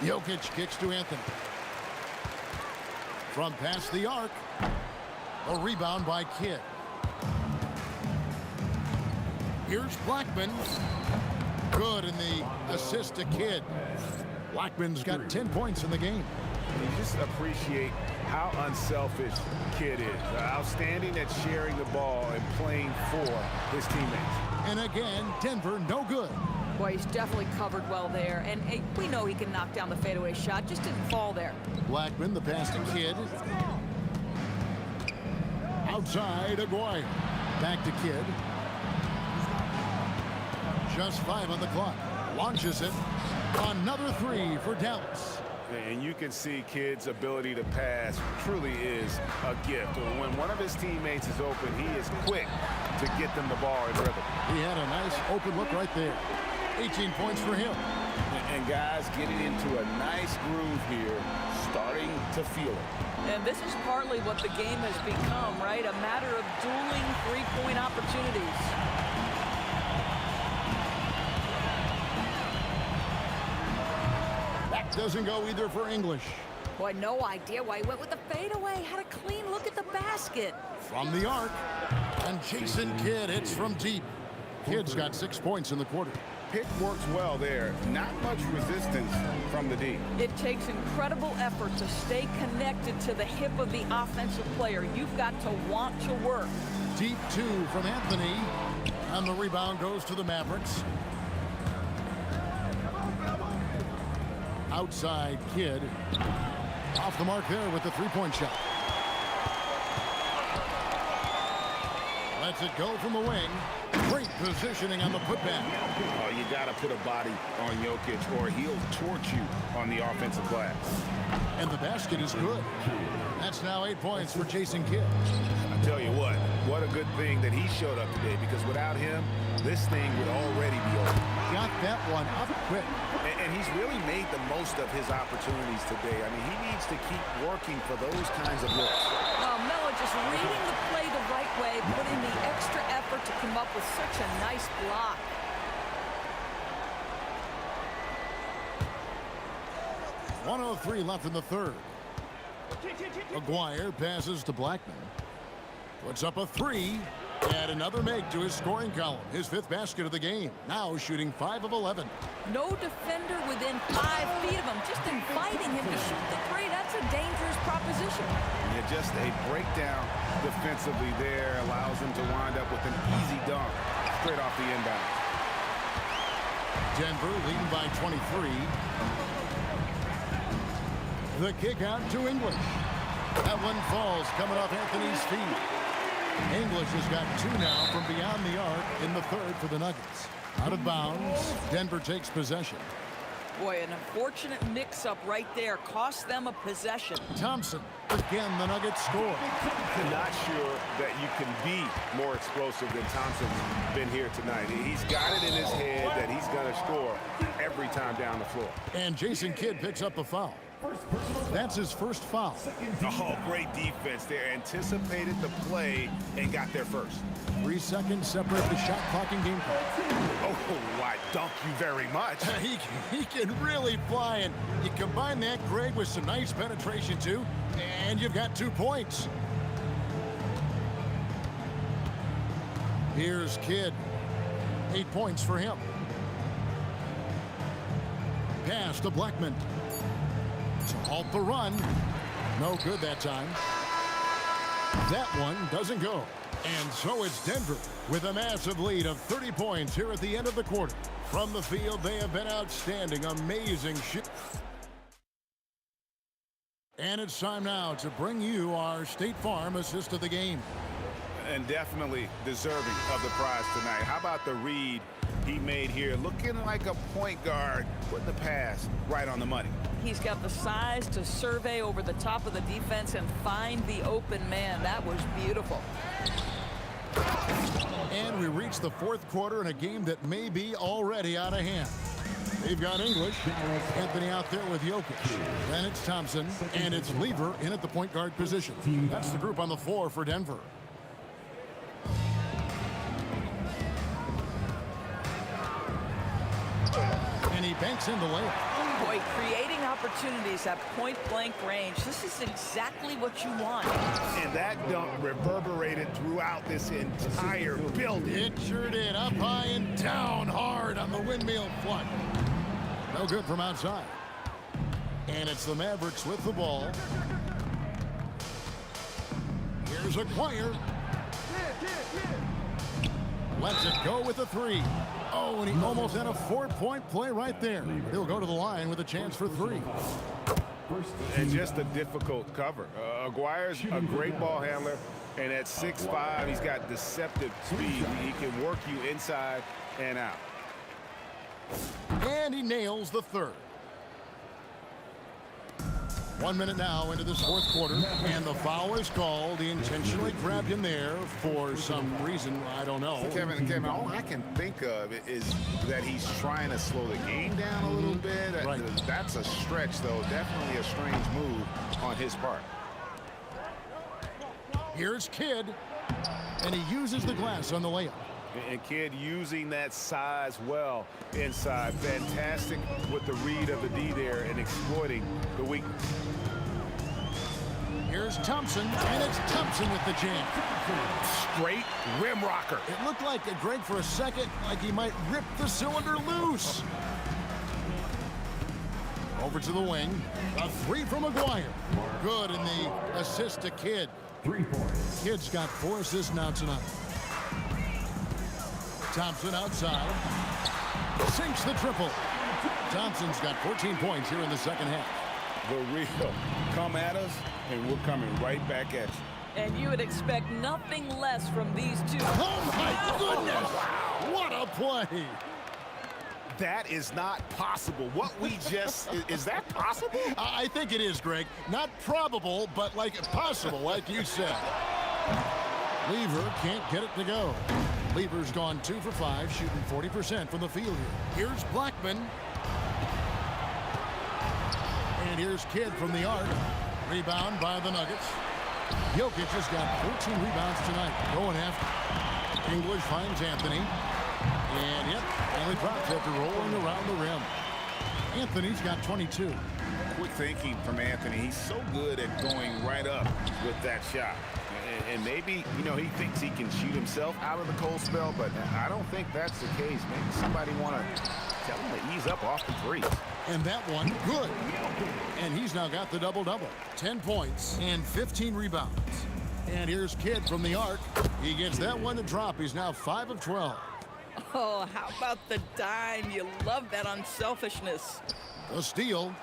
Jokic kicks to Anthony. From past the arc. A rebound by Kidd. Here's Blackman. Good in the assist to Kidd. Blackman's got 10 points in the game. You just appreciate how unselfish Kidd is. Outstanding at sharing the ball and playing for his teammates. And again, Denver no good. Boy, he's definitely covered well there. And hey, we know he can knock down the fadeaway shot. Just didn't fall there. Blackman, the pass to Kidd. Outside, Aguirre. Back to Kidd. Just 5 on the clock. Launches it. Another 3 for Dallas. And you can see Kidd's ability to pass truly is a gift. When one of his teammates is open, he is quick to get them the ball in rhythm. He had a nice open look right there. 18 points for him. And guys getting into a nice groove here, starting to feel it. And this is partly what the game has become, right? A matter of dueling three-point opportunities. That doesn't go either for English. Boy, no idea why he went with the fadeaway. Had a clean look at the basket. From the arc. And Jason Kidd hits from deep. Kidd's got 6 points in the quarter. Pick works well there. Not much resistance from the D. It takes incredible effort to stay connected to the hip of the offensive player. You've got to want to work. Deep 2 from Anthony. And the rebound goes to the Mavericks. Outside Kidd. Off the mark there with the 3-point shot. Lets it go from the wing. Great positioning on the putback. Oh, you got to put a body on Jokic or he'll torch you on the offensive glass. And the basket is good. That's now 8 points for Jason Kidd. I tell you what a good thing that he showed up today, because without him, this thing would already be over. Got that one up quick. And he's really made the most of his opportunities today. I mean, he needs to keep working for those kinds of looks. Oh, Melo just reading the play the right way, putting the extra effort to come up with such a nice block. .103 left in the third. Aguirre passes to Blackman. Puts up a three. And another make to his scoring column. His 5th basket of the game. Now shooting 5 of 11. No defender within 5 feet of him. Just inviting him to shoot the three. That's a dangerous proposition. Yeah, just a breakdown defensively there allows him to wind up with an easy dunk straight off the inbound. Denver leading by 23. The kick out to English. That one falls coming off Anthony's feet. English has got 2 now from beyond the arc in the third for the Nuggets. Out of bounds. Denver takes possession. Boy, an unfortunate mix-up right there. Cost them a possession. Thompson. Again, the Nuggets score. Not sure that you can be more explosive than Thompson's been here tonight. He's got it in his head that he's going to score every time down the floor. And Jason Kidd picks up the foul. That's his first foul. Oh, great defense there. Anticipated the play and got there first. 3 seconds separate the shot clock and game clock. Oh, I dunk you very much. He can really fly, and you combine that, Greg, with some nice penetration, too, and you've got 2 points. Here's Kidd. 8 points for him. Pass to Blackman. To halt the run. No good that time. That one doesn't go. And so it's Denver with a massive lead of 30 points here at the end of the quarter. From the field, they have been outstanding. Amazing shit. And it's time now to bring you our State Farm assist of the game. And definitely deserving of the prize tonight. How about the read he made here? Looking like a point guard, putting the pass right on the money. He's got the size to survey over the top of the defense and find the open man. That was beautiful. And we reach the 4th quarter in a game that may be already out of hand. They've got English, Anthony out there with Jokic. Then it's Thompson, and it's Lever in at the point guard position. That's the group on the floor for Denver. And he banks in the layup. Boy, creating opportunities at point-blank range. This is exactly what you want. And that dunk reverberated throughout this entire building. It sure did. Up high and down hard on the windmill flush. No good from outside. And it's the Mavericks with the ball. Here's Aguirre. Lets it go with a 3. Oh, and he almost had a 4-point play right there. He'll go to the line with a chance for 3. And just a difficult cover. Aguirre's a great ball handler, and at 6'5", he's got deceptive speed. He can work you inside and out. And he nails the 3rd. 1 minute now into this 4th quarter, and the foul is called. He intentionally grabbed him there for some reason, I don't know. Kevin, all I can think of is that he's trying to slow the game down a little bit. Right. That's a stretch, though. Definitely a strange move on his part. Here's Kidd, and he uses the glass on the layup. And Kidd using that size well inside. Fantastic with the read of the D there and exploiting the weakness. Here's Thompson, and it's Thompson with the jam. Straight rim rocker. It looked like, Greg, for a second, like he might rip the cylinder loose. Over to the wing. A 3 from Aguirre. Good, and the assist to Kidd. 3 points. Kidd's got 4 assists now tonight. Thompson outside. Sinks the triple. Thompson's got 14 points here in the second half. The real come at us, and we're coming right back at you. And you would expect nothing less from these two. Oh, my goodness! What a play! That is not possible. What we just, is that possible? I think it is, Greg. Not probable, but like possible, like you said. Lever can't get it to go. Lever's gone 2 for 5, shooting 40% from the field here. Here's Blackman. And here's Kidd from the arc. Rebound by the Nuggets. Jokic has got 14 rebounds tonight. Going after. English finds Anthony. And yep, finally drops after rolling around the rim. Anthony's got 22. Quick thinking from Anthony. He's so good at going right up with that shot. And maybe, you know, he thinks he can shoot himself out of the cold spell, but I don't think that's the case. Maybe somebody want to tell him to ease up off the three. And that one, good. And he's now got the double-double. 10 points and 15 rebounds. And here's Kidd from the arc. He gets that one to drop. He's now 5 of 12. Oh, how about the dime? You love that unselfishness. A steal.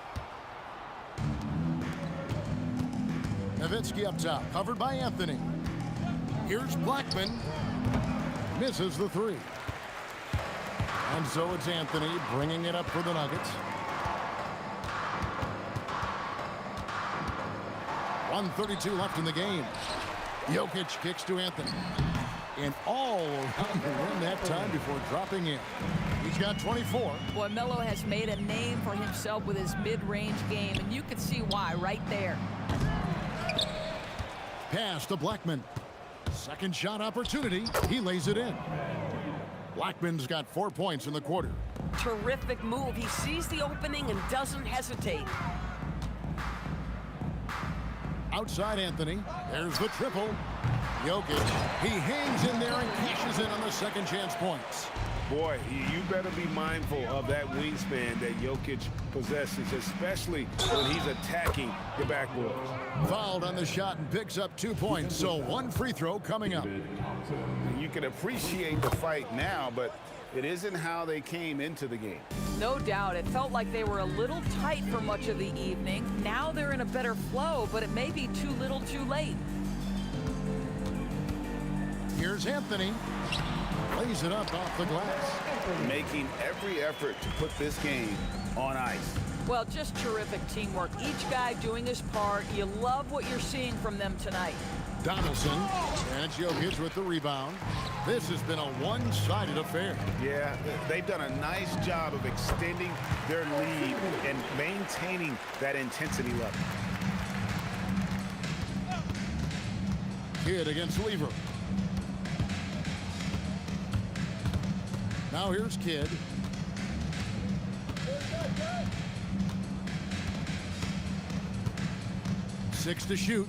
Nowitzki up top, covered by Anthony. Here's Blackman. Misses the three. And so it's Anthony bringing it up for the Nuggets. 1:32 left in the game. Jokic kicks to Anthony. And all around the rim that time before dropping in. He's got 24. Boy, Melo has made a name for himself with his mid-range game, and you can see why right there. Pass to Blackman. Second shot opportunity. He lays it in. Blackman's got 4 points in the quarter. Terrific move. He sees the opening and doesn't hesitate. Outside Anthony. There's the triple. Jokic. He hangs in there and cashes in on the second chance points. Boy, you better be mindful of that wingspan that Jokic possesses, especially when he's attacking the backboard. Fouled on the shot and picks up 2 points, so one free throw coming up. You can appreciate the fight now, but it isn't how they came into the game. No doubt. It felt like they were a little tight for much of the evening. Now they're in a better flow, but it may be too little too late. Here's Anthony. Lays it up off the glass. Making every effort to put this game on ice. Well, just terrific teamwork. Each guy doing his part. You love what you're seeing from them tonight. Donaldson. And Jokic with the rebound. This has been a one-sided affair. Yeah, they've done a nice job of extending their lead and maintaining that intensity level. Kidd against Lever. Now here's Kidd. Six to shoot.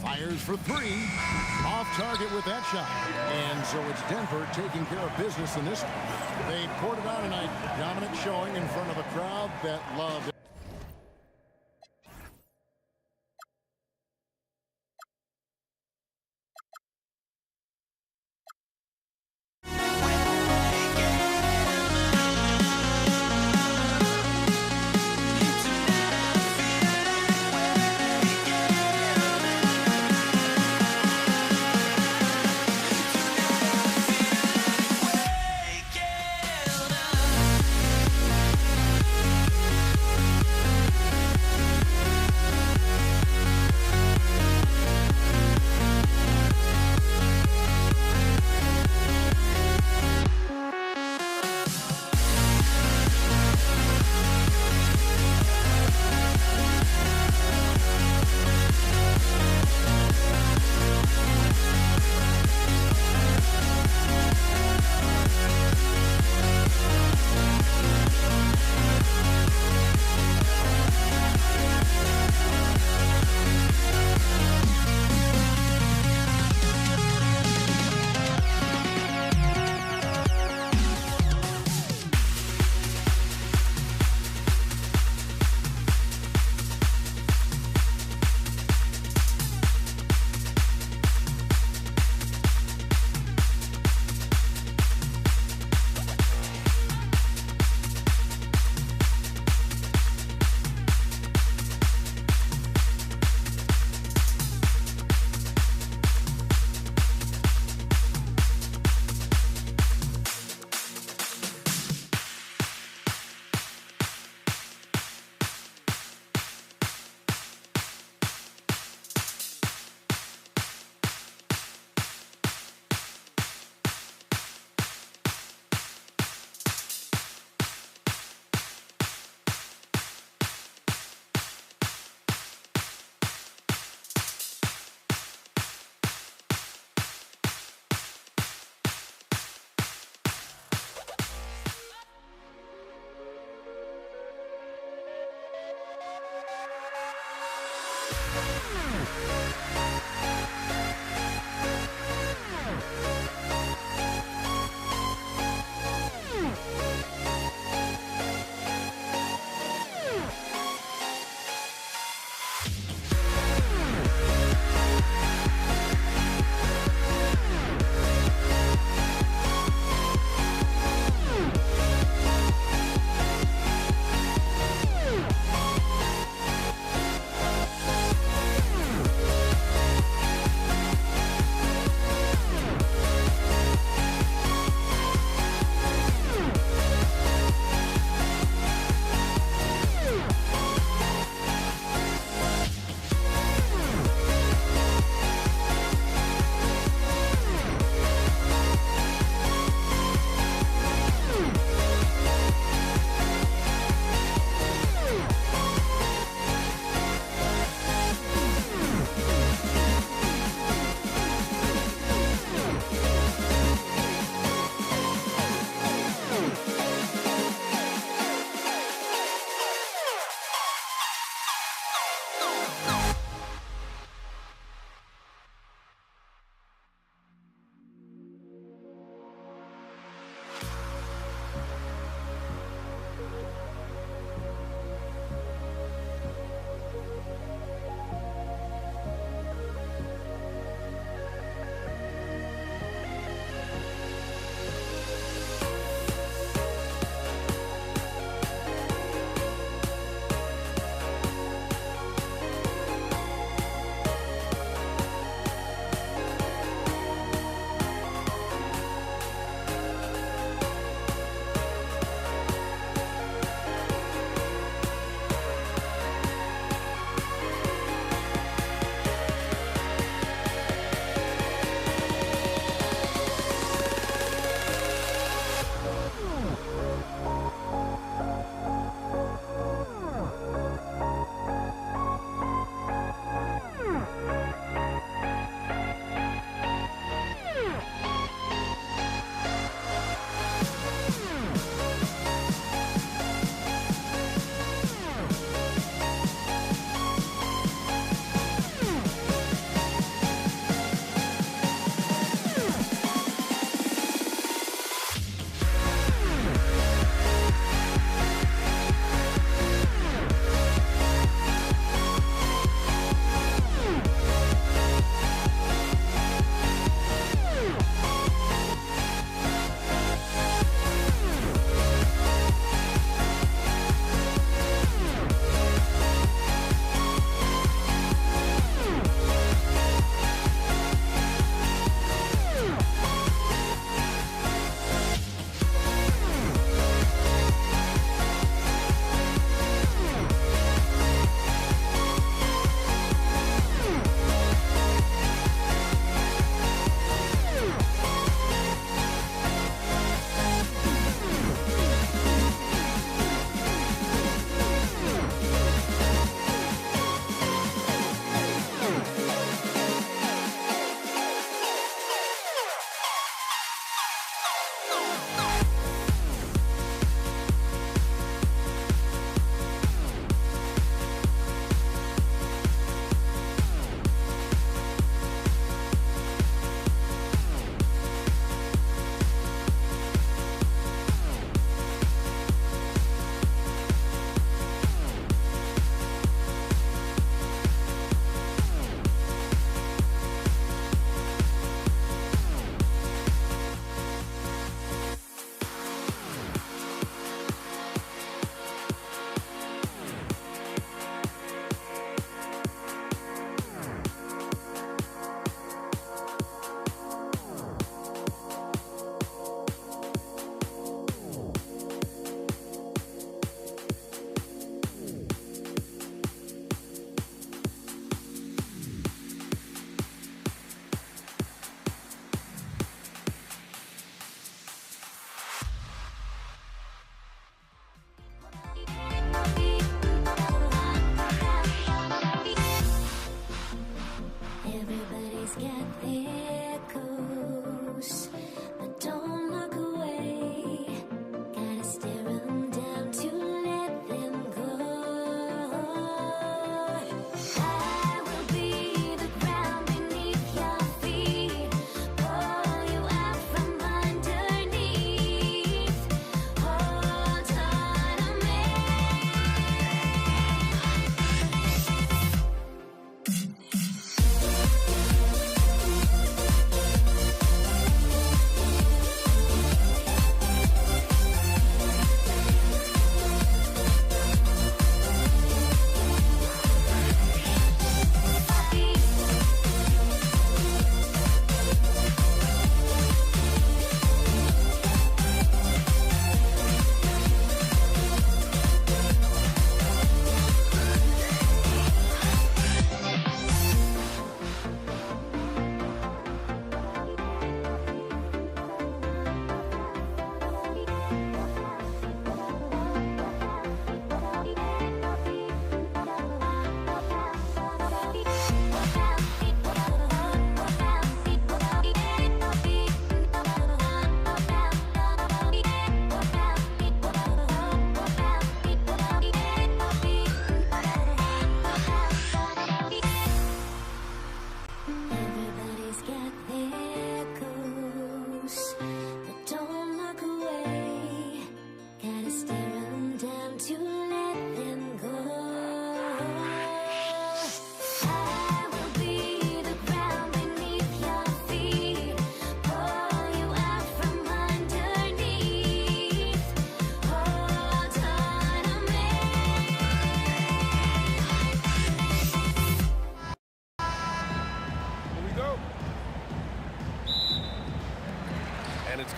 Fires for three. Off target with that shot. And so it's Denver taking care of business in this one. They poured it out tonight. Dominant showing in front of a crowd that loved it.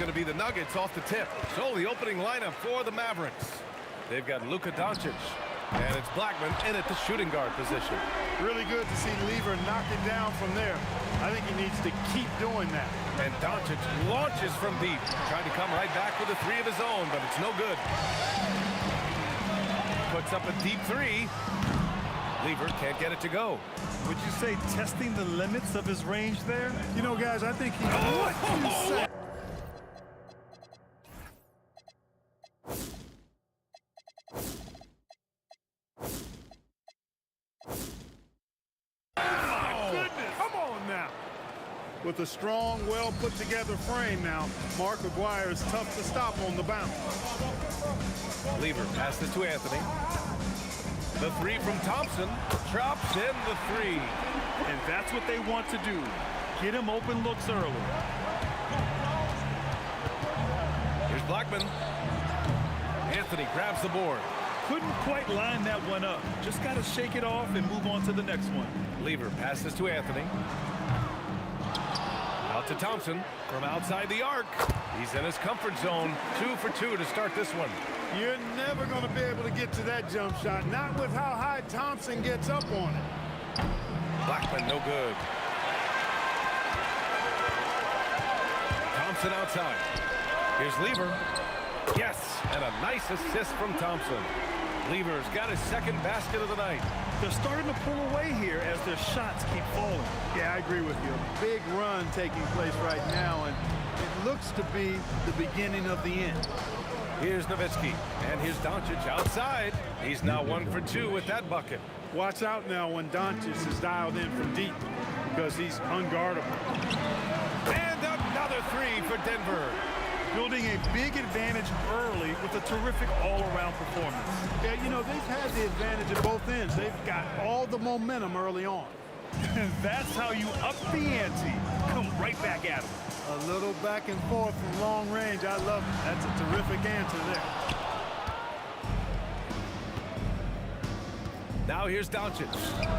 going to be the Nuggets off the tip. So the opening lineup for the Mavericks. They've got Luka Doncic, and it's Blackman in at the shooting guard position. Really good to see Lever knock it down from there. I think he needs to keep doing that. And Doncic launches from deep. Trying to come right back with a three of his own, but it's no good. Puts up a deep three. Lever can't get it to go. Would you say testing the limits of his range there? You know, guys, I think he... What you say? With a strong, well-put-together frame now, Mark McGuire is tough to stop on the bounce. Lever passes to Anthony. The three from Thompson. Drops in the three. And that's what they want to do. Get him open looks early. Here's Blackman. Anthony grabs the board. Couldn't quite line that one up. Just got to shake it off and move on to the next one. Lever passes to Anthony. Out to Thompson from outside the arc. He's in his comfort zone. 2 for 2 to start this one. You're never going to be able to get to that jump shot. Not with how high Thompson gets up on it. Blackman, no good. Thompson outside. Here's Lever. Yes, and a nice assist from Thompson. Lever's got his second basket of the night. They're starting to pull away here as their shots keep falling. Yeah, I agree with you. A big run taking place right now, and it looks to be the beginning of the end. Here's Nowitzki, and here's Doncic outside. He's now 1 for 2 with that bucket. Watch out now when Doncic is dialed in from deep because he's unguardable. And another three for Denver. Building a big advantage early with a terrific all-around performance. Yeah, you know, they've had the advantage at both ends. They've got all the momentum early on. And that's how you up the ante. Come right back at them. A little back and forth from long range. I love it. That's a terrific answer there. Now here's Doncic.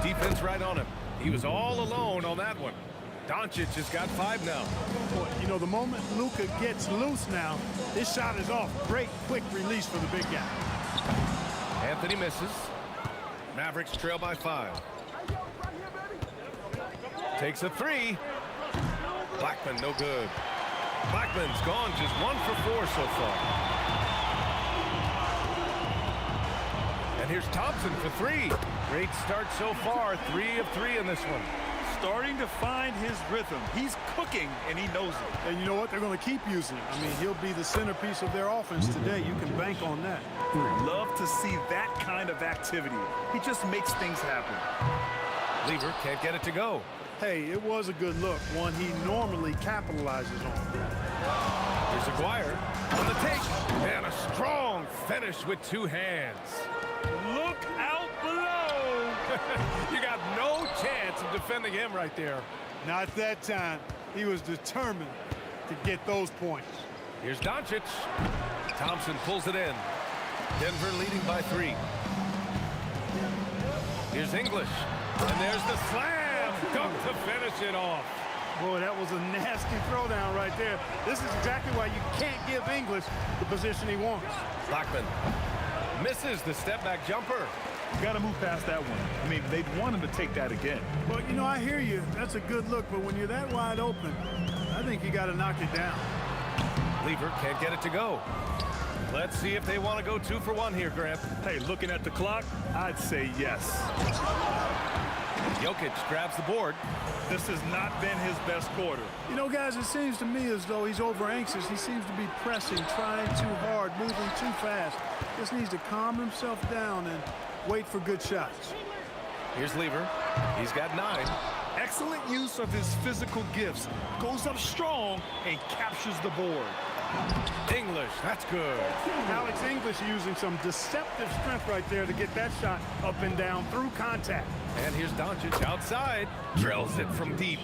Defense right on him. He was all alone on that one. Doncic has got 5 now. Boy, you know, the moment Luka gets loose now, his shot is off. Great quick release for the big guy. Anthony misses. Mavericks trail by 5. Takes a 3. Blackman, no good. Blackman's gone just 1 for 4 so far. And here's Thompson for 3. Great start so far. 3 of 3 in this one. Starting to find his rhythm. He's cooking, and he knows it. And you know what? They're going to keep using him. I mean, he'll be the centerpiece of their offense today. You can bank on that. Love to see that kind of activity. He just makes things happen. Lever can't get it to go. Hey, it was a good look, one he normally capitalizes on. Here's Aguirre on the take, and a strong finish with 2 hands. Look out below! You got no chance of defending him right there. Not that time. He was determined to get those points. Here's Doncic. Thompson pulls it in. Denver leading by 3. Here's English. And there's the slam. Dunk to finish it off. Boy, that was a nasty throwdown right there. This is exactly why you can't give English the position he wants. Blackman misses the step-back jumper. Got to move past that one. I mean, they'd want him to take that again. Well, you know, I hear you. That's a good look, but when you're that wide open, I think you got to knock it down. Lever can't get it to go. Let's see if they want to go 2 for 1 here, Grant. Hey, looking at the clock, I'd say yes. Jokic grabs the board. This has not been his best quarter. You know, guys, it seems to me as though he's over-anxious. He seems to be pressing, trying too hard, moving too fast. Just needs to calm himself down and wait for good shots. Here's Lever. He's got 9. Excellent use of his physical gifts. Goes up strong and captures the board. English, that's good. Alex English using some deceptive strength right there to get that shot up and down through contact. And here's Doncic outside. Drills it from deep.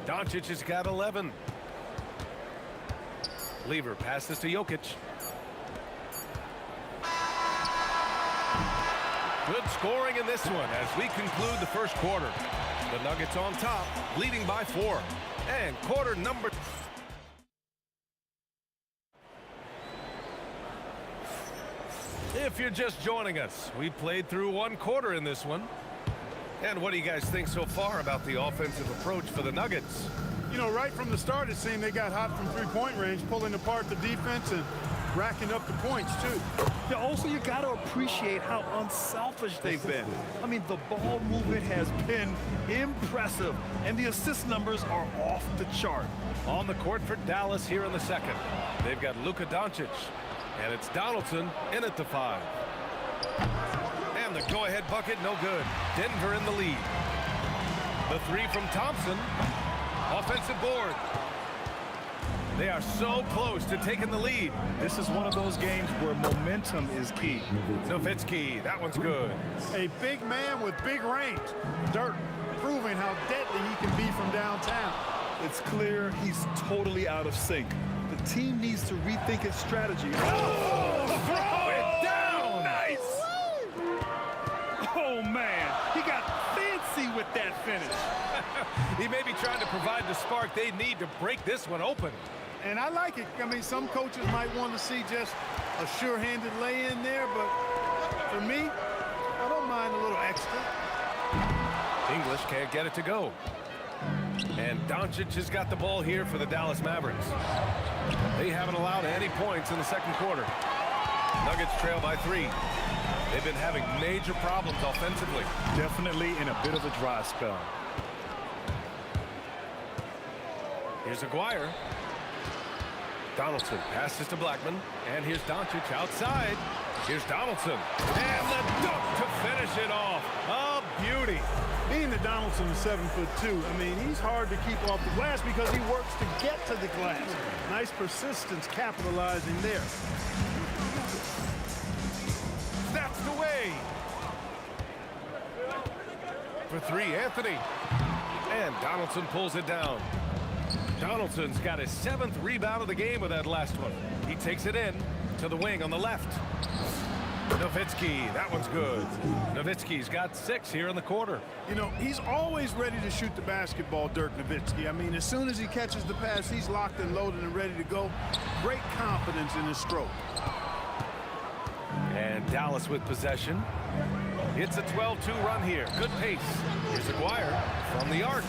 Doncic has got 11. Lever passes to Jokic. Good scoring in this one as we conclude the first quarter. The Nuggets on top, leading by 4. And quarter number If you're just joining us, we played through one quarter in this one. And what do you guys think so far about the offensive approach for the Nuggets? You know, right from the start, it seemed they got hot from three-point range, pulling apart the defense and racking up the points, too. Yeah, also, you got to appreciate how unselfish they've been. I mean, the ball movement has been impressive, and the assist numbers are off the chart. On the court for Dallas here in the second. They've got Luka Doncic, and it's Donaldson in at the 5. And the go-ahead bucket, no good. Denver in the lead. The 3 from Thompson. Offensive board. They are so close to taking the lead. This is one of those games where momentum is key. Nowitzki, that one's good. A big man with big range. Dirk proving how deadly he can be from downtown. It's clear he's totally out of sync. The team needs to rethink its strategy. Oh, throw it down! Nice! Oh, man. He got fancy with that finish. He may be trying to provide the spark they need to break this one open. And I like it. I mean, some coaches might want to see just a sure-handed lay-in there, but for me, I don't mind a little extra. English can't get it to go. And Doncic has got the ball here for the Dallas Mavericks. They haven't allowed any points in the second quarter. Nuggets trail by 3. They've been having major problems offensively. Definitely in a bit of a dry spell. Here's Aguirre. Donaldson passes to Blackman. And here's Doncic outside. Here's Donaldson. And the dunk to finish it off. A beauty. Being that Donaldson is 7'2", I mean, he's hard to keep off the glass because he works to get to the glass. Nice persistence capitalizing there. That's the way. For 3, Anthony. And Donaldson pulls it down. Donaldson's got his 7th rebound of the game with that last one. He takes it in to the wing on the left. Nowitzki, that one's good. Nowitzki's got 6 here in the quarter. You know, he's always ready to shoot the basketball, Dirk Nowitzki. I mean, as soon as he catches the pass, he's locked and loaded and ready to go. Great confidence in his stroke. And Dallas with possession. It's a 12-2 run here. Good pace. Here's Aguirre from the arc.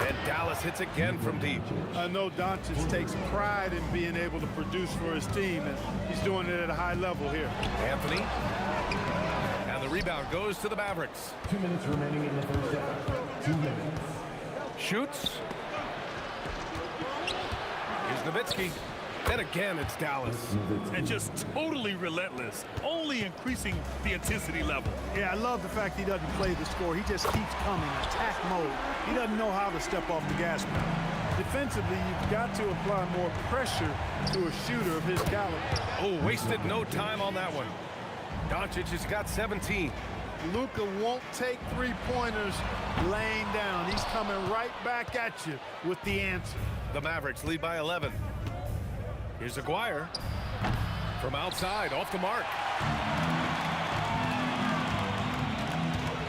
And Dallas hits again from deep. I know Doncic takes pride in being able to produce for his team, and he's doing it at a high level here. Anthony. And the rebound goes to the Mavericks. 2 minutes remaining in the first half. 2 minutes. Shoots. Here's Nowitzki. And again, it's Dallas. And just totally relentless, only increasing the intensity level. Yeah, I love the fact he doesn't play the score. He just keeps coming, attack mode. He doesn't know how to step off the gas pedal. Defensively, you've got to apply more pressure to a shooter of his caliber. Oh, wasted no time on that one. Doncic has got 17. Luka won't take three-pointers laying down. He's coming right back at you with the answer. The Mavericks lead by 11. Here's Aguirre from outside, off the mark.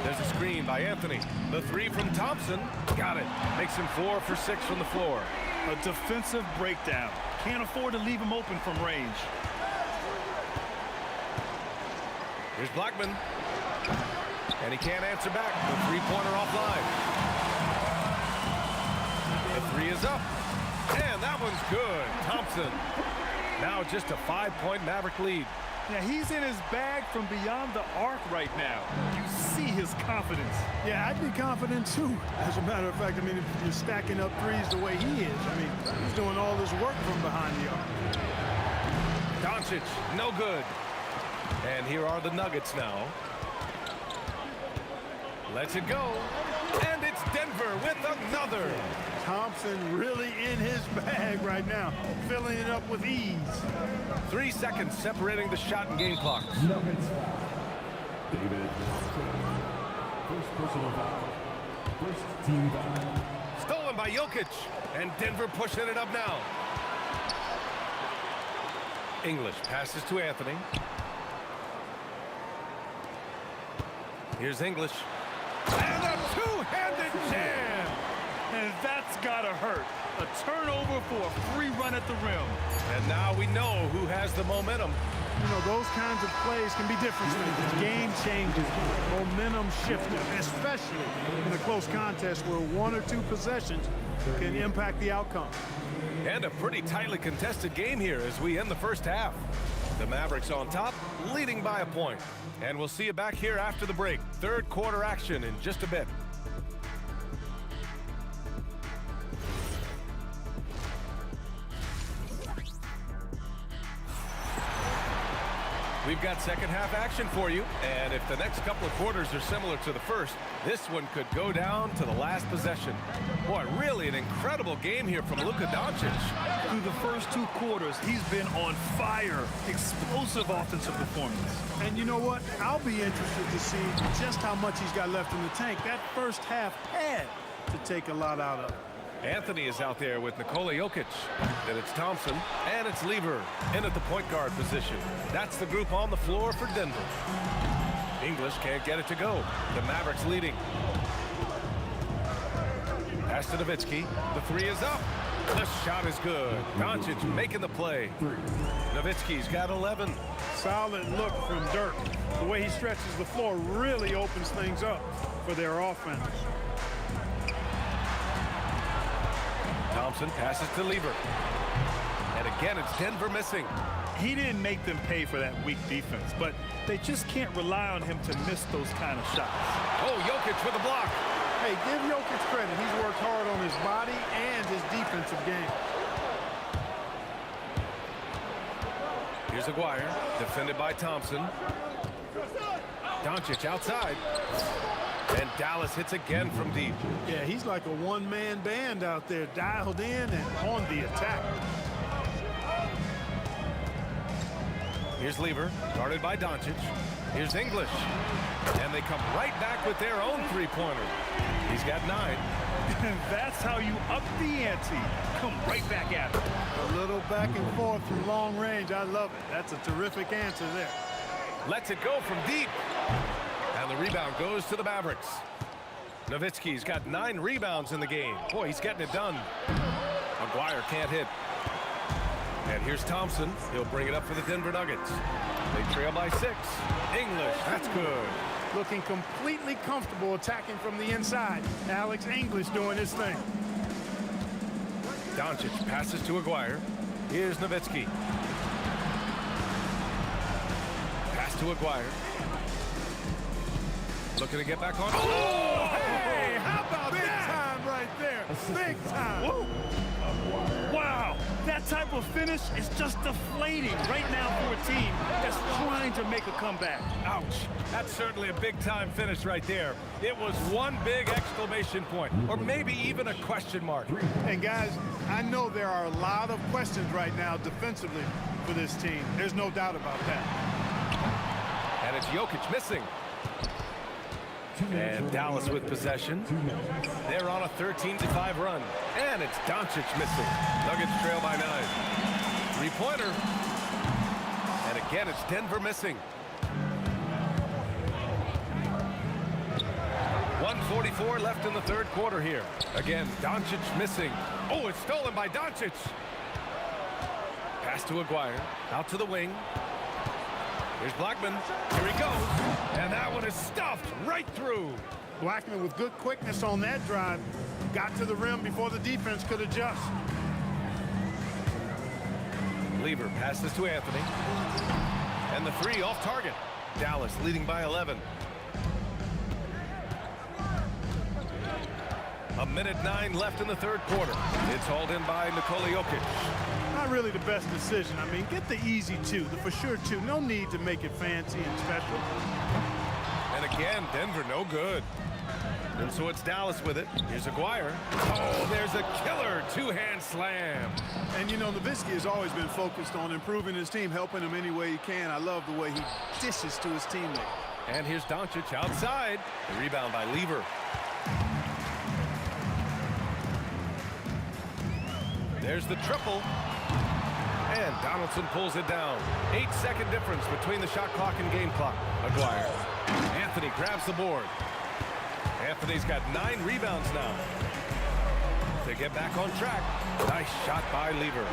There's a screen by Anthony. The 3 from Thompson, got it. Makes him 4 for 6 from the floor. A defensive breakdown. Can't afford to leave him open from range. Here's Blackman. And he can't answer back. The three-pointer offline. The 3 is up. And that one's good. Thompson. Now just a 5-point Maverick lead. Yeah, he's in his bag from beyond the arc right now. You see his confidence. Yeah, I'd be confident too. As a matter of fact, I mean, if you're stacking up threes the way he is, I mean, he's doing all this work from behind the arc. Doncic, no good. And here are the Nuggets now. Lets it go. And it's Denver with another. Thompson really in his bag right now, filling it up with ease. 3 seconds separating the shot and game clock. Nuggets. David. First personal foul. First team foul. Stolen by Jokic. And Denver pushing it up now. English passes to Anthony. Here's English. And a two-handed jam. And that's gotta hurt. A turnover for a free run at the rim. And now we know who has the momentum. You know, those kinds of plays can be difference makers. Game changes, momentum shifting, especially in a close contest where 1 or 2 possessions can impact the outcome. And a pretty tightly contested game here as we end the first half. The Mavericks on top, leading by a point. And we'll see you back here after the break. Third quarter action in just a bit. We've got second half action for you, and if the next couple of quarters are similar to the first, this one could go down to the last possession. Boy, really an incredible game here from Luka Doncic. Through the first 2 quarters, he's been on fire. Explosive offensive performance. And you know what? I'll be interested to see just how much he's got left in the tank. That first half had to take a lot out of it. Anthony is out there with Nikola Jokic. Then it's Thompson, and it's Lever in at the point guard position. That's the group on the floor for Denver. English can't get it to go. The Mavericks leading. Pass to Nowitzki. The 3 is up. The shot is good. Doncic making the play. Nowitzki's got 11. Solid look from Dirk. The way he stretches the floor really opens things up for their offense. Thompson passes to Lever. And again, it's Denver missing. He didn't make them pay for that weak defense, but they just can't rely on him to miss those kind of shots. Oh, Jokic with a block. Hey, give Jokic credit. He's worked hard on his body and his defensive game. Here's Aguirre, defended by Thompson. Doncic outside. And Dallas hits again from deep. Yeah, he's like a one-man band out there, dialed in and on the attack. Here's Lever, guarded by Doncic. Here's English. And they come right back with their own three-pointer. He's got 9. And that's how you up the ante. Come right back at it. A little back and forth from long range. I love it. That's a terrific answer there. Lets it go from deep. And the rebound goes to the Mavericks. Nowitzki's got 9 rebounds in the game. Boy, he's getting it done. Aguirre can't hit. And here's Thompson. He'll bring it up for the Denver Nuggets. They trail by 6. English, that's good. Looking completely comfortable attacking from the inside. Alex English doing his thing. Doncic passes to Aguirre. Here's Nowitzki. Pass to Aguirre. Looking to get back on. Oh, hey, how about big that? Time right there. Big time. Whoa. Wow, that type of finish is just deflating right now for a team that's trying to make a comeback. Ouch. That's certainly a big-time finish right there. It was one big exclamation point, or maybe even a question mark. And guys, I know there are a lot of questions right now defensively for this team. There's no doubt about that. And it's Jokic missing. And Dallas with possession. They're on a 13-5 run. And it's Doncic missing. Nuggets trail by 9. Three-pointer. And again, it's Denver missing. 1:44 left in the third quarter here. Again, Doncic missing. Oh, it's stolen by Doncic. Pass to Aguirre. Out to the wing. Here's Blackman. Here he goes. And that one is stuffed right through. Blackman with good quickness on that drive. Got to the rim before the defense could adjust. Lever passes to Anthony. And the 3 off target. Dallas leading by 11. 1:09 left in the third quarter. It's hauled in by Nikola Jokic. Not really the best decision. I mean, get the easy 2, the for sure 2. No need to make it fancy and special. And again, Denver no good. And so it's Dallas with it. Here's Aguirre. Oh, there's a killer 2-hand slam. And you know, Nowitzki has always been focused on improving his team, helping him any way he can. I love the way he dishes to his teammate. And here's Doncic outside. The rebound by Lever. There's the triple. And Donaldson pulls it down. 8-second difference between the shot clock and game clock. Aguirre. Anthony grabs the board. Anthony's got 9 rebounds now. to get back on track. Nice shot by Lever.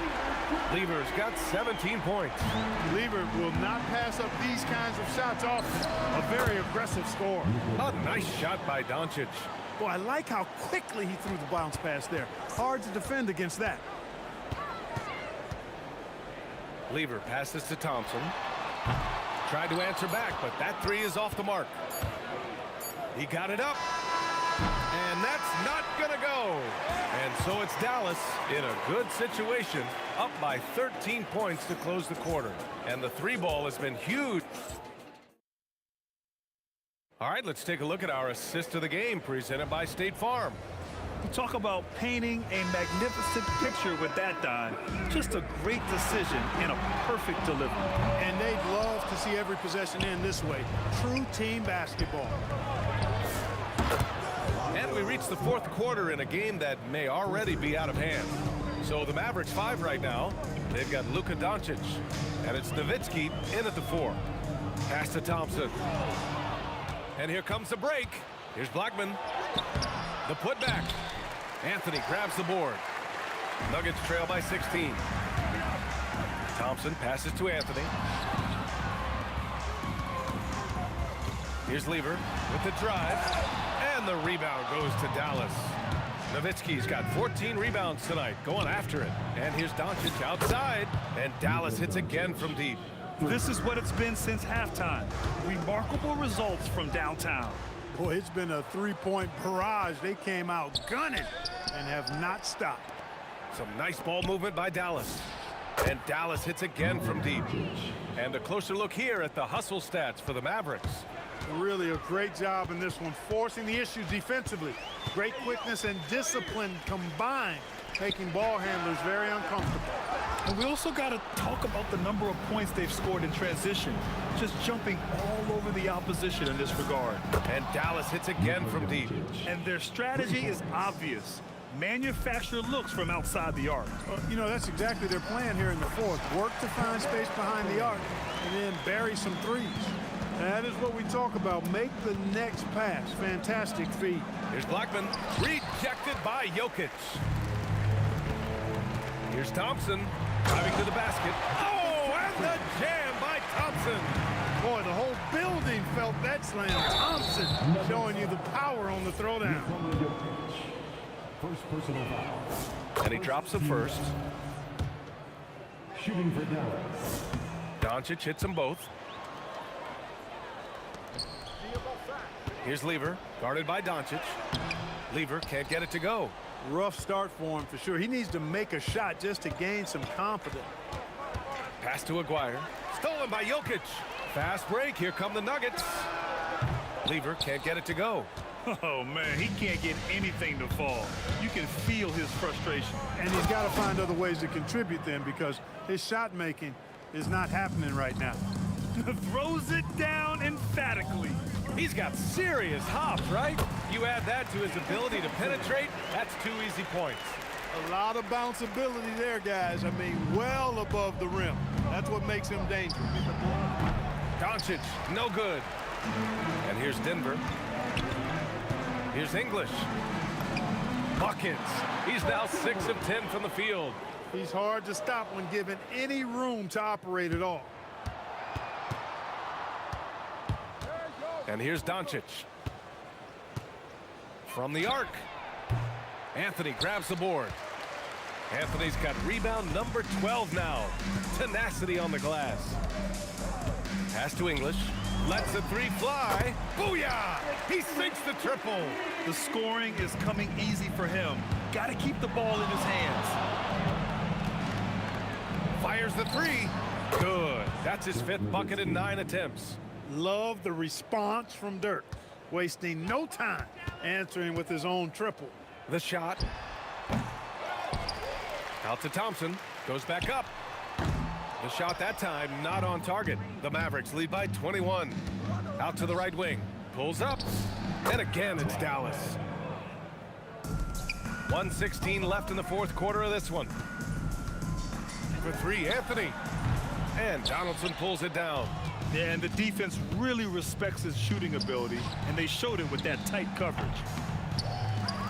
Lever's got 17 points. Lever will not pass up these kinds of shots often. A very aggressive score. A nice shot by Doncic. Boy, I like how quickly he threw the bounce pass there. Hard to defend against that. Lever passes to Thompson. Tried to answer back, but that three is off the mark. He got it up. And that's not gonna go. And so it's Dallas in a good situation, up by 13 points to close the quarter. And the three ball has been huge. All right, let's take a look at our assist of the game presented by State Farm. You talk about painting a magnificent picture with that, Don. Just a great decision and a perfect delivery. And they'd love to see every possession end this way. True team basketball. And we reach the fourth quarter in a game that may already be out of hand. So the Mavericks 5 right now. They've got Luka Doncic. And it's Nowitzki in at the 4. Pass to Thompson. And here comes the break. Here's Blackman. The putback. Anthony grabs the board. Nuggets trail by 16. Thompson passes to Anthony. Here's Lever with the drive. And the rebound goes to Dallas. Nowitzki's got 14 rebounds tonight, going after it. And here's Doncic outside. And Dallas hits again from deep. This is what it's been since halftime. Remarkable results from downtown. Boy, it's been a three-point barrage. They came out gunning and have not stopped. Some nice ball movement by Dallas. And Dallas hits again from deep. And a closer look here at the hustle stats for the Mavericks. Really a great job in this one, forcing the issue defensively. Great quickness and discipline combined, making ball handlers very uncomfortable. And we also got to talk about the number of points they've scored in transition, just jumping all over the opposition in this regard. And Dallas hits again from deep. And their strategy is obvious. Manufacture looks from outside the arc. You know, that's exactly their plan here in the fourth. Work to find space behind the arc and then bury some threes. That is what we talk about. Make the next pass. Fantastic feed. Here's Blackman. Rejected by Jokic. Here's Thompson. Driving to the basket. Oh, and the jam by Thompson. Boy, the whole building felt that slam. Thompson showing you the power on the throwdown. First personal foul. And he drops the first. Shooting for Dallas. Doncic hits them both. Here's Lever, guarded by Doncic. Lever can't get it to go. Rough start for him for sure. He needs to make a shot just to gain some confidence. Pass to Aguirre. Stolen by Jokic. Fast break. Here come the Nuggets. Lever can't get it to go. Oh, man, he can't get anything to fall. You can feel his frustration. And he's got to find other ways to contribute then because his shot making is not happening right now. Throws it down emphatically. He's got serious hops, right? You add that to his ability to penetrate, that's 2 easy points. A lot of bounceability there, guys. I mean, well above the rim. That's what makes him dangerous. Doncic, no good. And here's Denver. Here's English. Buckets. He's now 6 of 10 from the field. He's hard to stop when given any room to operate at all. And here's Doncic. From the arc. Anthony grabs the board. Anthony's got rebound number 12 now. Tenacity on the glass. Pass to English. Lets the three fly. Booyah! He sinks the triple. The scoring is coming easy for him. Got to keep the ball in his hands. Fires the three. Good. That's his 5th bucket in 9 attempts. Love the response from Dirk. Wasting no time answering with his own triple. The shot. Out to Thompson. Goes back up. The shot that time not on target. The Mavericks lead by 21. Out to the right wing. Pulls up. And again it's Dallas. 1:16 left in the fourth quarter of this one. For 3, Anthony. And Donaldson pulls it down. Yeah, and the defense really respects his shooting ability, and they showed it with that tight coverage.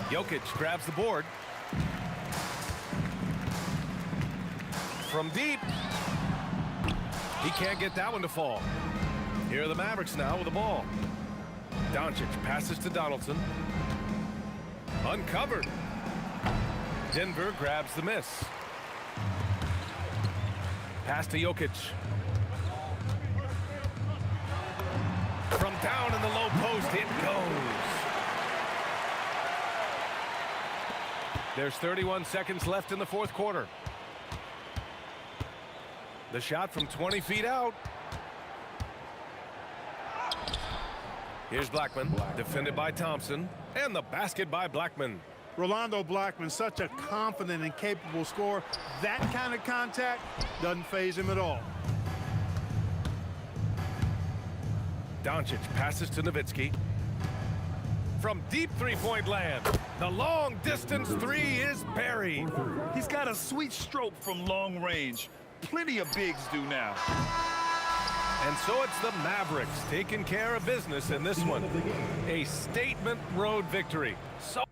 Jokic grabs the board. From deep. He can't get that one to fall. Here are the Mavericks now with the ball. Doncic passes to Donaldson. Uncovered. Denver grabs the miss. Pass to Jokic. From down in the low post, it goes. There's 31 seconds left in the fourth quarter. The shot from 20 feet out. Here's Blackman, defended by Thompson, and the basket by Blackman. Rolando Blackman, such a confident and capable scorer. That kind of contact doesn't faze him at all. Doncic passes to Nowitzki. From deep three-point land, the long-distance three is buried. He's got a sweet stroke from long range. Plenty of bigs do now. And so it's the Mavericks taking care of business in this one. A statement road victory. So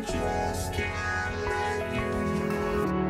just can't let you know.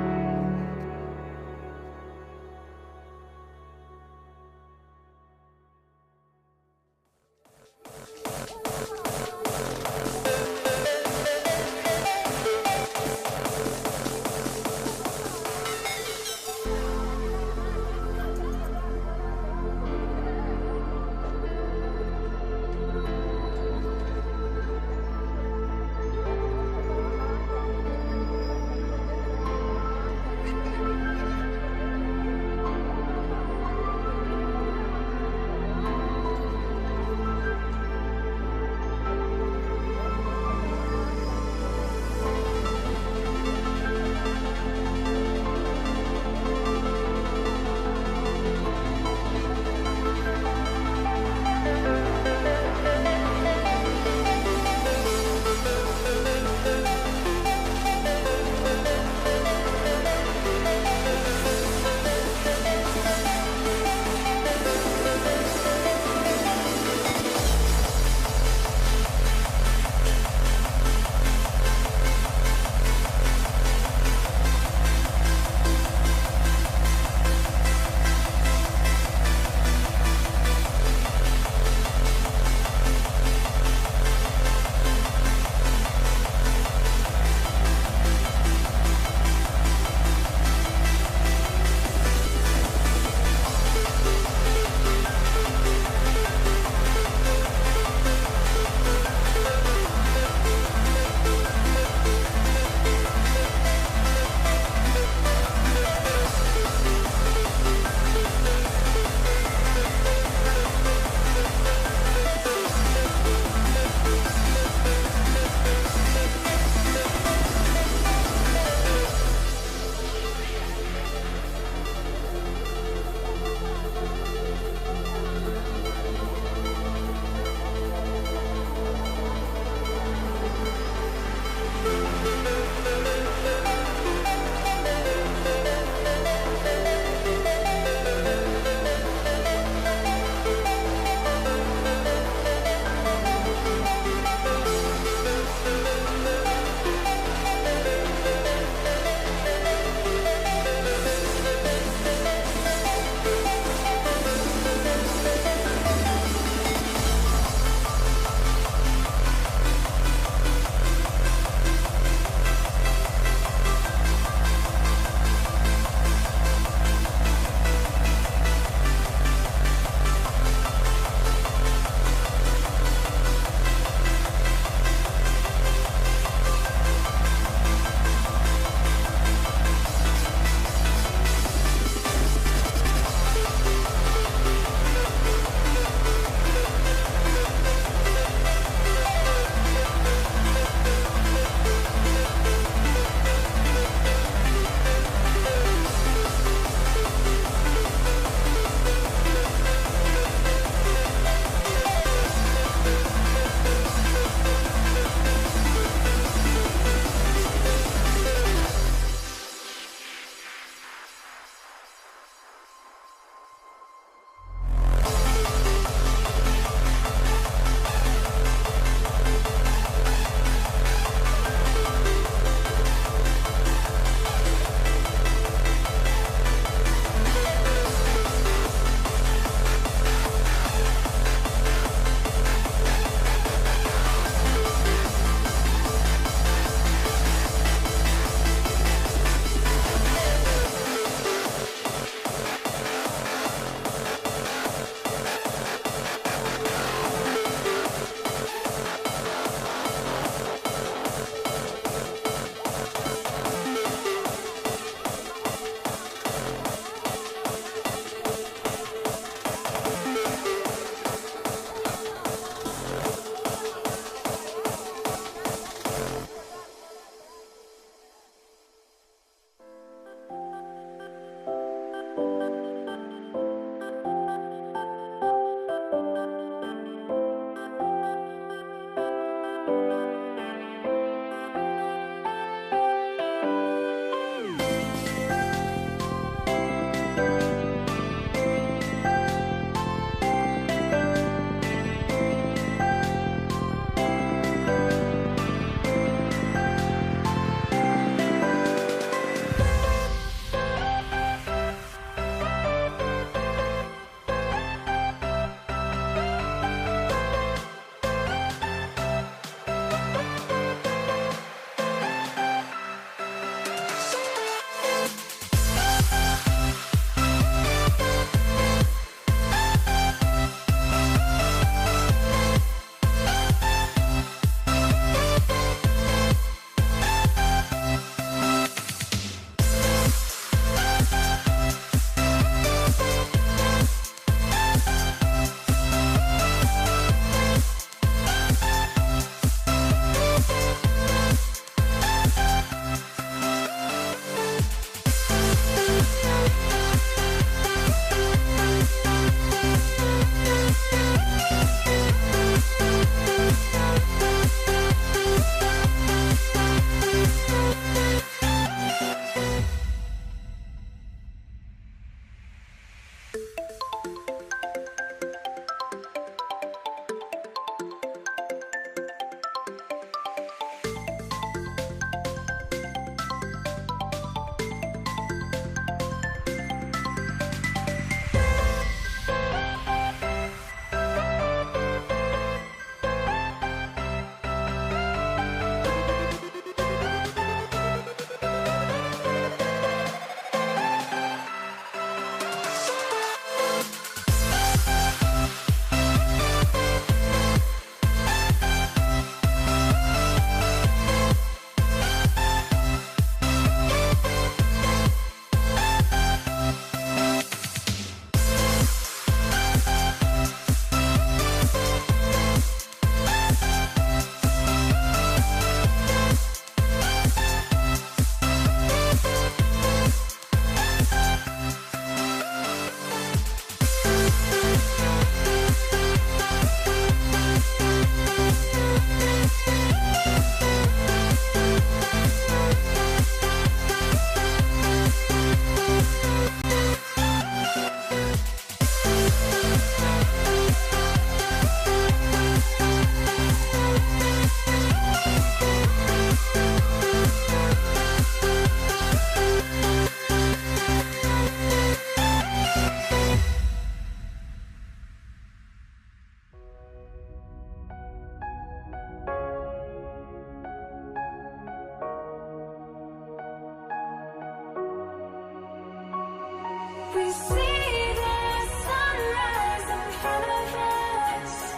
to see the sunrise in front of us.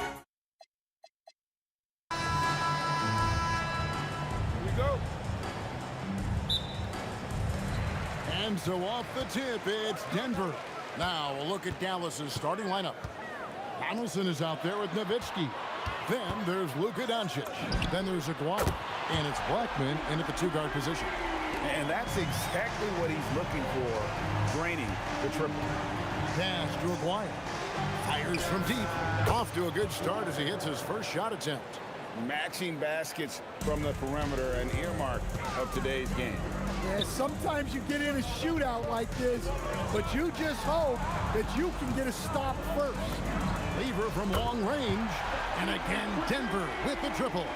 Here we go. And so off the tip, it's Denver. Now a look at Dallas's starting lineup. Donaldson is out there with Nowitzki. Then there's Luka Doncic. Then there's Aguirre. And it's Blackman in at the two-guard position. And that's exactly what he's looking for, draining the triple. Pass to Aguirre. Fires from deep. Off to a good start as he hits his first shot attempt. Matching baskets from the perimeter, an earmark of today's game. Yeah, sometimes you get in a shootout like this, but you just hope that you can get a stop first. Lever from long range. And again, Denver with the triple.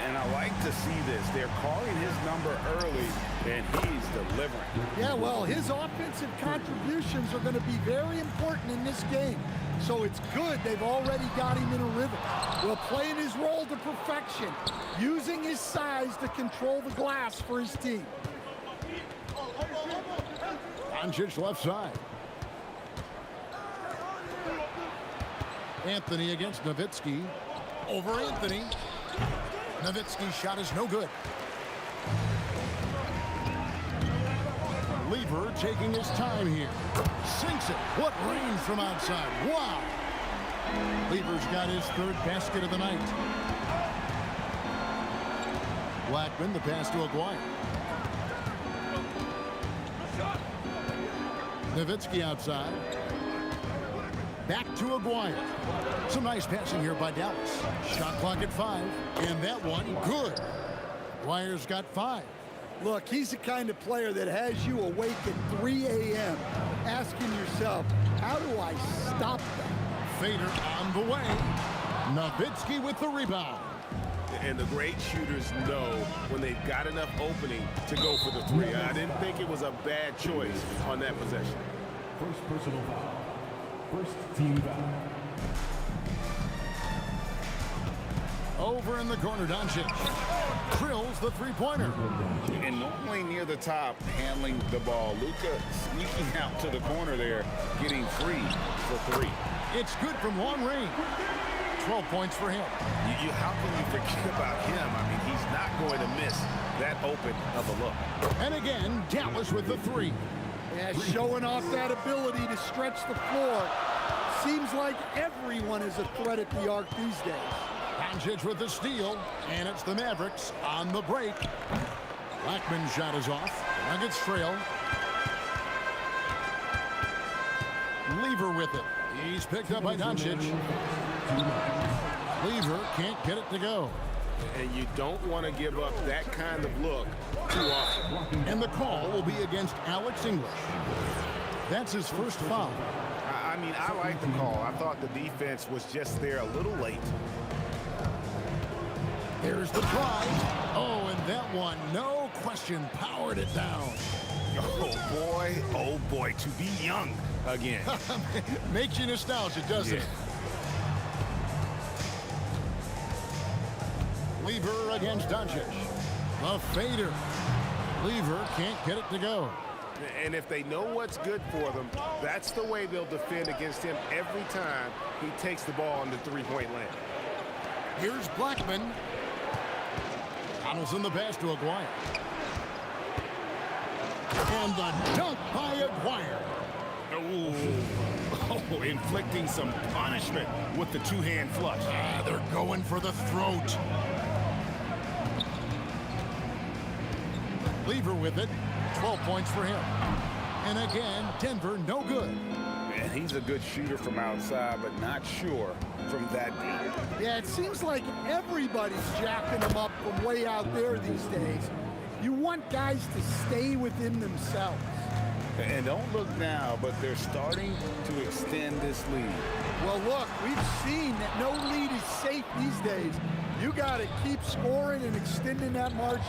And I like to see this. They're calling his number early, and he's delivering. Yeah, well, his offensive contributions are going to be very important in this game. So it's good they've already got him in a rhythm. Well, playing his role to perfection, using his size to control the glass for his team. Doncic left side. Anthony against Nowitzki. Over Anthony. Nowitzki's shot is no good. Lever taking his time here. Sinks it. What range from outside. Wow. Lever's got his third basket of the night. Blackman, the pass to Aguirre. Nowitzki outside. Back to Aguirre. Some nice passing here by Dallas. Shot clock at 5. And that one, good. Aguirre's got 5. Look, he's the kind of player that has you awake at 3 a.m. asking yourself, how do I stop that? Fader on the way. Nowitzki with the rebound. And the great shooters know when they've got enough opening to go for the three. I didn't think it was a bad choice on that possession. First personal foul. First team foul. Over in the corner, Doncic drills the three-pointer. And normally near the top, handling the ball. Luka sneaking out to the corner there, getting free for 3. It's good from long range. 12 points for him. How can you forget about him? I mean, he's not going to miss that open of a look. And again, Dallas with the 3. Yeah, showing off that ability to stretch the floor. Seems like everyone is a threat at the arc these days. Doncic with the steal, and it's the Mavericks on the break. Blackman's shot is off. Nuggets trail. Lever with it. He's picked up by Doncic. Lever can't get it to go. And you don't want to give up that kind of look too often. And the call will be against Alex English. That's his first foul. I mean, I like the call. I thought the defense was just there a little late. There's the try. Oh, and that one, no question, powered it down. Oh boy, to be young again. Makes you nostalgic, doesn't it? Lever against Doncic. The fader. Lever can't get it to go. And if they know what's good for them, that's the way they'll defend against him every time he takes the ball in the three-point land. Here's Blackman. Donaldson the pass to Aguirre. And the dunk by Aguirre. Oh, inflicting some punishment with the two-hand flush. They're going for the throat. Lever with it. 12 points for him. And again, Denver no good. And he's a good shooter from outside, but not sure from that deep. Yeah, it seems like everybody's jacking them up from way out there these days. You want guys to stay within themselves. And don't look now, but they're starting to extend this lead. Well, look, we've seen that no lead is safe these days. You got to keep scoring and extending that march.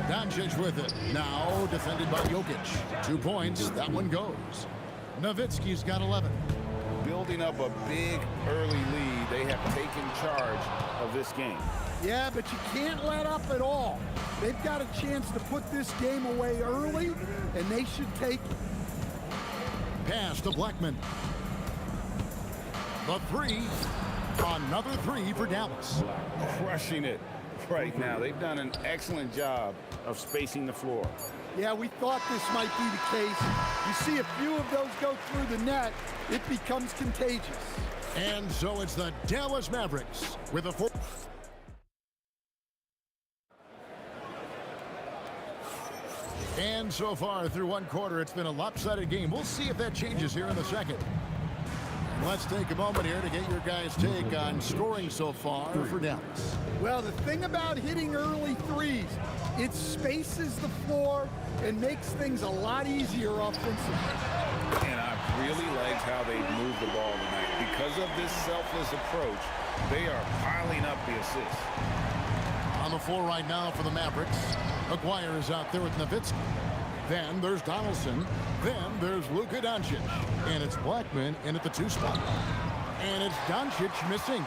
Doncic with it. Now defended by Jokic. 2 points. That one goes. Nowitzki's got 11. Building up a big early lead, they have taken charge of this game. Yeah, but you can't let up at all. They've got a chance to put this game away early, and they should take it. pass to Blackman. The three. Another three for Dallas. Crushing it right now. They've done an excellent job of spacing the floor. Yeah, we thought this might be the case. You see a few of those go through the net, it becomes contagious. And so it's the Dallas Mavericks with a 4. And so far through one quarter, it's been a lopsided game. We'll see if that changes here in the second. Let's take a moment here to get your guys' take on scoring so far for Dallas. Well, the thing about hitting early threes, it spaces the floor and makes things a lot easier offensively. And I really liked how they moved the ball tonight. Because of this selfless approach, they are piling up the assists. On the floor right now for the Mavericks, Aguirre is out there with Nowitzki. Then there's Donaldson. Then there's Luka Doncic. And it's Blackman in at the 2 spot. And it's Doncic missing.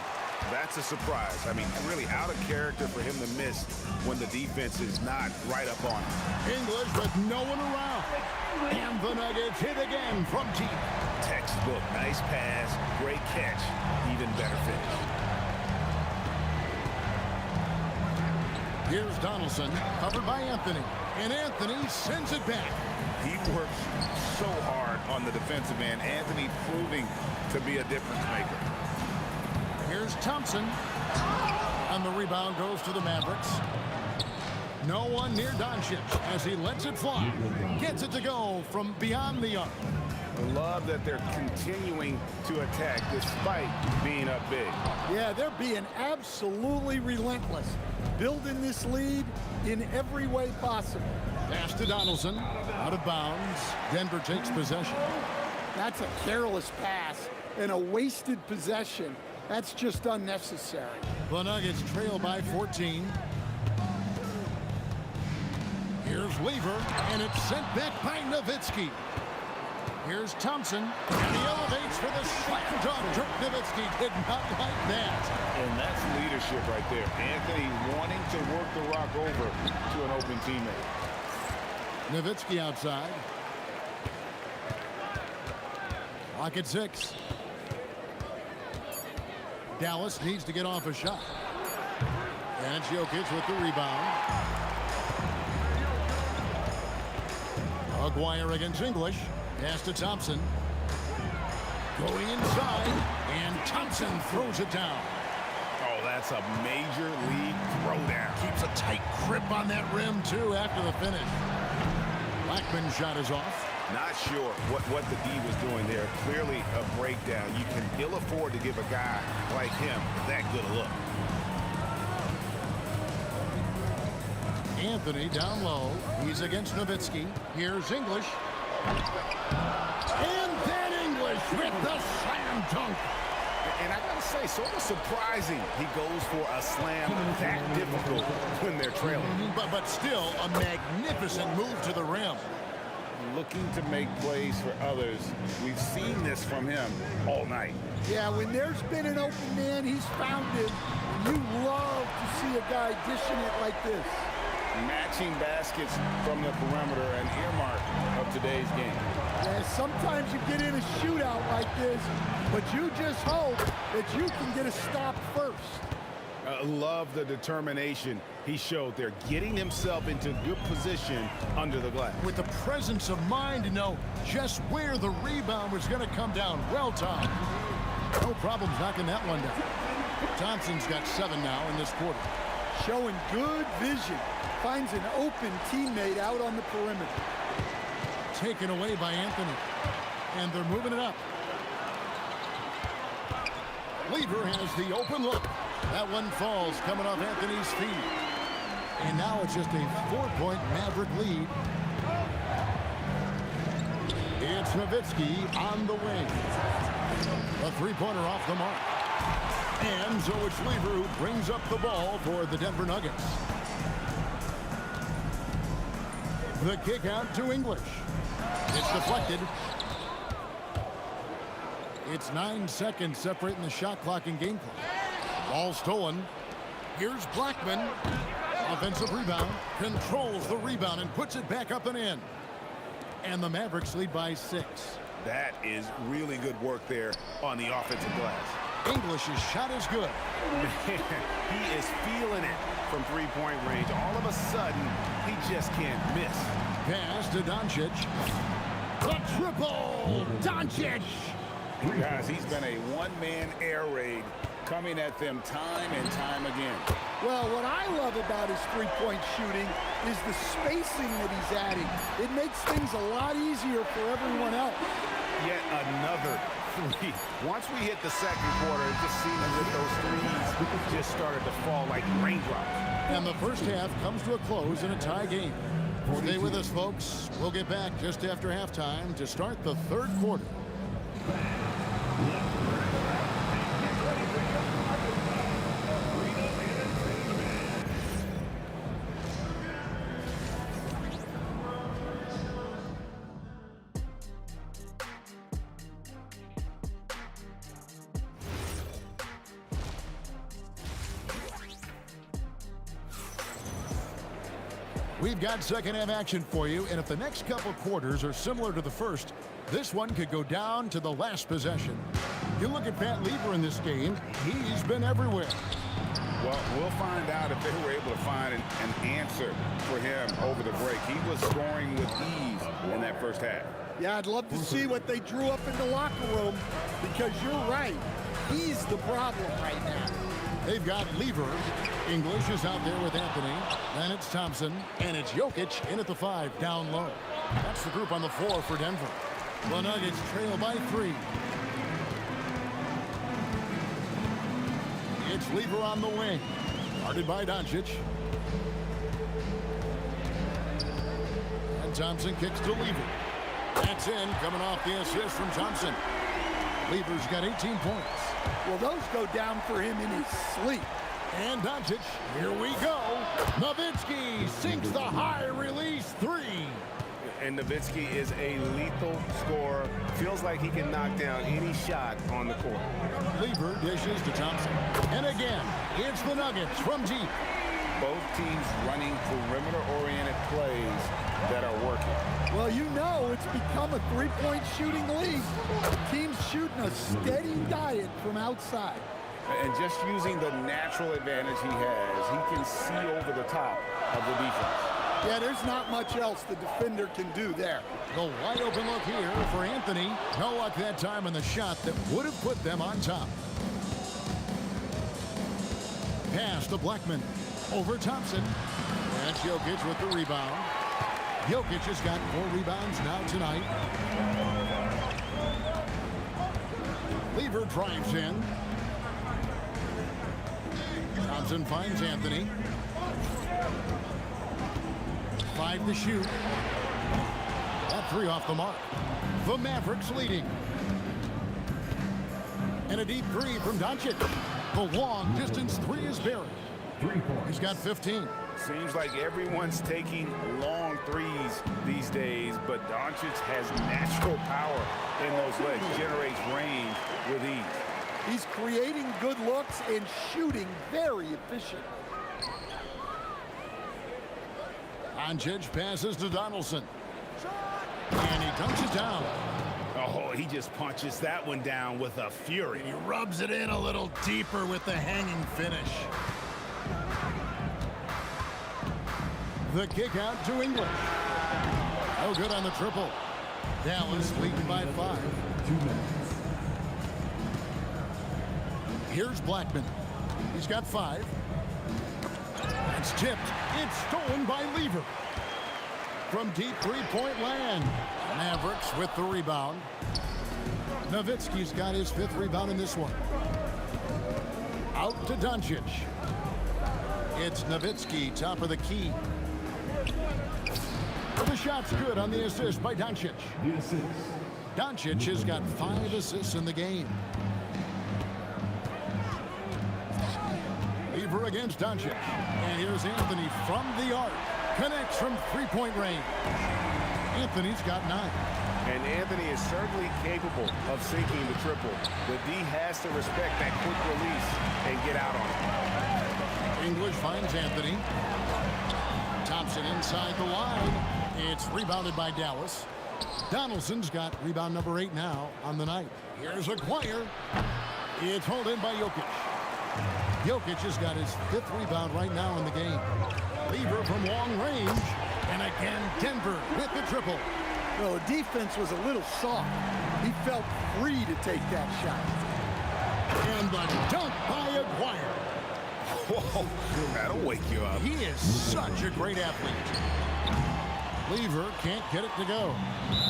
That's a surprise. I mean, really out of character for him to miss when the defense is not right up on him. English with no one around. And the Nuggets hit again from deep. Textbook. Nice pass. Great catch. Even better finish. Here's Donaldson, covered by Anthony. And Anthony sends it back. He works so hard on the defensive end. Anthony proving to be a difference maker. Here's Thompson. And the rebound goes to the Mavericks. No one near Doncic as he lets it fly. Gets it to go from beyond the arc. I love that they're continuing to attack despite being up big. Yeah, they're being absolutely relentless. Building this lead in every way possible. Pass to Donaldson. Out of bounds. Denver takes possession. That's a careless pass and a wasted possession. That's just unnecessary. The Nuggets trail by 14. Here's Weaver, and it's sent back by Nowitzki. Here's Thompson, and he elevates for the slam dunk. Dirk Nowitzki did not like that. And that's leadership right there. Anthony wanting to work the rock over to an open teammate. Nowitzki outside. Clock at 6. Dallas needs to get off a shot. And it's Jokic with the rebound. Aguirre against English. Pass to Thompson. Going inside, and Thompson throws it down. Oh, that's a major league throwdown. Keeps a tight grip on that rim, too, after the finish. Blackman's shot is off. Not sure what the D was doing there. Clearly a breakdown. You can ill afford to give a guy like him that good a look. Anthony down low. He's against Nowitzki. Here's English. And then English with the slam dunk. And I gotta say, sort of surprising he goes for a slam that difficult when they're trailing. But still a magnificent move to the rim. Looking to make plays for others. We've seen this from him all night. Yeah, when there's been an open man, he's found it. You love to see a guy dishing it like this. Matching baskets from the perimeter, an earmark of today's game. Yeah, sometimes you get in a shootout like this, but you just hope that you can get a stop first. Love the determination he showed there, getting himself into good position under the glass. With the presence of mind to know just where the rebound was going to come down. Well timed. No problems knocking that one down. Thompson's got 7 now in this quarter. Showing good vision. Finds an open teammate out on the perimeter. Taken away by Anthony. And they're moving it up. Weaver has the open look. That one falls coming off Anthony's feet. And now it's just a 4-point Maverick lead. It's Nowitzki on the wing. A 3-pointer off the mark. And so it's Weaver who brings up the ball for the Denver Nuggets. The kick out to English. It's deflected. It's 9 seconds separating the shot clock and game clock. Ball stolen. Here's Blackman. Offensive rebound. Controls the rebound and puts it back up and in. And the Mavericks lead by 6. That is really good work there on the offensive glass. English's shot is good. Man, he is feeling it from three-point range. All of a sudden, he just can't miss. Pass to Doncic. The triple! Doncic! Guys, he's been a one-man air raid coming at them time and time again. Well, what I love about his three-point shooting is the spacing that he's adding. It makes things a lot easier for everyone else. Yet another three. Once we hit the second quarter, it just seemed as if those threes just started to fall like raindrops. And the first half comes to a close in a tie game. Stay with us, folks. We'll get back just after halftime to start the third quarter. We've got second half action for you, and if the next couple quarters are similar to the first, this one could go down to the last possession. You look at Pat Lever in this game, he's been everywhere. Well, we'll find out if they were able to find an answer for him over the break. He was scoring with ease in that first half. Yeah, I'd love to see what they drew up in the locker room, because you're right. He's the problem right now. They've got Lever. English is out there with Anthony. Then it's Thompson. And it's Jokic in at the 5, down low. That's the group on the floor for Denver. The Nuggets trail by 3. It's Lever on the wing. Guarded by Doncic. And Thompson kicks to Lever. That's in, coming off the assist from Thompson. Lever's got 18 points. Well, those go down for him in his sleep. And Doncic, here we go. Nowitzki sinks the high release 3. And Nowitzki is a lethal scorer. Feels like he can knock down any shot on the court. Lever dishes to Thompson. And again, it's the Nuggets from deep. Both teams running perimeter-oriented plays that are working. Well, you know it's become a three-point shooting league. Teams shooting a steady diet from outside. And just using the natural advantage he has, he can see over the top of the defense. Yeah, there's not much else the defender can do there. The wide open look here for Anthony. No luck that time on the shot that would have put them on top. Pass to Blackman. Over Thompson. That's Jokic with the rebound. Jokic has got 4 rebounds now tonight. Lever drives in. Thompson finds Anthony. 5 to shoot. That 3 off the mark. The Mavericks leading. And a deep 3 from Doncic. The long distance 3 is buried. He's got 15. Seems like everyone's taking long threes these days, but Doncic has natural power in those legs, generates range with ease. He's creating good looks and shooting very efficient. Doncic passes to Donaldson. And he dunks it down. Oh, he just punches that one down with a fury. He rubs it in a little deeper with the hanging finish. The kick out to English. No good on the triple. Dallas leading by 5. 2 minutes. Here's Blackman. He's got 5. It's tipped. It's stolen by Lever. From deep 3-point land. Mavericks with the rebound. Nowitzki's got his 5th rebound in this one. Out to Doncic. It's Nowitzki, top of the key. The shot's good on the assist by Doncic. The assist. Doncic has got 5 assists in the game. Lever against Doncic. And here's Anthony from the arc. Connects from 3-point range. Anthony's got 9. And Anthony is certainly capable of sinking the triple. The D has to respect that quick release and get out on it. English finds Anthony. Thompson inside the line. It's rebounded by Dallas. Donaldson's got rebound number 8 now on the night. Here's Aguirre. It's hauled in by Jokic. Jokic has got his 5th rebound right now in the game. Lever from long range. And again, Denver with the triple. Well, the defense was a little soft. He felt free to take that shot. And the dunk by Aguirre. Whoa, that'll wake you up. He is such a great athlete. Lever can't get it to go.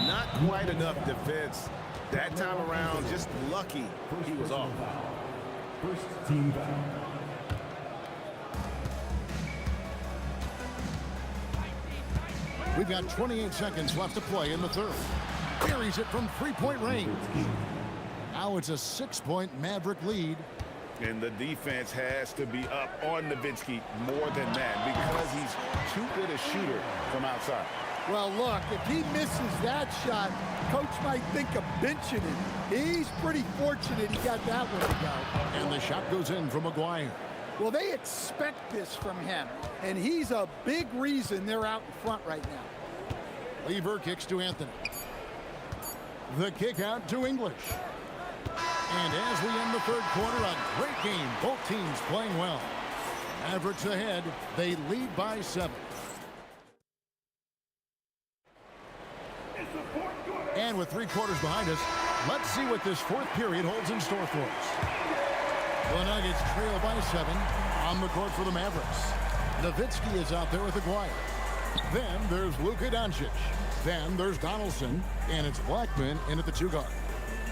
Not quite enough defense. That time around, just lucky he was off. First team foul. We've got 28 seconds left to play in the third. Carries it from 3-point range. Now it's a 6-point Maverick lead. And the defense has to be up on Nowitzki more than that because he's too good a shooter from outside. Well, look, if he misses that shot, coach might think of benching him. He's pretty fortunate he got that one to go. And the shot goes in from Aguirre. Well, they expect this from him, and he's a big reason they're out in front right now. Lever kicks to Anthony. The kick out to English. And as we end the third quarter, a great game. Both teams playing well. Mavericks ahead. They lead by 7. And with 3 quarters behind us, let's see what this 4th period holds in store for us. The Nuggets trail by 7 on the court for the Mavericks. Nowitzki is out there with Aguirre. Then there's Luka Doncic. Then there's Donaldson, and it's Blackman in at the 2 guard.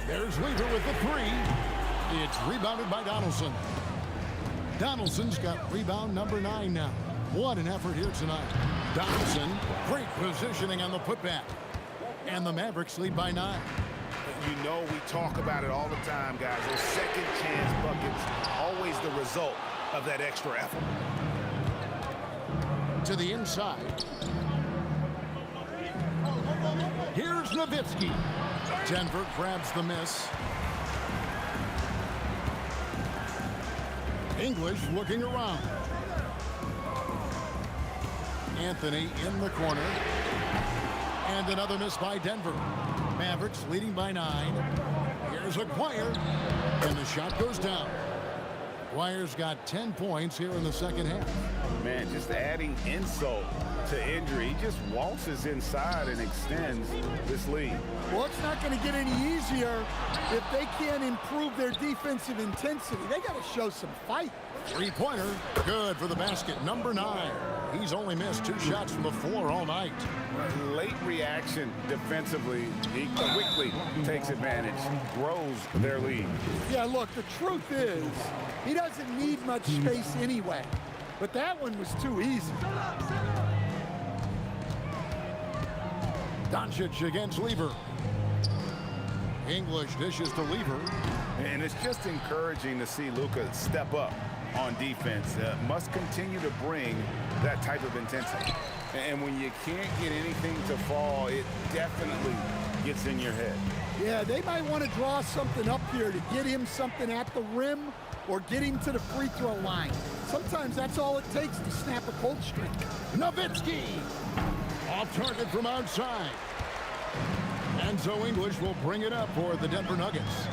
There's Lever with the 3. It's rebounded by Donaldson. Donaldson's got rebound number 9 now. What an effort here tonight. Donaldson, great positioning on the putback. And the Mavericks lead by 9. You know we talk about it all the time, guys. Those second chance buckets, always the result of that extra effort. To the inside. Here's Nowitzki. Denver grabs the miss. English looking around. Anthony in the corner. And another miss by Denver. Mavericks leading by 9. Here's Aguirre. And the shot goes down. Aguirre's got 10 points here in the second half. Man, just adding insult to injury. He just waltzes inside and extends this lead. Well, it's not going to get any easier if they can't improve their defensive intensity. They got to show some fight. 3-pointer, good for the basket. Number 9. He's only missed 2 shots from the floor all night. Late reaction defensively. He quickly takes advantage, grows their lead. Yeah, look, the truth is, he doesn't need much space anyway. But that one was too easy. Doncic against Lever. English dishes to Lever. And it's just encouraging to see Luka step up on defense. Must continue to bring that type of intensity. And when you can't get anything to fall, it definitely gets in your head. Yeah, they might want to draw something up here to get him something at the rim or get him to the free throw line. Sometimes that's all it takes to snap a cold streak. Nowitzki! Off target from outside. And so English will bring it up for the Denver Nuggets.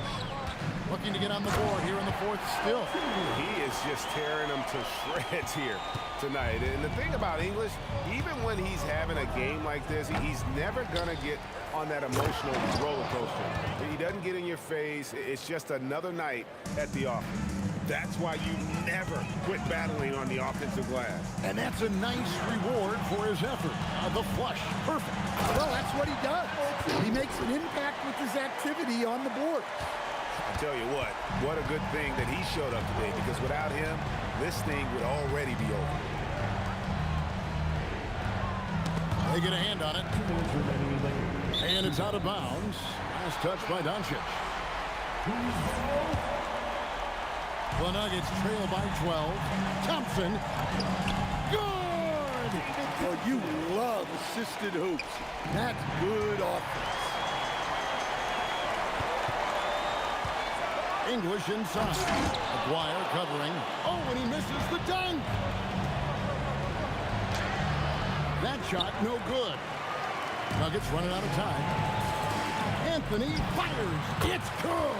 Looking to get on the board here in the 4th still. He is just tearing them to shreds here tonight. And the thing about English, even when he's having a game like this, he's never going to get on that emotional roller coaster. He doesn't get in your face. It's just another night at the office. That's why you never quit battling on the offensive glass. And that's a nice reward for his effort. The flush, perfect. Well, that's what he does. He makes an impact with his activity on the board. I tell you what a good thing that he showed up today, because without him, this thing would already be over. They get a hand on it. And it's out of bounds. Last touch by Doncic. The Nuggets trail by 12. Thompson. Good! Well, you love assisted hoops. That's good offense. English inside. Aguirre covering. Oh, and he misses the dunk. That shot no good. Nuggets running out of time. Anthony fires. It's good.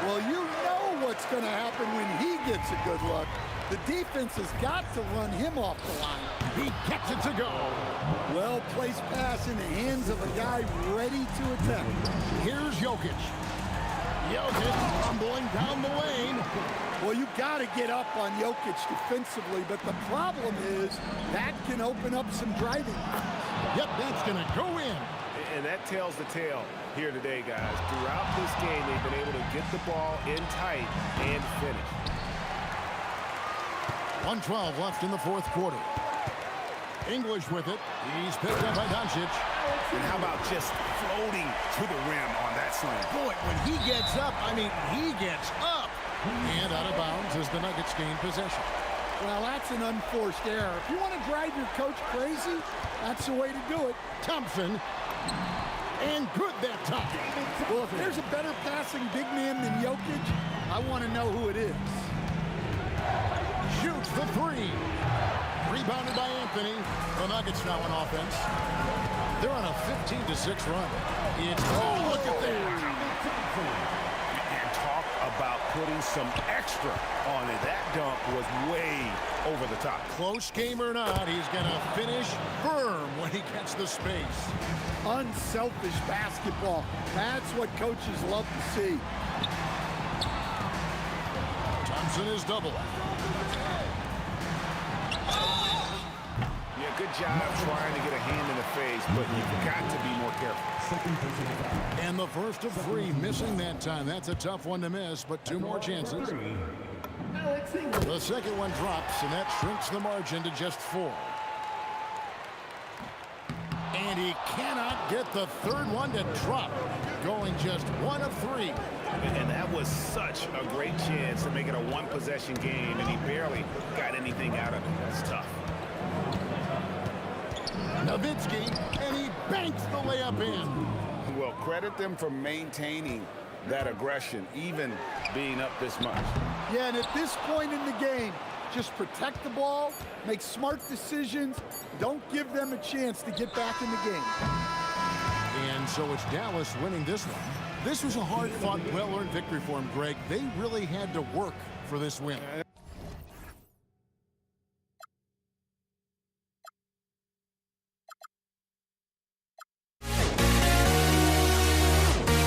Well, you know what's going to happen when he gets a good look. The defense has got to run him off the line. He gets it to go. Well-placed pass in the hands of a guy ready to attempt. Here's Jokic. Jokic fumbling down the lane. Well, you got to get up on Jokic defensively, but the problem is that can open up some driving. Yep, that's going to go in. And that tells the tale here today, guys. Throughout this game, they've been able to get the ball in tight and finish. 1:12 left in the fourth quarter. English with it. He's picked up by Doncic. And how about just floating to the rim on that slam? Boy, when he gets up, I mean, he gets up. And out of bounds as the Nuggets gain possession. Well, that's an unforced error. If you want to drive your coach crazy, that's the way to do it. Thompson. And good that time. Well, if there's a better passing big man than Jokic, I want to know who it is. Shoots the three. Rebounded by Anthony. The Nuggets now on offense. They're on a 15-6 run. It's look at that. And talk about putting some extra on it. That dunk was way over the top. Close game or not, he's going to finish firm when he gets the space. Unselfish basketball. That's what coaches love to see. Thompson is double. Yeah, good job trying to get a hand in the face, but you've got to be more careful. And the first of three, missing that time. That's a tough one to miss, but two more chances. The second one drops, and that shrinks the margin to just 4. And he cannot get the third one to drop, going just 1 of 3. And that was such a great chance to make it a one-possession game, and he barely got anything out of it. That's tough. Nowitzki, and he banks the layup in. Well, credit them for maintaining that aggression, even being up this much. Yeah, and at this point in the game, just protect the ball, make smart decisions, don't give them a chance to get back in the game. And so it's Dallas winning this one. This was a hard-fought, well-earned victory for him, Greg. They really had to work for this win.